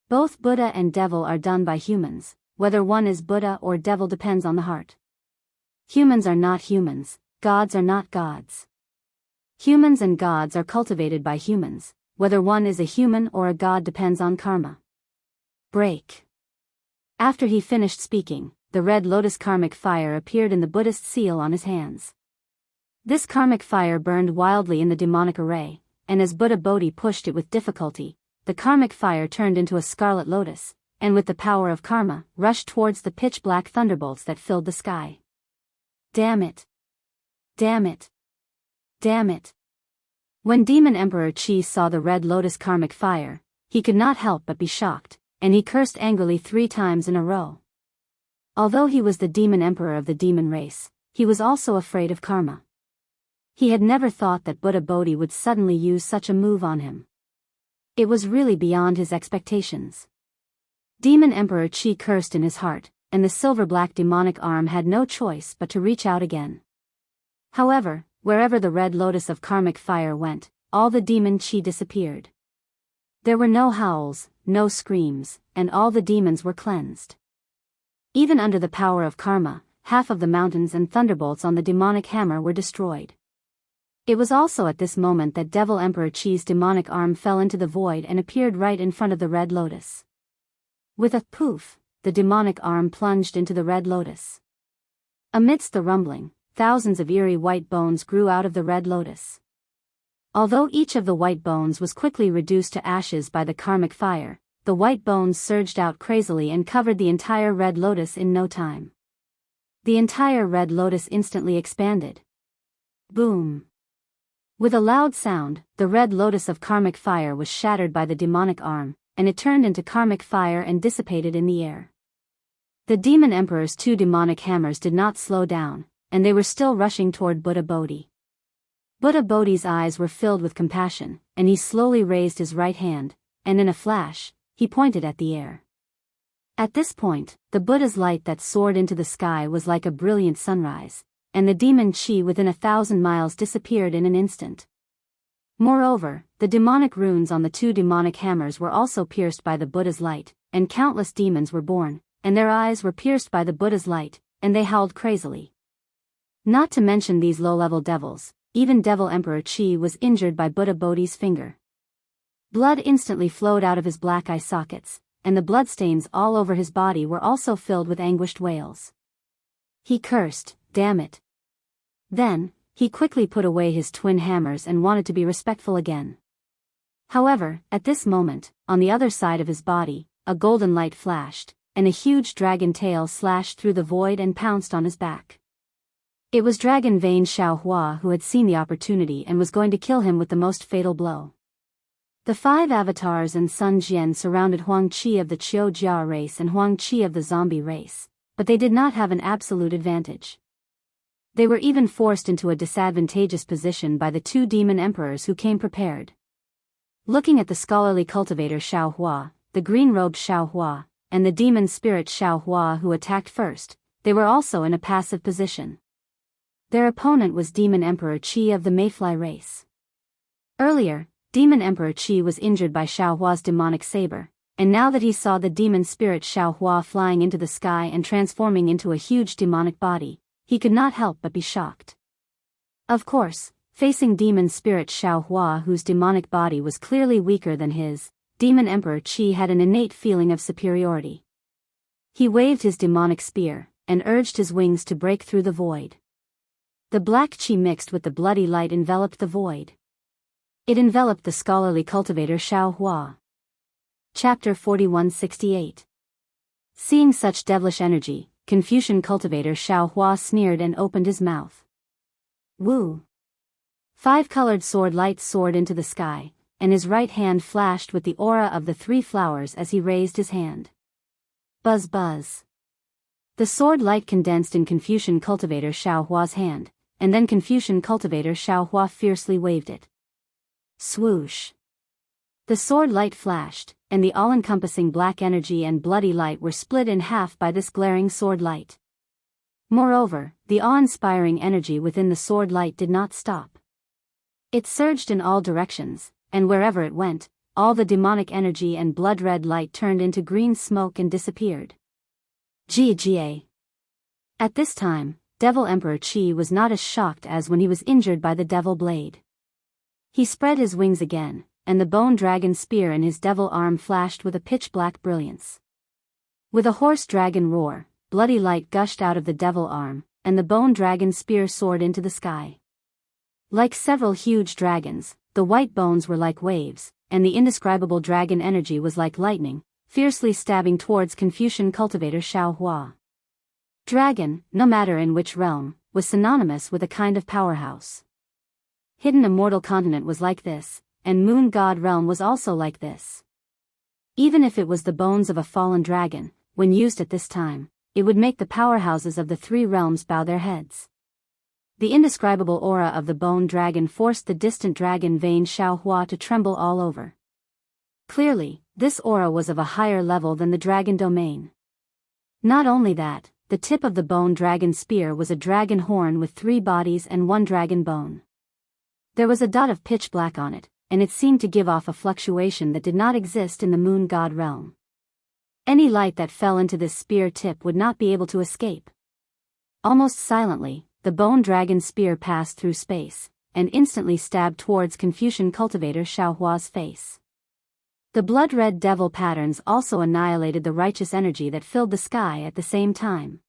Both Buddha and devil are done by humans, whether one is Buddha or devil depends on the heart. Humans are not humans, gods are not gods. Humans and gods are cultivated by humans, whether one is a human or a god depends on karma." Break. After he finished speaking, the red lotus karmic fire appeared in the Buddhist seal on his hands. This karmic fire burned wildly in the demonic array, and as Buddha Bodhi pushed it with difficulty, the karmic fire turned into a scarlet lotus, and with the power of karma, rushed towards the pitch-black thunderbolts that filled the sky. Damn it! Damn it! Damn it! When Demon Emperor Chi saw the red lotus karmic fire, he could not help but be shocked, and he cursed angrily 3 times in a row. Although he was the demon emperor of the demon race, he was also afraid of karma. He had never thought that Buddha Bodhi would suddenly use such a move on him. It was really beyond his expectations. Demon Emperor Chi cursed in his heart, and the silver-black demonic arm had no choice but to reach out again. However, wherever the red lotus of karmic fire went, all the demon Chi disappeared. There were no howls, no screams, and all the demons were cleansed. Even under the power of karma, half of the mountains and thunderbolts on the demonic hammer were destroyed. It was also at this moment that Devil Emperor Chi's demonic arm fell into the void and appeared right in front of the red lotus. With a poof, the demonic arm plunged into the red lotus. Amidst the rumbling, thousands of eerie white bones grew out of the red lotus. Although each of the white bones was quickly reduced to ashes by the karmic fire, the white bones surged out crazily and covered the entire red lotus in no time. The entire red lotus instantly expanded. Boom! With a loud sound, the red lotus of karmic fire was shattered by the demonic arm, and it turned into karmic fire and dissipated in the air. The demon emperor's 2 demonic hammers did not slow down, and they were still rushing toward Buddha Bodhi. Buddha Bodhi's eyes were filled with compassion, and he slowly raised his right hand, and in a flash, he pointed at the air. At this point, the Buddha's light that soared into the sky was like a brilliant sunrise, and the demon Chi within 1,000 miles disappeared in an instant. Moreover, the demonic runes on the 2 demonic hammers were also pierced by the Buddha's light, and countless demons were born, and their eyes were pierced by the Buddha's light, and they howled crazily. Not to mention these low-level devils, even Devil Emperor Chi was injured by Buddha Bodhi's finger. Blood instantly flowed out of his black eye sockets, and the bloodstains all over his body were also filled with anguished wails. He cursed, "Damn it." Then, he quickly put away his twin hammers and wanted to be respectful again. However, at this moment, on the other side of his body, a golden light flashed, and a huge dragon tail slashed through the void and pounced on his back. It was Dragon Vein Xiao Hua who had seen the opportunity and was going to kill him with the most fatal blow. The 5 avatars and Sun Jian surrounded Huang Qi of the Qiu Jia race and Huang Qi of the zombie race, but they did not have an absolute advantage. They were even forced into a disadvantageous position by the 2 demon emperors who came prepared. Looking at the scholarly cultivator Xiaohua, the green-robed Xiaohua, and the demon spirit Xiaohua who attacked first, they were also in a passive position. Their opponent was Demon Emperor Qi of the Mayfly race. Earlier, Demon Emperor Qi was injured by Xiaohua's demonic saber, and now that he saw the demon spirit Xiaohua flying into the sky and transforming into a huge demonic body, he could not help but be shocked. Of course, facing demon spirit Xiaohua whose demonic body was clearly weaker than his, Demon Emperor Qi had an innate feeling of superiority. He waved his demonic spear, and urged his wings to break through the void. The black qi mixed with the bloody light enveloped the void. It enveloped the scholarly cultivator Xiaohua. Chapter 4168. Seeing such devilish energy, Confucian cultivator Xiaohua sneered and opened his mouth. Woo! 5-colored sword light soared into the sky, and his right hand flashed with the aura of the 3 flowers as he raised his hand. Buzz buzz. The sword light condensed in Confucian cultivator Xiaohua's hand, and then Confucian cultivator Xiaohua fiercely waved it. Swoosh. The sword light flashed, and the all-encompassing black energy and bloody light were split in half by this glaring sword light. Moreover, the awe-inspiring energy within the sword light did not stop. It surged in all directions, and wherever it went, all the demonic energy and blood-red light turned into green smoke and disappeared. Ga. At this time, Devil Emperor Qi was not as shocked as when he was injured by the devil blade. He spread his wings again, and the bone dragon spear in his devil arm flashed with a pitch-black brilliance. With a hoarse dragon roar, bloody light gushed out of the devil arm, and the bone dragon spear soared into the sky. Like several huge dragons, the white bones were like waves, and the indescribable dragon energy was like lightning, fiercely stabbing towards Confucian cultivator Xiaohua. Dragon, no matter in which realm, was synonymous with a kind of powerhouse. Hidden Immortal Continent was like this, and Moon God Realm was also like this. Even if it was the bones of a fallen dragon, when used at this time, it would make the powerhouses of the 3 realms bow their heads. The indescribable aura of the bone dragon forced the distant dragon vein Xiaohua to tremble all over. Clearly, this aura was of a higher level than the dragon domain. Not only that, the tip of the bone dragon spear was a dragon horn with 3 bodies and 1 dragon bone. There was a dot of pitch black on it, and it seemed to give off a fluctuation that did not exist in the Moon God realm. Any light that fell into this spear tip would not be able to escape. Almost silently, the bone dragon spear passed through space, and instantly stabbed towards Confucian cultivator Xiaohua's face. The blood-red devil patterns also annihilated the righteous energy that filled the sky at the same time.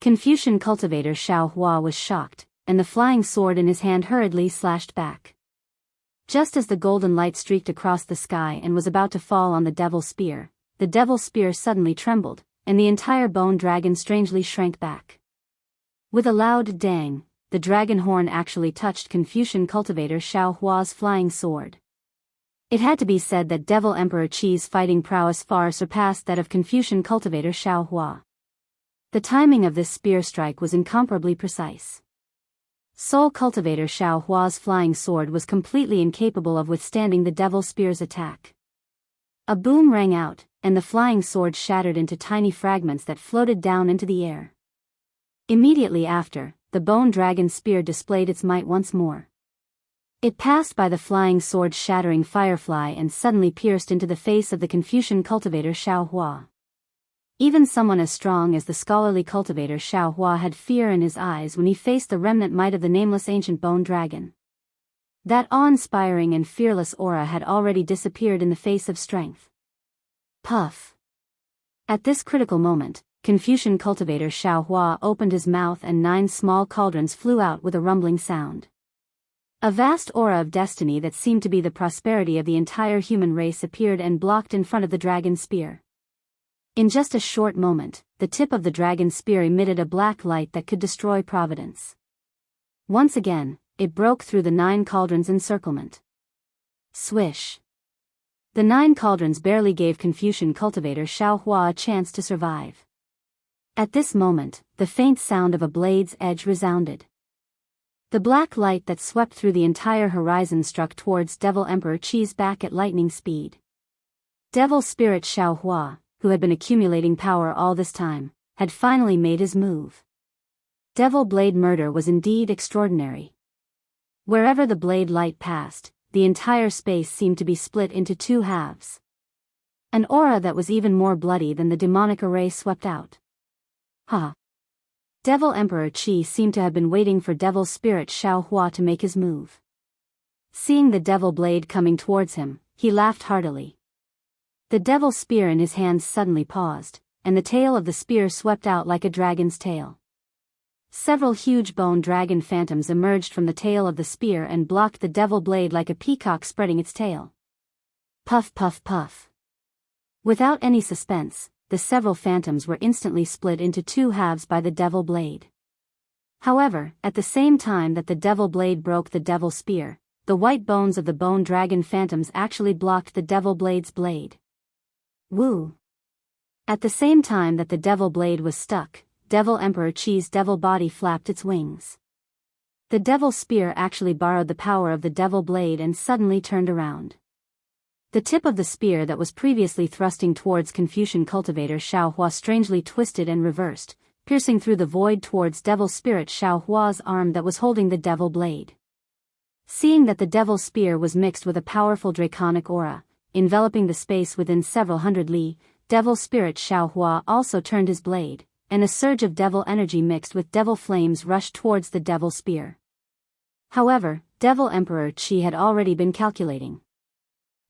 Confucian cultivator Xiaohua was shocked, and the flying sword in his hand hurriedly slashed back. Just as the golden light streaked across the sky and was about to fall on the devil spear suddenly trembled, and the entire bone dragon strangely shrank back. With a loud dang, the dragon horn actually touched Confucian cultivator Xiaohua's flying sword. It had to be said that Devil Emperor Qi's fighting prowess far surpassed that of Confucian cultivator Xiaohua. The timing of this spear strike was incomparably precise. Soul cultivator Xiaohua's flying sword was completely incapable of withstanding the devil spear's attack. A boom rang out, and the flying sword shattered into tiny fragments that floated down into the air. Immediately after, the bone dragon spear displayed its might once more. It passed by the flying sword shattering firefly and suddenly pierced into the face of the Confucian cultivator Xiaohua. Even someone as strong as the scholarly cultivator Xiaohua had fear in his eyes when he faced the remnant might of the nameless ancient bone dragon. That awe-inspiring and fearless aura had already disappeared in the face of strength. Puff. At this critical moment, Confucian cultivator Xiaohua opened his mouth and 9 small cauldrons flew out with a rumbling sound. A vast aura of destiny that seemed to be the prosperity of the entire human race appeared and blocked in front of the dragon spear. In just a short moment, the tip of the dragon spear emitted a black light that could destroy Providence. Once again, it broke through the 9 cauldrons' encirclement. Swish. The 9 cauldrons barely gave Confucian cultivator Xiaohua a chance to survive. At this moment, the faint sound of a blade's edge resounded. The black light that swept through the entire horizon struck towards Devil Emperor Qi's back at lightning speed. Devil Spirit Xiaohua, who had been accumulating power all this time, had finally made his move. Devil Blade murder was indeed extraordinary. Wherever the blade light passed, the entire space seemed to be split into two halves. An aura that was even more bloody than the demonic array swept out. Ha! Devil Emperor Qi seemed to have been waiting for Devil Spirit Xiaohua to make his move. Seeing the devil blade coming towards him, he laughed heartily. The devil spear in his hands suddenly paused, and the tail of the spear swept out like a dragon's tail. Several huge bone dragon phantoms emerged from the tail of the spear and blocked the devil blade like a peacock spreading its tail. Puff puff puff. Without any suspense, the several phantoms were instantly split into two halves by the devil blade. However, at the same time that the devil blade broke the devil spear, the white bones of the bone dragon phantoms actually blocked the devil blade's blade. Woo! At the same time that the devil blade was stuck, Devil Emperor Qi's devil body flapped its wings. The devil spear actually borrowed the power of the devil blade and suddenly turned around. The tip of the spear that was previously thrusting towards Confucian cultivator Xiaohua strangely twisted and reversed, piercing through the void towards Devil Spirit Xiaohua's arm that was holding the devil blade. Seeing that the devil spear was mixed with a powerful draconic aura, enveloping the space within several hundred li, Devil Spirit Xiaohua also turned his blade, and a surge of devil energy mixed with devil flames rushed towards the devil spear. However, Devil Emperor Qi had already been calculating.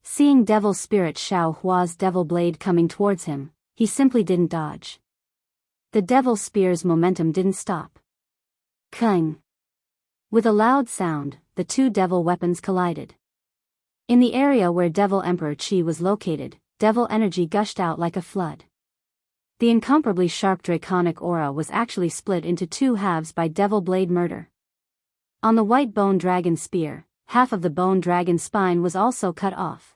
Seeing Devil Spirit Xiaohua's devil blade coming towards him, he simply didn't dodge. The devil spear's momentum didn't stop. Kang! With a loud sound, the two devil weapons collided. In the area where Devil Emperor Qi was located, devil energy gushed out like a flood. The incomparably sharp draconic aura was actually split into two halves by devil blade murder. On the white bone dragon spear, half of the bone dragon spine was also cut off.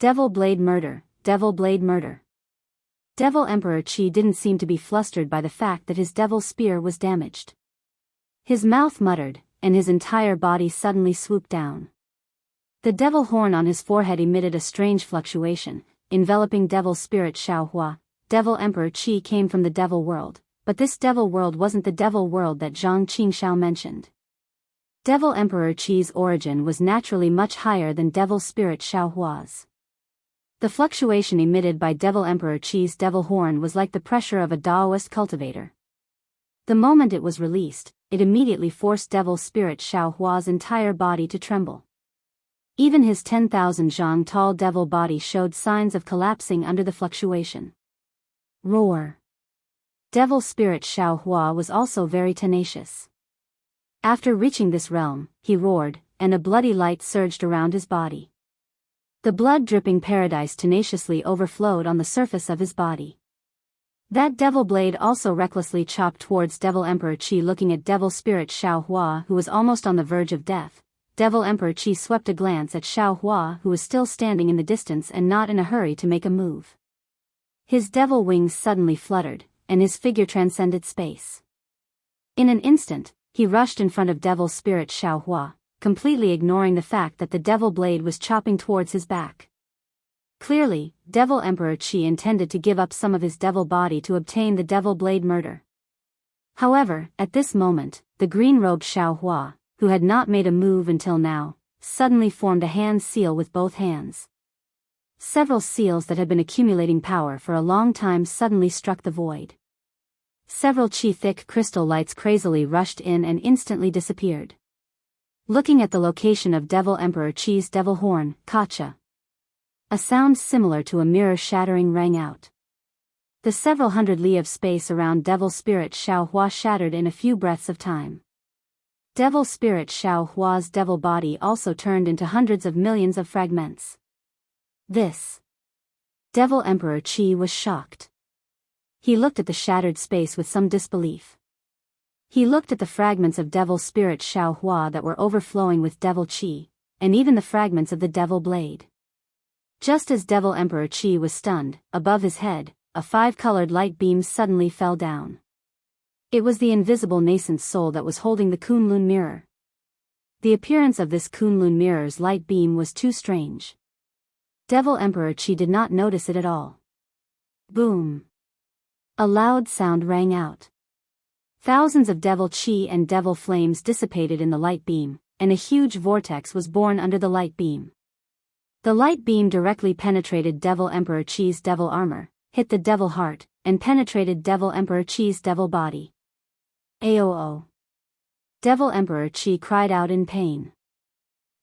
Devil blade murder, devil blade murder. Devil Emperor Qi didn't seem to be flustered by the fact that his devil spear was damaged. His mouth muttered, and his entire body suddenly swooped down. The devil horn on his forehead emitted a strange fluctuation, enveloping Devil Spirit Xiaohua. Devil Emperor Qi came from the devil world, but this devil world wasn't the devil world that Zhang Qingxiao mentioned. Devil Emperor Qi's origin was naturally much higher than Devil Spirit Xiaohua's. The fluctuation emitted by Devil Emperor Qi's devil horn was like the pressure of a Daoist cultivator. The moment it was released, it immediately forced Devil Spirit Xiaohua's entire body to tremble. Even his 10,000 zhang tall devil body showed signs of collapsing under the fluctuation. Roar! Devil Spirit Xiaohua was also very tenacious. After reaching this realm, he roared, and a bloody light surged around his body. The blood-dripping paradise tenaciously overflowed on the surface of his body. That devil blade also recklessly chopped towards Devil Emperor Qi. Looking at Devil Spirit Xiaohua, who was almost on the verge of death, Devil Emperor Qi swept a glance at Xiaohua, who was still standing in the distance and not in a hurry to make a move. His devil wings suddenly fluttered, and his figure transcended space. In an instant, he rushed in front of Devil Spirit Xiaohua, completely ignoring the fact that the devil blade was chopping towards his back. Clearly, Devil Emperor Qi intended to give up some of his devil body to obtain the devil blade murder. However, at this moment, the green-robed Xiaohua, who had not made a move until now, suddenly formed a hand seal with both hands. Several seals that had been accumulating power for a long time suddenly struck the void. Several chi-thick crystal lights crazily rushed in and instantly disappeared. Looking at the location of Devil Emperor Qi's devil horn, Kacha. A sound similar to a mirror shattering rang out. The several hundred li of space around Devil Spirit Xiaohua shattered in a few breaths of time. Devil Spirit Xiaohua's devil body also turned into hundreds of millions of fragments. This. Devil Emperor Qi was shocked. He looked at the shattered space with some disbelief. He looked at the fragments of Devil Spirit Xiaohua that were overflowing with Devil Qi, and even the fragments of the Devil Blade. Just as Devil Emperor Qi was stunned, above his head, a five-colored light beam suddenly fell down. It was the invisible nascent soul that was holding the Kunlun mirror. The appearance of this Kunlun mirror's light beam was too strange. Devil Emperor Qi did not notice it at all. Boom! A loud sound rang out. Thousands of devil Qi and devil flames dissipated in the light beam, and a huge vortex was born under the light beam. The light beam directly penetrated Devil Emperor Qi's devil armor, hit the devil heart, and penetrated Devil Emperor Qi's devil body. Aoo! Devil Emperor Qi cried out in pain.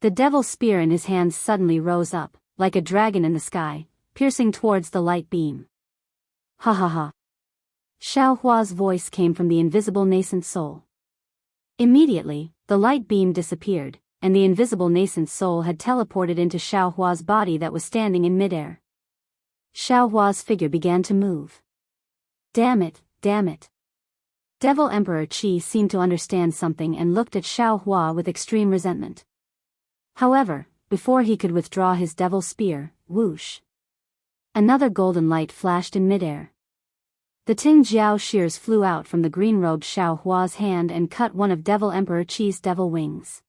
The devil spear in his hands suddenly rose up, like a dragon in the sky, piercing towards the light beam. Ha ha ha! Xiao Hua's voice came from the invisible nascent soul. Immediately, the light beam disappeared, and the invisible nascent soul had teleported into Xiao Hua's body that was standing in midair. Xiao Hua's figure began to move. Damn it, damn it. Devil Emperor Qi seemed to understand something and looked at Xiao Hua with extreme resentment. However, before he could withdraw his devil spear, whoosh! Another golden light flashed in midair. The Ting Jiao shears flew out from the green-robed Xiao Hua's hand and cut one of Devil Emperor Qi's devil wings.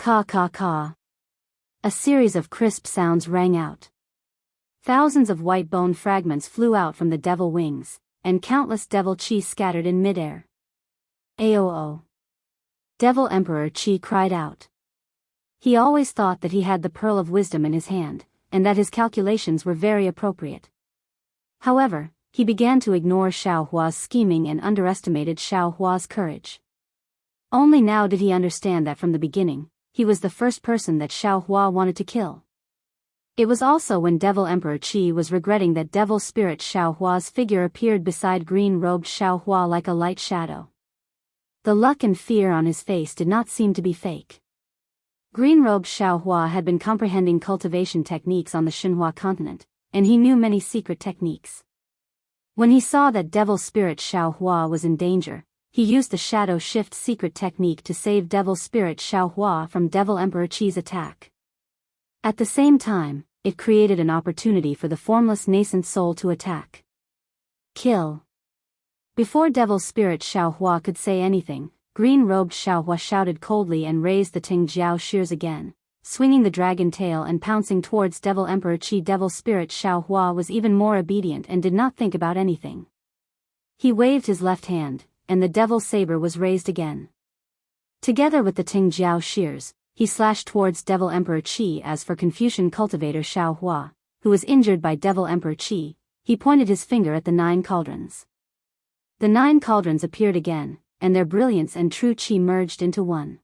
Ka ka ka. A series of crisp sounds rang out. Thousands of white bone fragments flew out from the devil wings, and countless devil Qi scattered in midair. Aoo! Devil Emperor Qi cried out. He always thought that he had the pearl of wisdom in his hand, and that his calculations were very appropriate. However, he began to ignore Xiao Hua's scheming and underestimated Xiao Hua's courage. Only now did he understand that from the beginning, he was the first person that Xiao Hua wanted to kill. It was also when Devil Emperor Qi was regretting that devil spirit Xiao Hua's figure appeared beside green-robed Xiao Hua like a light shadow. The luck and fear on his face did not seem to be fake. Green-robed Xiao Hua had been comprehending cultivation techniques on the Xinhua continent, and he knew many secret techniques. When he saw that devil spirit Xiao Hua was in danger, he used the shadow shift secret technique to save devil spirit Xiao Hua from Devil Emperor Qi's attack. At the same time, it created an opportunity for the formless nascent soul to attack. Kill. Before devil spirit Xiao Hua could say anything, green-robed Xiao Hua shouted coldly and raised the Ting Jiao shears again, swinging the dragon tail and pouncing towards Devil Emperor Qi. Devil spirit Xiao Hua was even more obedient and did not think about anything. He waved his left hand, and the devil saber was raised again. Together with the Ting Jiao shears, he slashed towards Devil Emperor Qi. As for Confucian cultivator Xiao Hua, who was injured by Devil Emperor Qi, he pointed his finger at the 9 cauldrons. The 9 cauldrons appeared again, and their brilliance and true Qi merged into one.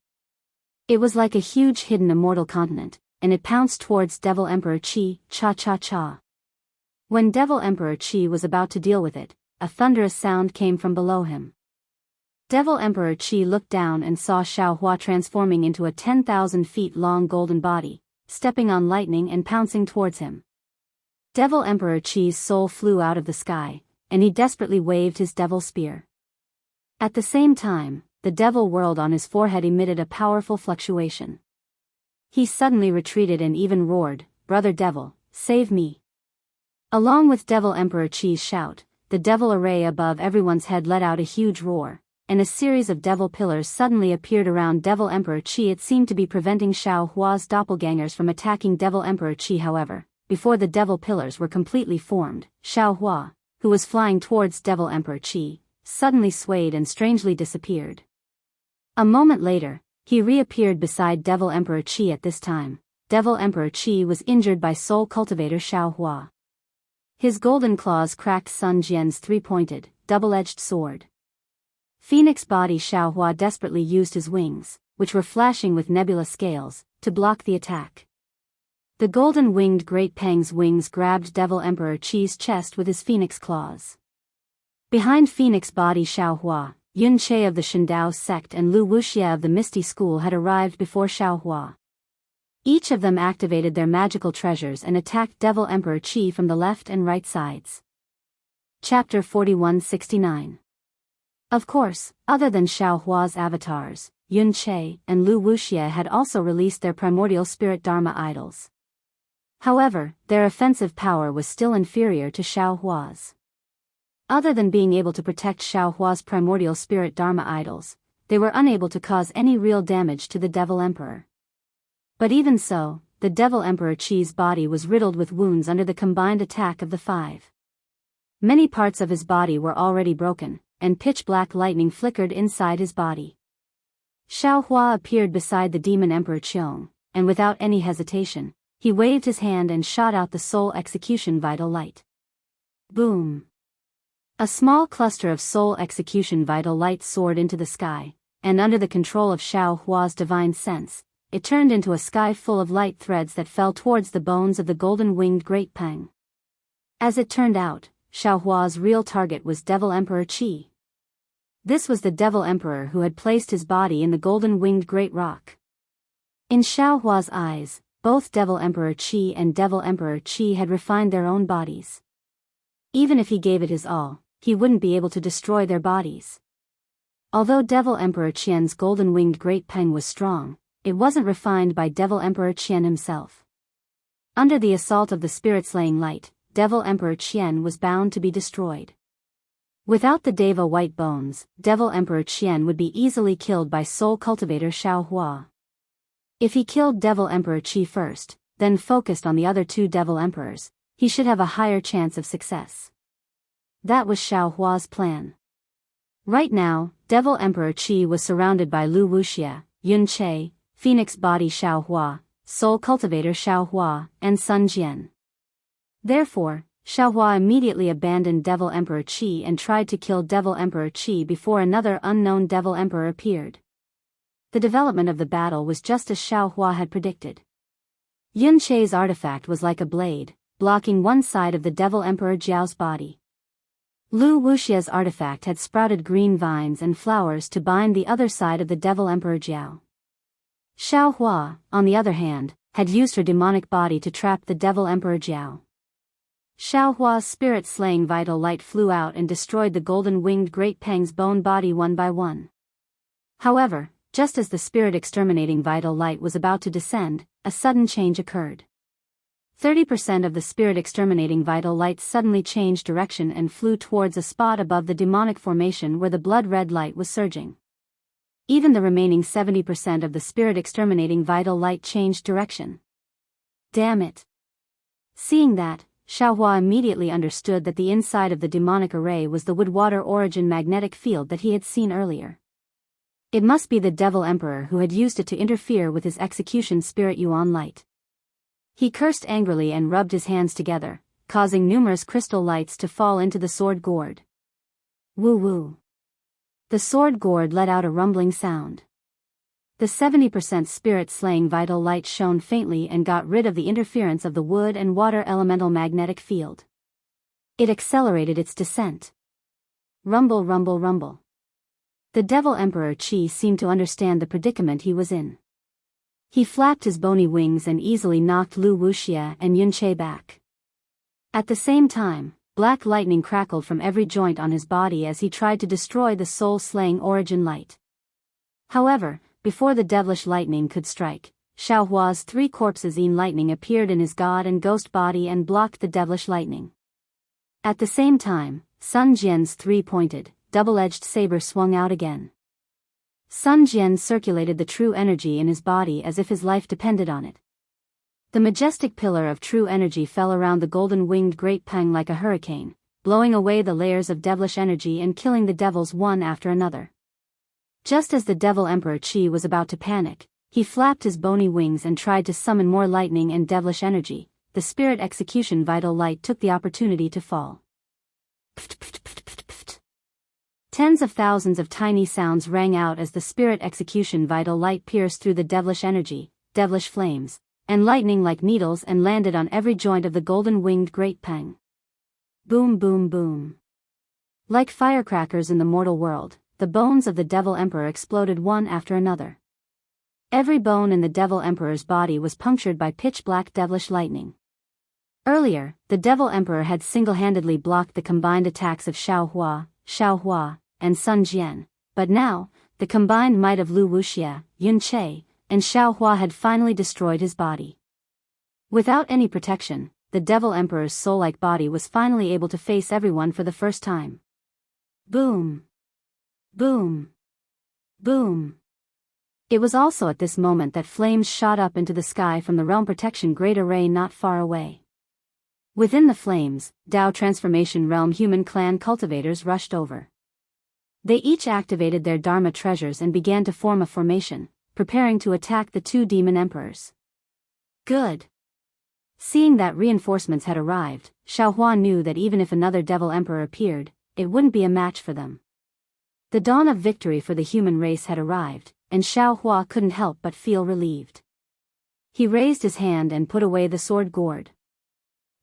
It was like a huge hidden immortal continent, and it pounced towards Devil Emperor Qi. Cha-cha-cha. When Devil Emperor Qi was about to deal with it, a thunderous sound came from below him. Devil Emperor Qi looked down and saw Xiao Hua transforming into a 10,000 feet long golden body, stepping on lightning and pouncing towards him. Devil Emperor Qi's soul flew out of the sky, and he desperately waved his devil spear. At the same time, the devil world on his forehead emitted a powerful fluctuation. He suddenly retreated and even roared, "Brother Devil, save me!" Along with Devil Emperor Qi's shout, the devil array above everyone's head let out a huge roar, and a series of devil pillars suddenly appeared around Devil Emperor Qi. It seemed to be preventing Xiao Hua's doppelgangers from attacking Devil Emperor Qi. However, before the devil pillars were completely formed, Xiao Hua, who was flying towards Devil Emperor Qi, suddenly swayed and strangely disappeared. A moment later, he reappeared beside Devil Emperor Qi. At this time, Devil Emperor Qi was injured by Soul Cultivator Xiao Hua. His golden claws cracked Sun Jian's 3-pointed, double-edged sword. Phoenix body Xiao Hua desperately used his wings, which were flashing with nebula scales, to block the attack. The golden-winged Great Peng's wings grabbed Devil Emperor Qi's chest with his phoenix claws. Behind Phoenix body Xiao Hua, Yun Che of the Shindao sect and Lu Wuxia of the Misty School had arrived before Xiao Hua. Each of them activated their magical treasures and attacked Devil Emperor Qi from the left and right sides. Chapter 4169. Of course, other than Xiao Hua's avatars, Yun Che and Lu Wuxia had also released their primordial spirit Dharma idols. However, their offensive power was still inferior to Xiao Hua's. Other than being able to protect Xiaohua's primordial spirit Dharma idols, they were unable to cause any real damage to the Devil Emperor. But even so, the Devil Emperor Qi's body was riddled with wounds under the combined attack of the five. Many parts of his body were already broken, and pitch-black lightning flickered inside his body. Xiaohua appeared beside the Demon Emperor Qiong, and without any hesitation, he waved his hand and shot out the soul execution vital light. Boom! A small cluster of soul execution vital light soared into the sky, and under the control of Xiaohua's divine sense, it turned into a sky full of light threads that fell towards the bones of the golden-winged Great Peng. As it turned out, Xiaohua's real target was Devil Emperor Qi. This was the Devil Emperor who had placed his body in the golden-winged Great Rock. In Xiaohua's eyes, both Devil Emperor Qi and Devil Emperor Qi had refined their own bodies. Even if he gave it his all, he wouldn't be able to destroy their bodies. Although Devil Emperor Qian's golden-winged Great Peng was strong, it wasn't refined by Devil Emperor Qian himself. Under the assault of the spirit-slaying light, Devil Emperor Qian was bound to be destroyed. Without the Deva white bones, Devil Emperor Qian would be easily killed by Soul Cultivator Xiaohua. If he killed Devil Emperor Qi first, then focused on the other two Devil Emperors, he should have a higher chance of success. That was Xiaohua's plan. Right now, Devil Emperor Qi was surrounded by Lu Wuxia, Xianxia, Phoenix Body Xiaohua, Soul Cultivator Xiaohua, and Sun Jian. Therefore, Xiaohua immediately abandoned Devil Emperor Qi and tried to kill Devil Emperor Qi before another unknown Devil Emperor appeared. The development of the battle was just as Xiaohua had predicted. Yunqi's artifact was like a blade, blocking one side of the Devil Emperor Jiao's body. Lu Wuxia's artifact had sprouted green vines and flowers to bind the other side of the Devil Emperor Jiao. Xiaohua, on the other hand, had used her demonic body to trap the Devil Emperor Jiao. Xiaohua's spirit-slaying vital light flew out and destroyed the golden-winged Great Peng's bone body one by one. However, just as the spirit-exterminating vital light was about to descend, a sudden change occurred. 30% of the spirit-exterminating vital light suddenly changed direction and flew towards a spot above the demonic formation where the blood-red light was surging. Even the remaining 70% of the spirit-exterminating vital light changed direction. Damn it! Seeing that, Xiaohua immediately understood that the inside of the demonic array was the wood-water origin magnetic field that he had seen earlier. It must be the Devil Emperor who had used it to interfere with his execution spirit Yuan light. He cursed angrily and rubbed his hands together, causing numerous crystal lights to fall into the sword gourd. Woo-woo. The sword gourd let out a rumbling sound. The 70% spirit-slaying vital light shone faintly and got rid of the interference of the wood and water elemental magnetic field. It accelerated its descent. Rumble, rumble, rumble. The Devil Emperor Qi seemed to understand the predicament he was in. He flapped his bony wings and easily knocked Lu Wuxia and Yunqia back. At the same time, black lightning crackled from every joint on his body as he tried to destroy the soul-slaying origin light. However, before the devilish lightning could strike, Xiaohua's three corpses in lightning appeared in his god and ghost body and blocked the devilish lightning. At the same time, Sun Jian's three-pointed, double-edged saber swung out again. Sun Jian circulated the true energy in his body as if his life depended on it. The majestic pillar of true energy fell around the golden-winged Great Peng like a hurricane, blowing away the layers of devilish energy and killing the devils one after another. Just as the Devil Emperor Qi was about to panic, he flapped his bony wings and tried to summon more lightning and devilish energy. The spirit execution vital light took the opportunity to fall. Pft, pft, pft, pft, pft. Tens of thousands of tiny sounds rang out as the spirit execution vital light pierced through the devilish energy, devilish flames, and lightning like needles and landed on every joint of the golden-winged Great Peng. Boom, boom, boom. Like firecrackers in the mortal world, the bones of the Devil Emperor exploded one after another. Every bone in the Devil Emperor's body was punctured by pitch-black devilish lightning. Earlier, the Devil Emperor had single-handedly blocked the combined attacks of Xiaohua, and Sun Jian, but now, the combined might of Lu Wuxia, Yunqia, and Xiaohua had finally destroyed his body. Without any protection, the Devil Emperor's soul-like body was finally able to face everyone for the first time. Boom! Boom! Boom! It was also at this moment that flames shot up into the sky from the Realm Protection Great Array not far away. Within the flames, Dao Transformation Realm human clan cultivators rushed over. They each activated their Dharma treasures and began to form a formation, preparing to attack the two demon emperors. Good. Seeing that reinforcements had arrived, Xiaohua knew that even if another Devil Emperor appeared, it wouldn't be a match for them. The dawn of victory for the human race had arrived, and Xiaohua couldn't help but feel relieved. He raised his hand and put away the sword gourd.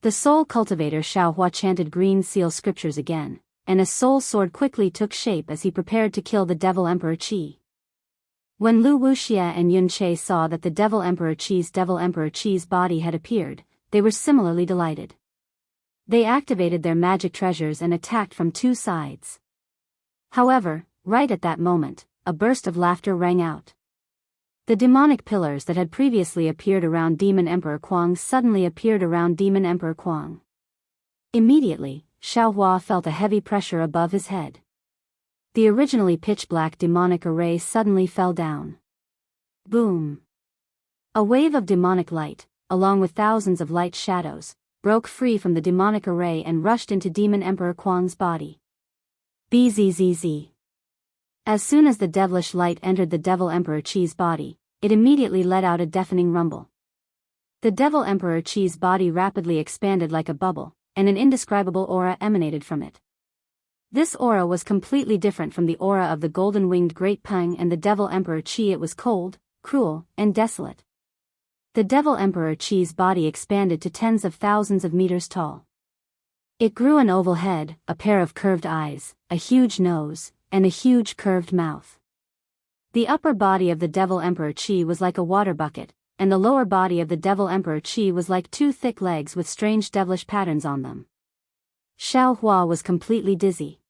The soul cultivator Xiaohua chanted green seal scriptures again, and a soul sword quickly took shape as he prepared to kill the Devil Emperor Qi. When Lu Wuxia and Yun Che saw that the Devil Emperor Qi's body had appeared, they were similarly delighted. They activated their magic treasures and attacked from two sides. However, right at that moment, a burst of laughter rang out. The demonic pillars that had previously appeared around Demon Emperor Kuang suddenly appeared around Demon Emperor Kuang. Immediately, Xiaohua felt a heavy pressure above his head. The originally pitch-black demonic array suddenly fell down. Boom! A wave of demonic light, along with thousands of light shadows, broke free from the demonic array and rushed into Demon Emperor Kuang's body. Bzzz. As soon as the devilish light entered the Devil Emperor Qi's body, it immediately let out a deafening rumble. The Devil Emperor Qi's body rapidly expanded like a bubble, and an indescribable aura emanated from it. This aura was completely different from the aura of the golden-winged Great Peng and the Devil Emperor Qi. It was cold, cruel, and desolate. The Devil Emperor Qi's body expanded to tens of thousands of meters tall. It grew an oval head, a pair of curved eyes, a huge nose, and a huge curved mouth. The upper body of the Devil Emperor Qi was like a water bucket, and the lower body of the Devil Emperor Qi was like two thick legs with strange devilish patterns on them. Xiaohua was completely dizzy.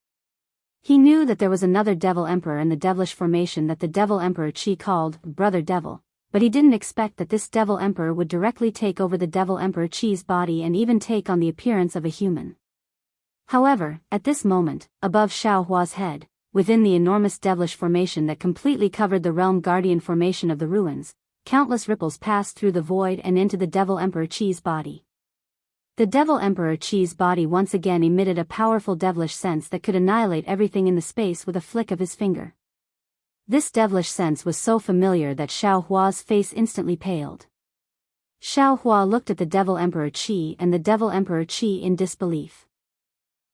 He knew that there was another Devil Emperor in the devilish formation that the Devil Emperor Qi called Brother Devil, but he didn't expect that this Devil Emperor would directly take over the Devil Emperor Qi's body and even take on the appearance of a human. However, at this moment, above Xiaohua's head, within the enormous devilish formation that completely covered the realm guardian formation of the ruins, countless ripples passed through the void and into the Devil Emperor Qi's body. The Devil Emperor Qi's body once again emitted a powerful devilish sense that could annihilate everything in the space with a flick of his finger. This devilish sense was so familiar that Xiaohua's face instantly paled. Xiaohua looked at the Devil Emperor Qi and the Devil Emperor Qi in disbelief.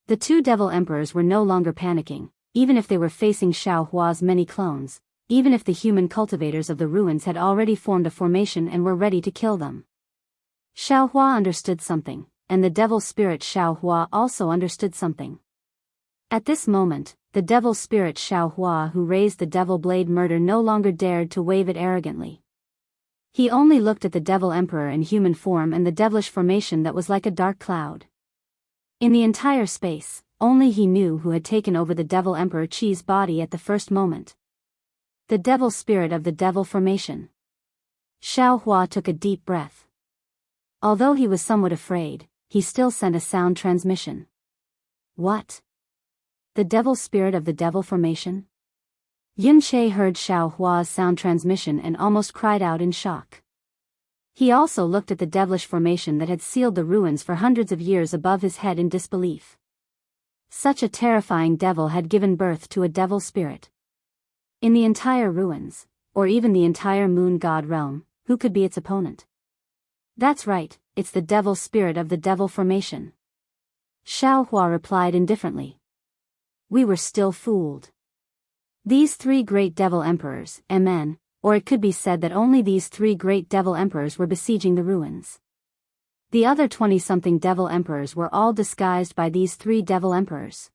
The two Devil Emperors were no longer panicking, even if they were facing Xiaohua's many clones, even if the human cultivators of the ruins had already formed a formation and were ready to kill them. Xiaohua understood something, and the devil spirit Xiaohua also understood something. At this moment, the devil spirit Xiaohua who raised the devil blade murder no longer dared to wave it arrogantly. He only looked at the Devil Emperor in human form and the devilish formation that was like a dark cloud. In the entire space, only he knew who had taken over the Devil Emperor Qi's body at the first moment. The devil spirit of the devil formation. Xiaohua took a deep breath. Although he was somewhat afraid, he still sent a sound transmission. What? The devil spirit of the devil formation? Yun Che heard Xiaohua's sound transmission and almost cried out in shock. He also looked at the devilish formation that had sealed the ruins for hundreds of years above his head in disbelief. Such a terrifying devil had given birth to a devil spirit. In the entire ruins, or even the entire moon god realm, who could be its opponent? That's right, it's the devil spirit of the devil formation. Xiaohua replied indifferently. We were still fooled. These three great devil emperors, MN, or it could be said that only these three great devil emperors were besieging the ruins. The other 20-something devil emperors were all disguised by these three devil emperors.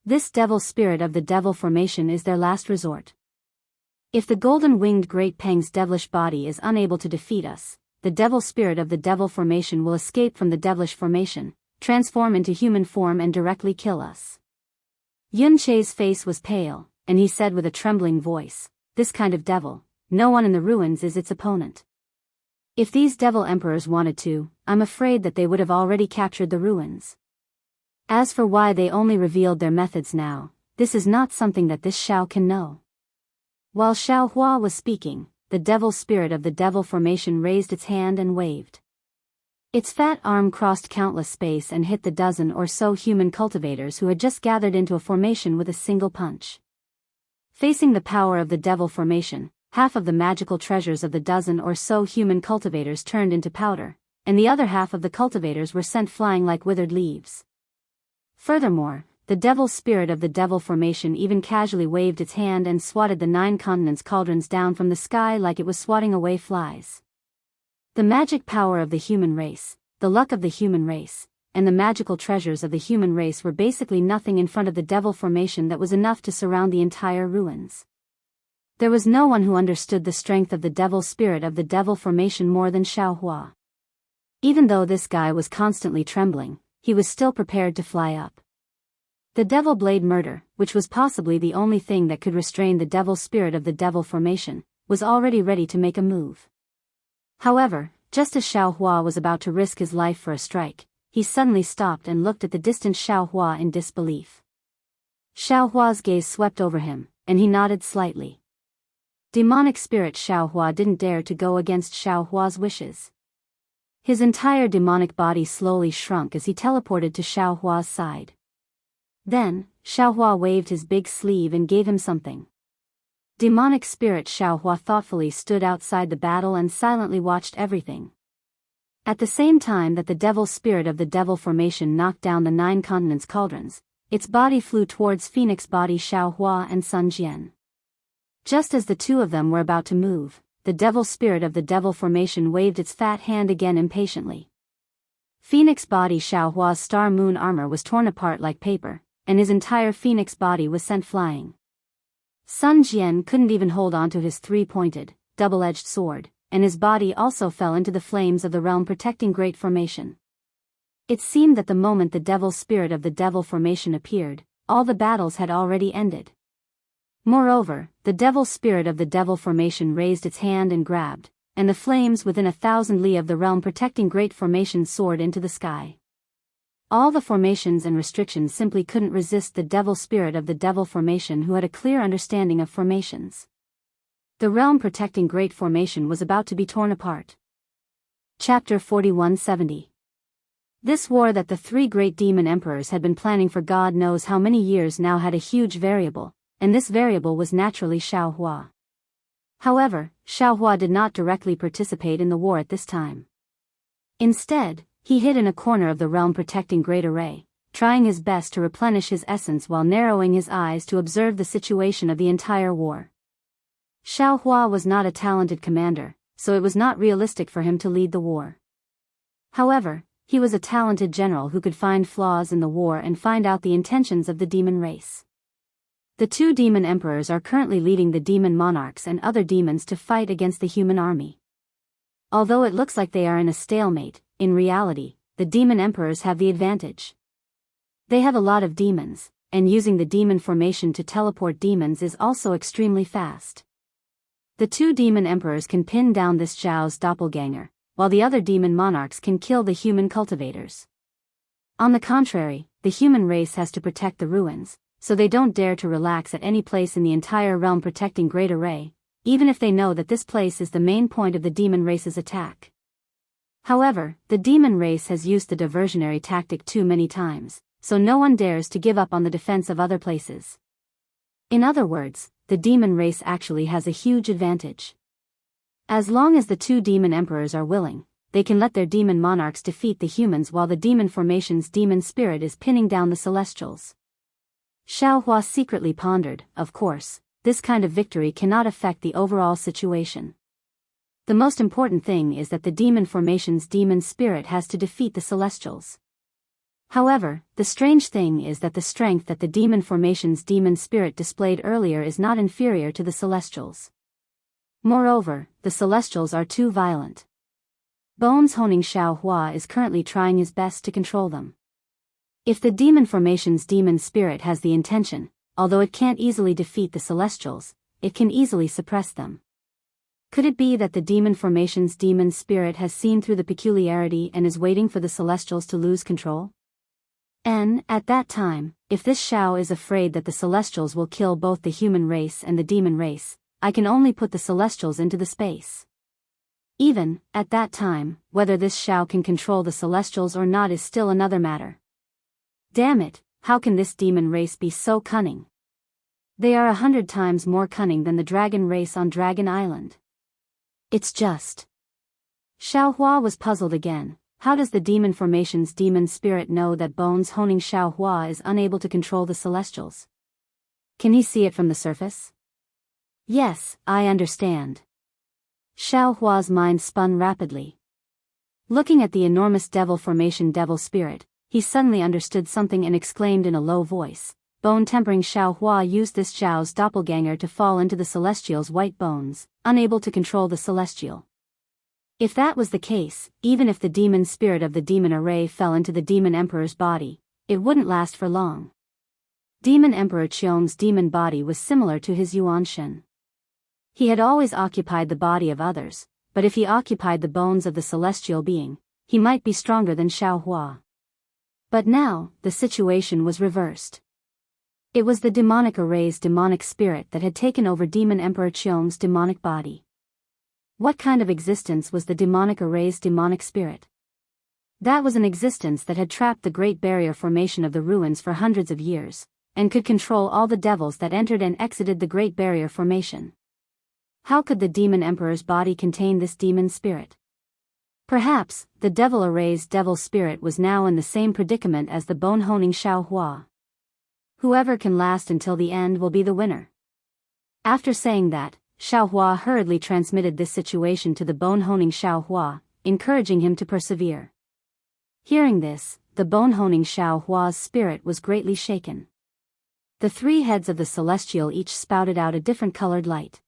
This devil spirit of the devil formation is their last resort. If the golden-winged Great Peng's devilish body is unable to defeat us, the devil spirit of the devil formation will escape from the devilish formation, transform into human form and directly kill us. Yun Che's face was pale, and he said with a trembling voice, this kind of devil, no one in the ruins is its opponent. If these devil emperors wanted to, I'm afraid that they would have already captured the ruins. As for why they only revealed their methods now, this is not something that this Xiao can know. While Xiaohua was speaking, the devil spirit of the devil formation raised its hand and waved. Its fat arm crossed countless space and hit the dozen or so human cultivators who had just gathered into a formation with a single punch. Facing the power of the devil formation, half of the magical treasures of the dozen or so human cultivators turned into powder, and the other half of the cultivators were sent flying like withered leaves. Furthermore, the devil spirit of the devil formation even casually waved its hand and swatted the 9 continents cauldrons down from the sky like it was swatting away flies. The magic power of the human race, the luck of the human race, and the magical treasures of the human race were basically nothing in front of the devil formation that was enough to surround the entire ruins. There was no one who understood the strength of the devil spirit of the devil formation more than Xiaohua. Even though this guy was constantly trembling, he was still prepared to fly up. The devil blade murder, which was possibly the only thing that could restrain the devil spirit of the devil formation, was already ready to make a move. However, just as Xiaohua was about to risk his life for a strike, he suddenly stopped and looked at the distant Xiaohua in disbelief. Xiaohua's gaze swept over him, and he nodded slightly. Demonic spirit Xiaohua didn't dare to go against Xiaohua's wishes. His entire demonic body slowly shrunk as he teleported to Xiaohua's side. Then, Xiaohua waved his big sleeve and gave him something. Demonic spirit Xiaohua thoughtfully stood outside the battle and silently watched everything. At the same time that the devil spirit of the devil formation knocked down the 9 continents cauldrons, its body flew towards Phoenix body Xiaohua and Sun Jian. Just as the two of them were about to move, the devil spirit of the devil formation waved its fat hand again impatiently. Phoenix body Xiaohua's star moon armor was torn apart like paper, and his entire phoenix body was sent flying. Sun Jian couldn't even hold on to his 3-pointed, double-edged sword, and his body also fell into the flames of the realm protecting great formation. It seemed that the moment the devil spirit of the devil formation appeared, all the battles had already ended. Moreover, the devil spirit of the devil formation raised its hand and grabbed, and the flames within 1,000 li of the realm protecting great formation soared into the sky. All the formations and restrictions simply couldn't resist the devil spirit of the devil formation who had a clear understanding of formations. The realm protecting great formation was about to be torn apart. Chapter 4170. This war that the 3 great demon emperors had been planning for God knows how many years now had a huge variable, and this variable was naturally Xiaohua. However, Xiaohua did not directly participate in the war at this time. Instead, he hid in a corner of the realm protecting great array, trying his best to replenish his essence while narrowing his eyes to observe the situation of the entire war. Xiaohua was not a talented commander, so it was not realistic for him to lead the war. However, he was a talented general who could find flaws in the war and find out the intentions of the demon race. The 2 demon emperors are currently leading the demon monarchs and other demons to fight against the human army. Although it looks like they are in a stalemate, in reality, the demon emperors have the advantage. They have a lot of demons, and using the demon formation to teleport demons is also extremely fast. The 2 demon emperors can pin down this Zhao's doppelganger, while the other demon monarchs can kill the human cultivators. On the contrary, the human race has to protect the ruins, so they don't dare to relax at any place in the entire realm protecting great array, even if they know that this place is the main point of the demon race's attack. However, the demon race has used the diversionary tactic too many times, so no one dares to give up on the defense of other places. In other words, the demon race actually has a huge advantage. As long as the 2 demon emperors are willing, they can let their demon monarchs defeat the humans while the demon formation's demon spirit is pinning down the celestials. Xiaohua secretly pondered, of course, this kind of victory cannot affect the overall situation. The most important thing is that the demon formation's demon spirit has to defeat the celestials. However, the strange thing is that the strength that the demon formation's demon spirit displayed earlier is not inferior to the celestials. Moreover, the celestials are too violent. Bones honing Xiaohua is currently trying his best to control them. If the demon formation's demon spirit has the intention, although it can't easily defeat the celestials, it can easily suppress them. Could it be that the demon formation's demon spirit has seen through the peculiarity and is waiting for the celestials to lose control? And, at that time, if this Xiao is afraid that the celestials will kill both the human race and the demon race, I can only put the celestials into the space. Even, at that time, whether this Xiao can control the celestials or not is still another matter. Damn it, how can this demon race be so cunning? They are 100 times more cunning than the dragon race on Dragon Island. It's just. Xiaohua was puzzled again. How does the demon formation's demon spirit know that Bones Honing Xiaohua is unable to control the celestials? Can he see it from the surface? Yes, I understand. Xiaohua's mind spun rapidly. Looking at the enormous devil formation devil spirit, he suddenly understood something and exclaimed in a low voice. Bone-tempering Xiaohua used this Xiao's doppelganger to fall into the celestial's white bones, unable to control the celestial. If that was the case, even if the demon spirit of the demon array fell into the demon emperor's body, it wouldn't last for long. Demon Emperor Qiong's demon body was similar to his Yuanshen. He had always occupied the body of others, but if he occupied the bones of the celestial being, he might be stronger than Xiaohua. But now, the situation was reversed. It was the demonic array's demonic spirit that had taken over Demon Emperor Qiong's demonic body. What kind of existence was the demonic array's demonic spirit? That was an existence that had trapped the Great Barrier Formation of the ruins for hundreds of years, and could control all the devils that entered and exited the Great Barrier Formation. How could the Demon Emperor's body contain this demon spirit? Perhaps, the devil array's devil spirit was now in the same predicament as the bone-honing Xiaohua. Whoever can last until the end will be the winner. After saying that, Xiaohua hurriedly transmitted this situation to the bone-honing Xiaohua, encouraging him to persevere. Hearing this, the bone-honing Xiaohua's spirit was greatly shaken. The 3 heads of the celestial each spouted out a different colored light.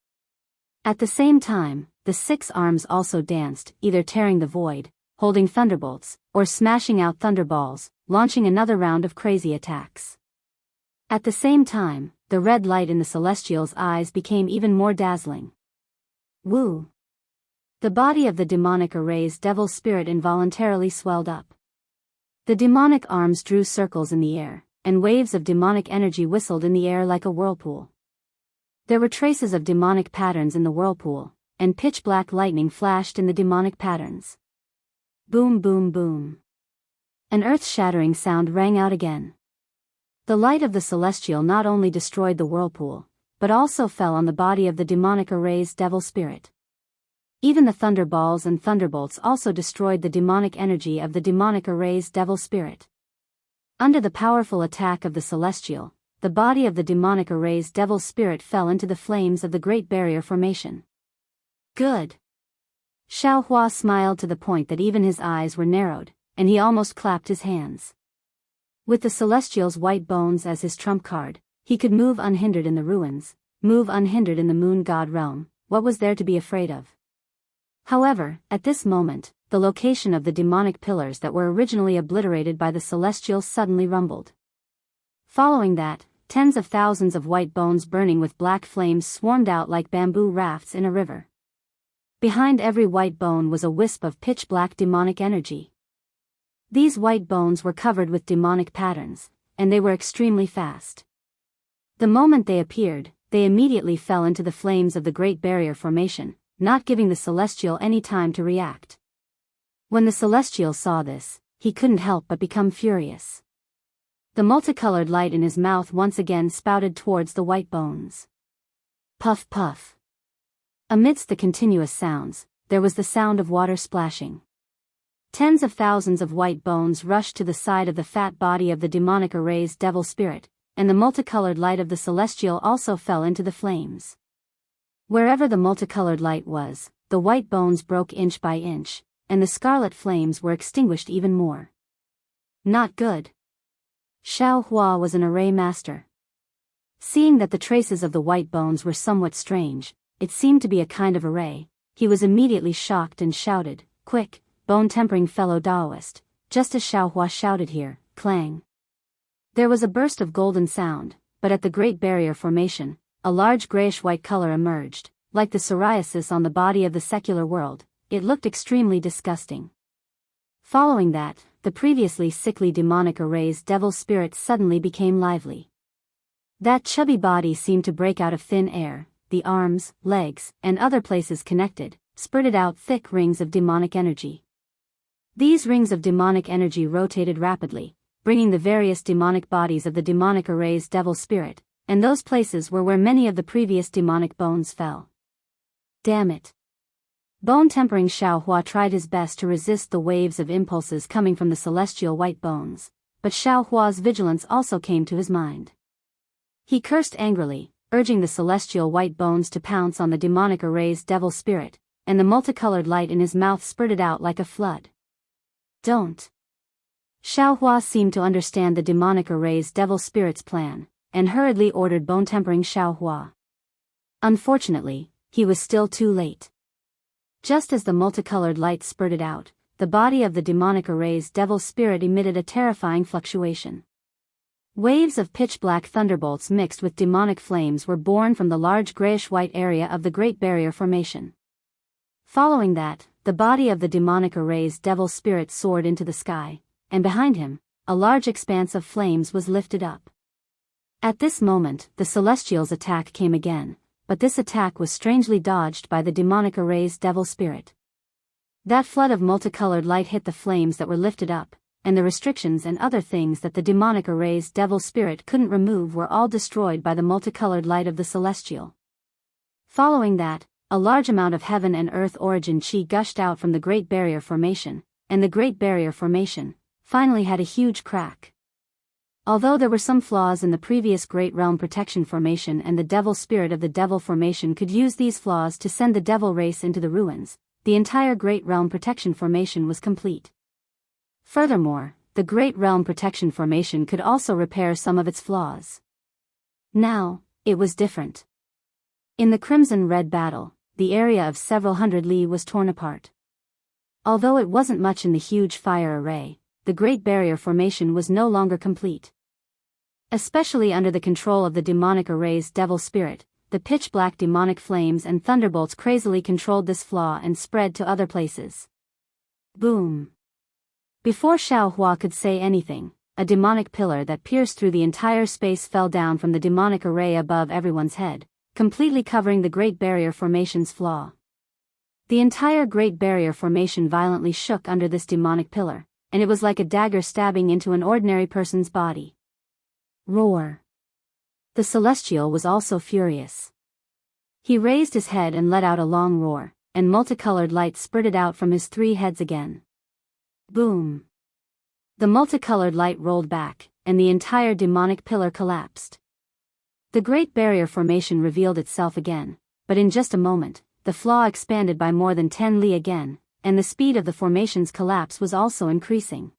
At the same time, the 6 arms also danced, either tearing the void, holding thunderbolts, or smashing out thunderballs, launching another round of crazy attacks. At the same time, the red light in the celestial's eyes became even more dazzling. Woo! The body of the demonic array's devil spirit involuntarily swelled up. The demonic arms drew circles in the air, and waves of demonic energy whistled in the air like a whirlpool. There were traces of demonic patterns in the whirlpool, and pitch-black lightning flashed in the demonic patterns. Boom boom boom. An earth-shattering sound rang out again. The light of the celestial not only destroyed the whirlpool, but also fell on the body of the demonic array's devil spirit. Even the thunderballs and thunderbolts also destroyed the demonic energy of the demonic array's devil spirit. Under the powerful attack of the celestial, the body of the demonic array's devil spirit fell into the flames of the Great Barrier Formation. Good. Xiaohua smiled to the point that even his eyes were narrowed, and he almost clapped his hands. With the celestial's white bones as his trump card, he could move unhindered in the ruins, move unhindered in the moon god realm. What was there to be afraid of? However, at this moment, the location of the demonic pillars that were originally obliterated by the celestial suddenly rumbled. Following that, tens of thousands of white bones burning with black flames swarmed out like bamboo rafts in a river. Behind every white bone was a wisp of pitch-black demonic energy. These white bones were covered with demonic patterns, and they were extremely fast. The moment they appeared, they immediately fell into the flames of the Great Barrier Formation, not giving the celestial any time to react. When the celestial saw this, he couldn't help but become furious. The multicolored light in his mouth once again spouted towards the white bones. Puff puff. Amidst the continuous sounds, there was the sound of water splashing. Tens of thousands of white bones rushed to the side of the fat body of the demonic array's devil spirit, and the multicolored light of the celestial also fell into the flames. Wherever the multicolored light was, the white bones broke inch by inch, and the scarlet flames were extinguished even more. Not good. Xiaohua was an array master. Seeing that the traces of the white bones were somewhat strange, it seemed to be a kind of array, he was immediately shocked and shouted, "Quick, bone-tempering fellow Daoist," just as Xiaohua shouted here, clang. There was a burst of golden sound, but at the Great Barrier Formation, a large grayish-white color emerged, like the psoriasis on the body of the secular world. It looked extremely disgusting. Following that, the previously sickly demonic array's devil spirit suddenly became lively. That chubby body seemed to break out of thin air. The arms, legs, and other places connected, spurted out thick rings of demonic energy. These rings of demonic energy rotated rapidly, bringing the various demonic bodies of the demonic array's devil spirit, and those places were where many of the previous demonic bones fell. Damn it. Bone-tempering Xiaohua tried his best to resist the waves of impulses coming from the celestial white bones, but Xiaohua's vigilance also came to his mind. He cursed angrily, urging the celestial white bones to pounce on the demonic array's devil spirit, and the multicolored light in his mouth spurted out like a flood. Don't. Xiaohua seemed to understand the demonic array's devil spirit's plan, and hurriedly ordered bone-tempering Xiaohua. Unfortunately, he was still too late. Just as the multicolored light spurted out, the body of the demonic array's devil spirit emitted a terrifying fluctuation. Waves of pitch-black thunderbolts mixed with demonic flames were born from the large grayish-white area of the Great Barrier Formation. Following that, the body of the demonic array's devil spirit soared into the sky, and behind him, a large expanse of flames was lifted up. At this moment, the Celestials' attack came again, but this attack was strangely dodged by the demonic array's devil spirit. That flood of multicolored light hit the flames that were lifted up, and the restrictions and other things that the demonic array's devil spirit couldn't remove were all destroyed by the multicolored light of the Celestial. Following that, a large amount of heaven and earth origin chi gushed out from the Great Barrier Formation, and the Great Barrier Formation finally had a huge crack. Although there were some flaws in the previous Great Realm Protection Formation, and the Devil Spirit of the Devil Formation could use these flaws to send the Devil race into the ruins, the entire Great Realm Protection Formation was complete. Furthermore, the Great Realm Protection Formation could also repair some of its flaws. Now, it was different. In the Crimson-Red battle, the area of several hundred li was torn apart. Although it wasn't much in the huge fire array, the Great Barrier Formation was no longer complete. Especially under the control of the demonic array's devil spirit, the pitch-black demonic flames and thunderbolts crazily controlled this flaw and spread to other places. Boom! Before Xiaohua could say anything, a demonic pillar that pierced through the entire space fell down from the demonic array above everyone's head, completely covering the Great Barrier Formation's flaw. The entire Great Barrier Formation violently shook under this demonic pillar, and it was like a dagger stabbing into an ordinary person's body. Roar! The Celestial was also furious. He raised his head and let out a long roar, and multicolored light spurted out from his three heads again. Boom! The multicolored light rolled back, and the entire demonic pillar collapsed. The Great Barrier Formation revealed itself again, but in just a moment, the flaw expanded by more than 10 li again, and the speed of the formation's collapse was also increasing.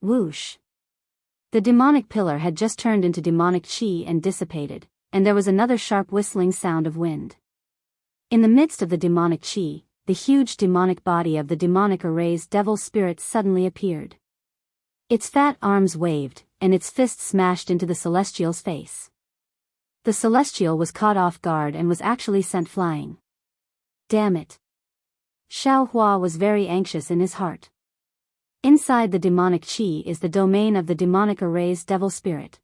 Whoosh! The demonic pillar had just turned into demonic chi and dissipated, and there was another sharp whistling sound of wind. In the midst of the demonic chi, the huge demonic body of the demonic array's devil spirit suddenly appeared. Its fat arms waved, and its fists smashed into the Celestial's face. The Celestial was caught off guard and was actually sent flying. Damn it! Xiaohua was very anxious in his heart. Inside the demonic chi is the domain of the demonic array's devil spirit.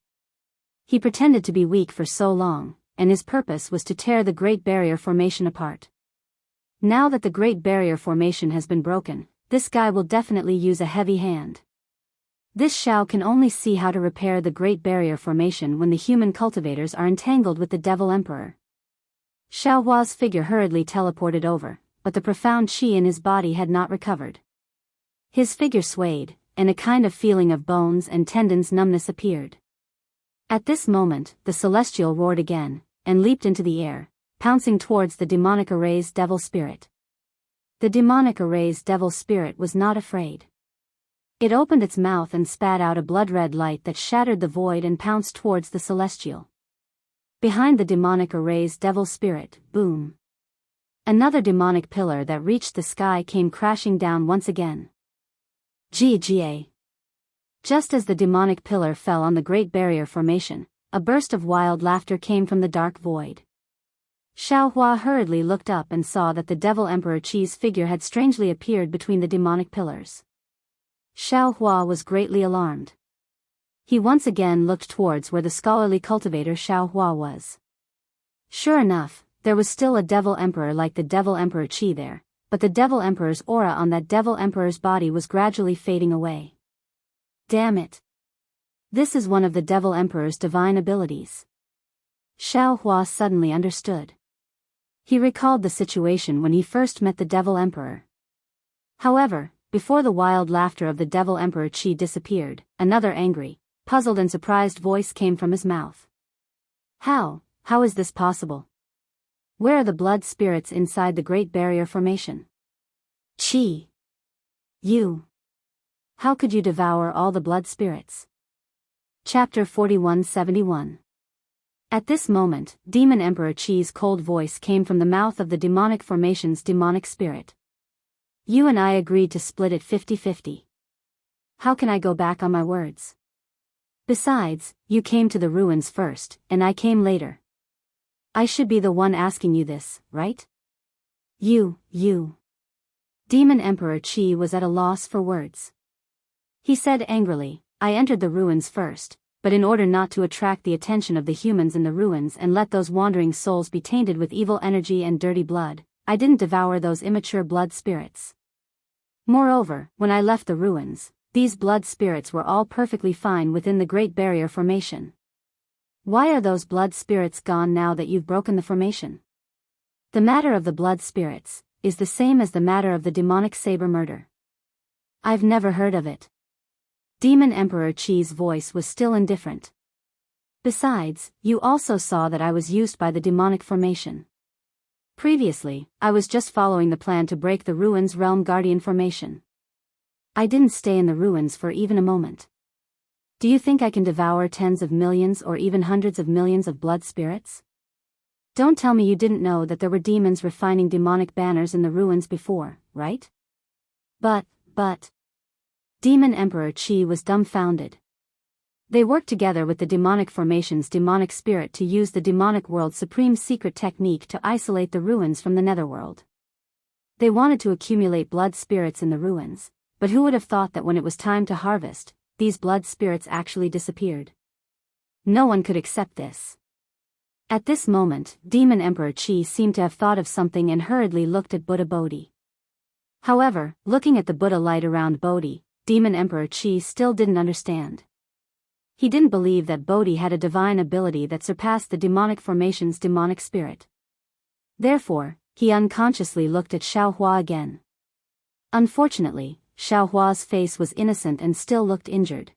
He pretended to be weak for so long, and his purpose was to tear the Great Barrier Formation apart. Now that the Great Barrier Formation has been broken, this guy will definitely use a heavy hand. This Xiao can only see how to repair the Great Barrier Formation when the human cultivators are entangled with the Devil Emperor. Xiaohua's figure hurriedly teleported over, but the profound chi in his body had not recovered. His figure swayed, and a kind of feeling of bones and tendons numbness appeared. At this moment, the Celestial roared again, and leaped into the air, pouncing towards the demonic array's devil spirit. The demonic array's devil spirit was not afraid. It opened its mouth and spat out a blood-red light that shattered the void and pounced towards the Celestial. Behind the demonic array's devil spirit, boom! Another demonic pillar that reached the sky came crashing down once again. GGA. Just as the demonic pillar fell on the Great Barrier Formation, a burst of wild laughter came from the dark void. Xiaohua hurriedly looked up and saw that the Devil Emperor Qi's figure had strangely appeared between the demonic pillars. Xiaohua was greatly alarmed. He once again looked towards where the scholarly cultivator Xiaohua was. Sure enough, there was still a Devil Emperor like the Devil Emperor Qi there, but the Devil Emperor's aura on that Devil Emperor's body was gradually fading away. Damn it! This is one of the Devil Emperor's divine abilities. Xiaohua suddenly understood. He recalled the situation when he first met the Devil Emperor. However, before the wild laughter of the Devil Emperor Qi disappeared, another angry, puzzled and surprised voice came from his mouth. How is this possible? Where are the blood spirits inside the Great Barrier Formation? Qi! How could you devour all the blood spirits? Chapter 4171. At this moment, Demon Emperor Qi's cold voice came from the mouth of the demonic formation's demonic spirit. You and I agreed to split it 50-50. How can I go back on my words? Besides, you came to the ruins first, and I came later. I should be the one asking you this, right? You. Demon Emperor Qi was at a loss for words. He said angrily, I entered the ruins first, but in order not to attract the attention of the humans in the ruins and let those wandering souls be tainted with evil energy and dirty blood, I didn't devour those immature blood spirits. Moreover, when I left the ruins, these blood spirits were all perfectly fine within the Great Barrier Formation. Why are those blood spirits gone now that you've broken the formation? The matter of the blood spirits is the same as the matter of the demonic saber murder. I've never heard of it. Demon Emperor Qi's voice was still indifferent. Besides, you also saw that I was used by the demonic formation. Previously, I was just following the plan to break the ruins realm guardian formation. I didn't stay in the ruins for even a moment. Do you think I can devour tens of millions or even hundreds of millions of blood spirits? Don't tell me you didn't know that there were demons refining demonic banners in the ruins before, right? But... Demon Emperor Qi was dumbfounded. They worked together with the demonic formation's demonic spirit to use the demonic world's supreme secret technique to isolate the ruins from the netherworld. They wanted to accumulate blood spirits in the ruins, but who would have thought that when it was time to harvest, these blood spirits actually disappeared? No one could accept this. At this moment, Demon Emperor Qi seemed to have thought of something and hurriedly looked at Buddha Bodhi. However, looking at the Buddha light around Bodhi, Demon Emperor Qi still didn't understand. He didn't believe that Bodhi had a divine ability that surpassed the demonic formation's demonic spirit. Therefore, he unconsciously looked at Xiaohua again. Unfortunately, Xiaohua's face was innocent and still looked injured.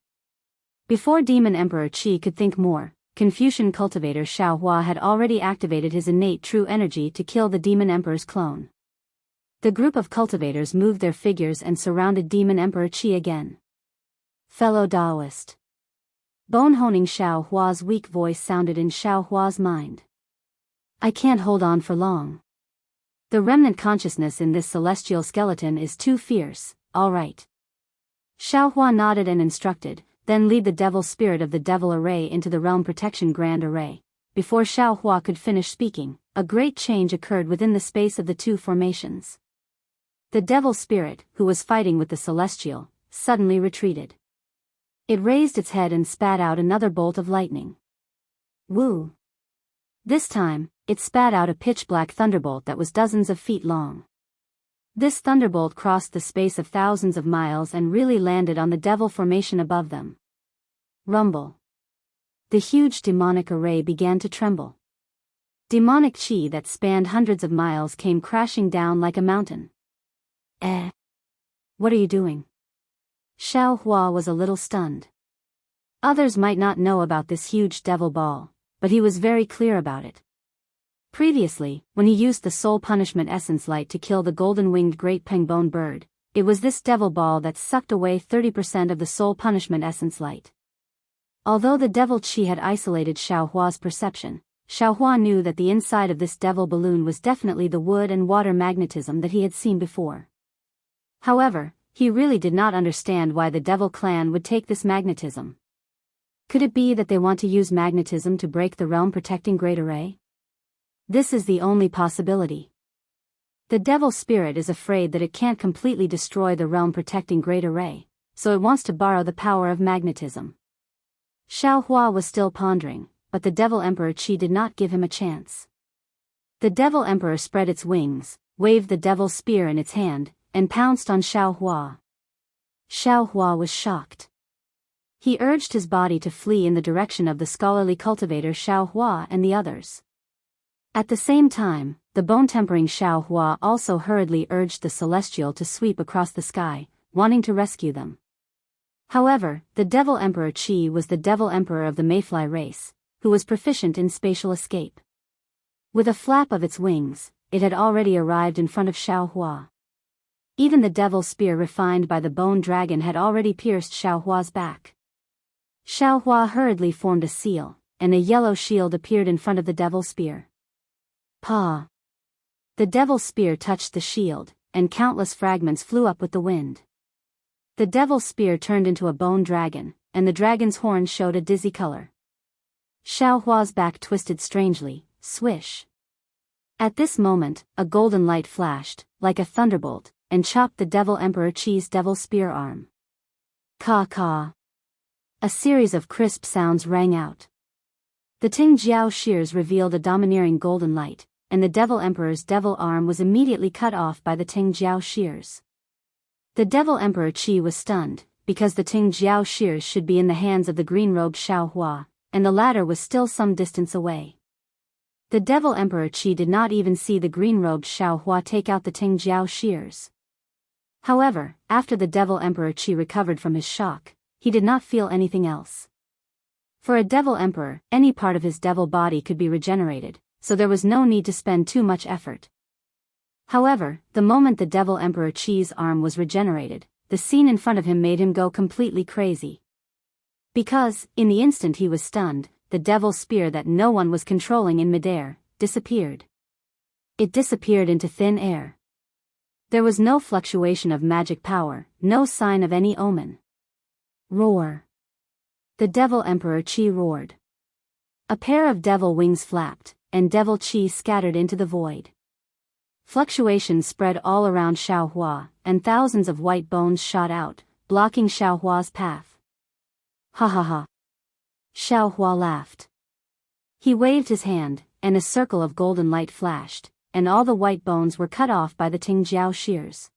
Before Demon Emperor Qi could think more, Confucian cultivator Xiaohua had already activated his innate true energy to kill the Demon Emperor's clone. The group of cultivators moved their figures and surrounded Demon Emperor Qi again. Fellow Daoist. Bone-honing Xiaohua's weak voice sounded in Xiaohua's mind. I can't hold on for long. The remnant consciousness in this celestial skeleton is too fierce, all right. Xiaohua nodded and instructed, then lead the devil spirit of the devil array into the realm protection grand array. Before Xiaohua could finish speaking, a great change occurred within the space of the two formations. The devil spirit, who was fighting with the celestial, suddenly retreated. It raised its head and spat out another bolt of lightning. Woo! This time, it spat out a pitch-black thunderbolt that was dozens of feet long. This thunderbolt crossed the space of thousands of miles and really landed on the devil formation above them. Rumble. The huge demonic array began to tremble. Demonic qi that spanned hundreds of miles came crashing down like a mountain. What are you doing? Xiaohua was a little stunned. Others might not know about this huge devil ball, but he was very clear about it. Previously, when he used the soul punishment essence light to kill the golden-winged great pengbone bird, it was this devil ball that sucked away 30% of the soul punishment essence light. Although the devil qi had isolated Xiaohua's perception, Xiaohua knew that the inside of this devil balloon was definitely the wood and water magnetism that he had seen before. However, he really did not understand why the devil clan would take this magnetism. Could it be that they want to use magnetism to break the realm protecting great array? This is the only possibility. The devil spirit is afraid that it can't completely destroy the realm protecting great array, so it wants to borrow the power of magnetism. Xiaohua was still pondering, but the devil emperor Qi did not give him a chance. The devil emperor spread its wings, waved the devil spear in its hand, and pounced on Xiaohua. Xiaohua was shocked. He urged his body to flee in the direction of the scholarly cultivator Xiaohua and the others. At the same time, the bone-tempering Xiaohua also hurriedly urged the celestial to sweep across the sky, wanting to rescue them. However, the devil emperor Qi was the devil emperor of the mayfly race, who was proficient in spatial escape. With a flap of its wings, it had already arrived in front of Xiaohua. Even the devil spear refined by the bone dragon had already pierced Xiaohua's back. Xiaohua hurriedly formed a seal, and a yellow shield appeared in front of the devil spear. Pa! The devil spear touched the shield, and countless fragments flew up with the wind. The devil spear turned into a bone dragon, and the dragon's horn showed a dizzy color. Xiaohua's back twisted strangely, swish. At this moment, a golden light flashed, like a thunderbolt, and chopped the devil emperor Qi's devil spear arm. Ka. A series of crisp sounds rang out. The Tingjiao shears revealed a domineering golden light, and the devil emperor's devil arm was immediately cut off by the Tingjiao shears. The devil emperor Qi was stunned, because the Tingjiao shears should be in the hands of the green-robed Xiaohua, and the latter was still some distance away. The devil emperor Qi did not even see the green-robed Xiaohua take out the Tingjiao shears. However, after the devil emperor Qi recovered from his shock, he did not feel anything else. For a devil emperor, any part of his devil body could be regenerated, so there was no need to spend too much effort. However, the moment the devil emperor Qi's arm was regenerated, the scene in front of him made him go completely crazy. Because, in the instant he was stunned, the devil spear that no one was controlling in midair, disappeared. It disappeared into thin air. There was no fluctuation of magic power, no sign of any omen. Roar! The devil emperor Qi roared. A pair of devil wings flapped, and devil Qi scattered into the void. Fluctuations spread all around Xiaohua, and thousands of white bones shot out, blocking Xiaohua's path. Ha ha ha! Xiaohua laughed. He waved his hand, and a circle of golden light flashed, and all the white bones were cut off by the Tingjiao shears.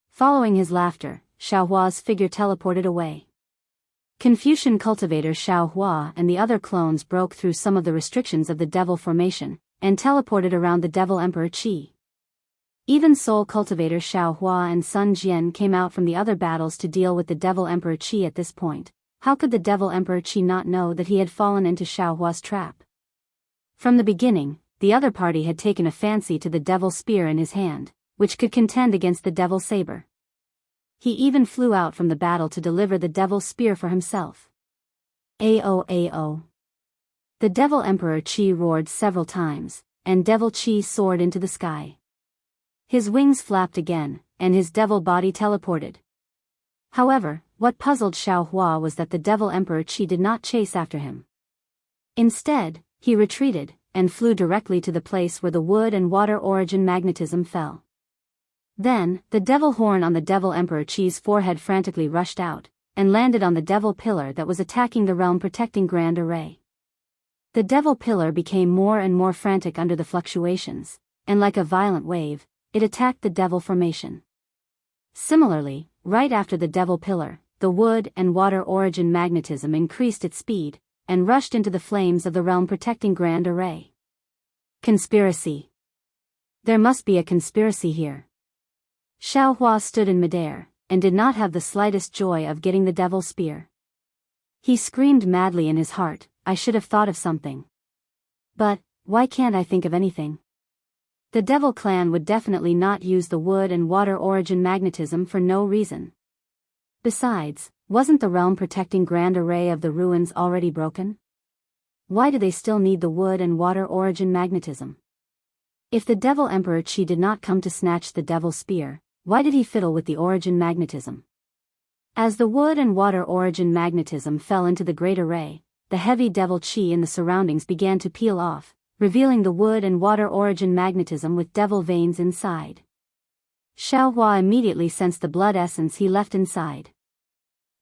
Following his laughter, Xiaohua's figure teleported away. Confucian cultivator Xiaohua and the other clones broke through some of the restrictions of the devil formation, and teleported around the devil emperor Qi. Even soul cultivator Xiaohua and Sun Jian came out from the other battles to deal with the devil emperor Qi at this point. How could the devil emperor Qi not know that he had fallen into Xiaohua's trap? From the beginning, the other party had taken a fancy to the devil spear in his hand, which could contend against the devil saber. He even flew out from the battle to deliver the devil spear for himself. Ao. The devil emperor Qi roared several times, and devil Qi soared into the sky. His wings flapped again, and his devil body teleported. However, what puzzled Xiaohua was that the devil emperor Qi did not chase after him. Instead, he retreated, and flew directly to the place where the wood and water origin magnetism fell. Then, the devil horn on the devil emperor Qi's forehead frantically rushed out, and landed on the devil pillar that was attacking the realm protecting grand array. The devil pillar became more and more frantic under the fluctuations, and like a violent wave, it attacked the devil formation. Similarly, right after the devil pillar, the wood and water origin magnetism increased its speed, and rushed into the flames of the realm protecting grand array. Conspiracy. There must be a conspiracy here. Xiaohua stood in midair, and did not have the slightest joy of getting the devil spear. He screamed madly in his heart, I should have thought of something. But, why can't I think of anything? The devil clan would definitely not use the wood and water origin magnetism for no reason. Besides, wasn't the realm protecting grand array of the ruins already broken? Why do they still need the wood and water origin magnetism? If the devil emperor Qi did not come to snatch the devil spear, why did he fiddle with the origin magnetism? As the wood and water origin magnetism fell into the great array, the heavy devil Qi in the surroundings began to peel off, revealing the wood and water origin magnetism with devil veins inside. Xiaohua immediately sensed the blood essence he left inside.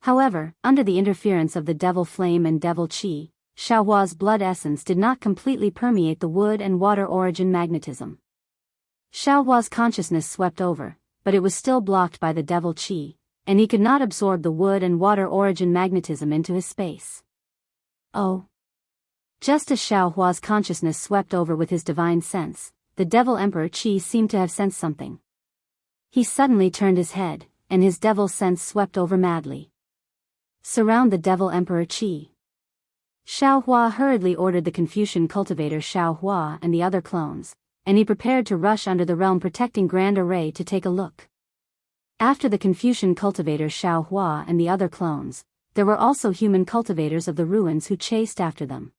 However, under the interference of the devil flame and devil qi, Xiaohua's blood essence did not completely permeate the wood and water origin magnetism. Xiaohua's consciousness swept over, but it was still blocked by the devil qi, and he could not absorb the wood and water origin magnetism into his space. Oh! Just as Xiaohua's consciousness swept over with his divine sense, the devil emperor qi seemed to have sensed something. He suddenly turned his head, and his devil sense swept over madly. Surround the devil emperor qi. Xiaohua hurriedly ordered the Confucian cultivator Xiaohua and the other clones, and he prepared to rush under the realm-protecting grand array to take a look. After the Confucian cultivator Xiaohua and the other clones, there were also human cultivators of the ruins who chased after them.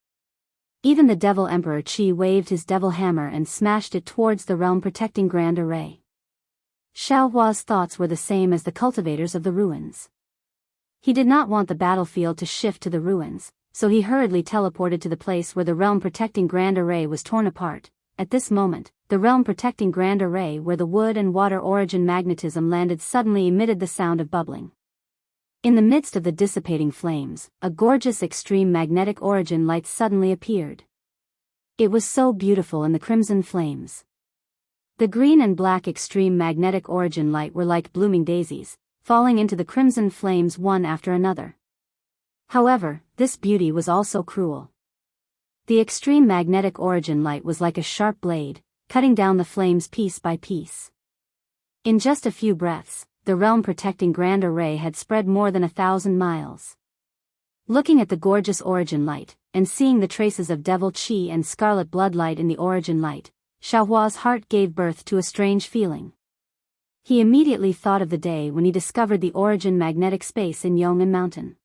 Even the devil emperor qi waved his devil hammer and smashed it towards the realm-protecting grand array. Xiaohua's thoughts were the same as the cultivators of the ruins. He did not want the battlefield to shift to the ruins, so he hurriedly teleported to the place where the realm-protecting grand array was torn apart. At this moment, the realm-protecting grand array where the wood and water origin magnetism landed suddenly emitted the sound of bubbling. In the midst of the dissipating flames, a gorgeous extreme magnetic origin light suddenly appeared. It was so beautiful in the crimson flames. The green and black extreme magnetic origin light were like blooming daisies, falling into the crimson flames one after another. However, this beauty was also cruel. The extreme magnetic origin light was like a sharp blade, cutting down the flames piece by piece. In just a few breaths, the realm-protecting grand array had spread more than 1,000 miles. Looking at the gorgeous origin light, and seeing the traces of devil qi and scarlet blood light in the origin light, Xiaohua's heart gave birth to a strange feeling. He immediately thought of the day when he discovered the origin magnetic space in Yong'an Mountain.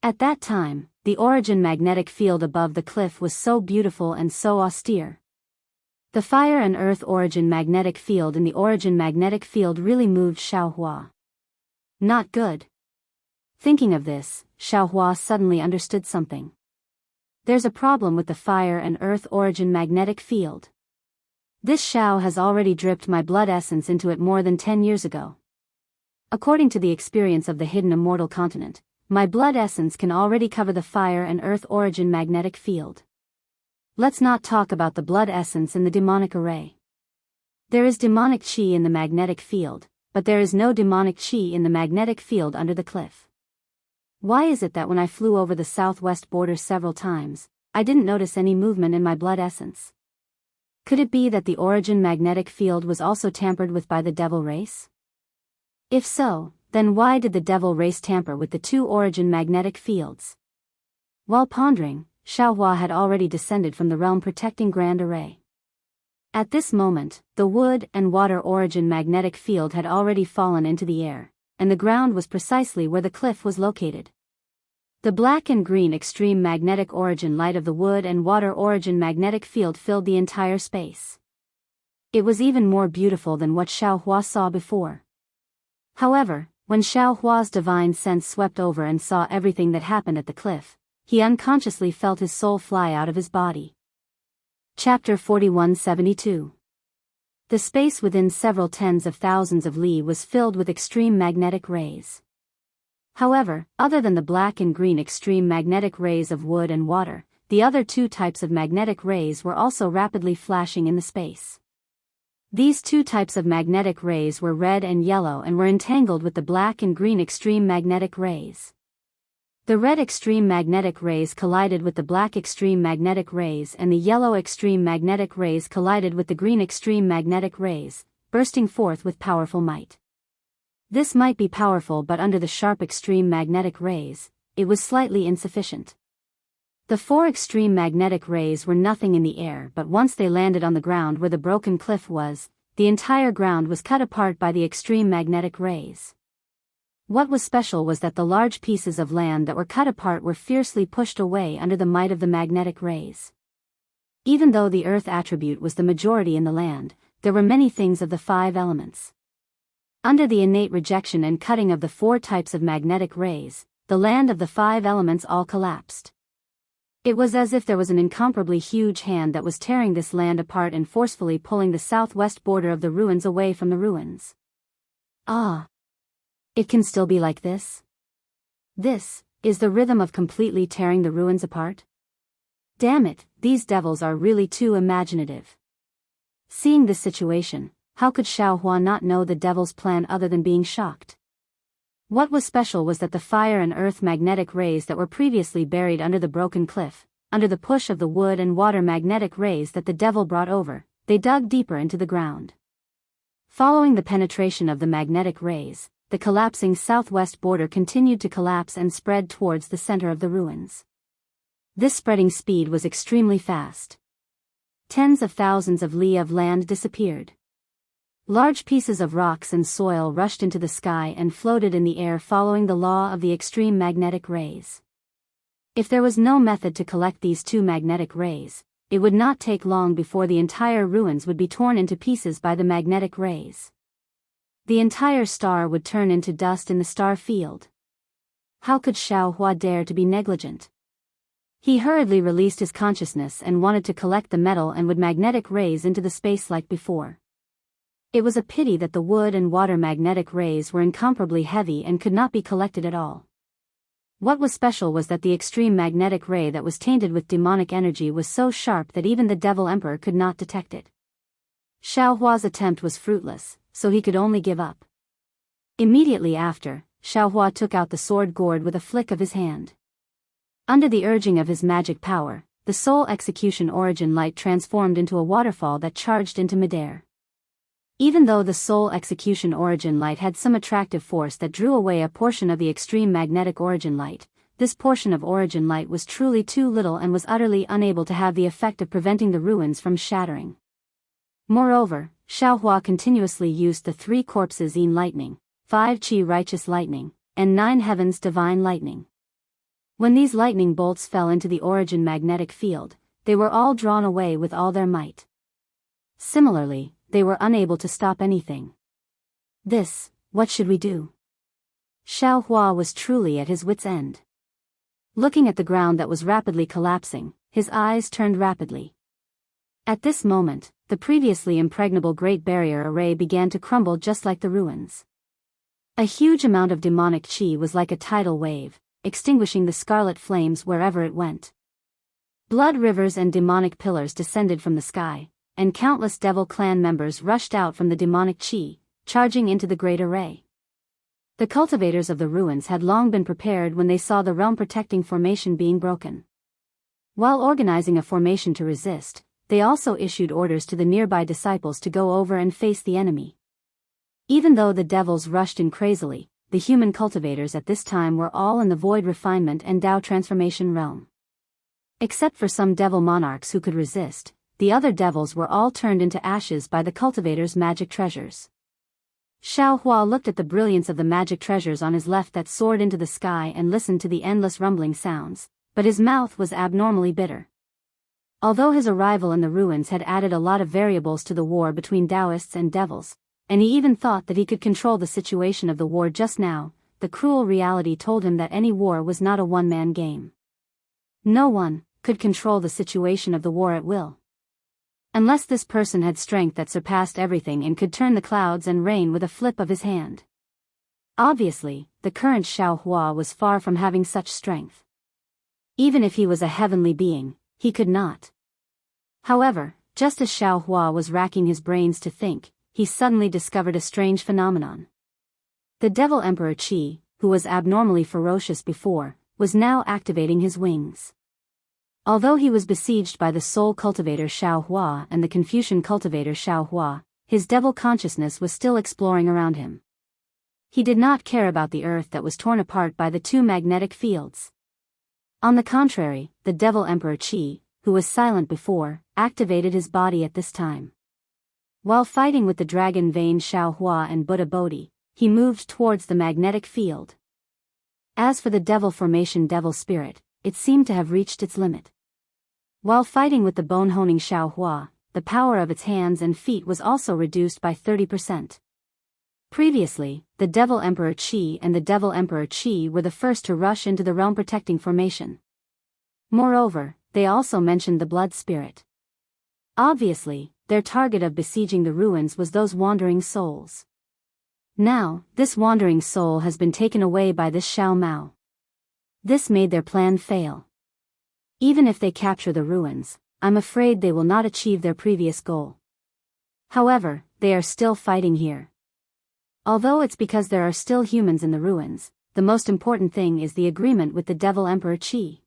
At that time, the origin magnetic field above the cliff was so beautiful and so austere. The fire and earth origin magnetic field in the origin magnetic field really moved Xiaohua. Not good. Thinking of this, Xiaohua suddenly understood something. There's a problem with the fire and earth origin magnetic field. This Xiao has already dripped my blood essence into it more than 10 years ago. According to the experience of the hidden immortal continent, my blood essence can already cover the fire and earth origin magnetic field. Let's not talk about the blood essence in the demonic array. There is demonic qi in the magnetic field, but there is no demonic qi in the magnetic field under the cliff. Why is it that when I flew over the southwest border several times, I didn't notice any movement in my blood essence? Could it be that the origin magnetic field was also tampered with by the devil race? If so, then why did the devil race tamper with the two origin magnetic fields? While pondering, Xiaohua had already descended from the realm-protecting grand array. At this moment, the wood and water origin magnetic field had already fallen into the air, and the ground was precisely where the cliff was located. The black and green extreme magnetic origin light of the wood and water origin magnetic field filled the entire space. It was even more beautiful than what Xiaohua saw before. However, when Xiaohua's divine sense swept over and saw everything that happened at the cliff, he unconsciously felt his soul fly out of his body. Chapter 4172. The space within several tens of thousands of li was filled with extreme magnetic rays. However, other than the black and green extreme magnetic rays of wood and water, the other two types of magnetic rays were also rapidly flashing in the space. These two types of magnetic rays were red and yellow and were entangled with the black and green extreme magnetic rays. The red extreme magnetic rays collided with the black extreme magnetic rays and the yellow extreme magnetic rays collided with the green extreme magnetic rays, bursting forth with powerful might. This might be powerful, but under the sharp extreme magnetic rays, it was slightly insufficient. The four extreme magnetic rays were nothing in the air, but once they landed on the ground where the broken cliff was, the entire ground was cut apart by the extreme magnetic rays. What was special was that the large pieces of land that were cut apart were fiercely pushed away under the might of the magnetic rays. Even though the earth attribute was the majority in the land, there were many things of the five elements. Under the innate rejection and cutting of the four types of magnetic rays, the land of the five elements all collapsed. It was as if there was an incomparably huge hand that was tearing this land apart and forcefully pulling the southwest border of the ruins away from the ruins. Ah! It can still be like this? This is the rhythm of completely tearing the ruins apart? Damn it, these devils are really too imaginative. Seeing this situation, how could Xiaohua not know the devil's plan other than being shocked? What was special was that the fire and earth magnetic rays that were previously buried under the broken cliff, under the push of the wood and water magnetic rays that the devil brought over, they dug deeper into the ground. Following the penetration of the magnetic rays, the collapsing southwest border continued to collapse and spread towards the center of the ruins. This spreading speed was extremely fast. Tens of thousands of li of land disappeared. Large pieces of rocks and soil rushed into the sky and floated in the air following the law of the extreme magnetic rays. If there was no method to collect these two magnetic rays, it would not take long before the entire ruins would be torn into pieces by the magnetic rays. The entire star would turn into dust in the star field. How could Xiaohua dare to be negligent? He hurriedly released his consciousness and wanted to collect the metal and wood magnetic rays into the space like before. It was a pity that the wood and water magnetic rays were incomparably heavy and could not be collected at all. What was special was that the extreme magnetic ray that was tainted with demonic energy was so sharp that even the Devil Emperor could not detect it. Xiaohua's attempt was fruitless, so he could only give up. Immediately after, Xiaohua took out the sword gourd with a flick of his hand. Under the urging of his magic power, the soul execution origin light transformed into a waterfall that charged into midair. Even though the soul execution origin light had some attractive force that drew away a portion of the extreme magnetic origin light, this portion of origin light was truly too little and was utterly unable to have the effect of preventing the ruins from shattering. Moreover, Xiaohua continuously used the 3 corpses in lightning, 5 qi righteous lightning, and 9 heavens divine lightning. When these lightning bolts fell into the origin magnetic field, they were all drawn away with all their might. Similarly, they were unable to stop anything. What should we do? Xiaohua was truly at his wit's end. Looking at the ground that was rapidly collapsing, his eyes turned rapidly. At this moment, the previously impregnable Great Barrier Array began to crumble just like the ruins. A huge amount of demonic qi was like a tidal wave, extinguishing the scarlet flames wherever it went. Blood rivers and demonic pillars descended from the sky, and countless devil clan members rushed out from the demonic qi, charging into the great array. The cultivators of the ruins had long been prepared when they saw the realm-protecting formation being broken. While organizing a formation to resist, they also issued orders to the nearby disciples to go over and face the enemy. Even though the devils rushed in crazily, the human cultivators at this time were all in the void refinement and Tao transformation realm. Except for some devil monarchs who could resist, the other devils were all turned into ashes by the cultivator's magic treasures. Xiaohua looked at the brilliance of the magic treasures on his left that soared into the sky and listened to the endless rumbling sounds, but his mouth was abnormally bitter. Although his arrival in the ruins had added a lot of variables to the war between Daoists and devils, and he even thought that he could control the situation of the war just now, the cruel reality told him that any war was not a one-man game. No one could control the situation of the war at will. Unless this person had strength that surpassed everything and could turn the clouds and rain with a flip of his hand. Obviously, the current Xiaohua was far from having such strength. Even if he was a heavenly being, he could not. However, just as Xiaohua was racking his brains to think, he suddenly discovered a strange phenomenon. The Devil Emperor Qi, who was abnormally ferocious before, was now activating his wings. Although he was besieged by the Soul Cultivator Xiaohua and the Confucian Cultivator Xiaohua, his devil consciousness was still exploring around him. He did not care about the earth that was torn apart by the 2 magnetic fields. On the contrary, the Devil Emperor Qi, who was silent before, activated his body at this time. While fighting with the dragon vein Xiaohua and Buddha Bodhi, he moved towards the magnetic field. As for the devil formation devil spirit, it seemed to have reached its limit. While fighting with the bone-honing Xiaohua, the power of its hands and feet was also reduced by 30%. Previously, the Devil Emperor Qi and the Devil Emperor Qi were the first to rush into the realm-protecting formation. Moreover, they also mentioned the blood spirit. Obviously, their target of besieging the ruins was those wandering souls. Now, this wandering soul has been taken away by this Xiao Mao. This made their plan fail. Even if they capture the ruins, I'm afraid they will not achieve their previous goal. However, they are still fighting here. Although it's because there are still humans in the ruins, the most important thing is the agreement with the Devil Emperor Qi.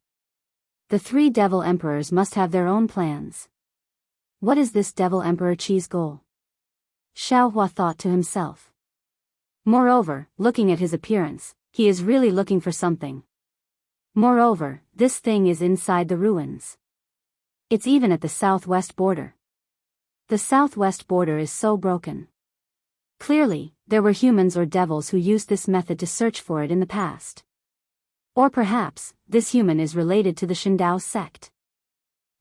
The three Devil Emperors must have their own plans. What is this Devil Emperor Qi's goal? Xiao Hua thought to himself. Moreover, looking at his appearance, he is really looking for something. Moreover, this thing is inside the ruins. It's even at the southwest border. The southwest border is so broken. Clearly, there were humans or devils who used this method to search for it in the past. Or perhaps, this human is related to the Shindao sect.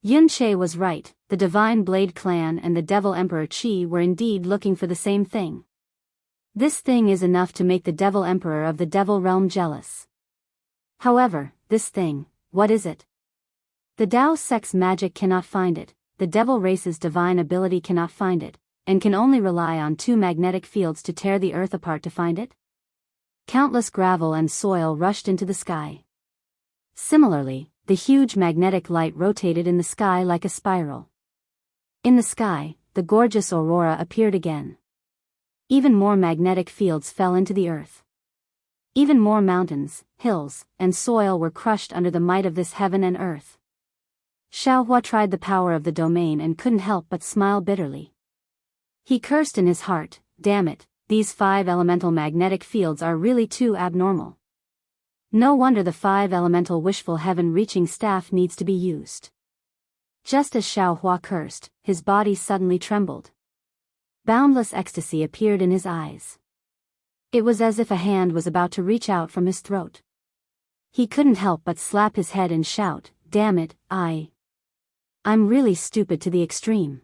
Yun Che was right, the Divine Blade Clan and the Devil Emperor Qi were indeed looking for the same thing. This thing is enough to make the Devil Emperor of the Devil Realm jealous. However, this thing, what is it? The Dao sect's magic cannot find it, the Devil race's divine ability cannot find it, and can only rely on two magnetic fields to tear the earth apart to find it? Countless gravel and soil rushed into the sky. Similarly, the huge magnetic light rotated in the sky like a spiral. In the sky, the gorgeous aurora appeared again. Even more magnetic fields fell into the earth. Even more mountains, hills, and soil were crushed under the might of this heaven and earth. Xiao Hua tried the power of the domain and couldn't help but smile bitterly. He cursed in his heart, damn it, these 5 elemental magnetic fields are really too abnormal. No wonder the 5 elemental wishful heaven-reaching staff needs to be used. Just as Xiao Hua cursed, his body suddenly trembled. Boundless ecstasy appeared in his eyes. It was as if a hand was about to reach out from his throat. He couldn't help but slap his head and shout, damn it, I'm really stupid to the extreme.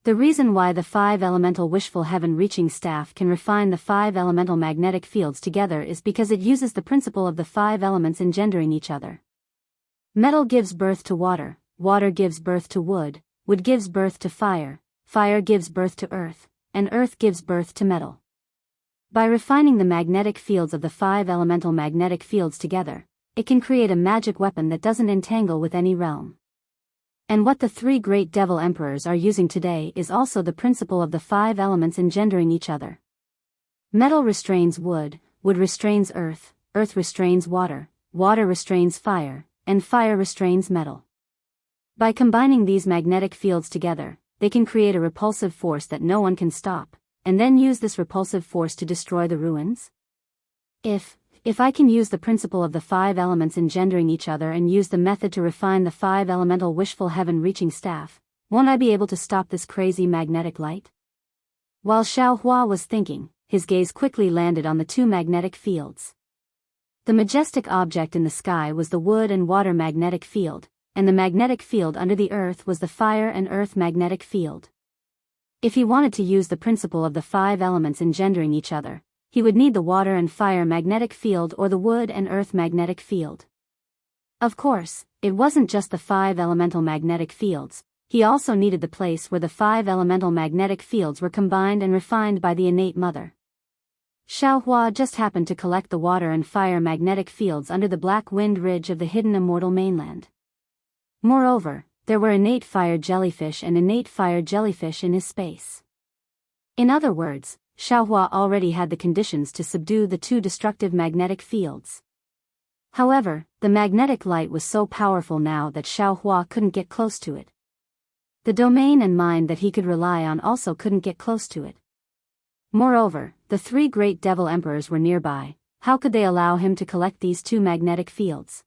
The reason why the 5 elemental wishful heaven-reaching staff can refine the 5 elemental magnetic fields together is because it uses the principle of the 5 elements engendering each other. Metal gives birth to water, water gives birth to wood, wood gives birth to fire, fire gives birth to earth, and earth gives birth to metal. By refining the magnetic fields of the 5 elemental magnetic fields together, it can create a magic weapon that doesn't entangle with any realm. And what the 3 great devil emperors are using today is also the principle of the 5 elements engendering each other. Metal restrains wood, wood restrains earth, earth restrains water, water restrains fire, and fire restrains metal. By combining these magnetic fields together, they can create a repulsive force that no one can stop, and then use this repulsive force to destroy the ruins? If I can use the principle of the 5 elements engendering each other and use the method to refine the 5 elemental wishful heaven-reaching staff, won't I be able to stop this crazy magnetic light? While Xiao Hua was thinking, his gaze quickly landed on the 2 magnetic fields. The majestic object in the sky was the wood and water magnetic field, and the magnetic field under the earth was the fire and earth magnetic field. If he wanted to use the principle of the 5 elements engendering each other, he would need the water and fire magnetic field or the wood and earth magnetic field. Of course, it wasn't just the 5 elemental magnetic fields, he also needed the place where the 5 elemental magnetic fields were combined and refined by the innate mother. Xiao Hua just happened to collect the water and fire magnetic fields under the black wind ridge of the hidden immortal mainland. Moreover, there were innate fire jellyfish and innate fire jellyfish in his space. In other words, Xiao Hua already had the conditions to subdue the 2 destructive magnetic fields. However, the magnetic light was so powerful now that Xiao Hua couldn't get close to it. The domain and mind that he could rely on also couldn't get close to it. Moreover, the 3 great devil emperors were nearby. How could they allow him to collect these 2 magnetic fields?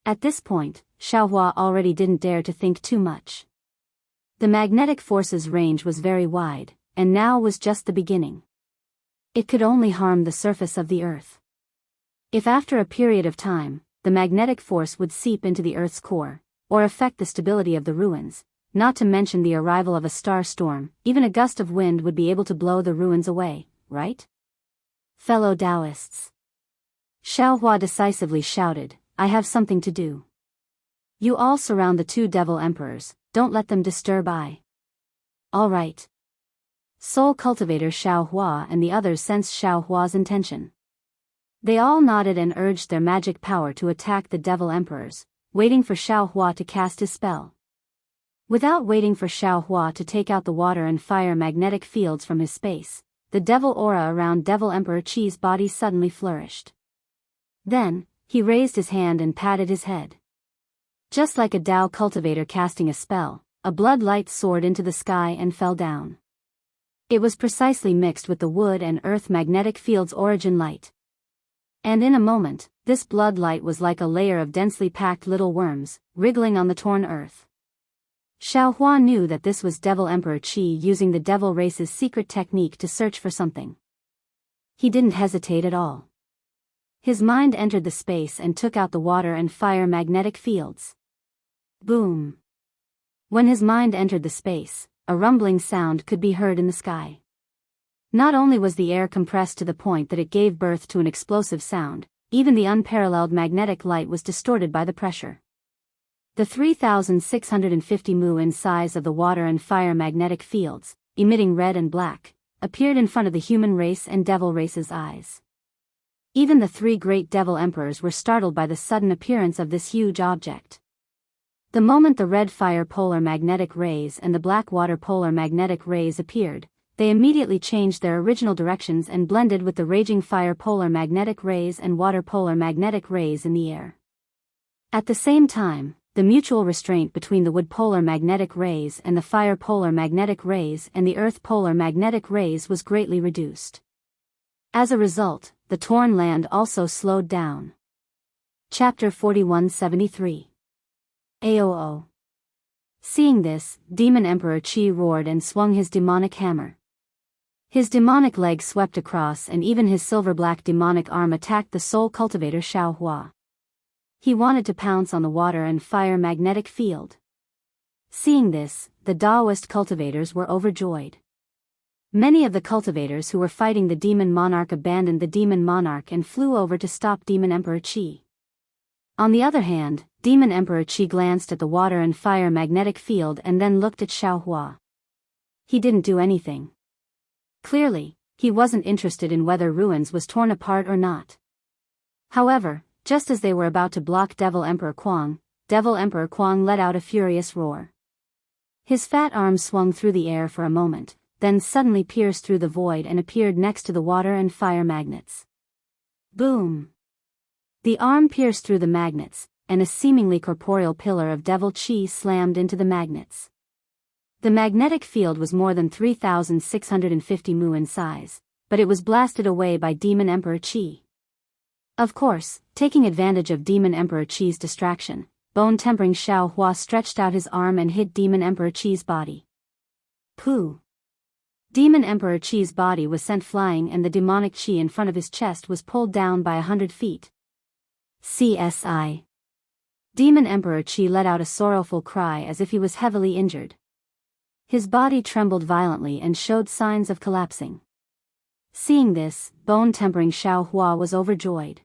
At this point, Xiao Hua already didn't dare to think too much. The magnetic force's range was very wide, and now was just the beginning. It could only harm the surface of the earth. If after a period of time, the magnetic force would seep into the earth's core, or affect the stability of the ruins, not to mention the arrival of a star storm, even a gust of wind would be able to blow the ruins away, right? Fellow Daoists. Xiao Hua decisively shouted, I have something to do. You all surround the two devil emperors, don't let them disturb I. All right. Soul Cultivator Xiaohua and the others sensed Xiaohua's intention. They all nodded and urged their magic power to attack the devil emperors, waiting for Xiaohua to cast his spell. Without waiting for Xiaohua to take out the water and fire magnetic fields from his space, the devil aura around Devil Emperor Qi's body suddenly flourished. Then, he raised his hand and patted his head. Just like a Dao cultivator casting a spell, a blood light soared into the sky and fell down. It was precisely mixed with the wood and earth magnetic field's origin light. And in a moment, this blood light was like a layer of densely packed little worms, wriggling on the torn earth. Xiaohua knew that this was Devil Emperor Qi using the devil race's secret technique to search for something. He didn't hesitate at all. His mind entered the space and took out the water and fire magnetic fields. Boom! When his mind entered the space, a rumbling sound could be heard in the sky. Not only was the air compressed to the point that it gave birth to an explosive sound, even the unparalleled magnetic light was distorted by the pressure. The 3,650 mu in size of the water and fire magnetic fields, emitting red and black, appeared in front of the human race and devil race's eyes. Even the three great devil emperors were startled by the sudden appearance of this huge object. The moment the red fire polar magnetic rays and the black water polar magnetic rays appeared, they immediately changed their original directions and blended with the raging fire polar magnetic rays and water polar magnetic rays in the air. At the same time, the mutual restraint between the wood polar magnetic rays and the fire polar magnetic rays and the earth polar magnetic rays was greatly reduced. As a result, the torn land also slowed down. Chapter 4173. AOO. Seeing this, Demon Emperor Qi roared and swung his demonic hammer. His demonic leg swept across and even his silver-black demonic arm attacked the soul cultivator Xiaohua. He wanted to pounce on the water and fire magnetic field. Seeing this, the Daoist cultivators were overjoyed. Many of the cultivators who were fighting the demon monarch abandoned the demon monarch and flew over to stop Demon Emperor Qi. On the other hand, Demon Emperor Qi glanced at the water and fire magnetic field and then looked at Xiaohua. He didn't do anything. Clearly, he wasn't interested in whether ruins was torn apart or not. However, just as they were about to block Devil Emperor Kuang let out a furious roar. His fat arm swung through the air for a moment, then suddenly pierced through the void and appeared next to the water and fire magnets. Boom! The arm pierced through the magnets, and a seemingly corporeal pillar of Devil Qi slammed into the magnets. The magnetic field was more than 3,650 mu in size, but it was blasted away by Demon Emperor Qi. Of course, taking advantage of Demon Emperor Qi's distraction, bone-tempering Xiaohua stretched out his arm and hit Demon Emperor Qi's body. Pooh! Demon Emperor Qi's body was sent flying and the demonic Qi in front of his chest was pulled down by 100 feet. CSI. Demon Emperor Qi let out a sorrowful cry as if he was heavily injured. His body trembled violently and showed signs of collapsing. Seeing this, bone-tempering Xiaohua was overjoyed.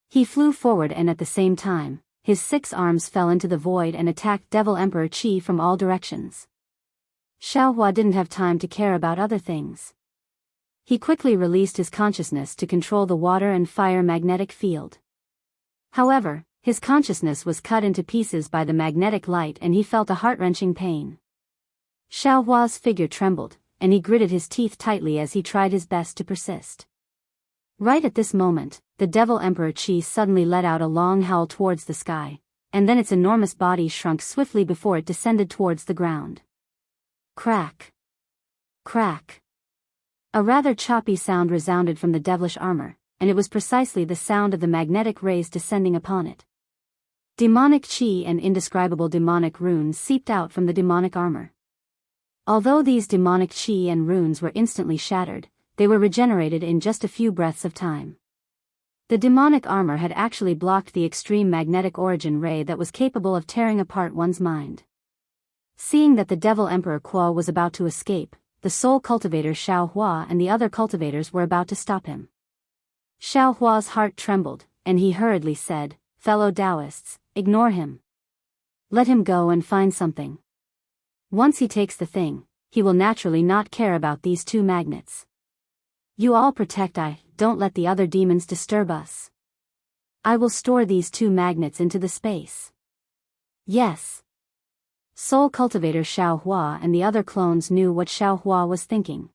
He flew forward and at the same time, his 6 arms fell into the void and attacked Devil Emperor Qi from all directions. Xiaohua didn't have time to care about other things. He quickly released his consciousness to control the water and fire magnetic field. However, his consciousness was cut into pieces by the magnetic light and he felt a heart-wrenching pain. Xiaohua's figure trembled, and he gritted his teeth tightly as he tried his best to persist. Right at this moment, the Devil Emperor Qi suddenly let out a long howl towards the sky, and then its enormous body shrunk swiftly before it descended towards the ground. Crack! Crack! A rather choppy sound resounded from the devilish armor, and it was precisely the sound of the magnetic rays descending upon it. Demonic Qi and indescribable demonic runes seeped out from the demonic armor. Although these demonic Qi and runes were instantly shattered, they were regenerated in just a few breaths of time. The demonic armor had actually blocked the extreme magnetic origin ray that was capable of tearing apart one's mind. Seeing that the Devil Emperor Kuo was about to escape, the soul cultivator Xiaohua and the other cultivators were about to stop him. Xiaohua's heart trembled, and he hurriedly said, "Fellow Daoists, ignore him. Let him go and find something. Once he takes the thing, he will naturally not care about these two magnets. You all protect. Don't let the other demons disturb us. I will store these two magnets into the space. Yes. Soul Cultivator Xiaohua and the other clones knew what Xiaohua was thinking.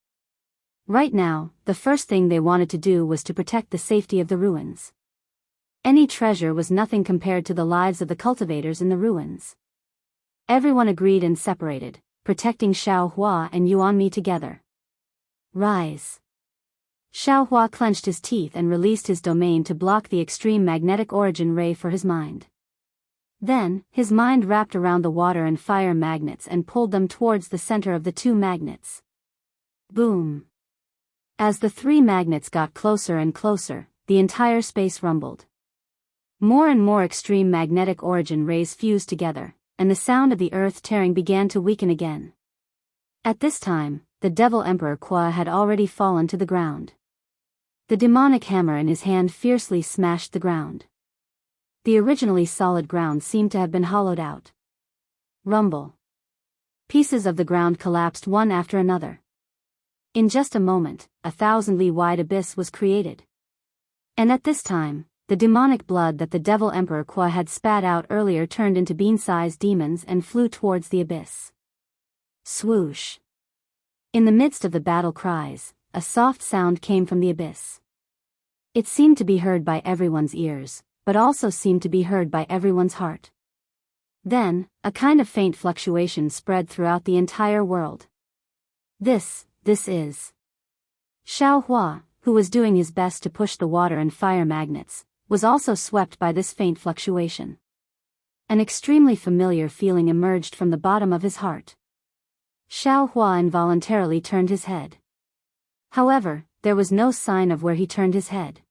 Right now, the first thing they wanted to do was to protect the safety of the ruins. Any treasure was nothing compared to the lives of the cultivators in the ruins. Everyone agreed and separated, protecting Xiaohua and Yuanmi together. Rise. Xiaohua clenched his teeth and released his domain to block the extreme magnetic origin ray for his mind. Then, his mind wrapped around the water and fire magnets and pulled them towards the center of the two magnets. Boom. As the three magnets got closer and closer, the entire space rumbled. More and more extreme magnetic origin rays fused together, and the sound of the earth tearing began to weaken again. At this time, the Devil Emperor Qua had already fallen to the ground. The demonic hammer in his hand fiercely smashed the ground. The originally solid ground seemed to have been hollowed out. Rumble. Pieces of the ground collapsed one after another. In just a moment, a 1,000-li-wide abyss was created. And at this time, the demonic blood that the Devil Emperor Qua had spat out earlier turned into bean-sized demons and flew towards the abyss. Swoosh. In the midst of the battle cries, a soft sound came from the abyss. It seemed to be heard by everyone's ears, but also seemed to be heard by everyone's heart. Then, a kind of faint fluctuation spread throughout the entire world. This is. Xiaohua, who was doing his best to push the water and fire magnets, was also swept by this faint fluctuation. An extremely familiar feeling emerged from the bottom of his heart. Xiaohua involuntarily turned his head. However, there was no sign of where he turned his head.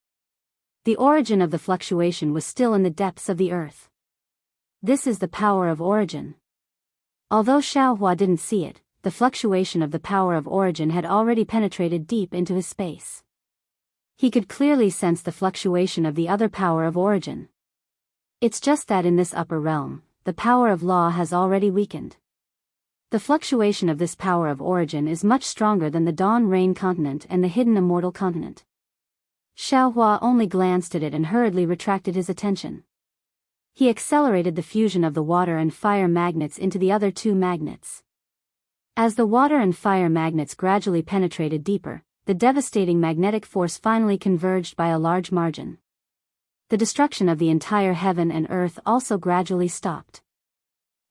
The origin of the fluctuation was still in the depths of the earth. This is the power of origin. Although Xiaohua didn't see it, the fluctuation of the power of origin had already penetrated deep into his space. He could clearly sense the fluctuation of the other power of origin. It's just that in this upper realm, the power of law has already weakened. The fluctuation of this power of origin is much stronger than the Dawn Rain continent and the hidden immortal continent. Xiaohua only glanced at it and hurriedly retracted his attention. He accelerated the fusion of the water and fire magnets into the other two magnets. As the water and fire magnets gradually penetrated deeper, the devastating magnetic force finally converged by a large margin. The destruction of the entire heaven and earth also gradually stopped.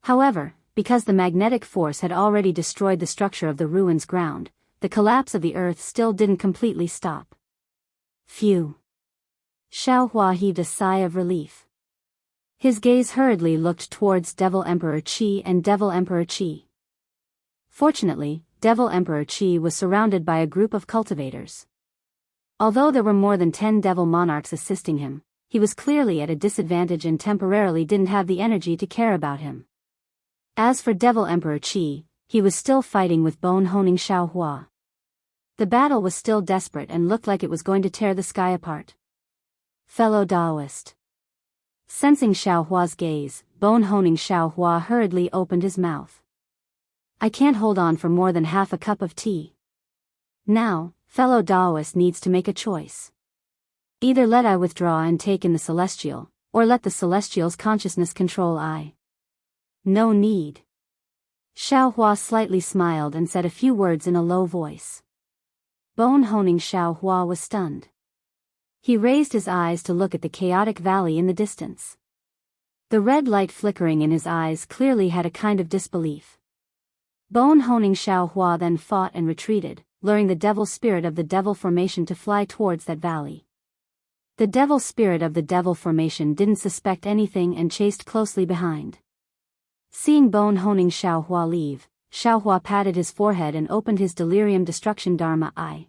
However, because the magnetic force had already destroyed the structure of the ruins ground, the collapse of the earth still didn't completely stop. Phew. Xiaohua heaved a sigh of relief. His gaze hurriedly looked towards Devil Emperor Qi and Devil Emperor Qi. Fortunately, Devil Emperor Qi was surrounded by a group of cultivators. Although there were more than 10 devil monarchs assisting him, he was clearly at a disadvantage and temporarily didn't have the energy to care about him. As for Devil Emperor Qi, he was still fighting with bone-honing Xiaohua. The battle was still desperate and looked like it was going to tear the sky apart. Fellow Daoist. Sensing Xiaohua's gaze, bone-honing Xiaohua hurriedly opened his mouth. I can't hold on for more than half a cup of tea. Now, fellow Daoist needs to make a choice. Either let I withdraw and take in the celestial, or let the celestial's consciousness control I. No need. Xiaohua slightly smiled and said a few words in a low voice. Bone-honing Xiaohua was stunned. He raised his eyes to look at the chaotic valley in the distance. The red light flickering in his eyes clearly had a kind of disbelief. Bone-honing Xiaohua then fought and retreated, luring the devil spirit of the devil formation to fly towards that valley. The devil spirit of the devil formation didn't suspect anything and chased closely behind. Seeing bone-honing Xiaohua leave, Xiaohua patted his forehead and opened his delirium destruction dharma eye.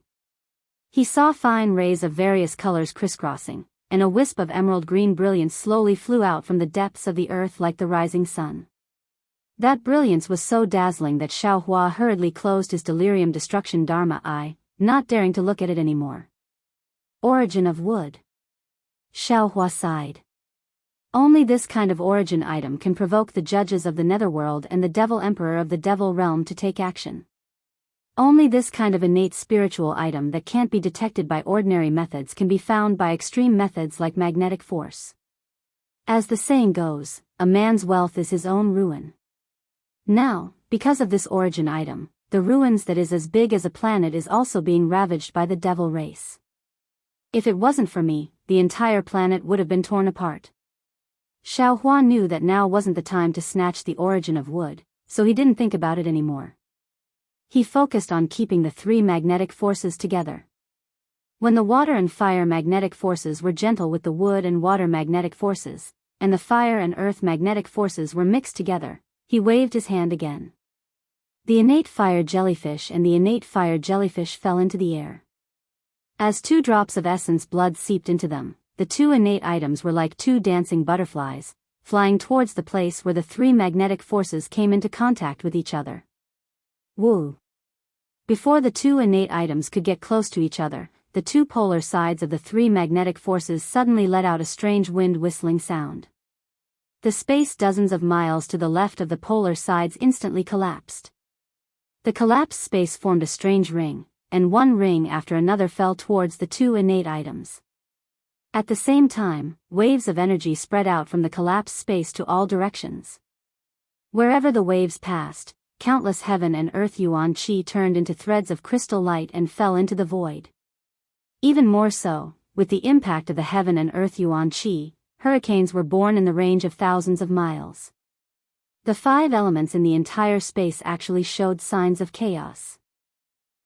He saw fine rays of various colors crisscrossing, and a wisp of emerald green brilliance slowly flew out from the depths of the earth like the rising sun. That brilliance was so dazzling that Xiaohua hurriedly closed his delirium destruction dharma eye, not daring to look at it anymore. Origin of wood. Xiaohua sighed. Only this kind of origin item can provoke the judges of the netherworld and the devil emperor of the devil realm to take action. Only this kind of innate spiritual item that can't be detected by ordinary methods can be found by extreme methods like magnetic force. As the saying goes, a man's wealth is his own ruin. Now, because of this origin item, the ruins that is as big as a planet is also being ravaged by the devil race. If it wasn't for me, the entire planet would have been torn apart. Xiao Hua knew that now wasn't the time to snatch the origin of wood, so he didn't think about it anymore. He focused on keeping the three magnetic forces together. When the water and fire magnetic forces were gentle with the wood and water magnetic forces, and the fire and earth magnetic forces were mixed together, he waved his hand again. The innate fire jellyfish and the innate fire jellyfish fell into the air. As 2 drops of essence blood seeped into them, the 2 innate items were like 2 dancing butterflies, flying towards the place where the 3 magnetic forces came into contact with each other. Woo! Before the 2 innate items could get close to each other, the 2 polar sides of the 3 magnetic forces suddenly let out a strange wind whistling sound. The space dozens of miles to the left of the polar sides instantly collapsed. The collapsed space formed a strange ring, and one ring after another fell towards the 2 innate items. At the same time, waves of energy spread out from the collapsed space to all directions. Wherever the waves passed, countless heaven and earth yuan qi turned into threads of crystal light and fell into the void. Even more so, with the impact of the heaven and earth yuan qi, hurricanes were born in the range of thousands of miles. The 5 elements in the entire space actually showed signs of chaos.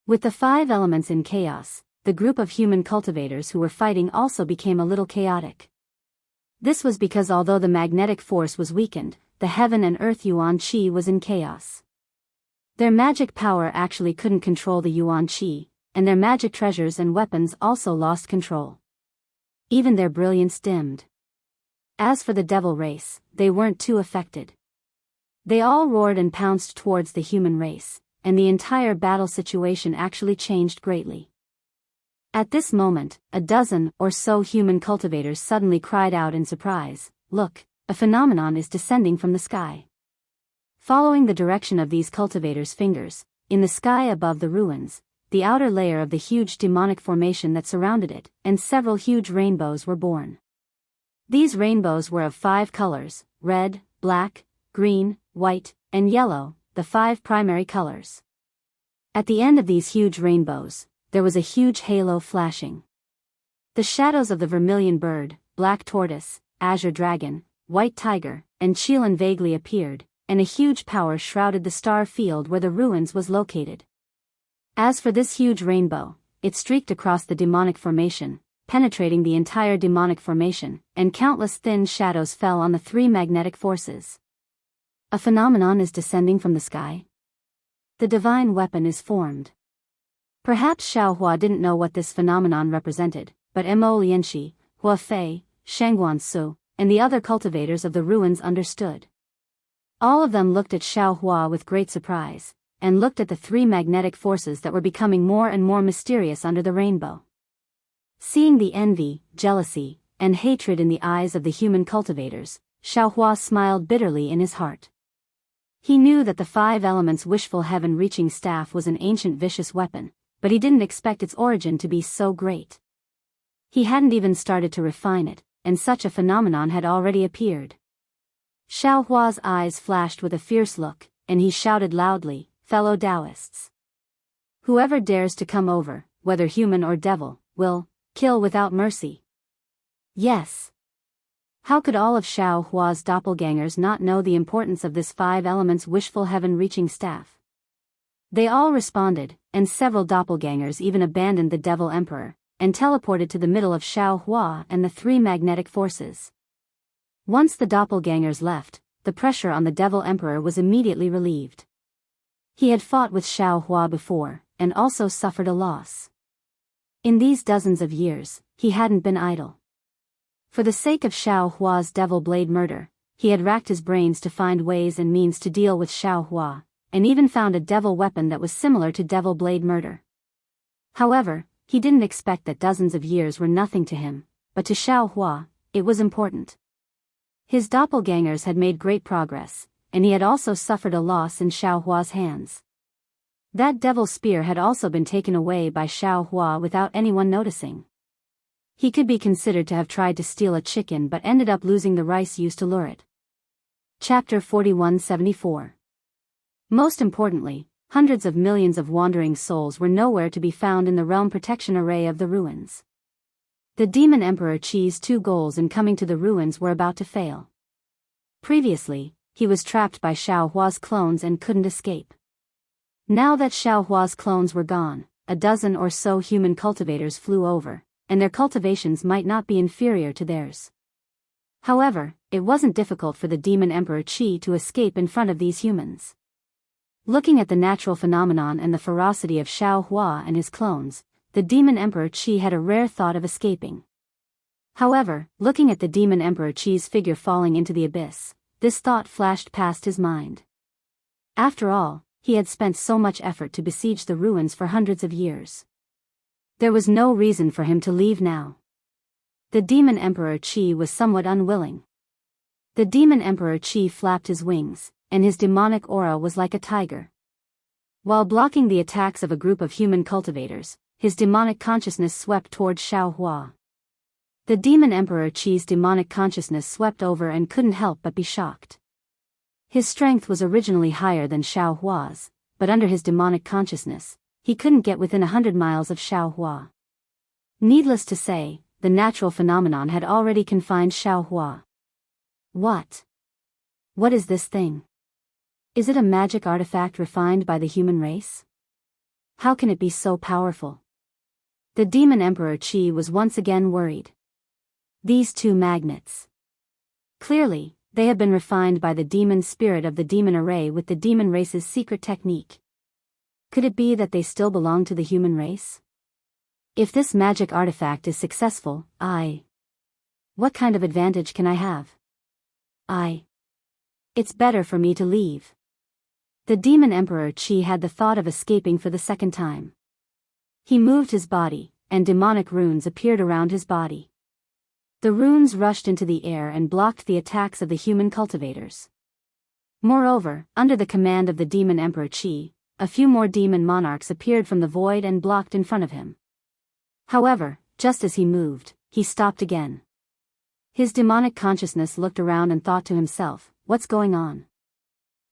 With the 5 elements in chaos, the group of human cultivators who were fighting also became a little chaotic. This was because although the magnetic force was weakened, the heaven and earth yuan qi was in chaos. Their magic power actually couldn't control the yuan qi, and their magic treasures and weapons also lost control. Even their brilliance dimmed. As for the devil race, they weren't too affected. They all roared and pounced towards the human race, and the entire battle situation actually changed greatly. At this moment, a dozen or so human cultivators suddenly cried out in surprise, "Look, a phenomenon is descending from the sky." Following the direction of these cultivators' fingers, in the sky above the ruins, the outer layer of the huge demonic formation that surrounded it, and several huge rainbows were born. These rainbows were of 5 colors: red, black, green, white, and yellow, the 5 primary colors. At the end of these huge rainbows, there was a huge halo flashing. The shadows of the vermilion bird, black tortoise, azure dragon, white tiger, and Qilin vaguely appeared, and a huge power shrouded the star field where the ruins was located. As for this huge rainbow, it streaked across the demonic formation, penetrating the entire demonic formation, and countless thin shadows fell on the 3 magnetic forces. A phenomenon is descending from the sky. The divine weapon is formed. Perhaps Xiao Hua didn't know what this phenomenon represented, but Mo Lianxi, Hua Fei, Shangguan Su, and the other cultivators of the ruins understood. All of them looked at Xiao Hua with great surprise, and looked at the 3 magnetic forces that were becoming more and more mysterious under the rainbow. Seeing the envy, jealousy, and hatred in the eyes of the human cultivators, Xiao Hua smiled bitterly in his heart. He knew that the 5 elements wishful heaven-reaching staff was an ancient vicious weapon, but he didn't expect its origin to be so great. He hadn't even started to refine it, and such a phenomenon had already appeared. Xiao Hua's eyes flashed with a fierce look, and he shouted loudly, "Fellow Daoists! Whoever dares to come over, whether human or devil, will kill without mercy." Yes. How could all of Xiao Hua's doppelgangers not know the importance of this 5 elements wishful heaven-reaching staff? They all responded, and several doppelgangers even abandoned the Devil Emperor, and teleported to the middle of Xiao Hua and the 3 magnetic forces. Once the doppelgangers left, the pressure on the Devil Emperor was immediately relieved. He had fought with Xiao Hua before, and also suffered a loss. In these dozens of years, he hadn't been idle. For the sake of Xiao Hua's devil blade murder, he had racked his brains to find ways and means to deal with Xiao Hua, and even found a devil weapon that was similar to devil blade murder. However, he didn't expect that dozens of years were nothing to him, but to Xiao Hua, it was important. His doppelgangers had made great progress, and he had also suffered a loss in Xiaohua's hands. That devil spear had also been taken away by Xiaohua without anyone noticing. He could be considered to have tried to steal a chicken but ended up losing the rice used to lure it. Chapter 4174. Most importantly, hundreds of millions of wandering souls were nowhere to be found in the realm protection array of the ruins. The Demon Emperor Qi's two goals in coming to the ruins were about to fail. Previously, he was trapped by Xiaohua's clones and couldn't escape. Now that Xiaohua's clones were gone, a dozen or so human cultivators flew over, and their cultivations might not be inferior to theirs. However, it wasn't difficult for the Demon Emperor Qi to escape in front of these humans. Looking at the natural phenomenon and the ferocity of Xiaohua and his clones, the Demon Emperor Qi had a rare thought of escaping. However, looking at the Demon Emperor Qi's figure falling into the abyss, this thought flashed past his mind. After all, he had spent so much effort to besiege the ruins for hundreds of years. There was no reason for him to leave now. The Demon Emperor Qi was somewhat unwilling. The Demon Emperor Qi flapped his wings, and his demonic aura was like a tiger. While blocking the attacks of a group of human cultivators, his demonic consciousness swept toward Xiaohua. The Demon Emperor Qi's demonic consciousness swept over and couldn't help but be shocked. His strength was originally higher than Xiaohua's, but under his demonic consciousness, he couldn't get within 100 miles of Xiaohua. Needless to say, the natural phenomenon had already confined Xiaohua. What? What is this thing? Is it a magic artifact refined by the human race? How can it be so powerful? The Demon Emperor Qi was once again worried. These two magnets. Clearly, they have been refined by the demon spirit of the demon array with the demon race's secret technique. Could it be that they still belong to the human race? If this magic artifact is successful, what kind of advantage can I have? It's better for me to leave. The Demon Emperor Qi had the thought of escaping for the second time. He moved his body, and demonic runes appeared around his body. The runes rushed into the air and blocked the attacks of the human cultivators. Moreover, under the command of the Demon Emperor Qi, a few more demon monarchs appeared from the void and blocked in front of him. However, just as he moved, he stopped again. His demonic consciousness looked around and thought to himself, what's going on?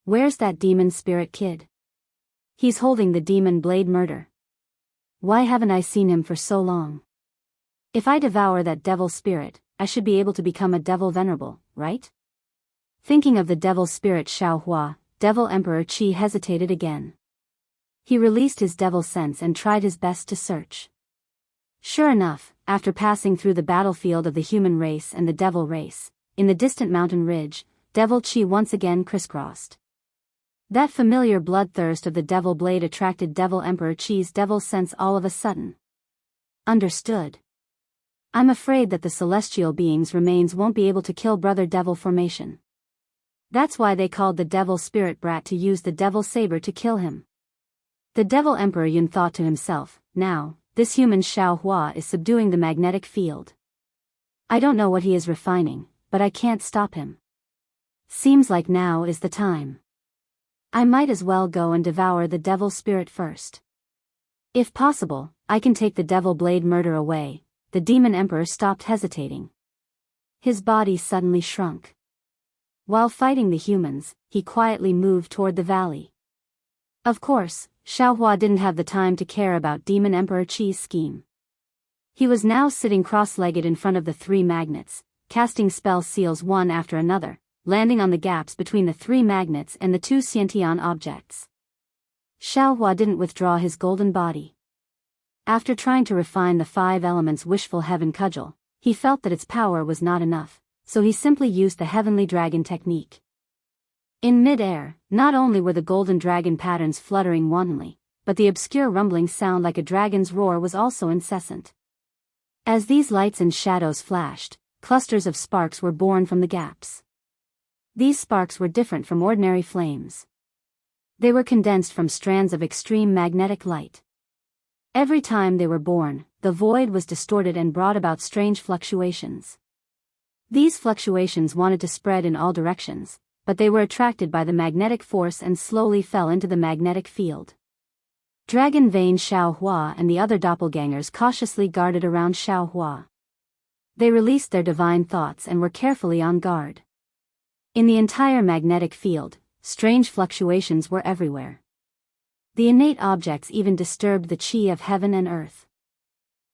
Where's that demon spirit kid? He's holding the demon blade murder. Why haven't I seen him for so long? If I devour that devil spirit, I should be able to become a devil venerable, right? Thinking of the devil spirit Xiaohua, Devil Emperor Qi hesitated again. He released his devil sense and tried his best to search. Sure enough, after passing through the battlefield of the human race and the devil race, in the distant mountain ridge, Devil Qi once again crisscrossed. That familiar bloodthirst of the devil blade attracted Devil Emperor Qi's devil sense all of a sudden. Understood. I'm afraid that the celestial beings' remains won't be able to kill Brother Devil formation. That's why they called the devil spirit brat to use the devil saber to kill him. The Devil Emperor Yun thought to himself, now, this human Xiaohua is subduing the magnetic field. I don't know what he is refining, but I can't stop him. Seems like now is the time. I might as well go and devour the devil spirit first. If possible, I can take the devil blade murder away. The Demon Emperor stopped hesitating. His body suddenly shrunk. While fighting the humans, he quietly moved toward the valley. Of course, Xiaohua didn't have the time to care about Demon Emperor Qi's scheme. He was now sitting cross-legged in front of the three magnets, casting spell seals one after another, landing on the gaps between the three magnets and the two Xiantian objects. Xiaohua didn't withdraw his golden body. After trying to refine the 5 elements wishful heaven cudgel, he felt that its power was not enough, so he simply used the heavenly dragon technique. In mid-air, not only were the golden dragon patterns fluttering wantonly, but the obscure rumbling sound like a dragon's roar was also incessant. As these lights and shadows flashed, clusters of sparks were born from the gaps. These sparks were different from ordinary flames. They were condensed from strands of extreme magnetic light. Every time they were born, the void was distorted and brought about strange fluctuations. These fluctuations wanted to spread in all directions, but they were attracted by the magnetic force and slowly fell into the magnetic field. Dragon Vein Xiaohua and the other doppelgangers cautiously guarded around Xiaohua. They released their divine thoughts and were carefully on guard. In the entire magnetic field, strange fluctuations were everywhere. The innate objects even disturbed the chi of heaven and earth.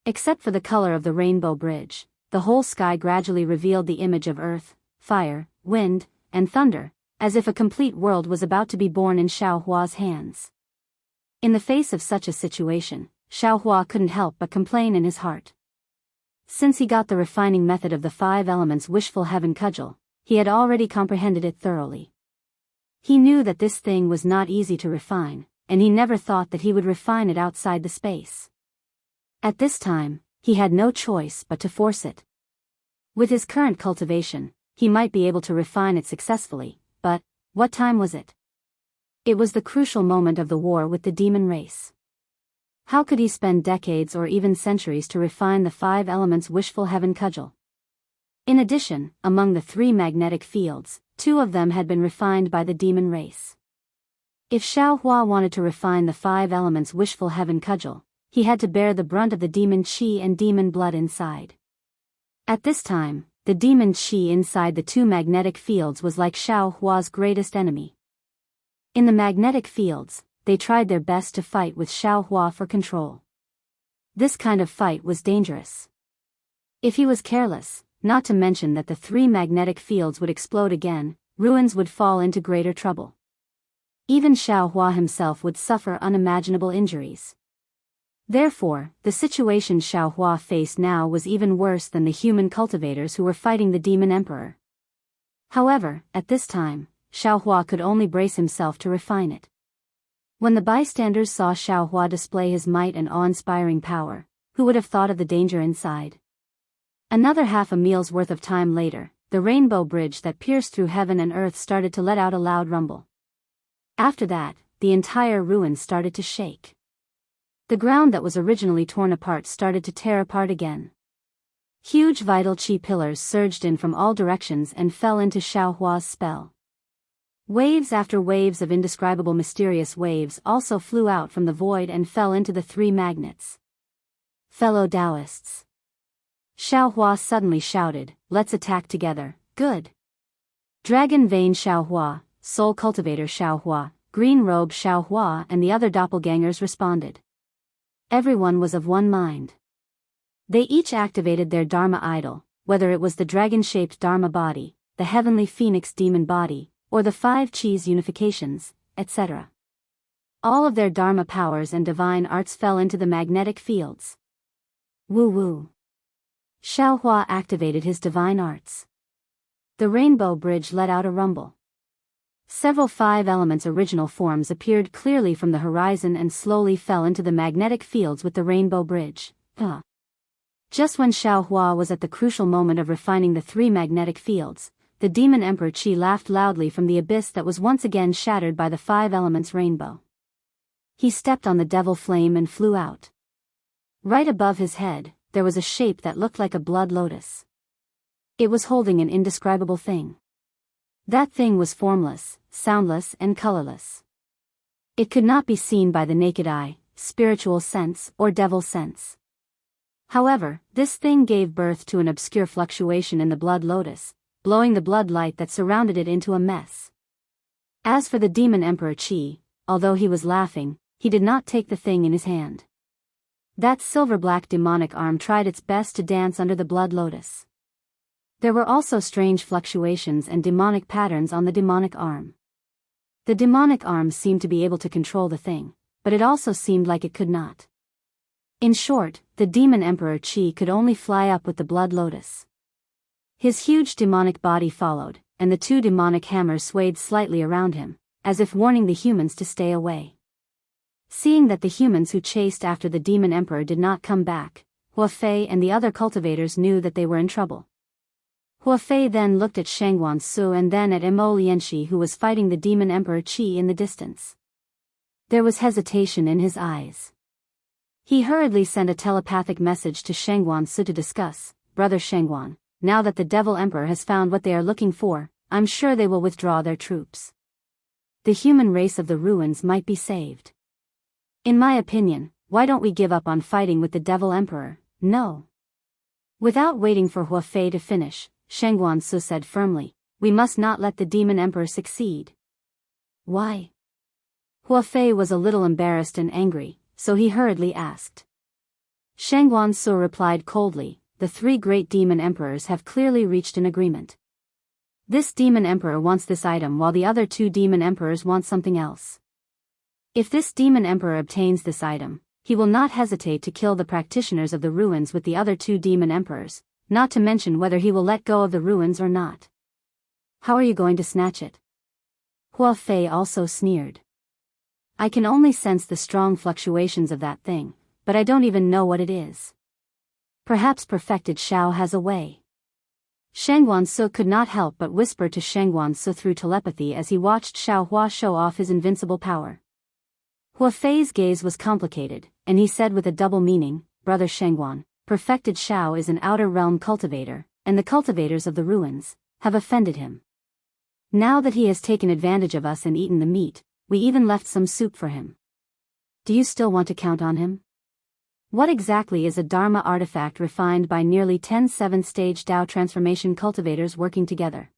Except for the color of the rainbow bridge, the whole sky gradually revealed the image of earth, fire, wind, and thunder, as if a complete world was about to be born in Xiaohua's hands. In the face of such a situation, Xiaohua couldn't help but complain in his heart. Since he got the refining method of the 5 elements wishful heaven cudgel, he had already comprehended it thoroughly. He knew that this thing was not easy to refine, and he never thought that he would refine it outside the space. At this time, he had no choice but to force it. With his current cultivation, he might be able to refine it successfully, but what time was it? It was the crucial moment of the war with the demon race. How could he spend decades or even centuries to refine the 5 elements wishful heaven cudgel? In addition, among the 3 magnetic fields, 2 of them had been refined by the demon race. If Xiaohua wanted to refine the 5 elements wishful heaven cudgel, he had to bear the brunt of the demon chi and demon blood inside. At this time, the demon chi inside the 2 magnetic fields was like Xiaohua's greatest enemy. In the magnetic fields, they tried their best to fight with Xiaohua for control. This kind of fight was dangerous. If he was careless, not to mention that the 3 magnetic fields would explode again, ruins would fall into greater trouble. Even Xiaohua himself would suffer unimaginable injuries. Therefore, the situation Xiaohua faced now was even worse than the human cultivators who were fighting the demon emperor. However, at this time, Xiaohua could only brace himself to refine it. When the bystanders saw Xiaohua display his might and awe-inspiring power, who would have thought of the danger inside? Another half a meal's worth of time later, the rainbow bridge that pierced through heaven and earth started to let out a loud rumble. After that, the entire ruin started to shake. The ground that was originally torn apart started to tear apart again. Huge vital chi pillars surged in from all directions and fell into Xiaohua's spell. Waves after waves of indescribable mysterious waves also flew out from the void and fell into the 3 magnets. Fellow Daoists. Xiaohua suddenly shouted, "Let's attack together." Good. Dragon Vein Xiaohua, Soul Cultivator Xiaohua, Green Robe Xiaohua and the other doppelgangers responded. Everyone was of one mind. They each activated their Dharma idol, whether it was the dragon-shaped Dharma body, the heavenly phoenix demon body, or the 5 Chi's unifications, etc. All of their Dharma powers and divine arts fell into the magnetic fields. Woo-woo. Xiaohua activated his divine arts. The rainbow bridge let out a rumble. Several 5 elements original forms appeared clearly from the horizon and slowly fell into the magnetic fields with the rainbow bridge. Just when Xiaohua was at the crucial moment of refining the 3 magnetic fields, the demon emperor Qi laughed loudly from the abyss that was once again shattered by the 5 elements rainbow. He stepped on the devil flame and flew out. Right above his head, there was a shape that looked like a blood lotus. It was holding an indescribable thing. That thing was formless, soundless and colorless. It could not be seen by the naked eye, spiritual sense or devil sense. However, this thing gave birth to an obscure fluctuation in the blood lotus, blowing the blood light that surrounded it into a mess. As for the demon emperor Qi, although he was laughing, he did not take the thing in his hand. That silver-black demonic arm tried its best to dance under the blood lotus. There were also strange fluctuations and demonic patterns on the demonic arm. The demonic arm seemed to be able to control the thing, but it also seemed like it could not. In short, the demon emperor Qi could only fly up with the blood lotus. His huge demonic body followed, and the 2 demonic hammers swayed slightly around him, as if warning the humans to stay away. Seeing that the humans who chased after the demon emperor did not come back, Hua Fei and the other cultivators knew that they were in trouble. Hua Fei then looked at Shengguan Su and then at Mo Lianxi who was fighting the demon emperor Qi in the distance. There was hesitation in his eyes. He hurriedly sent a telepathic message to Shengguan Su to discuss, "Brother Shengguan, now that the Devil Emperor has found what they are looking for, I'm sure they will withdraw their troops. The human race of the ruins might be saved. In my opinion, why don't we give up on fighting with the Devil Emperor? No. Without waiting for Hua Fei to finish, Sheng Guansu said firmly, we must not let the Demon Emperor succeed. Why? Hua Fei was a little embarrassed and angry, so he hurriedly asked. Sheng Guansu replied coldly, the three great demon emperors have clearly reached an agreement. This demon emperor wants this item while the other two demon emperors want something else. If this demon emperor obtains this item, he will not hesitate to kill the practitioners of the ruins with the other two demon emperors, not to mention whether he will let go of the ruins or not. How are you going to snatch it? Hua Fei also sneered. I can only sense the strong fluctuations of that thing, but I don't even know what it is. Perhaps perfected Shao has a way. Sheng Guansu could not help but whisper to Sheng Guansu through telepathy as he watched Xiao Hua show off his invincible power. Hua Fei's gaze was complicated, and he said with a double meaning, Brother Shengguan, perfected Shao is an outer realm cultivator, and the cultivators of the ruins have offended him. Now that he has taken advantage of us and eaten the meat, we even left some soup for him. Do you still want to count on him? What exactly is a Dharma artifact refined by nearly 10 seventh-stage Dao transformation cultivators working together?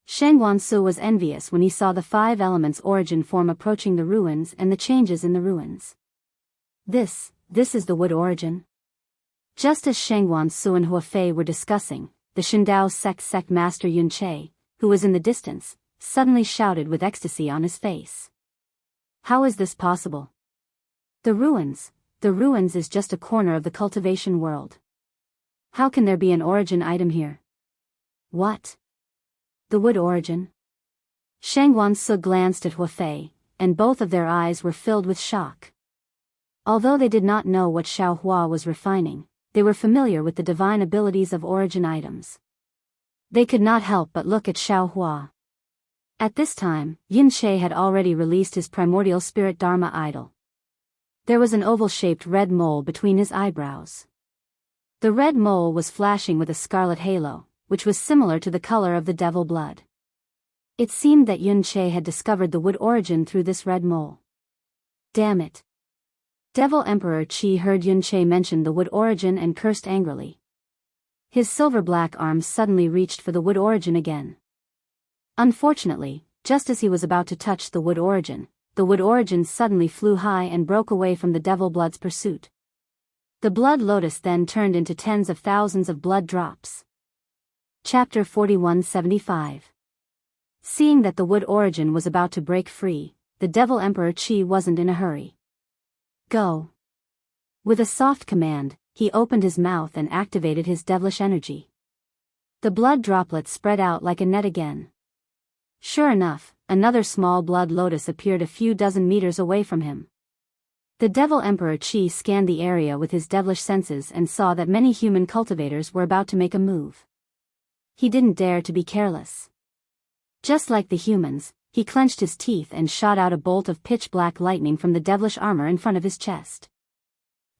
Sheng Guansu was envious when he saw the 5 elements origin form approaching the ruins and the changes in the ruins. This is the wood origin. Just as Sheng Guansu and Hua Fei were discussing, the Shindao sect master Yun Che, who was in the distance, suddenly shouted with ecstasy on his face. How is this possible? The ruins is just a corner of the cultivation world. How can there be an origin item here? What? The wood origin? Sheng Guansu glanced at Hua Fei, and both of their eyes were filled with shock. Although they did not know what Xiao Hua was refining, they were familiar with the divine abilities of origin items. They could not help but look at Xiao Hua. At this time, Yin Che had already released his primordial spirit Dharma idol. There was an oval-shaped red mole between his eyebrows. The red mole was flashing with a scarlet halo, which was similar to the color of the devil blood. It seemed that Yun Che had discovered the wood origin through this red mole. Damn it. Devil Emperor Qi heard Yun Che mention the wood origin and cursed angrily. His silver-black arms suddenly reached for the wood origin again. Unfortunately, just as he was about to touch the wood origin suddenly flew high and broke away from the devil blood's pursuit. The blood lotus then turned into tens of thousands of blood drops. Chapter 4175. Seeing that the wood origin was about to break free, the Devil Emperor Qi wasn't in a hurry. Go. With a soft command, he opened his mouth and activated his devilish energy. The blood droplets spread out like a net again. Sure enough, another small blood lotus appeared a few dozen meters away from him. The Devil Emperor Qi scanned the area with his devilish senses and saw that many human cultivators were about to make a move. He didn't dare to be careless. Just like the humans, he clenched his teeth and shot out a bolt of pitch-black lightning from the devilish armor in front of his chest.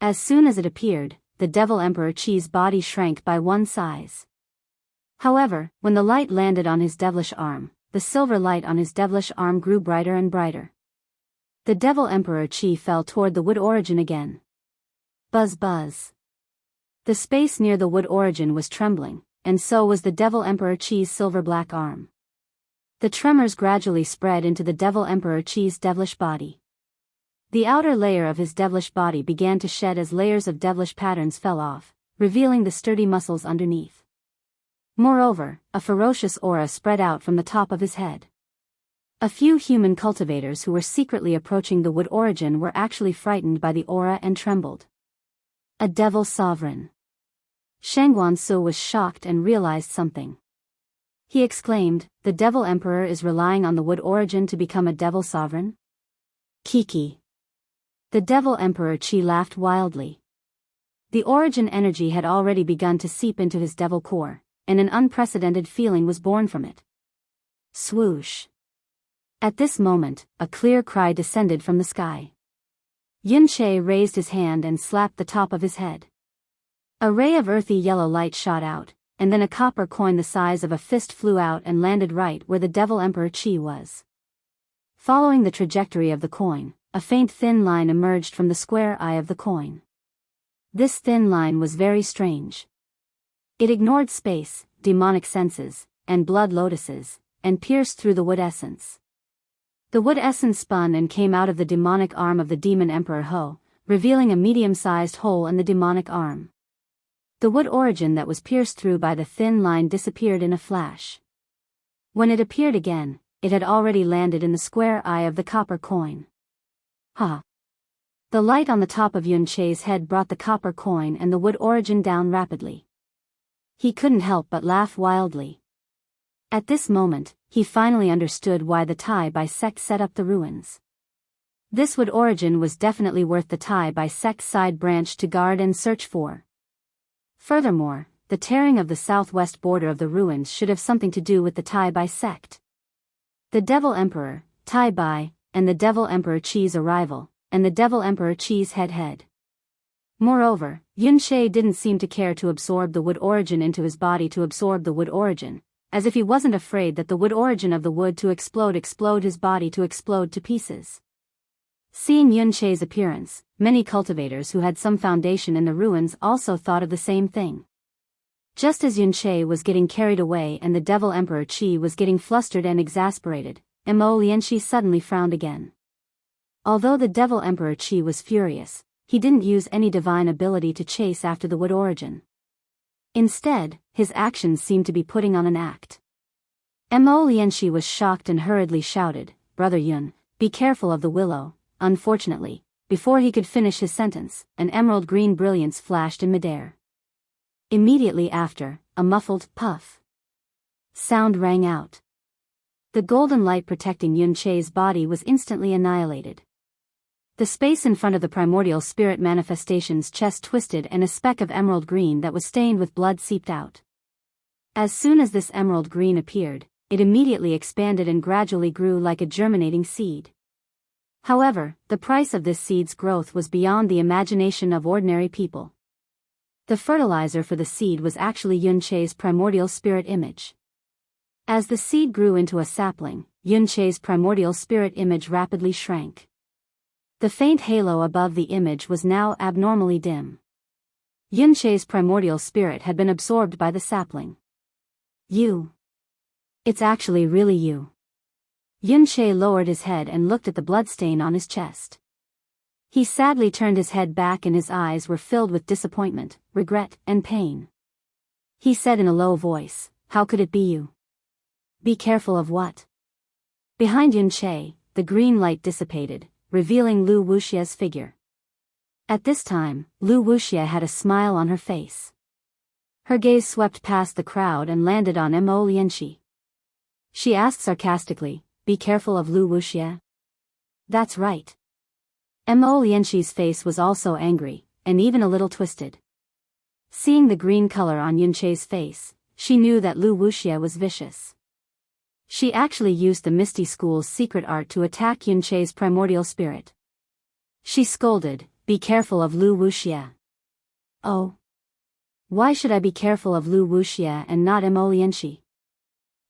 As soon as it appeared, the Devil Emperor Qi's body shrank by one size. However, when the light landed on his devilish arm, the silver light on his devilish arm grew brighter and brighter. The Devil Emperor Qi fell toward the wood origin again. Buzz buzz. The space near the wood origin was trembling, and so was the Devil Emperor Qi's silver-black arm. The tremors gradually spread into the Devil Emperor Qi's devilish body. The outer layer of his devilish body began to shed as layers of devilish patterns fell off, revealing the sturdy muscles underneath. Moreover, a ferocious aura spread out from the top of his head. A few human cultivators who were secretly approaching the wood origin were actually frightened by the aura and trembled. A devil sovereign. Sheng Guansu was shocked and realized something. He exclaimed, the Devil Emperor is relying on the wood origin to become a devil sovereign? Kiki. The Devil Emperor Qi laughed wildly. The origin energy had already begun to seep into his devil core, and an unprecedented feeling was born from it. Swoosh. At this moment, a clear cry descended from the sky. Yin Che raised his hand and slapped the top of his head. A ray of earthy yellow light shot out, and then a copper coin the size of a fist flew out and landed right where the Devil Emperor Qi was. Following the trajectory of the coin, a faint thin line emerged from the square eye of the coin. This thin line was very strange. It ignored space, demonic senses, and blood lotuses, and pierced through the wood essence. The wood essence spun and came out of the demonic arm of the demon Emperor Ho, revealing a medium-sized hole in the demonic arm. The wood origin that was pierced through by the thin line disappeared in a flash. When it appeared again, it had already landed in the square eye of the copper coin. Ha! The light on the top of Yun Che's head brought the copper coin and the wood origin down rapidly. He couldn't help but laugh wildly. At this moment, he finally understood why the Tai Bai sect set up the ruins. This wood origin was definitely worth the Tai Bai sect's side branch to guard and search for. Furthermore, the tearing of the southwest border of the ruins should have something to do with the Tai Bai sect. The Devil Emperor, Tai Bai, and the Devil Emperor Qi's arrival, and the Devil Emperor Qi's head. Moreover, Yun Che didn't seem to care to absorb the wood origin into his body to absorb the wood origin, as if he wasn't afraid that the wood origin of the wood to explode his body to explode to pieces. Seeing Yun Che's appearance, many cultivators who had some foundation in the ruins also thought of the same thing. Just as Yun Che was getting carried away and the Devil Emperor Qi was getting flustered and exasperated, Mo Lianxi suddenly frowned again. Although the Devil Emperor Qi was furious, he didn't use any divine ability to chase after the wood origin. Instead, his actions seemed to be putting on an act. Mo Lianxi was shocked and hurriedly shouted, "Brother Yun, be careful of the willow." Unfortunately, before he could finish his sentence, an emerald green brilliance flashed in midair. Immediately after, a muffled puff sound rang out. The golden light protecting Yun Che's body was instantly annihilated. The space in front of the primordial spirit manifestation's chest twisted and a speck of emerald green that was stained with blood seeped out. As soon as this emerald green appeared, it immediately expanded and gradually grew like a germinating seed. However, the price of this seed's growth was beyond the imagination of ordinary people. The fertilizer for the seed was actually Yun Che's primordial spirit image. As the seed grew into a sapling, Yun Che's primordial spirit image rapidly shrank. The faint halo above the image was now abnormally dim. Yun Che's primordial spirit had been absorbed by the sapling. You. It's actually really you. Yun Che lowered his head and looked at the bloodstain on his chest. He sadly turned his head back and his eyes were filled with disappointment, regret, and pain. He said in a low voice, "How could it be you?" "Be careful of what?" Behind Yun Che, the green light dissipated, revealing Lu Wuxia's figure. At this time, Lu Wuxia had a smile on her face. Her gaze swept past the crowd and landed on Mo Lianxi. She asked sarcastically, "Be careful of Lu Wuxia?" "That's right." Mo Lianxi's face was also angry, and even a little twisted. Seeing the green color on Yun Che's face, she knew that Lu Wuxia was vicious. She actually used the Misty School's secret art to attack Yun Che's primordial spirit. She scolded, "Be careful of Lu Wuxia." "Oh. Why should I be careful of Lu Wuxia and not Mo Lianxi?"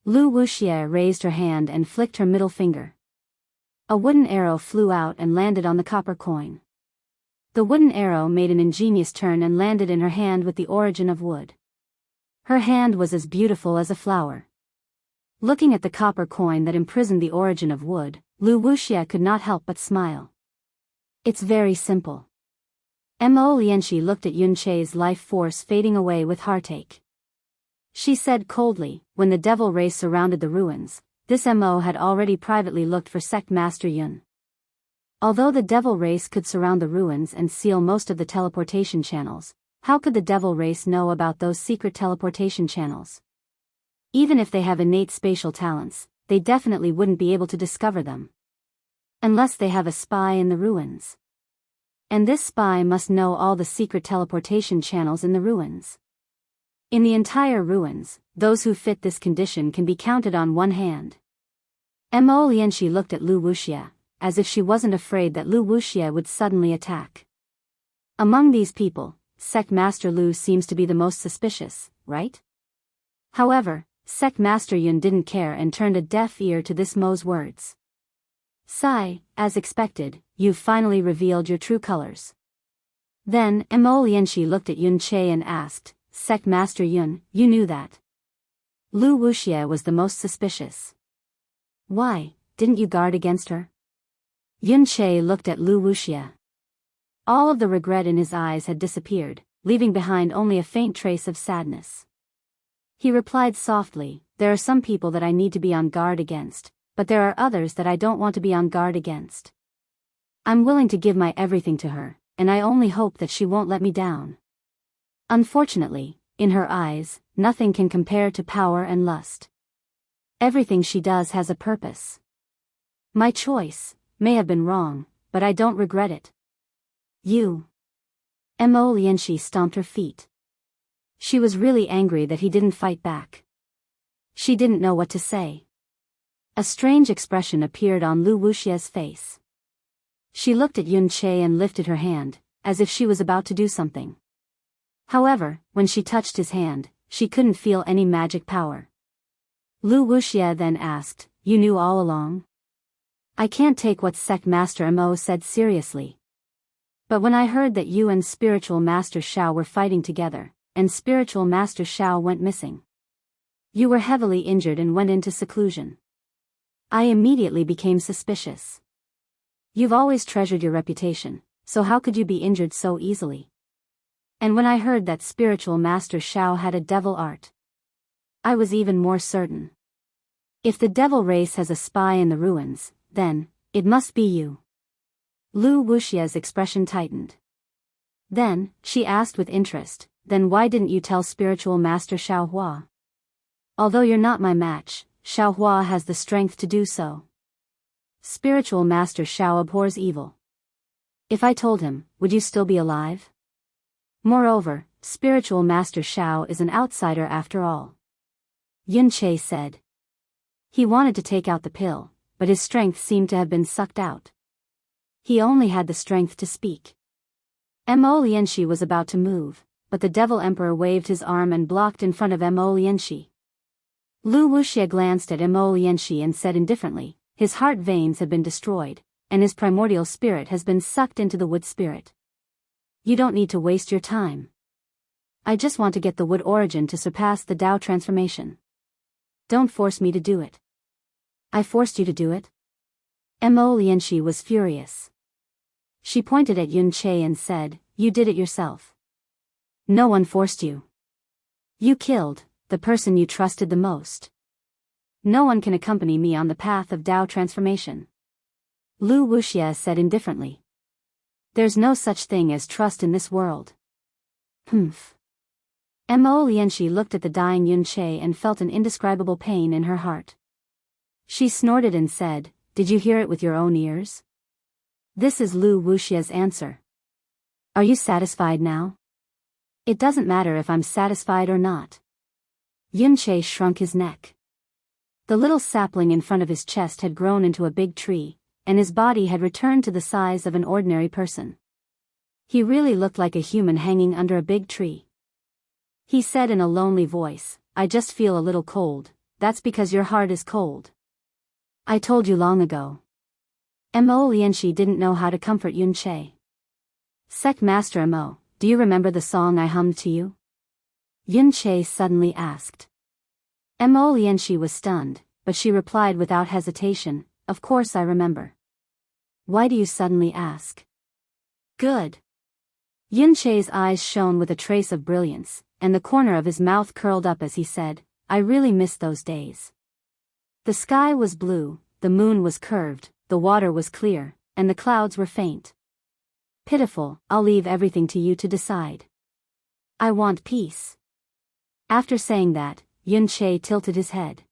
Lu Wuxia raised her hand and flicked her middle finger. A wooden arrow flew out and landed on the copper coin. The wooden arrow made an ingenious turn and landed in her hand with the origin of wood. Her hand was as beautiful as a flower. Looking at the copper coin that imprisoned the origin of wood, Lu Wuxia could not help but smile. "It's very simple." Mo Lianxi looked at Yun Che's life force fading away with heartache. She said coldly, "When the devil race surrounded the ruins, this Mo had already privately looked for sect master Yun. Although the devil race could surround the ruins and seal most of the teleportation channels, how could the devil race know about those secret teleportation channels? Even if they have innate spatial talents, they definitely wouldn't be able to discover them. Unless they have a spy in the ruins. And this spy must know all the secret teleportation channels in the ruins. In the entire ruins, those who fit this condition can be counted on one hand." Mo Lianxi looked at Lu Wuxia, as if she wasn't afraid that Lu Wuxia would suddenly attack. "Among these people, Sect Master Lu seems to be the most suspicious, right?" However, Sect Master Yun didn't care and turned a deaf ear to this Mo's words. Sigh, as expected, you've finally revealed your true colors. Then, Mo Lianxi looked at Yun Che and asked, Sect Master Yun, you knew that? Lu Wuxia was the most suspicious. Why, didn't you guard against her? Yun Che looked at Lu Wuxia. All of the regret in his eyes had disappeared, leaving behind only a faint trace of sadness. He replied softly, there are some people that I need to be on guard against, but there are others that I don't want to be on guard against. I'm willing to give my everything to her, and I only hope that she won't let me down. Unfortunately, in her eyes, nothing can compare to power and lust. Everything she does has a purpose. My choice may have been wrong, but I don't regret it. You. Mo Lianxi stomped her feet. She was really angry that he didn't fight back. She didn't know what to say. A strange expression appeared on Lu Wuxia's face. She looked at Yun Che and lifted her hand, as if she was about to do something. However, when she touched his hand, she couldn't feel any magic power. Lu Wuxia then asked, you knew all along? I can't take what Sect Master Mo said seriously. But when I heard that you and Spiritual Master Xiao were fighting together, and Spiritual Master Xiao went missing. You were heavily injured and went into seclusion. I immediately became suspicious. You've always treasured your reputation, so how could you be injured so easily? And when I heard that Spiritual Master Xiao had a devil art, I was even more certain. If the devil race has a spy in the ruins, then, it must be you. Lu Wuxia's expression tightened. Then, she asked with interest, then why didn't you tell Spiritual Master Xiao Hua? Although you're not my match, Xiao Hua has the strength to do so. Spiritual Master Xiao abhors evil. If I told him, would you still be alive? Moreover, Spiritual Master Xiao is an outsider after all. Yun Che said. He wanted to take out the pill, but his strength seemed to have been sucked out. He only had the strength to speak. Mo Lianxi was about to move, but the Devil Emperor waved his arm and blocked in front of Mo Lianxi. Lu Wuxia glanced at Mo Lianxi and said indifferently, his heart veins have been destroyed, and his primordial spirit has been sucked into the wood spirit. You don't need to waste your time. I just want to get the wood origin to surpass the Dao transformation. Don't force me to do it. I forced you to do it? Mo Lianxi was furious. She pointed at Yun Che and said, you did it yourself. No one forced you. You killed the person you trusted the most. No one can accompany me on the path of Dao transformation. Lu Wuxia said indifferently. There's no such thing as trust in this world. Humph. Mo Lianxi looked at the dying Yun Che and felt an indescribable pain in her heart. She snorted and said, did you hear it with your own ears? This is Lu Wuxia's answer. Are you satisfied now? It doesn't matter if I'm satisfied or not. Yun Che shrunk his neck. The little sapling in front of his chest had grown into a big tree, and his body had returned to the size of an ordinary person. He really looked like a human hanging under a big tree. He said in a lonely voice, I just feel a little cold, that's because your heart is cold. I told you long ago. Mo Lianxi didn't know how to comfort Yun Che. Sect Master Mo, do you remember the song I hummed to you? Yun Che suddenly asked. Mo Lianxi was stunned, but she replied without hesitation, of course I remember. Why do you suddenly ask? Good. Yun Che's eyes shone with a trace of brilliance, and the corner of his mouth curled up as he said, I really miss those days. The sky was blue, the moon was curved, the water was clear, and the clouds were faint. Pitiful, I'll leave everything to you to decide. I want peace. After saying that, Yun Che tilted his head.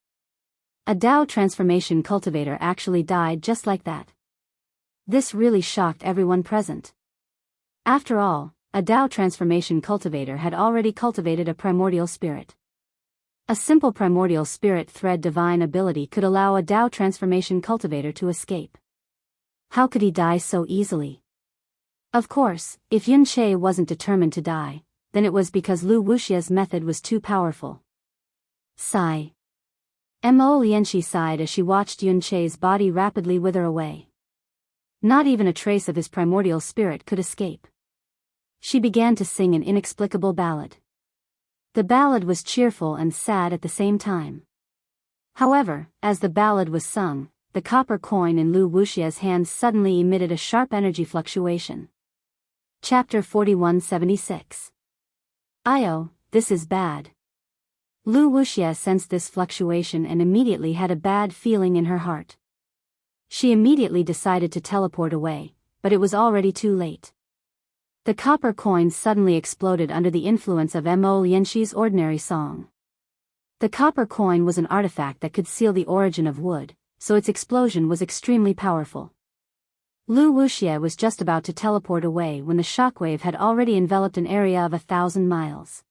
A Dao transformation cultivator actually died just like that. This really shocked everyone present. After all, a Dao transformation cultivator had already cultivated a primordial spirit. A simple primordial spirit thread divine ability could allow a Dao transformation cultivator to escape. How could he die so easily? Of course, if Yun Che wasn't determined to die, then it was because Lu Wuxia's method was too powerful. Sigh. Mo Lianxi sighed as she watched Yun Che's body rapidly wither away. Not even a trace of his primordial spirit could escape. She began to sing an inexplicable ballad. The ballad was cheerful and sad at the same time. However, as the ballad was sung, the copper coin in Lu Wuxia's hands suddenly emitted a sharp energy fluctuation. Chapter 4176. Io, this is bad. Lu Wuxia sensed this fluctuation and immediately had a bad feeling in her heart. She immediately decided to teleport away, but it was already too late. The copper coin suddenly exploded under the influence of Mo Lianxi's ordinary song. The copper coin was an artifact that could seal the origin of wood, so its explosion was extremely powerful. Lu Wuxia was just about to teleport away when the shockwave had already enveloped an area of 1,000 miles.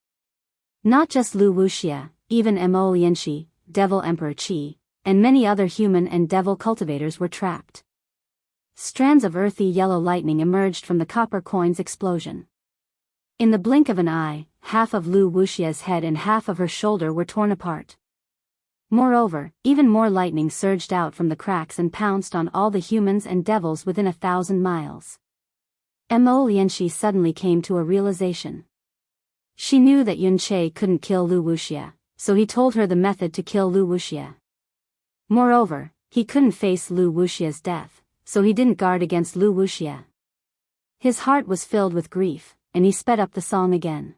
Not just Lu Wuxia, even Mo Lianxi, Devil Emperor Qi, and many other human and devil cultivators were trapped. Strands of earthy yellow lightning emerged from the copper coin's explosion. In the blink of an eye, half of Lu Wuxia's head and half of her shoulder were torn apart. Moreover, even more lightning surged out from the cracks and pounced on all the humans and devils within 1,000 miles. Mo Lianxi suddenly came to a realization. She knew that Yun Che couldn't kill Lu Wuxia, so he told her the method to kill Lu Wuxia. Moreover, he couldn't face Lu Wuxia's death, so he didn't guard against Lu Wuxia. His heart was filled with grief, and he sped up the song again.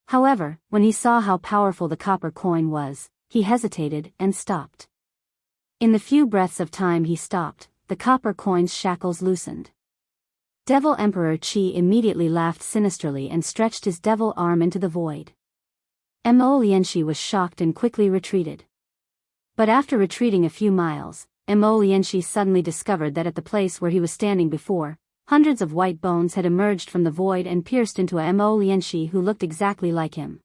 However, when he saw how powerful the copper coin was, he hesitated and stopped. In the few breaths of time he stopped, the copper coin's shackles loosened. Devil Emperor Qi immediately laughed sinisterly and stretched his devil arm into the void. Mo Lianxi was shocked and quickly retreated. But after retreating a few miles, Mo Lianxi suddenly discovered that at the place where he was standing before, hundreds of white bones had emerged from the void and pierced into a Mo Lianxi who looked exactly like him.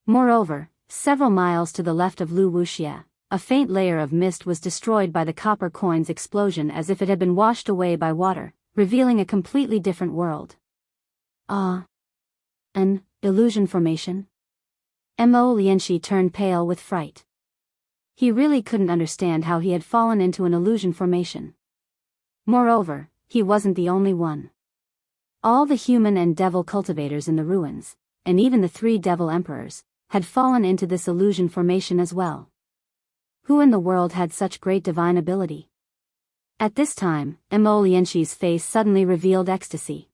Moreover, several miles to the left of Lu Wuxia, a faint layer of mist was destroyed by the copper coin's explosion as if it had been washed away by water, revealing a completely different world. Ah! An illusion formation? Mo Lianxi turned pale with fright. He really couldn't understand how he had fallen into an illusion formation. Moreover, he wasn't the only one. All the human and devil cultivators in the ruins, and even the 3 devil emperors, had fallen into this illusion formation as well. Who in the world had such great divine ability? At this time, Mo Lianxi's face suddenly revealed ecstasy.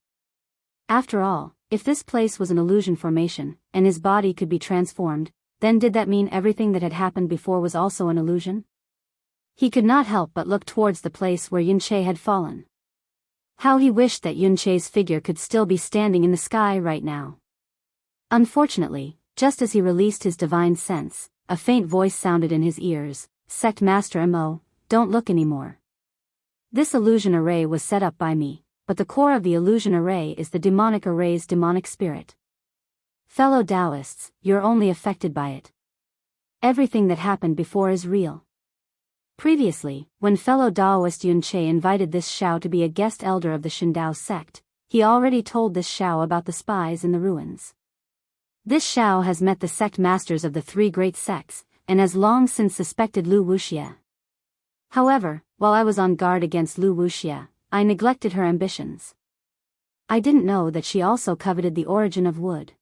After all, if this place was an illusion formation, and his body could be transformed, then did that mean everything that had happened before was also an illusion? He could not help but look towards the place where Yun Che had fallen. How he wished that Yun Che's figure could still be standing in the sky right now. Unfortunately, just as he released his divine sense, a faint voice sounded in his ears, "Sect Master Mo, don't look anymore. This illusion array was set up by me, but the core of the illusion array is the demonic array's demonic spirit. Fellow Daoists, you're only affected by it. Everything that happened before is real." Previously, when fellow Daoist Yun Che invited this Xiao to be a guest elder of the Shindao sect, he already told this Xiao about the spies in the ruins. This Xiao has met the sect masters of the 3 great sects, and has long since suspected Lu Wuxia. However, while I was on guard against Lu Wuxia, I neglected her ambitions. I didn't know that she also coveted the origin of wood.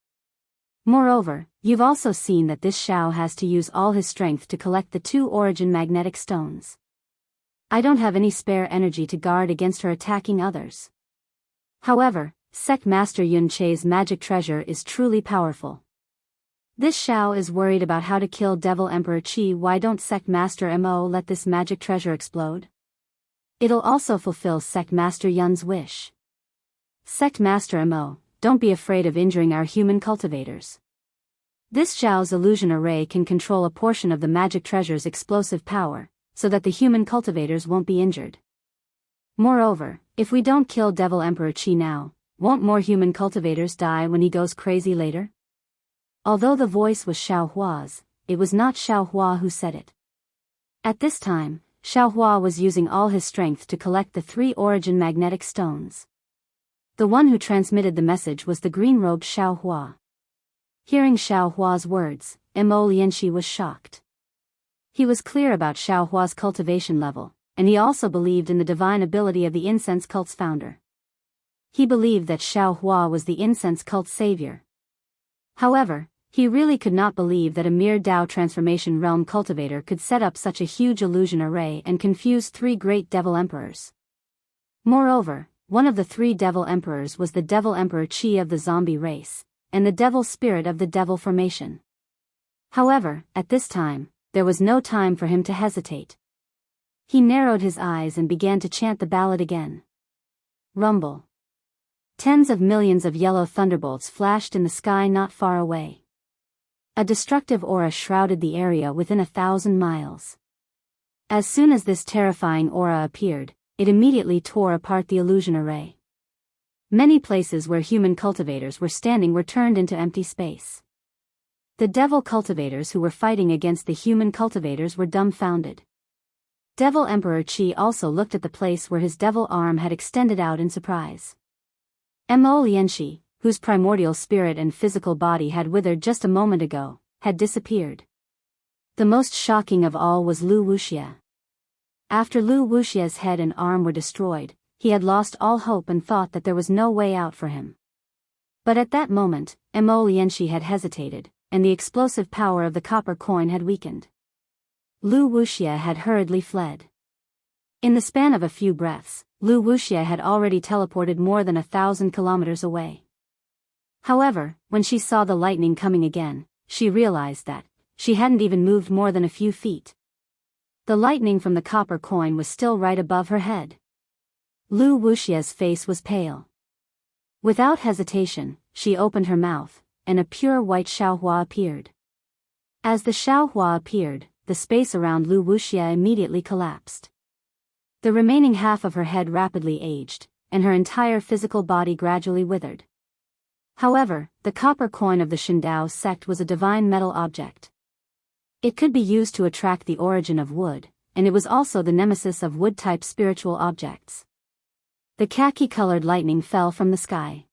Moreover, you've also seen that this Xiao has to use all his strength to collect the 2 origin magnetic stones. I don't have any spare energy to guard against her attacking others. However, Sect Master Yun Che's magic treasure is truly powerful. This Xiao is worried about how to kill Devil Emperor Qi. Why don't Sect Master Mo let this magic treasure explode? It'll also fulfill Sect Master Yun's wish. Sect Master Mo, don't be afraid of injuring our human cultivators. This Xiao's illusion array can control a portion of the magic treasure's explosive power, so that the human cultivators won't be injured. Moreover, if we don't kill Devil Emperor Qi now, won't more human cultivators die when he goes crazy later? Although the voice was Xiao Hua's, it was not Xiao Hua who said it. At this time, Xiao Hua was using all his strength to collect the 3 origin magnetic stones. The one who transmitted the message was the green-robed Xiao Hua. Hearing Xiao Hua's words, Mo Lianxi was shocked. He was clear about Xiaohua's cultivation level, and he also believed in the divine ability of the incense cult's founder. He believed that Xiaohua was the incense cult's savior. However, he really could not believe that a mere Dao transformation realm cultivator could set up such a huge illusion array and confuse 3 great devil emperors. Moreover, one of the 3 devil emperors was the devil emperor Qi of the zombie race, and the devil spirit of the devil formation. However, at this time, there was no time for him to hesitate. He narrowed his eyes and began to chant the ballad again. Rumble. Tens of millions of yellow thunderbolts flashed in the sky not far away. A destructive aura shrouded the area within 1,000 miles. As soon as this terrifying aura appeared, it immediately tore apart the illusion array. Many places where human cultivators were standing were turned into empty space. The devil cultivators who were fighting against the human cultivators were dumbfounded. Devil Emperor Qi also looked at the place where his devil arm had extended out in surprise. Mo Lianxi, whose primordial spirit and physical body had withered just a moment ago, had disappeared. The most shocking of all was Lu Wuxia. After Lu Wuxia's head and arm were destroyed, he had lost all hope and thought that there was no way out for him. But at that moment, Mo Lianxi had hesitated, and the explosive power of the copper coin had weakened. Lu Wuxia had hurriedly fled. In the span of a few breaths, Lu Wuxia had already teleported more than 1,000 kilometers away. However, when she saw the lightning coming again, she realized that she hadn't even moved more than a few feet. The lightning from the copper coin was still right above her head. Lu Wuxia's face was pale. Without hesitation, she opened her mouth, and a pure white Xiaohua appeared. As the Xiaohua appeared, the space around Lu Wuxia immediately collapsed. The remaining half of her head rapidly aged, and her entire physical body gradually withered. However, the copper coin of the Shindao sect was a divine metal object. It could be used to attract the origin of wood, and it was also the nemesis of wood-type spiritual objects. The khaki-colored lightning fell from the sky.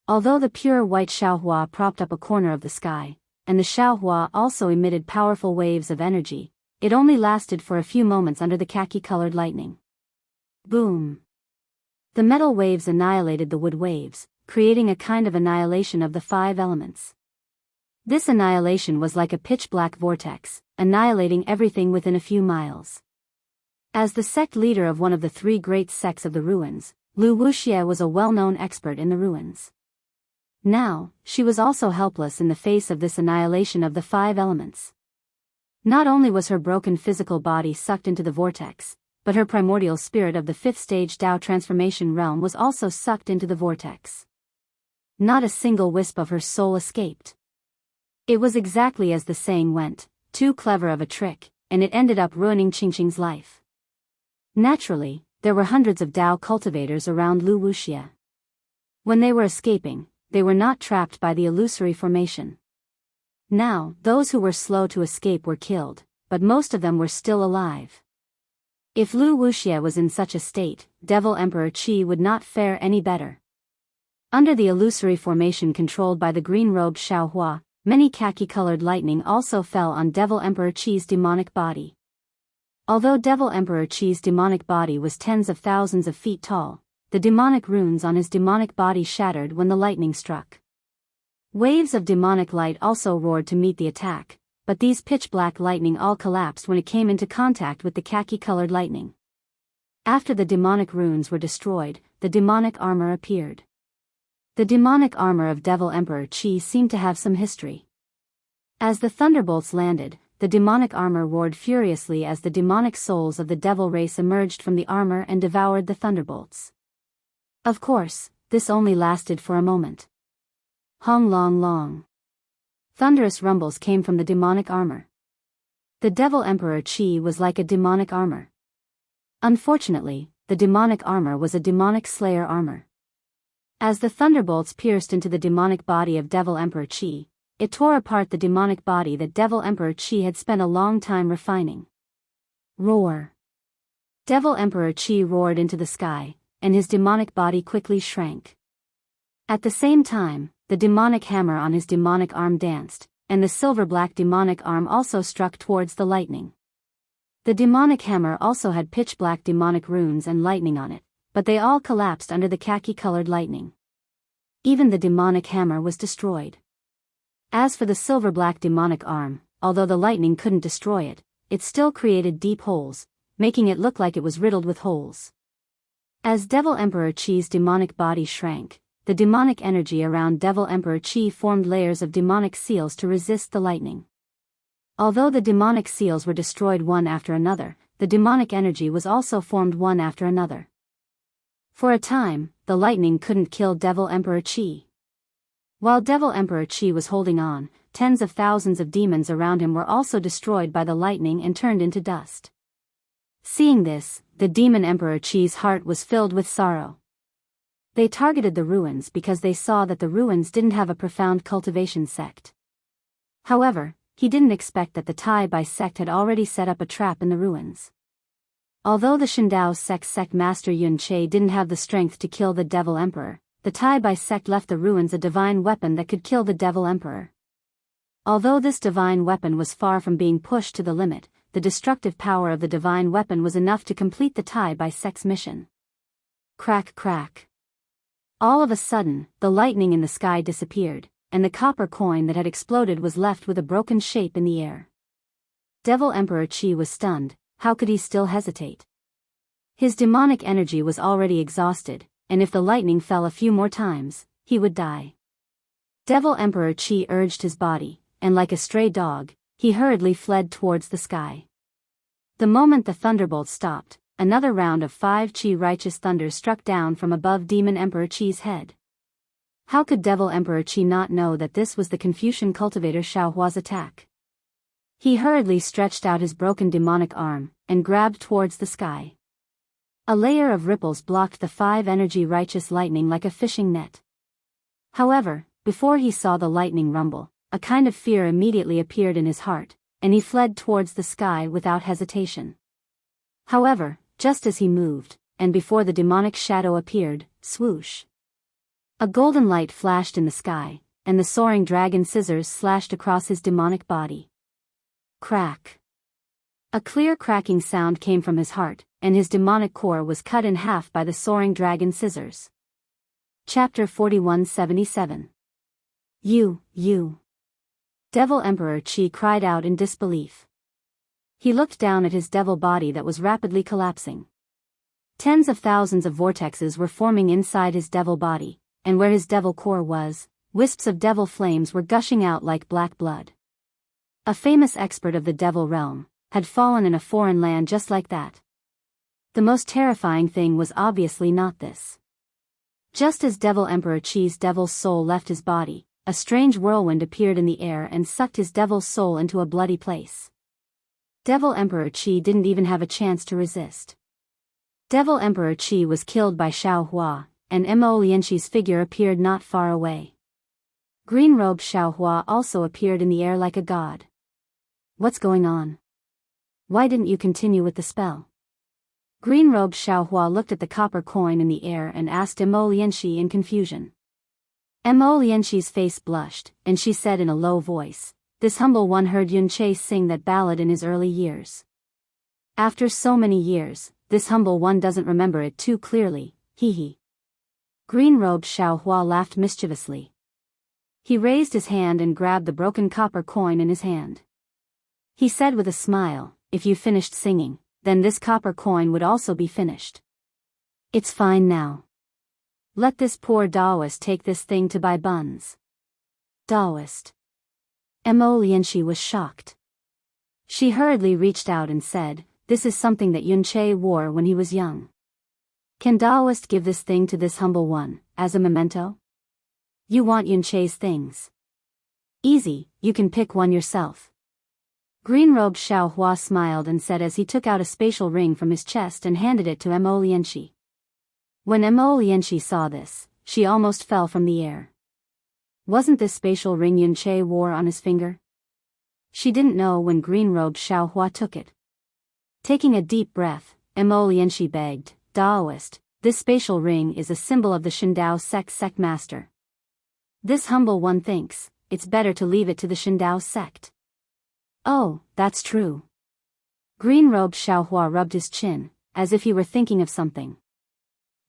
Although the pure white Xiaohua propped up a corner of the sky, and the Xiaohua also emitted powerful waves of energy, it only lasted for a few moments under the khaki-colored lightning. Boom! The metal waves annihilated the wood waves, creating a kind of annihilation of the 5 elements. This annihilation was like a pitch-black vortex, annihilating everything within a few miles. As the sect leader of one of the 3 great sects of the ruins, Lu Wuxia was a well-known expert in the ruins. Now, she was also helpless in the face of this annihilation of the 5 elements. Not only was her broken physical body sucked into the vortex, but her primordial spirit of the 5th stage Dao transformation realm was also sucked into the vortex. Not a single wisp of her soul escaped. It was exactly as the saying went, too clever of a trick, and it ended up ruining Qingqing's life. Naturally, there were hundreds of Dao cultivators around Lu Wuxia. When they were escaping, they were not trapped by the illusory formation. Now, those who were slow to escape were killed, but most of them were still alive. If Lu Wuxia was in such a state, Devil Emperor Qi would not fare any better. Under the illusory formation controlled by the green-robed Xiaohua, many khaki-colored lightning also fell on Devil Emperor Qi's demonic body. Although Devil Emperor Qi's demonic body was tens of thousands of feet tall, the demonic runes on his demonic body shattered when the lightning struck. Waves of demonic light also roared to meet the attack, but these pitch-black lightning all collapsed when it came into contact with the khaki-colored lightning. After the demonic runes were destroyed, the demonic armor appeared. The demonic armor of Devil Emperor Qi seemed to have some history. As the thunderbolts landed, the demonic armor roared furiously as the demonic souls of the devil race emerged from the armor and devoured the thunderbolts. Of course, this only lasted for a moment. Hong long long. Thunderous rumbles came from the demonic armor. The Devil Emperor Qi was like a demonic armor. Unfortunately, the demonic armor was a demonic slayer armor. As the thunderbolts pierced into the demonic body of Devil Emperor Qi, it tore apart the demonic body that Devil Emperor Qi had spent a long time refining. Roar! Devil Emperor Qi roared into the sky, and his demonic body quickly shrank. At the same time, the demonic hammer on his demonic arm danced, and the silver-black demonic arm also struck towards the lightning. The demonic hammer also had pitch-black demonic runes and lightning on it, but they all collapsed under the khaki-colored lightning. Even the demonic hammer was destroyed. As for the silver-black demonic arm, although the lightning couldn't destroy it, it still created deep holes, making it look like it was riddled with holes. As Devil Emperor Qi's demonic body shrank, the demonic energy around Devil Emperor Qi formed layers of demonic seals to resist the lightning. Although the demonic seals were destroyed one after another, the demonic energy was also formed one after another. For a time, the lightning couldn't kill Devil Emperor Qi. While Devil Emperor Qi was holding on, tens of thousands of demons around him were also destroyed by the lightning and turned into dust. Seeing this, the Demon Emperor Qi's heart was filled with sorrow. They targeted the ruins because they saw that the ruins didn't have a profound cultivation sect. However, he didn't expect that the Tai Bai sect had already set up a trap in the ruins. Although the Shindao sect master Yun Che didn't have the strength to kill the Devil Emperor, the Tai Bai sect left the ruins a divine weapon that could kill the Devil Emperor. Although this divine weapon was far from being pushed to the limit, the destructive power of the divine weapon was enough to complete the Tai Bai sect's mission. Crack crack. All of a sudden, the lightning in the sky disappeared, and the copper coin that had exploded was left with a broken shape in the air. Devil Emperor Qi was stunned. How could he still hesitate? His demonic energy was already exhausted, and if the lightning fell a few more times, he would die. Devil Emperor Qi urged his body, and like a stray dog, he hurriedly fled towards the sky. The moment the thunderbolt stopped, another round of 5 Qi righteous thunders struck down from above Demon Emperor Qi's head. How could Devil Emperor Qi not know that this was the Confucian cultivator Xiaohua's attack? He hurriedly stretched out his broken demonic arm, and grabbed towards the sky. A layer of ripples blocked the 5 energy righteous lightning like a fishing net. However, before he saw the lightning rumble, a kind of fear immediately appeared in his heart, and he fled towards the sky without hesitation. However, just as he moved, and before the demonic shadow appeared, swoosh! A golden light flashed in the sky, and the soaring dragon scissors slashed across his demonic body. Crack! A clear cracking sound came from his heart, and his demonic core was cut in half by the soaring dragon scissors. Chapter 4177. You! Devil Emperor Qi cried out in disbelief. He looked down at his devil body that was rapidly collapsing. Tens of thousands of vortexes were forming inside his devil body, and where his devil core was, wisps of devil flames were gushing out like black blood. A famous expert of the devil realm had fallen in a foreign land just like that. The most terrifying thing was obviously not this. Just as Devil Emperor Qi's devil's soul left his body, a strange whirlwind appeared in the air and sucked his devil's soul into a bloody place. Devil Emperor Qi didn't even have a chance to resist. Devil Emperor Qi was killed by Xiaohua, and Mo Lianqi's figure appeared not far away. Green-robed Xiaohua also appeared in the air like a god. What's going on? Why didn't you continue with the spell? Green-robed Xiaohua looked at the copper coin in the air and asked Mo Lianqi in confusion. Mo Lianqi's face blushed, and she said in a low voice, "This humble one heard Yun Che sing that ballad in his early years. After so many years, this humble one doesn't remember it too clearly, hee." Green-robed Xiaohua laughed mischievously. He raised his hand and grabbed the broken copper coin in his hand. He said with a smile, "If you finished singing, then this copper coin would also be finished. It's fine now. Let this poor Daoist take this thing to buy buns." Daoist. Mo Lianqi was shocked. She hurriedly reached out and said, "This is something that Yun Che wore when he was young. Can Daoist give this thing to this humble one, as a memento? You want Yun Che's things? Easy, you can pick one yourself." Green-robed Xiaohua smiled and said as he took out a spatial ring from his chest and handed it to Mo Lianqi. When Mo Lianqi saw this, she almost fell from the air. Wasn't this spatial ring Yun Che wore on his finger? She didn't know when green-robed Xiaohua took it. Taking a deep breath, Mo Lianqi begged, "Daoist, this spatial ring is a symbol of the Shindao sect master. This humble one thinks it's better to leave it to the Shindao sect. Oh, that's true. Green-robed Xiaohua rubbed his chin, as if he were thinking of something.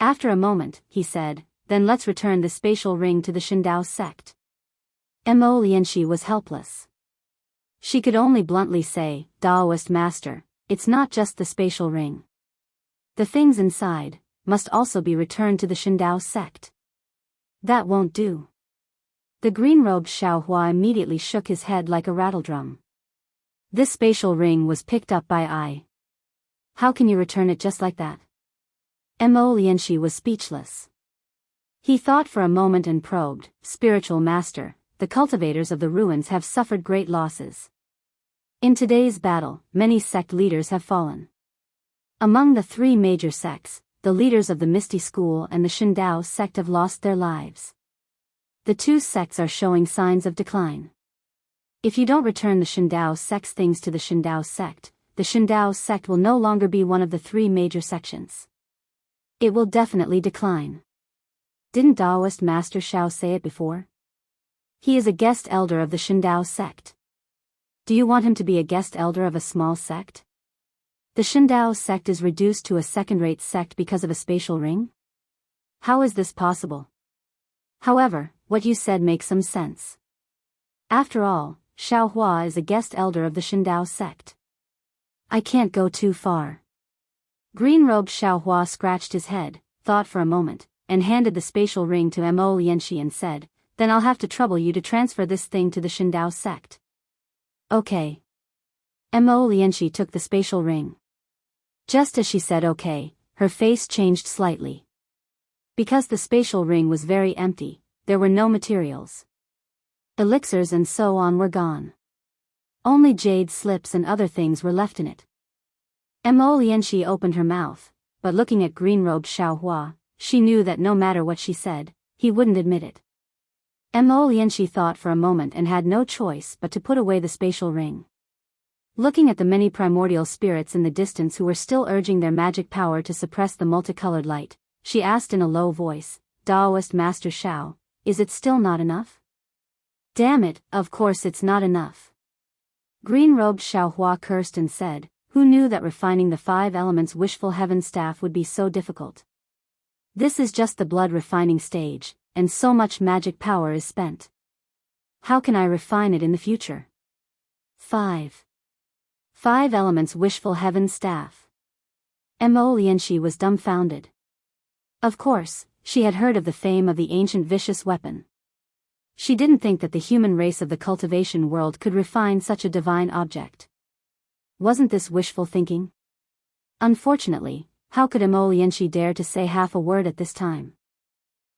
After a moment, he said, then let's return the spatial ring to the Shindao sect. Mo Lianxi was helpless. She could only bluntly say, Daoist master, it's not just the spatial ring. The things inside must also be returned to the Shindao sect. That won't do. The green-robed Xiaohua immediately shook his head like a rattledrum. This spatial ring was picked up by I. How can you return it just like that? Mo Lianxi was speechless. He thought for a moment and probed, spiritual master, the cultivators of the ruins have suffered great losses. In today's battle, many sect leaders have fallen. Among the three major sects, the leaders of the Misty School and the Shindao sect have lost their lives. The two sects are showing signs of decline. If you don't return the Shindao sect's things to the Shindao sect, the Shindao sect will no longer be one of the three major sections. It will definitely decline. Didn't Daoist Master Xiao say it before? He is a guest elder of the Shindao sect. Do you want him to be a guest elder of a small sect? The Shindao sect is reduced to a second-rate sect because of a spatial ring? How is this possible? However, what you said makes some sense. After all, Xiaohua is a guest elder of the Shindao sect. I can't go too far. Green-robed Xiaohua scratched his head, thought for a moment, and handed the spatial ring to Mo Lianxi and said, then I'll have to trouble you to transfer this thing to the Shindao sect. Okay. Mo Lianxi took the spatial ring. Just as she said okay, her face changed slightly. Because the spatial ring was very empty, there were no materials. Elixirs and so on were gone. Only jade slips and other things were left in it. Mo Lianxi opened her mouth, but looking at green-robed Xiaohua, she knew that no matter what she said, he wouldn't admit it. Mo Lianxi thought for a moment and had no choice but to put away the spatial ring. Looking at the many primordial spirits in the distance who were still urging their magic power to suppress the multicolored light, she asked in a low voice, Daoist Master Xiao, is it still not enough? Damn it, of course it's not enough. Green-robed Xiaohua cursed and said, who knew that refining the 5 elements wishful heaven staff would be so difficult? This is just the blood refining stage, and so much magic power is spent. How can I refine it in the future? 5 elements wishful heaven staff. Mo Lianxi was dumbfounded. Of course, she had heard of the fame of the ancient vicious weapon. She didn't think that the human race of the cultivation world could refine such a divine object. Wasn't this wishful thinking? Unfortunately, how could Mo Lianxi dare to say half a word at this time?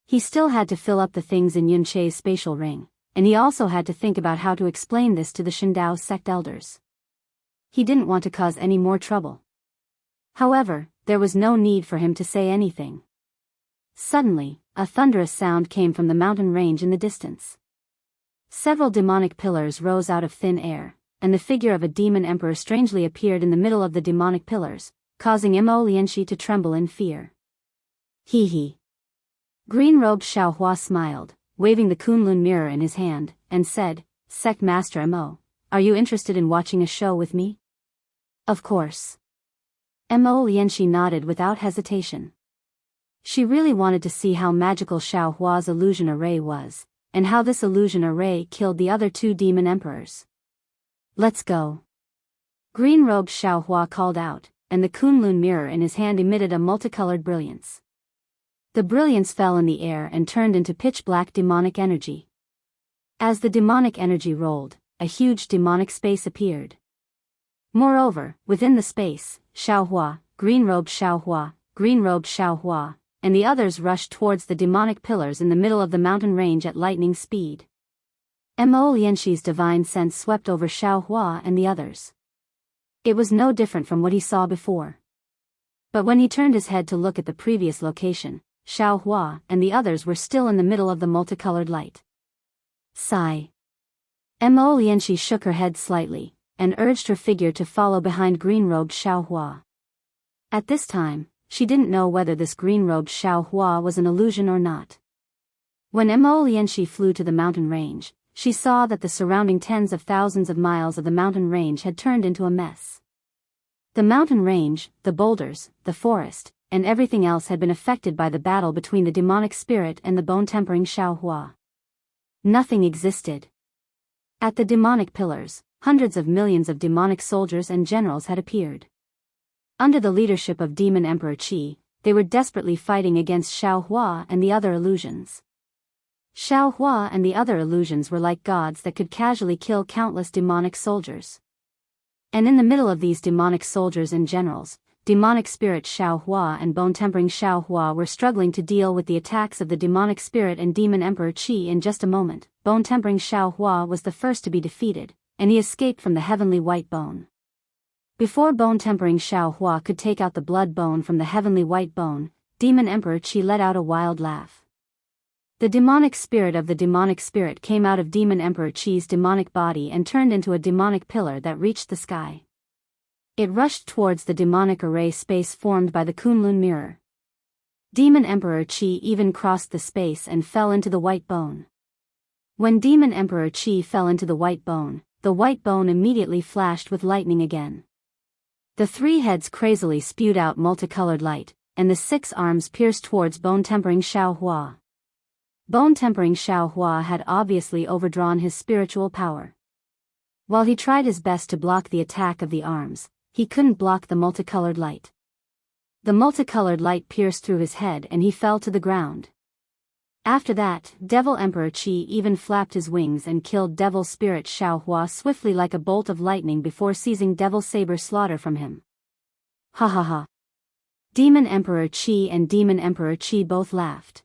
He still had to fill up the things in Yun Che's spatial ring, and he also had to think about how to explain this to the Shindao sect elders. He didn't want to cause any more trouble. However, there was no need for him to say anything. Suddenly, a thunderous sound came from the mountain range in the distance. Several demonic pillars rose out of thin air, and the figure of a demon emperor strangely appeared in the middle of the demonic pillars, causing Mo Lianxi to tremble in fear. Hee. Green-robed Xiaohua smiled, waving the Kunlun mirror in his hand, and said, Sect Master Mo, are you interested in watching a show with me? Of course. Mo Lianxi nodded without hesitation. She really wanted to see how magical Xiaohua's illusion array was, and how this illusion array killed the other 2 demon emperors. Let's go. Green-robed Xiaohua called out, and the Kunlun mirror in his hand emitted a multicolored brilliance. The brilliance fell in the air and turned into pitch-black demonic energy. As the demonic energy rolled, a huge demonic space appeared. Moreover, within the space, Xiaohua, green-robed Xiaohua, and the others rushed towards the demonic pillars in the middle of the mountain range at lightning speed. Mo Lianxi's divine sense swept over Xiaohua and the others. It was no different from what he saw before. But when he turned his head to look at the previous location, Xiaohua and the others were still in the middle of the multicolored light. Sigh. Mo Lianxi shook her head slightly, and urged her figure to follow behind green-robed Xiaohua. At this time, she didn't know whether this green-robed Xiaohua was an illusion or not. When Mo Lianxi flew to the mountain range, she saw that the surrounding tens of thousands of miles of the mountain range had turned into a mess. The mountain range, the boulders, the forest, and everything else had been affected by the battle between the demonic spirit and the bone-tempering Xiaohua. Nothing existed. At the demonic pillars, hundreds of millions of demonic soldiers and generals had appeared. Under the leadership of Demon Emperor Qi, they were desperately fighting against Xiaohua and the other illusions. Xiaohua and the other illusions were like gods that could casually kill countless demonic soldiers. And in the middle of these demonic soldiers and generals, demonic spirit Xiaohua and bone-tempering Xiaohua were struggling to deal with the attacks of the demonic spirit and Demon Emperor Qi. In just a moment, bone-tempering Xiaohua was the first to be defeated, and he escaped from the heavenly white bone. Before bone-tempering Xiaohua could take out the blood bone from the heavenly white bone, Demon Emperor Qi let out a wild laugh. The demonic spirit of the demonic spirit came out of Demon Emperor Qi's demonic body and turned into a demonic pillar that reached the sky. It rushed towards the demonic array space formed by the Kunlun mirror. Demon Emperor Qi even crossed the space and fell into the white bone. When Demon Emperor Qi fell into the white bone immediately flashed with lightning again. The three heads crazily spewed out multicolored light, and the 6 arms pierced towards bone-tempering Xiaohua. Bone-tempering Xiaohua had obviously overdrawn his spiritual power. While he tried his best to block the attack of the arms, he couldn't block the multicolored light. The multicolored light pierced through his head and he fell to the ground. After that, Devil Emperor Qi even flapped his wings and killed Devil Spirit Xiaohua swiftly like a bolt of lightning before seizing Devil Saber slaughter from him. Ha ha ha. Demon Emperor Qi and Demon Emperor Qi both laughed.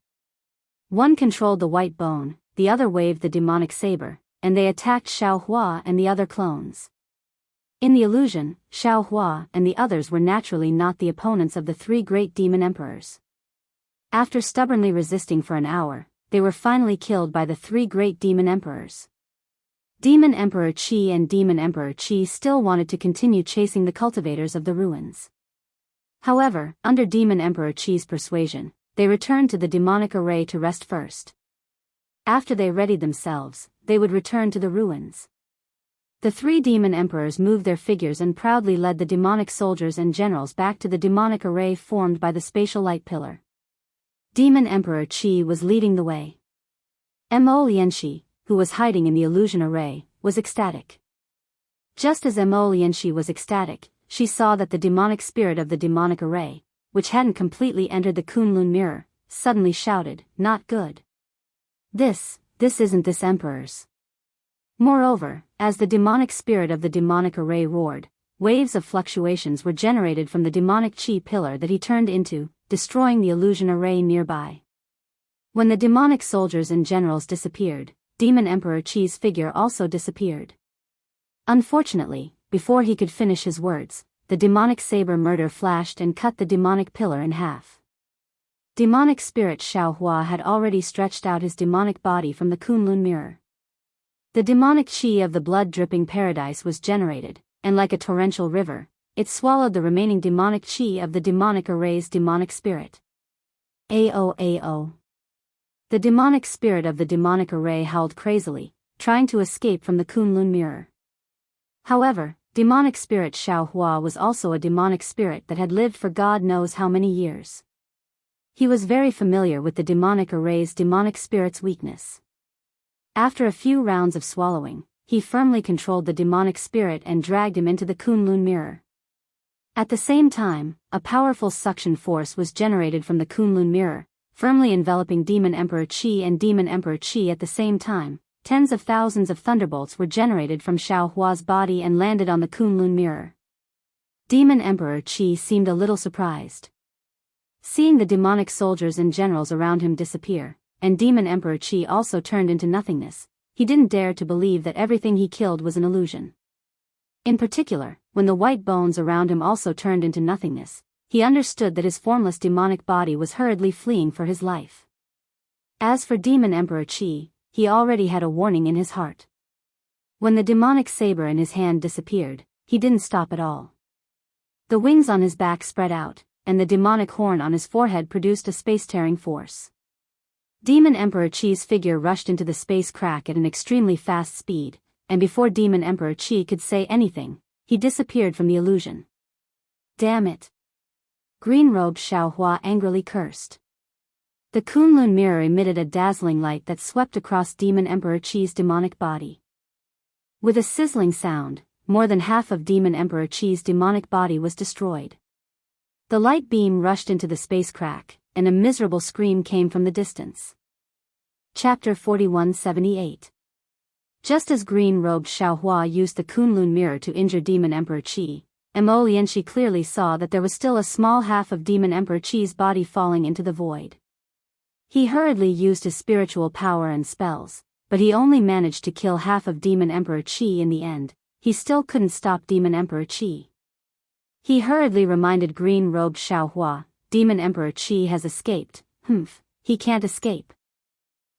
One controlled the white bone, the other waved the demonic saber, and they attacked Xiaohua and the other clones. In the illusion, Xiaohua and the others were naturally not the opponents of the 3 great demon emperors. After stubbornly resisting for an hour, they were finally killed by the 3 great demon emperors. Demon Emperor Qi and Demon Emperor Qi still wanted to continue chasing the cultivators of the ruins. However, under Demon Emperor Qi's persuasion, they returned to the demonic array to rest first. After they readied themselves, they would return to the ruins. The 3 demon emperors moved their figures and proudly led the demonic soldiers and generals back to the demonic array formed by the spatial light pillar. Demon Emperor Qi was leading the way. Mo Lianxi, who was hiding in the illusion array, was ecstatic. Just as Mo Lianxi was ecstatic, she saw that the demonic spirit of the demonic array, which hadn't completely entered the Kunlun mirror, suddenly shouted, "Not good. This isn't this emperor's." Moreover, as the demonic spirit of the demonic array roared, waves of fluctuations were generated from the demonic Qi pillar that he turned into, destroying the illusion array nearby. When the demonic soldiers and generals disappeared, Demon Emperor Qi's figure also disappeared. Unfortunately, before he could finish his words, the demonic saber murder flashed and cut the demonic pillar in half. Demonic spirit Xiaohua had already stretched out his demonic body from the Kunlun mirror. The demonic Qi of the blood-dripping paradise was generated, and like a torrential river, it swallowed the remaining demonic Qi of the demonic array's demonic spirit. Ao. The demonic spirit of the demonic array howled crazily, trying to escape from the Kunlun mirror. However, demonic spirit Xiaohua was also a demonic spirit that had lived for God knows how many years. He was very familiar with the demonic array's demonic spirit's weakness. After a few rounds of swallowing, he firmly controlled the demonic spirit and dragged him into the Kunlun mirror. At the same time, a powerful suction force was generated from the Kunlun mirror, firmly enveloping Demon Emperor Qi and Demon Emperor Qi at the same time. Tens of thousands of thunderbolts were generated from Xiaohua's body and landed on the Kunlun mirror. Demon Emperor Qi seemed a little surprised. Seeing the demonic soldiers and generals around him disappear, and Demon Emperor Qi also turned into nothingness, he didn't dare to believe that everything he killed was an illusion. In particular, when the white bones around him also turned into nothingness, he understood that his formless demonic body was hurriedly fleeing for his life. As for Demon Emperor Qi, he already had a warning in his heart. When the demonic saber in his hand disappeared, he didn't stop at all. The wings on his back spread out, and the demonic horn on his forehead produced a space-tearing force. Demon Emperor Qi's figure rushed into the space crack at an extremely fast speed, and before Demon Emperor Qi could say anything, he disappeared from the illusion. Damn it! Green-robed Xiaohua angrily cursed. The Kunlun mirror emitted a dazzling light that swept across Demon Emperor Qi's demonic body. With a sizzling sound, more than half of Demon Emperor Qi's demonic body was destroyed. The light beam rushed into the space crack, and a miserable scream came from the distance. Chapter 4178. Just as green-robed Xiaohua used the Kunlun mirror to injure Demon Emperor Qi, Mo Lianxi clearly saw that there was still a small half of Demon Emperor Qi's body falling into the void. He hurriedly used his spiritual power and spells, but he only managed to kill half of Demon Emperor Qi in the end. He still couldn't stop Demon Emperor Qi. He hurriedly reminded green-robed Xiaohua, Demon Emperor Qi has escaped. He can't escape.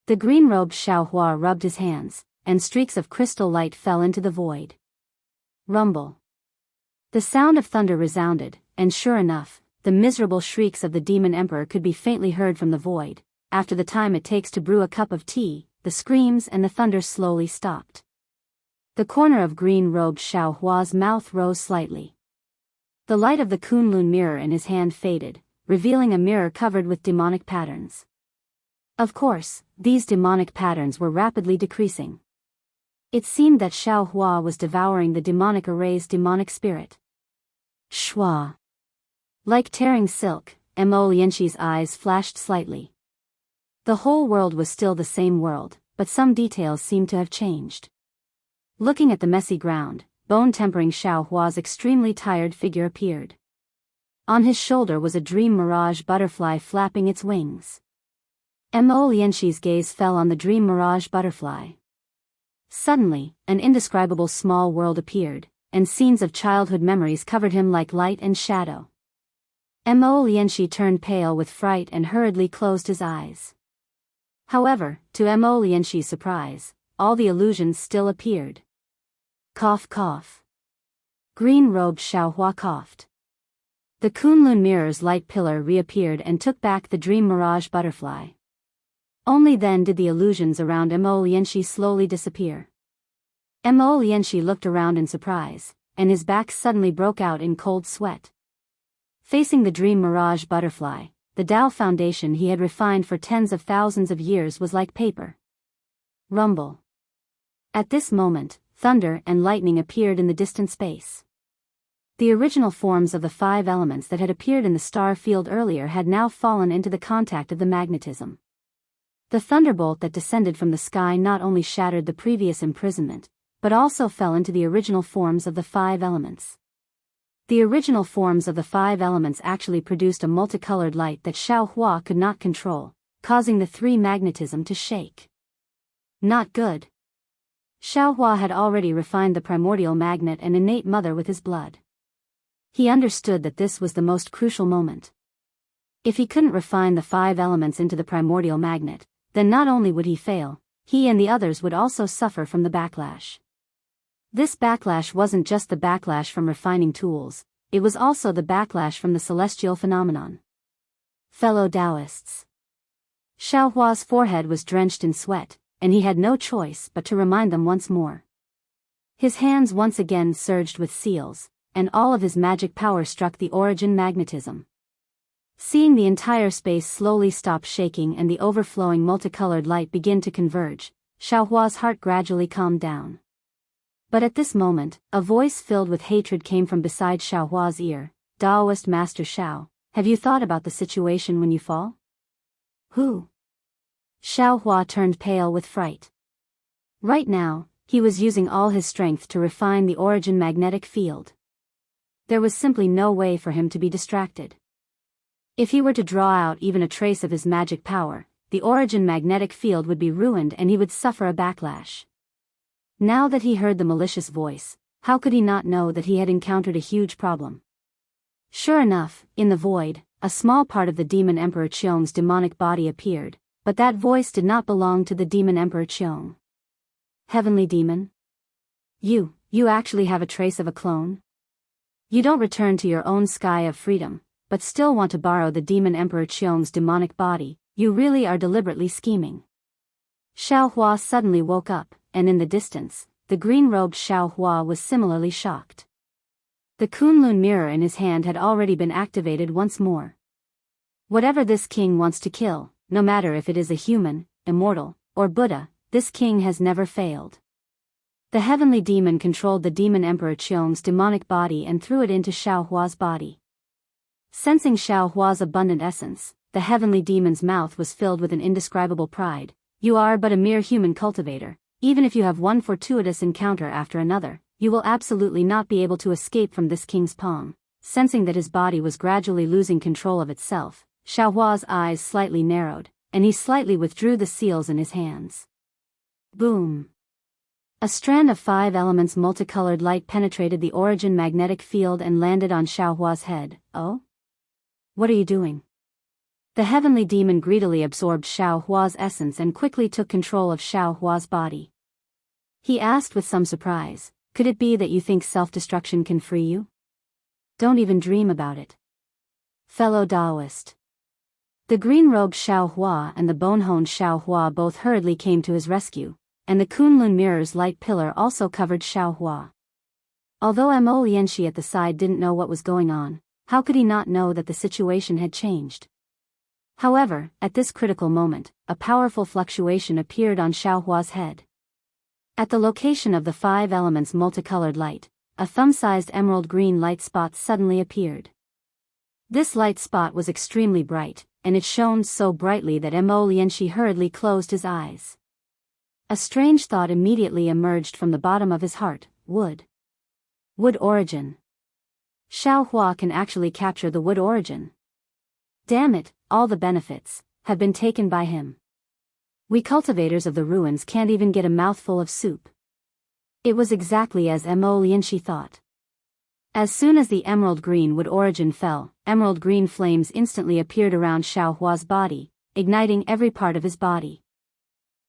The green-robed Xiaohua rubbed his hands, and streaks of crystal light fell into the void. Rumble. The sound of thunder resounded, and sure enough, the miserable shrieks of the Demon Emperor could be faintly heard from the void. After the time it takes to brew a cup of tea, the screams and the thunder slowly stopped. The corner of green-robed Xiaohua's mouth rose slightly. The light of the Kunlun mirror in his hand faded, revealing a mirror covered with demonic patterns. Of course, these demonic patterns were rapidly decreasing. It seemed that Xiaohua was devouring the demonic array's demonic spirit. Shua. Like tearing silk, Mo Lianxi's eyes flashed slightly. The whole world was still the same world, but some details seemed to have changed. Looking at the messy ground, bone-tempering Xiaohua's extremely tired figure appeared. On his shoulder was a dream mirage butterfly flapping its wings. Mo Lianxi's gaze fell on the dream mirage butterfly. Suddenly, an indescribable small world appeared, and scenes of childhood memories covered him like light and shadow. Mo Lianxi turned pale with fright and hurriedly closed his eyes. However, to Mo Lianxi's surprise, all the illusions still appeared. Cough cough. Green-robed Xiaohua coughed. The Kunlun mirror's light pillar reappeared and took back the dream mirage butterfly. Only then did the illusions around Mo Lianxi slowly disappear. Mo Lianxi looked around in surprise, and his back suddenly broke out in cold sweat. Facing the dream mirage butterfly, the Tao foundation he had refined for tens of thousands of years was like paper. Rumble. At this moment, thunder and lightning appeared in the distant space. The original forms of the 5 elements that had appeared in the star field earlier had now fallen into the contact of the magnetism. The thunderbolt that descended from the sky not only shattered the previous imprisonment, but also fell into the original forms of the 5 elements. The original forms of the 5 elements actually produced a multicolored light that Xiaohua could not control, causing the 3 magnetism to shake. Not good. Xiaohua had already refined the primordial magnet and innate mother with his blood. He understood that this was the most crucial moment. If he couldn't refine the 5 elements into the primordial magnet, then not only would he fail, he and the others would also suffer from the backlash. This backlash wasn't just the backlash from refining tools, it was also the backlash from the celestial phenomenon. Fellow Daoists. Xiaohua's forehead was drenched in sweat, and he had no choice but to remind them once more. His hands once again surged with seals, and all of his magic power struck the origin magnetism. Seeing the entire space slowly stop shaking and the overflowing multicolored light begin to converge, Xiaohua's heart gradually calmed down. But at this moment, a voice filled with hatred came from beside Xiaohua's ear. Daoist Master Xiao, have you thought about the situation when you fall? Who? Xiaohua turned pale with fright. Right now, he was using all his strength to refine the origin magnetic field. There was simply no way for him to be distracted. If he were to draw out even a trace of his magic power, the origin magnetic field would be ruined and he would suffer a backlash. Now that he heard the malicious voice, how could he not know that he had encountered a huge problem? Sure enough, in the void, a small part of the Demon Emperor Qiong's demonic body appeared, but that voice did not belong to the Demon Emperor Qiong. Heavenly Demon? You actually have a trace of a clone? You don't return to your own sky of freedom, but still want to borrow the Demon Emperor Qiong's demonic body, You really are deliberately scheming. Xiaohua suddenly woke up, and in the distance, the green-robed Xiaohua was similarly shocked. The Kunlun mirror in his hand had already been activated once more. Whatever this king wants to kill, no matter if it is a human, immortal, or Buddha, this king has never failed. The heavenly demon controlled the demon emperor Qiong's demonic body and threw it into Xiaohua's body. Sensing Xiaohua's abundant essence, the heavenly demon's mouth was filled with an indescribable pride. You are but a mere human cultivator. Even if you have one fortuitous encounter after another, you will absolutely not be able to escape from this king's palm. Sensing that his body was gradually losing control of itself, Xiaohua's eyes slightly narrowed, and he slightly withdrew the seals in his hands. Boom! A strand of 5 elements multicolored light penetrated the origin magnetic field and landed on Xiaohua's head. Oh? What are you doing? The heavenly demon greedily absorbed Xiaohua's essence and quickly took control of Xiaohua's body. He asked with some surprise, could it be that you think self-destruction can free you? Don't even dream about it. Fellow Daoist. The green-robed Xiaohua and the bone-honed Xiaohua both hurriedly came to his rescue, and the Kunlun mirror's light pillar also covered Xiaohua. Although Mo Lianxi at the side didn't know what was going on, how could he not know that the situation had changed? However, at this critical moment, a powerful fluctuation appeared on Xiaohua's head. At the location of the 5 elements multicolored light, a thumb-sized emerald green light spot suddenly appeared. This light spot was extremely bright, and it shone so brightly that Mo Lianxi hurriedly closed his eyes. A strange thought immediately emerged from the bottom of his heart: wood. Wood origin. Xiaohua can actually capture the wood origin. Damn it, all the benefits have been taken by him. We cultivators of the ruins can't even get a mouthful of soup. It was exactly as Mo Lianxi thought. As soon as the emerald green wood origin fell, emerald green flames instantly appeared around Xiaohua's body, igniting every part of his body.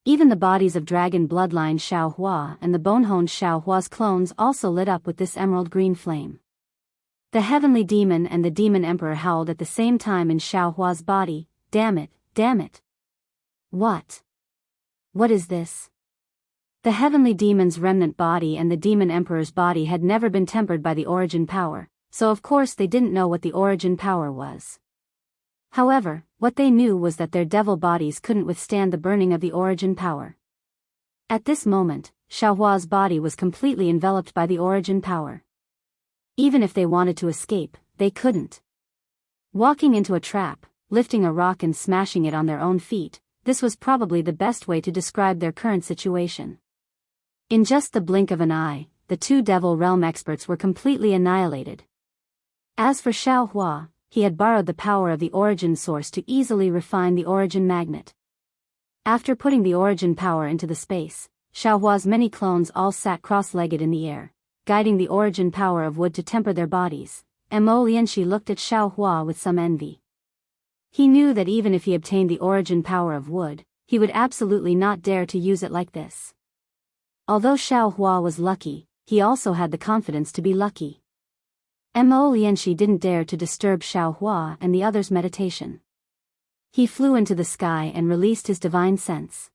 Even the bodies of dragon bloodline Xiaohua and the bone-honed Xiaohua's clones also lit up with this emerald green flame. The heavenly demon and the demon emperor howled at the same time in Xiaohua's body. Damn it, damn it. What? What is this? The heavenly demon's remnant body and the demon emperor's body had never been tempered by the origin power, so of course they didn't know what the origin power was. However, what they knew was that their devil bodies couldn't withstand the burning of the origin power. At this moment, Xiaohua's body was completely enveloped by the origin power. Even if they wanted to escape, they couldn't. Walking into a trap, lifting a rock and smashing it on their own feet, this was probably the best way to describe their current situation. In just the blink of an eye, the 2 Devil Realm experts were completely annihilated. As for Xiaohua, he had borrowed the power of the origin source to easily refine the origin magnet. After putting the origin power into the space, Xiaohua's many clones all sat cross-legged in the air, guiding the origin power of wood to temper their bodies. Mo Lianxi looked at Xiaohua with some envy. He knew that even if he obtained the origin power of wood, he would absolutely not dare to use it like this. Although Xiaohua was lucky, he also had the confidence to be lucky. Mo Lianxi didn't dare to disturb Xiaohua and the others' meditation. He flew into the sky and released his divine sense.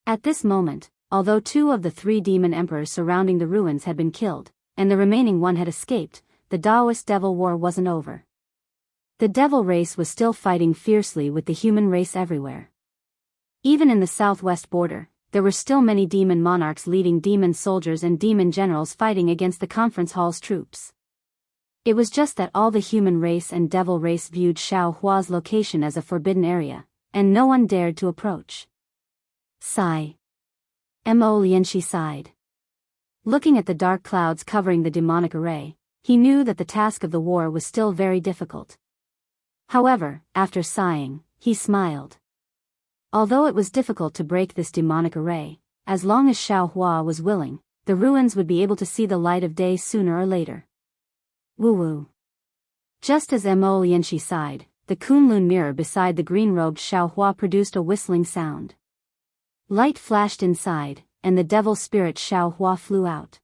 At this moment, although 2 of the 3 demon emperors surrounding the ruins had been killed, and the remaining one had escaped, the Daoist devil war wasn't over. The devil race was still fighting fiercely with the human race everywhere. Even in the southwest border, there were still many demon monarchs leading demon soldiers and demon generals fighting against the conference hall's troops. It was just that all the human race and devil race viewed Xiaohua's location as a forbidden area, and no one dared to approach. Sigh. Mo Lianxi sighed. Looking at the dark clouds covering the demonic array, he knew that the task of the war was still very difficult. However, after sighing, he smiled. Although it was difficult to break this demonic array, as long as Xiaohua was willing, the ruins would be able to see the light of day sooner or later. Woo-woo. Just as Mo Lianxi sighed, the Kunlun mirror beside the green-robed Xiaohua produced a whistling sound. Light flashed inside, and the devil spirit Xiaohua flew out.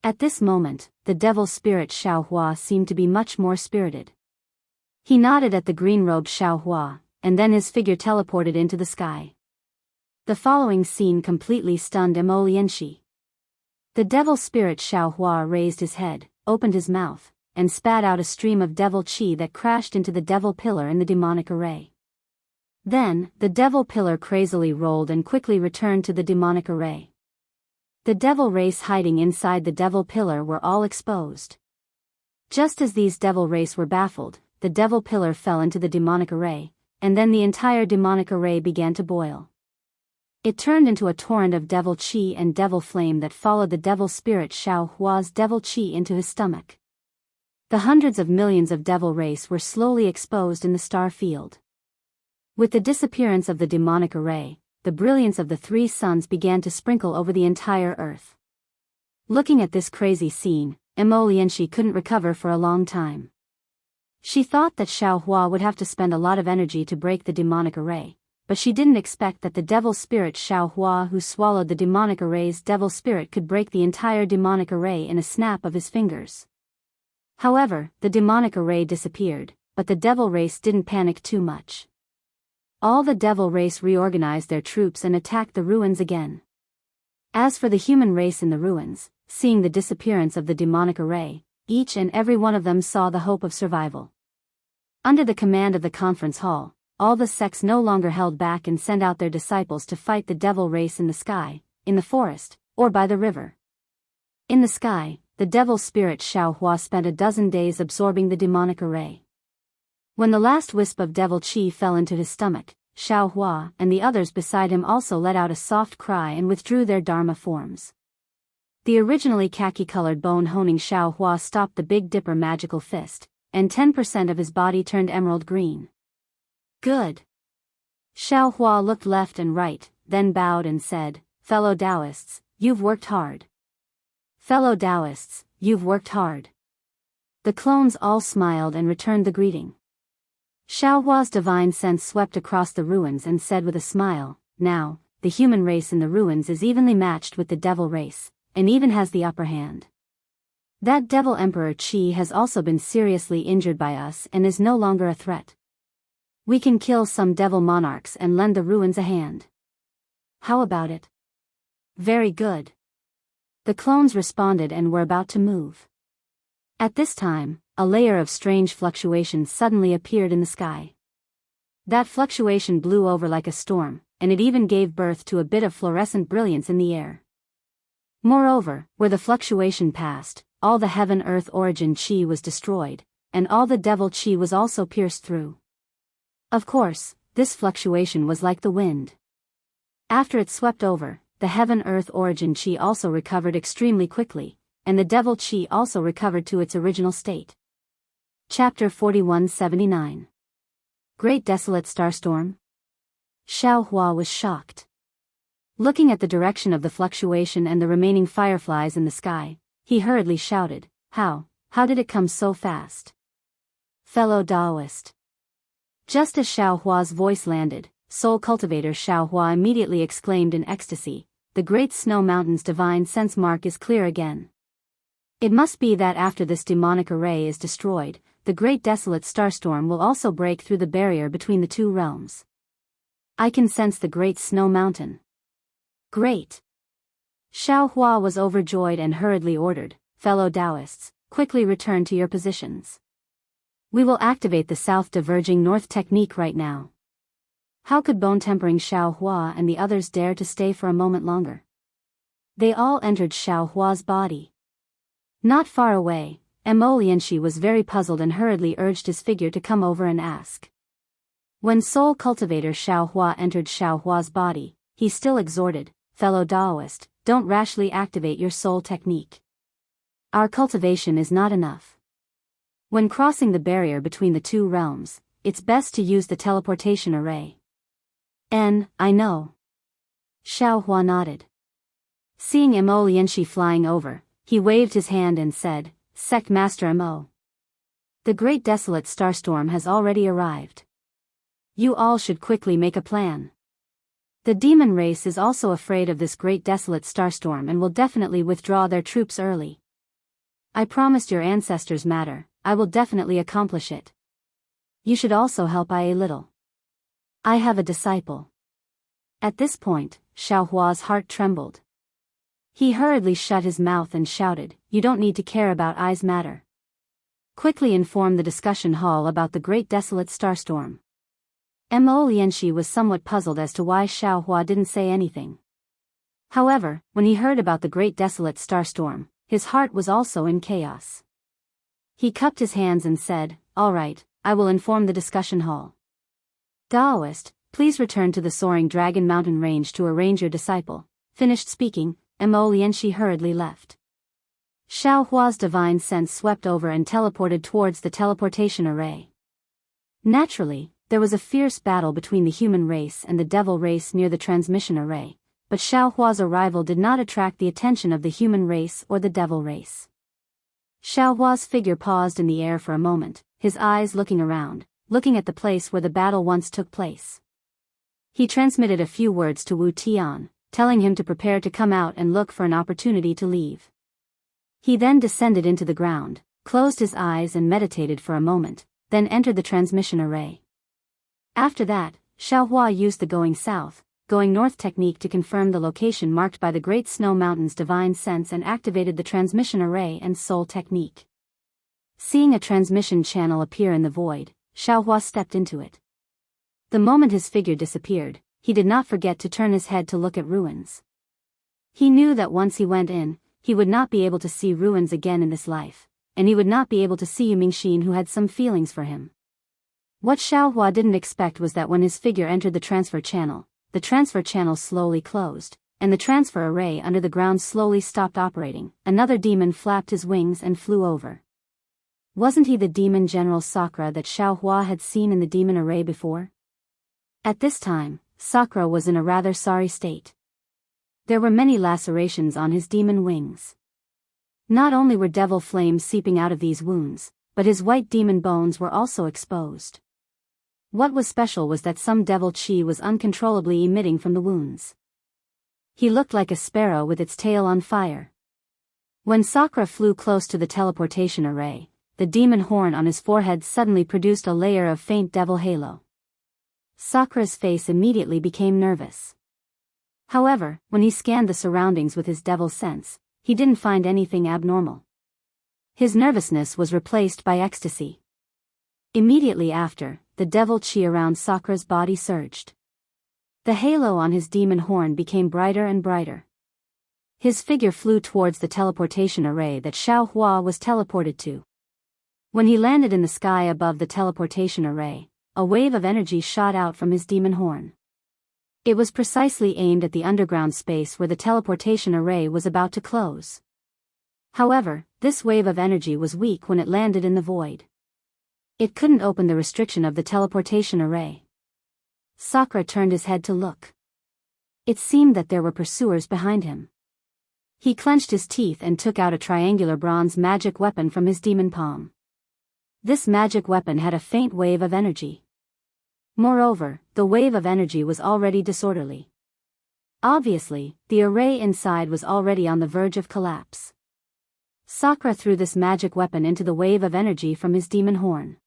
At this moment, the devil spirit Xiaohua seemed to be much more spirited. He nodded at the green-robed Xiaohua, and then his figure teleported into the sky. The following scene completely stunned Mo Lianxi. The devil spirit Xiaohua raised his head, opened his mouth, and spat out a stream of devil qi that crashed into the devil pillar in the demonic array. Then, the devil pillar crazily rolled and quickly returned to the demonic array. The devil race hiding inside the devil pillar were all exposed. Just as these devil race were baffled, the devil pillar fell into the demonic array, and then the entire demonic array began to boil. It turned into a torrent of devil qi and devil flame that followed the devil spirit Xiaohua's devil qi into his stomach. The hundreds of millions of devil race were slowly exposed in the star field. With the disappearance of the demonic array, the brilliance of the three suns began to sprinkle over the entire earth. Looking at this crazy scene, Mo Lianxi couldn't recover for a long time. She thought that Xiaohua would have to spend a lot of energy to break the demonic array, but she didn't expect that the devil spirit Xiaohua who swallowed the demonic array's devil spirit could break the entire demonic array in a snap of his fingers. However, the demonic array disappeared, but the devil race didn't panic too much. All the devil race reorganized their troops and attacked the ruins again. As for the human race in the ruins, seeing the disappearance of the demonic array, each and every one of them saw the hope of survival. Under the command of the conference hall, all the sects no longer held back and sent out their disciples to fight the devil race in the sky, in the forest, or by the river. In the sky, the devil spirit Xiaohua spent a dozen days absorbing the demonic array. When the last wisp of devil qi fell into his stomach, Xiaohua and the others beside him also let out a soft cry and withdrew their dharma forms. The originally khaki-colored bone-honing Xiaohua stopped the Big Dipper magical fist, and 10% of his body turned emerald green. Good. Xiaohua looked left and right, then bowed and said, "Fellow Daoists, you've worked hard. Fellow Daoists, you've worked hard." The clones all smiled and returned the greeting. Xiaohua's divine sense swept across the ruins and said with a smile, "Now, the human race in the ruins is evenly matched with the devil race, and even has the upper hand. That devil emperor Qi has also been seriously injured by us and is no longer a threat. We can kill some devil monarchs and lend the ruins a hand. How about it?" "Very good." The clones responded and were about to move. At this time, a layer of strange fluctuation suddenly appeared in the sky. That fluctuation blew over like a storm, and it even gave birth to a bit of fluorescent brilliance in the air. Moreover, where the fluctuation passed, all the heaven-earth origin qi was destroyed, and all the devil qi was also pierced through. Of course, this fluctuation was like the wind. After it swept over, the heaven-earth origin qi also recovered extremely quickly, and the devil qi also recovered to its original state. Chapter 4179. Great Desolate Starstorm? Xiaohua was shocked. Looking at the direction of the fluctuation and the remaining fireflies in the sky, he hurriedly shouted, How did it come so fast? Fellow Daoist." Just as Xiaohua's voice landed, Soul Cultivator Xiaohua immediately exclaimed in ecstasy, "The Great Snow Mountain's divine sense mark is clear again. It must be that after this demonic array is destroyed, the Great Desolate Starstorm will also break through the barrier between the two realms. I can sense the Great Snow Mountain." "Great!" Xiaohua was overjoyed and hurriedly ordered, "Fellow Daoists, quickly return to your positions. We will activate the South Diverging North technique right now." How could bone-tempering Xiaohua and the others dare to stay for a moment longer? They all entered Xiaohua's body. Not far away, Mo Lianxi was very puzzled and hurriedly urged his figure to come over and ask. When Soul Cultivator Xiaohua entered Xiaohua's body, he still exhorted, "Fellow Daoist, don't rashly activate your soul technique. Our cultivation is not enough. When crossing the barrier between the two realms, it's best to use the teleportation array." "I know." Xiaohua nodded. Seeing Mo Lianxi flying over, he waved his hand and said, "Sect Master Mo. The Great Desolate Starstorm has already arrived. You all should quickly make a plan. The demon race is also afraid of this Great Desolate Starstorm and will definitely withdraw their troops early. I promised your ancestors matter, I will definitely accomplish it. You should also help I a little." I have a disciple. At this point, Xiaohua's heart trembled. He hurriedly shut his mouth and shouted, "You don't need to care about I's matter. Quickly inform the discussion hall about the great desolate starstorm." Mo Lianxi was somewhat puzzled as to why Xiaohua didn't say anything. However, when he heard about the great desolate starstorm, his heart was also in chaos. He cupped his hands and said, "All right, I will inform the discussion hall. Daoist, please return to the soaring dragon mountain range to arrange your disciple." Finished speaking, Mo Lianxi hurriedly left. Xiaohua's divine sense swept over and teleported towards the teleportation array. Naturally, there was a fierce battle between the human race and the devil race near the transmission array, but Xiaohua's arrival did not attract the attention of the human race or the devil race. Xiaohua's figure paused in the air for a moment, his eyes looking around, looking at the place where the battle once took place. He transmitted a few words to Wu Tian, telling him to prepare to come out and look for an opportunity to leave. He then descended into the ground, closed his eyes and meditated for a moment, then entered the transmission array. After that, Xiaohua used the going south, going north technique to confirm the location marked by the Great Snow Mountain's divine sense and activated the transmission array and soul technique. Seeing a transmission channel appear in the void, Xiaohua stepped into it. The moment his figure disappeared, he did not forget to turn his head to look at ruins. He knew that once he went in, he would not be able to see ruins again in this life, and he would not be able to see Yumingxin, who had some feelings for him. What Xiaohua didn't expect was that when his figure entered the transfer channel slowly closed, and the transfer array under the ground slowly stopped operating. Another demon flapped his wings and flew over. Wasn't he the demon General Sakura that Xiaohua had seen in the demon array before? At this time, Sakura was in a rather sorry state. There were many lacerations on his demon wings. Not only were devil flames seeping out of these wounds, but his white demon bones were also exposed. What was special was that some devil chi was uncontrollably emitting from the wounds. He looked like a sparrow with its tail on fire. When Sakura flew close to the teleportation array, the demon horn on his forehead suddenly produced a layer of faint devil halo. Sakura's face immediately became nervous. However, when he scanned the surroundings with his devil sense, he didn't find anything abnormal. His nervousness was replaced by ecstasy. Immediately after, the devil chi around Sakura's body surged. The halo on his demon horn became brighter and brighter. His figure flew towards the teleportation array that Xiaohua was teleported to. When he landed in the sky above the teleportation array, a wave of energy shot out from his demon horn. It was precisely aimed at the underground space where the teleportation array was about to close. However, this wave of energy was weak when it landed in the void. It couldn't open the restriction of the teleportation array. Sakura turned his head to look. It seemed that there were pursuers behind him. He clenched his teeth and took out a triangular bronze magic weapon from his demon palm. This magic weapon had a faint wave of energy. Moreover, the wave of energy was already disorderly. Obviously, the array inside was already on the verge of collapse. Sakura threw this magic weapon into the wave of energy from his demon horn.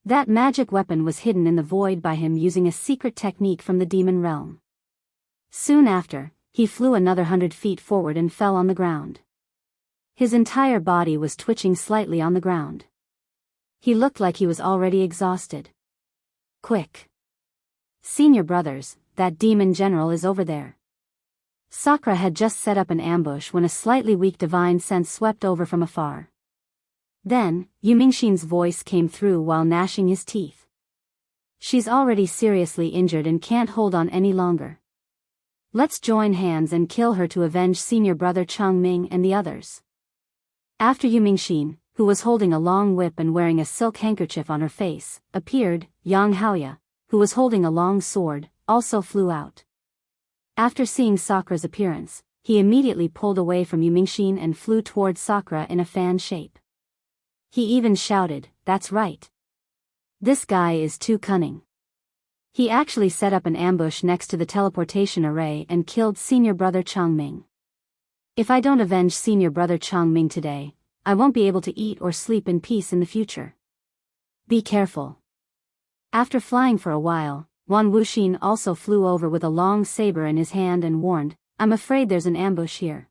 That magic weapon was hidden in the void by him using a secret technique from the demon realm. Soon after, he flew another 100 feet forward and fell on the ground. His entire body was twitching slightly on the ground. He looked like he was already exhausted. Quick! Senior brothers, that demon general is over there. Sakura had just set up an ambush when a slightly weak divine sense swept over from afar. Then, Yumingxin's voice came through while gnashing his teeth. She's already seriously injured and can't hold on any longer. Let's join hands and kill her to avenge senior brother Changming and the others. After Yumingxin, who was holding a long whip and wearing a silk handkerchief on her face, appeared, Yang Haoya, who was holding a long sword, also flew out. After seeing Sakura's appearance, he immediately pulled away from Yumingxin and flew towards Sakura in a fan shape. He even shouted, "That's right. This guy is too cunning." He actually set up an ambush next to the teleportation array and killed senior brother Changming. If I don't avenge senior brother Changming today, I won't be able to eat or sleep in peace in the future. Be careful. After flying for a while, Wan Wuxin also flew over with a long saber in his hand and warned, "I'm afraid there's an ambush here."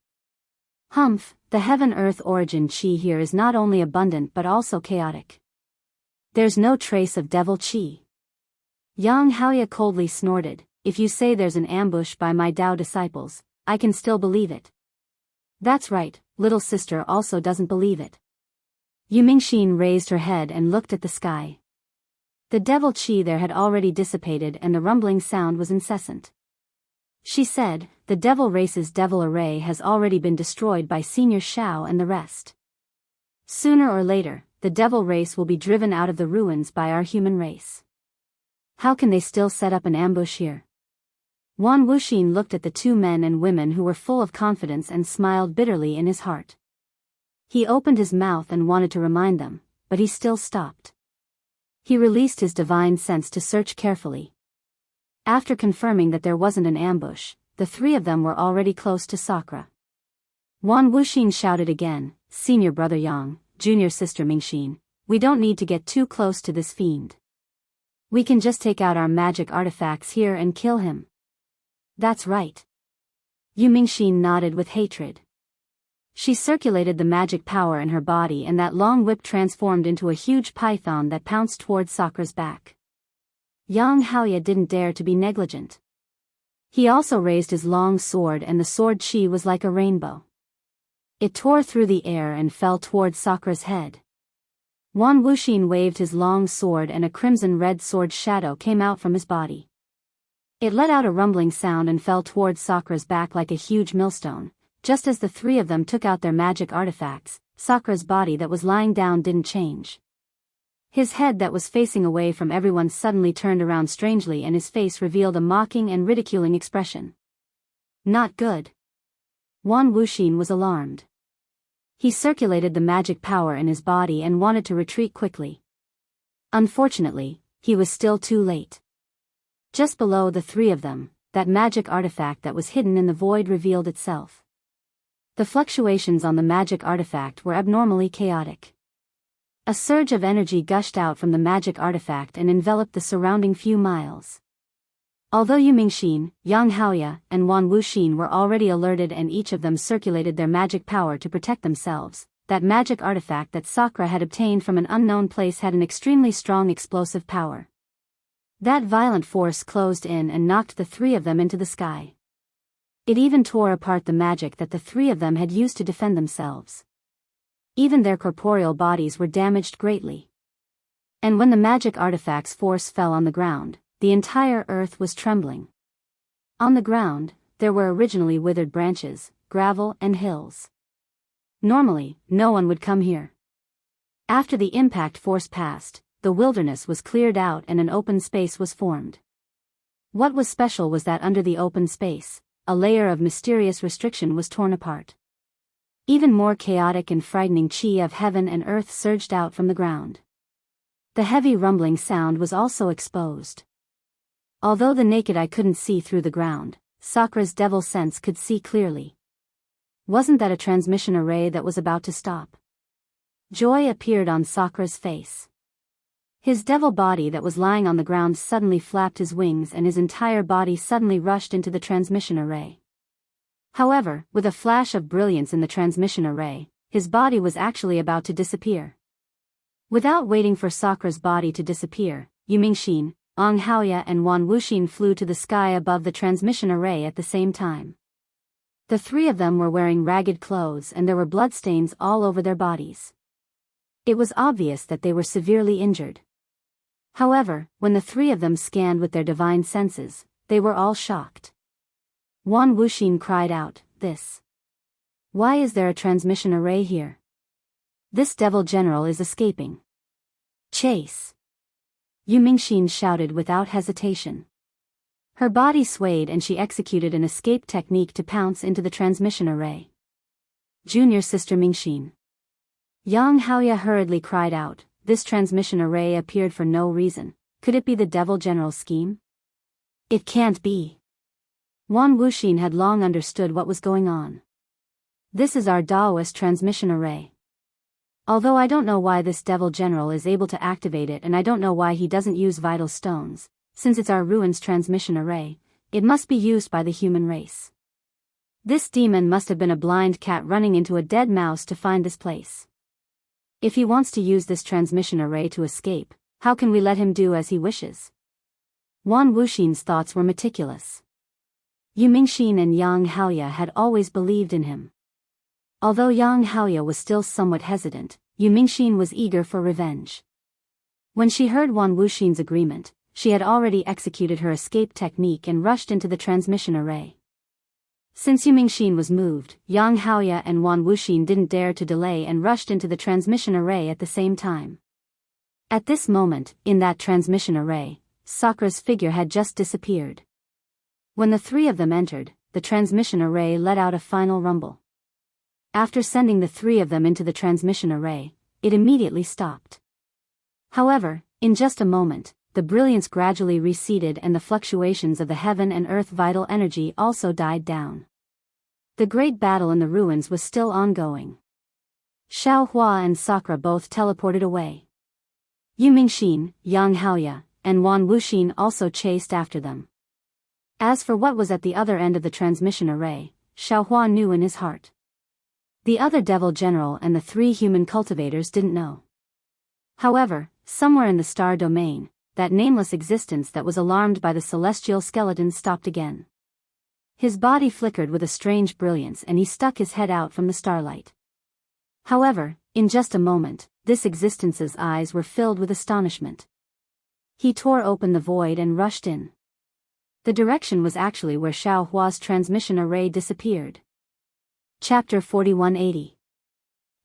"Humph, the heaven-earth origin qi here is not only abundant but also chaotic. There's no trace of devil qi." Yang Haoya coldly snorted, "If you say there's an ambush by my Dao disciples, I can still believe it." "That's right, little sister also doesn't believe it." Yumingxin raised her head and looked at the sky. The devil qi there had already dissipated and the rumbling sound was incessant. She said, "The devil race's devil array has already been destroyed by Senior Shao and the rest. Sooner or later, the devil race will be driven out of the ruins by our human race. How can they still set up an ambush here?" Wan Wuxin looked at the two men and women who were full of confidence and smiled bitterly in his heart. He opened his mouth and wanted to remind them, but he still stopped. He released his divine sense to search carefully. After confirming that there wasn't an ambush, the three of them were already close to Sakura. Wan Wuxin shouted again, "Senior brother Yang, junior sister Mingxin, we don't need to get too close to this fiend. We can just take out our magic artifacts here and kill him." "That's right." Yu Mingxin nodded with hatred. She circulated the magic power in her body and that long whip transformed into a huge python that pounced towards Sakura's back. Yang Haoya didn't dare to be negligent. He also raised his long sword and the sword chi was like a rainbow. It tore through the air and fell towards Sakura's head. Wan Wuxin waved his long sword and a crimson-red sword shadow came out from his body. It let out a rumbling sound and fell towards Sakura's back like a huge millstone. Just as the three of them took out their magic artifacts, Sakura's body that was lying down didn't change. His head that was facing away from everyone suddenly turned around strangely and his face revealed a mocking and ridiculing expression. "Not good." Wan Wuxin was alarmed. He circulated the magic power in his body and wanted to retreat quickly. Unfortunately, he was still too late. Just below the three of them, that magic artifact that was hidden in the void revealed itself. The fluctuations on the magic artifact were abnormally chaotic. A surge of energy gushed out from the magic artifact and enveloped the surrounding few miles. Although Yu Mingxin, Yang Haoya, and Wan Wuxin were already alerted and each of them circulated their magic power to protect themselves, that magic artifact that Sakura had obtained from an unknown place had an extremely strong explosive power. That violent force closed in and knocked the three of them into the sky. It even tore apart the magic that the three of them had used to defend themselves. Even their corporeal bodies were damaged greatly. And when the magic artifact's force fell on the ground, the entire earth was trembling. On the ground, there were originally withered branches, gravel and hills. Normally, no one would come here. After the impact force passed, the wilderness was cleared out and an open space was formed. What was special was that under the open space, a layer of mysterious restriction was torn apart. Even more chaotic and frightening qi of heaven and earth surged out from the ground. The heavy rumbling sound was also exposed. Although the naked eye couldn't see through the ground, Sakura's devil sense could see clearly. Wasn't that a transmission array that was about to stop? Joy appeared on Sakura's face. His devil body that was lying on the ground suddenly flapped his wings and his entire body suddenly rushed into the transmission array. However, with a flash of brilliance in the transmission array, his body was actually about to disappear. Without waiting for Sakura's body to disappear, Yu Mingxin, Yang Haoya and Wan Wuxin flew to the sky above the transmission array at the same time. The three of them were wearing ragged clothes and there were bloodstains all over their bodies. It was obvious that they were severely injured. However, when the three of them scanned with their divine senses, they were all shocked. Wan Wuxin cried out, "This! Why is there a transmission array here? This devil general is escaping. Chase!" Yu Mingxin shouted without hesitation. Her body swayed and she executed an escape technique to pounce into the transmission array. "Junior sister Mingxin." Yang Haoya hurriedly cried out, "This transmission array appeared for no reason. Could it be the devil general's scheme?" "It can't be." Wan Wuxin had long understood what was going on. "This is our Daoist transmission array. Although I don't know why this devil general is able to activate it and I don't know why he doesn't use vital stones, since it's our ruins transmission array, it must be used by the human race. This demon must have been a blind cat running into a dead mouse to find this place. If he wants to use this transmission array to escape, how can we let him do as he wishes? Wan Wuxin's thoughts were meticulous. Yu Mingxin and Yang Haoya had always believed in him. Although Yang Haoya was still somewhat hesitant, Yu Mingxin was eager for revenge. When she heard Wan Wuxin's agreement, she had already executed her escape technique and rushed into the transmission array. Since Yu Mingxin was moved, Yang Haoya and Wan Wuxin didn't dare to delay and rushed into the transmission array at the same time. At this moment, in that transmission array, Sakura's figure had just disappeared. When the three of them entered, the transmission array let out a final rumble. After sending the three of them into the transmission array, it immediately stopped. However, in just a moment, the brilliance gradually receded and the fluctuations of the heaven and earth vital energy also died down. The great battle in the ruins was still ongoing. Xiaohua and Sakura both teleported away. Yu Mingxin, Yang Haoya, and Wan Wuxin also chased after them. As for what was at the other end of the transmission array, Xiaohua knew in his heart. The other devil general and the three human cultivators didn't know. However, somewhere in the star domain, that nameless existence that was alarmed by the celestial skeleton stopped again. His body flickered with a strange brilliance and he stuck his head out from the starlight. However, in just a moment, this existence's eyes were filled with astonishment. He tore open the void and rushed in. The direction was actually where Xiaohua's transmission array disappeared. Chapter 4180.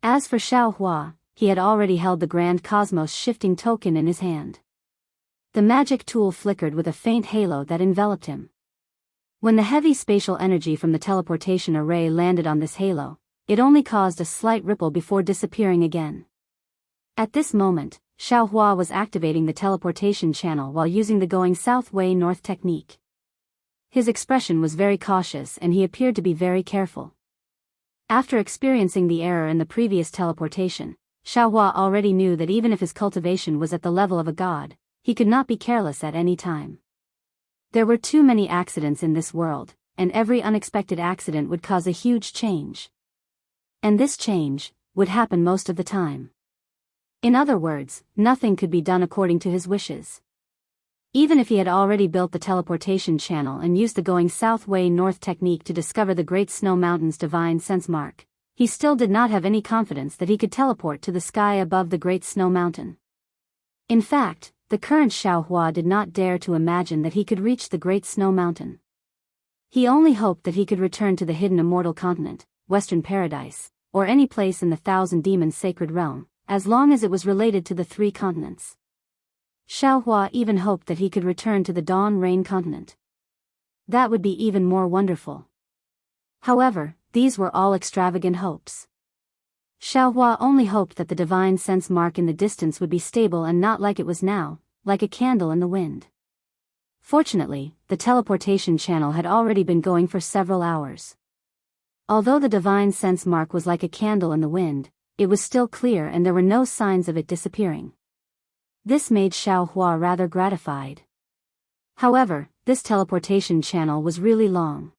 As for Xiaohua, he had already held the Grand Cosmos shifting token in his hand. The magic tool flickered with a faint halo that enveloped him. When the heavy spatial energy from the teleportation array landed on this halo, it only caused a slight ripple before disappearing again. At this moment, Xiaohua was activating the teleportation channel while using the going south way north technique. His expression was very cautious and he appeared to be very careful. After experiencing the error in the previous teleportation, Xiaohua already knew that even if his cultivation was at the level of a god, he could not be careless at any time. There were too many accidents in this world, and every unexpected accident would cause a huge change. And this change would happen most of the time. In other words, nothing could be done according to his wishes. Even if he had already built the teleportation channel and used the going south way north technique to discover the Great Snow Mountain's divine sense mark, he still did not have any confidence that he could teleport to the sky above the Great Snow Mountain. In fact, the current Xiaohua did not dare to imagine that he could reach the Great Snow Mountain. He only hoped that he could return to the hidden immortal continent, Western Paradise, or any place in the Thousand Demons' sacred realm, as long as it was related to the three continents. Xiaohua even hoped that he could return to the Dawn Rain continent. That would be even more wonderful. However, these were all extravagant hopes. Xiaohua only hoped that the divine sense mark in the distance would be stable and not like it was now, like a candle in the wind. Fortunately, the teleportation channel had already been going for several hours. Although the divine sense mark was like a candle in the wind, it was still clear and there were no signs of it disappearing. This made Xiaohua rather gratified. However, this teleportation channel was really long.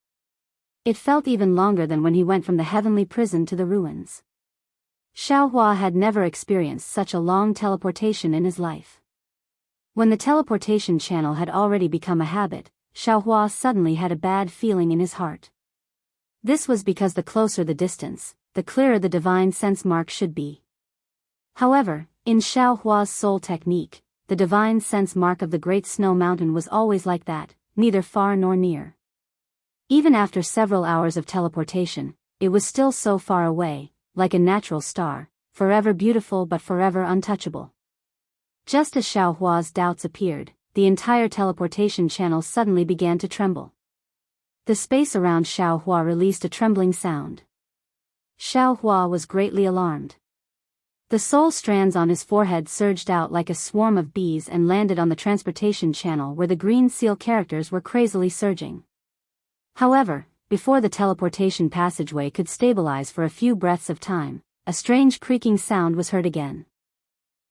It felt even longer than when he went from the heavenly prison to the ruins. Xiaohua had never experienced such a long teleportation in his life. When the teleportation channel had already become a habit, Xiaohua suddenly had a bad feeling in his heart. This was because the closer the distance, the clearer the divine sense mark should be. However, in Xiaohua's soul technique, the divine sense mark of the Great Snow Mountain was always like that, neither far nor near. Even after several hours of teleportation, it was still so far away, like a natural star, forever beautiful but forever untouchable. Just as Xiaohua's doubts appeared, the entire teleportation channel suddenly began to tremble. The space around Xiaohua released a trembling sound. Xiaohua was greatly alarmed. The soul strands on his forehead surged out like a swarm of bees and landed on the transportation channel where the green seal characters were crazily surging. However, before the teleportation passageway could stabilize for a few breaths of time, a strange creaking sound was heard again.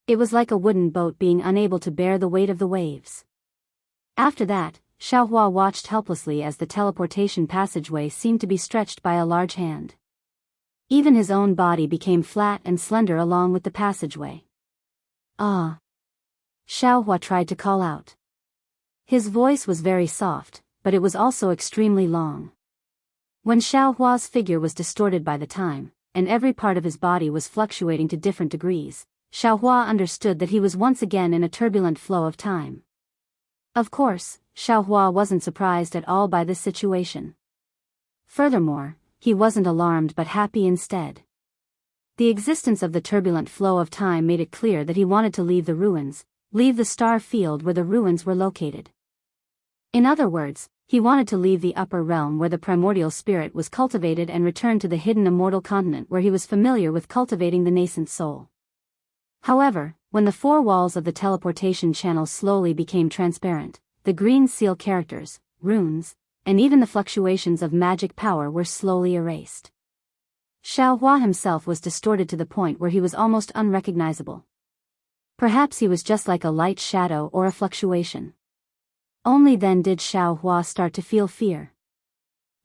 It was like a wooden boat being unable to bear the weight of the waves. After that, Xiaohua watched helplessly as the teleportation passageway seemed to be stretched by a large hand. Even his own body became flat and slender along with the passageway. Ah! Xiaohua tried to call out. His voice was very soft, but it was also extremely long. When Xiaohua's figure was distorted by the time, and every part of his body was fluctuating to different degrees, Xiaohua understood that he was once again in a turbulent flow of time. Of course, Xiaohua wasn't surprised at all by this situation. Furthermore, he wasn't alarmed but happy instead. The existence of the turbulent flow of time made it clear that he wanted to leave the ruins, leave the star field where the ruins were located. In other words, he wanted to leave the upper realm where the primordial spirit was cultivated and return to the hidden immortal continent where he was familiar with cultivating the nascent soul. However, when the four walls of the teleportation channel slowly became transparent, the green seal characters, runes, and even the fluctuations of magic power were slowly erased. Xiaohua himself was distorted to the point where he was almost unrecognizable. Perhaps he was just like a light shadow or a fluctuation. Only then did Xiaohua start to feel fear.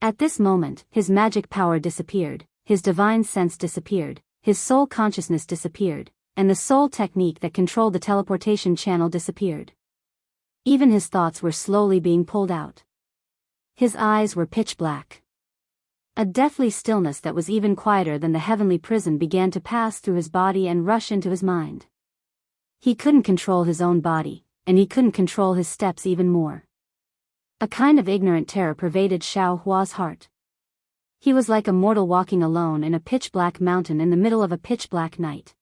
At this moment, his magic power disappeared, his divine sense disappeared, his soul consciousness disappeared, and the soul technique that controlled the teleportation channel disappeared. Even his thoughts were slowly being pulled out. His eyes were pitch black. A deathly stillness that was even quieter than the heavenly prison began to pass through his body and rush into his mind. He couldn't control his own body, and he couldn't control his steps even more. A kind of ignorant terror pervaded Xiaohua's heart. He was like a mortal walking alone in a pitch-black mountain in the middle of a pitch-black night.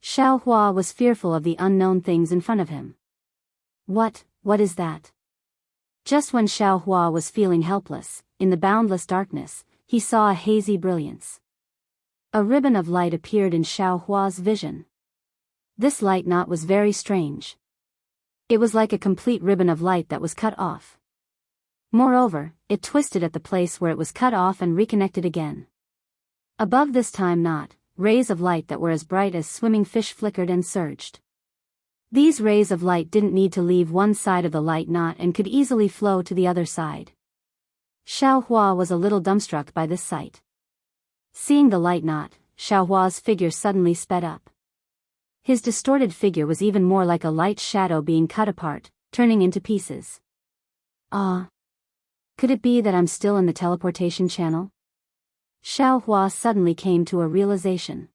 Xiaohua was fearful of the unknown things in front of him. What is that? Just when Xiaohua was feeling helpless, in the boundless darkness, he saw a hazy brilliance. A ribbon of light appeared in Xiaohua's vision. This light knot was very strange. It was like a complete ribbon of light that was cut off. Moreover, it twisted at the place where it was cut off and reconnected again. Above this time knot, rays of light that were as bright as swimming fish flickered and surged. These rays of light didn't need to leave one side of the light knot and could easily flow to the other side. Xiaohua was a little dumbstruck by this sight. Seeing the light knot, Xiaohua's figure suddenly sped up. His distorted figure was even more like a light shadow being cut apart, turning into pieces. Ah! Could it be that I'm still in the teleportation channel? Xiaohua suddenly came to a realization.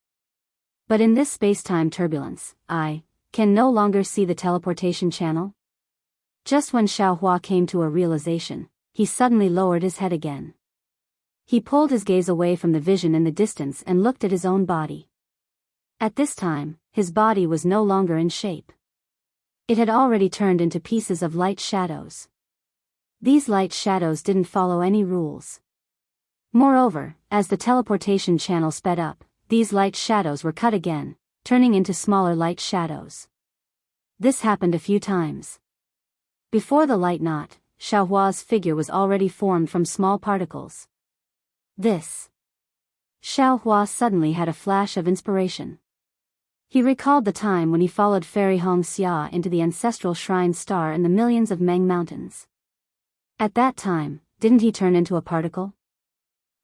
But in this space-time turbulence, I can no longer see the teleportation channel? Just when Xiaohua came to a realization, he suddenly lowered his head again. He pulled his gaze away from the vision in the distance and looked at his own body. At this time, his body was no longer in shape. It had already turned into pieces of light shadows. These light shadows didn't follow any rules. Moreover, as the teleportation channel sped up, these light shadows were cut again, turning into smaller light shadows. This happened a few times. Before the light knot, Xiaohua's figure was already formed from small particles. Xiaohua suddenly had a flash of inspiration. He recalled the time when he followed Fairy Hongxia into the ancestral shrine star in the millions of Meng Mountains. At that time, didn't he turn into a particle?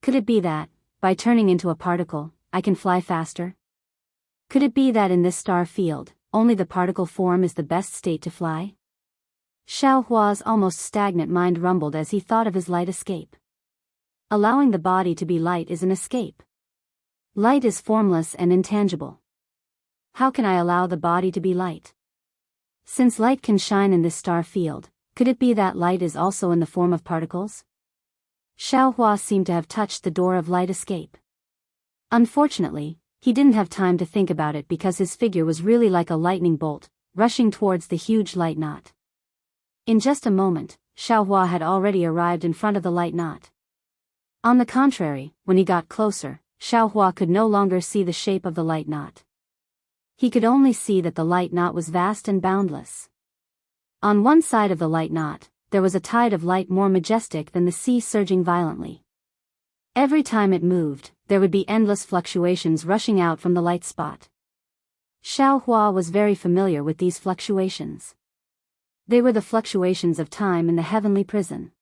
Could it be that, by turning into a particle, I can fly faster? Could it be that in this star field, only the particle form is the best state to fly? Xiaohua's almost stagnant mind rumbled as he thought of his light escape. Allowing the body to be light is an escape. Light is formless and intangible. How can I allow the body to be light? Since light can shine in this star field, could it be that light is also in the form of particles? Xiaohua seemed to have touched the door of light escape. Unfortunately, he didn't have time to think about it because his figure was really like a lightning bolt, rushing towards the huge light knot. In just a moment, Xiaohua had already arrived in front of the light knot. On the contrary, when he got closer, Xiaohua could no longer see the shape of the light knot. He could only see that the light knot was vast and boundless. On one side of the light knot, there was a tide of light more majestic than the sea surging violently. Every time it moved, there would be endless fluctuations rushing out from the light spot. Xiaohua was very familiar with these fluctuations. They were the fluctuations of time in the heavenly prison.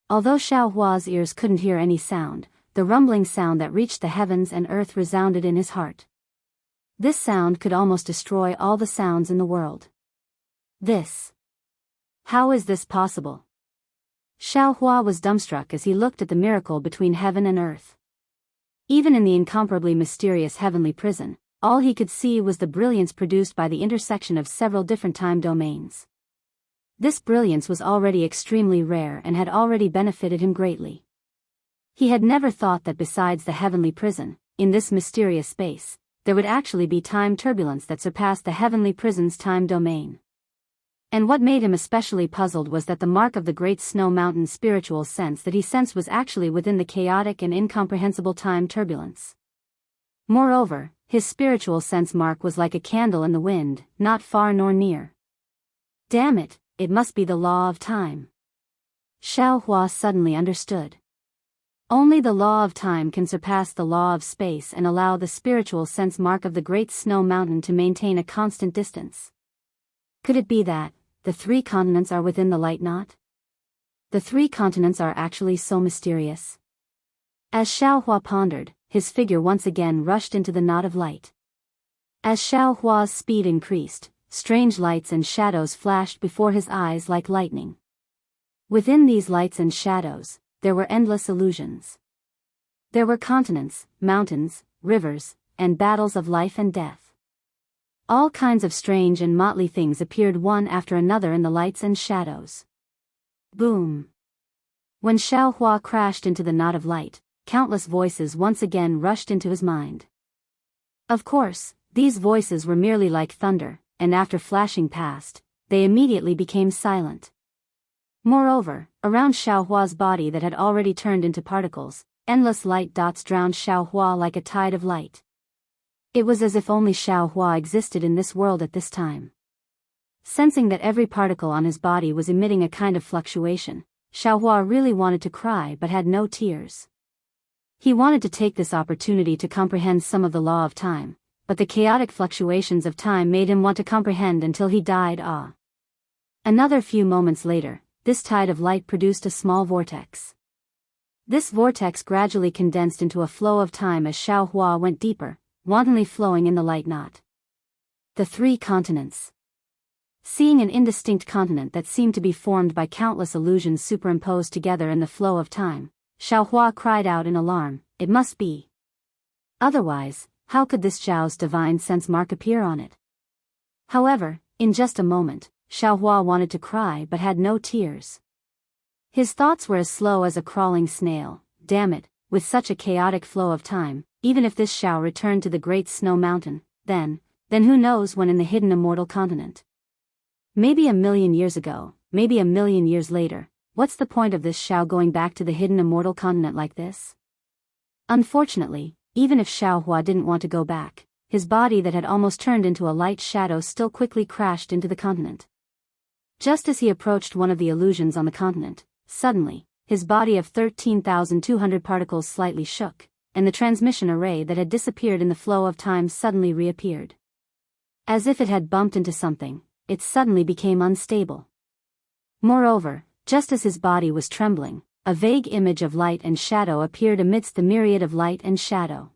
Although Xiao Hua's ears couldn't hear any sound, the rumbling sound that reached the heavens and earth resounded in his heart. This sound could almost destroy all the sounds in the world. How is this possible? Xiao Hua was dumbstruck as he looked at the miracle between heaven and earth. Even in the incomparably mysterious heavenly prison, all he could see was the brilliance produced by the intersection of several different time domains. This brilliance was already extremely rare and had already benefited him greatly. He had never thought that besides the heavenly prison, in this mysterious space, there would actually be time turbulence that surpassed the heavenly prison's time domain. And what made him especially puzzled was that the mark of the Great Snow Mountain's spiritual sense that he sensed was actually within the chaotic and incomprehensible time turbulence. Moreover, his spiritual sense mark was like a candle in the wind, not far nor near. Damn it, it must be the law of time. Xiao Hua suddenly understood. Only the law of time can surpass the law of space and allow the spiritual sense mark of the Great Snow Mountain to maintain a constant distance. Could it be that the 3 continents are within the light knot? The 3 continents are actually so mysterious. As Xiao Hua pondered, his figure once again rushed into the knot of light. As Xiao Hua's speed increased, strange lights and shadows flashed before his eyes like lightning. Within these lights and shadows, there were endless illusions. There were continents, mountains, rivers, and battles of life and death. All kinds of strange and motley things appeared one after another in the lights and shadows. Boom! When Xiao Hua crashed into the knot of light, countless voices once again rushed into his mind. Of course, these voices were merely like thunder, and after flashing past, they immediately became silent. Moreover, around Xiao Hua's body that had already turned into particles, endless light dots drowned Xiao Hua like a tide of light. It was as if only Xiao Hua existed in this world at this time. Sensing that every particle on his body was emitting a kind of fluctuation, Xiao Hua really wanted to cry but had no tears. He wanted to take this opportunity to comprehend some of the law of time, but the chaotic fluctuations of time made him want to comprehend until he died. Another few moments later, this tide of light produced a small vortex. This vortex gradually condensed into a flow of time as Xiao Hua went deeper, wantonly flowing in the light knot. The 3 continents. Seeing an indistinct continent that seemed to be formed by countless illusions superimposed together in the flow of time, Xiao Hua cried out in alarm, "It must be. Otherwise, how could this Zhao's divine sense mark appear on it?" However, in just a moment, Xiao Hua wanted to cry but had no tears. His thoughts were as slow as a crawling snail. Damn it, with such a chaotic flow of time, even if this Xiao returned to the Great Snow Mountain, then who knows when in the hidden immortal continent? Maybe 1,000,000 years ago, maybe 1,000,000 years later, what's the point of this Xiao going back to the hidden immortal continent like this? Unfortunately, even if Xiao Hua didn't want to go back, his body that had almost turned into a light shadow still quickly crashed into the continent. Just as he approached one of the illusions on the continent, suddenly, his body of 13,200 particles slightly shook, and the transmission array that had disappeared in the flow of time suddenly reappeared. As if it had bumped into something, it suddenly became unstable. Moreover, just as his body was trembling, a vague image of light and shadow appeared amidst the myriad of light and shadow.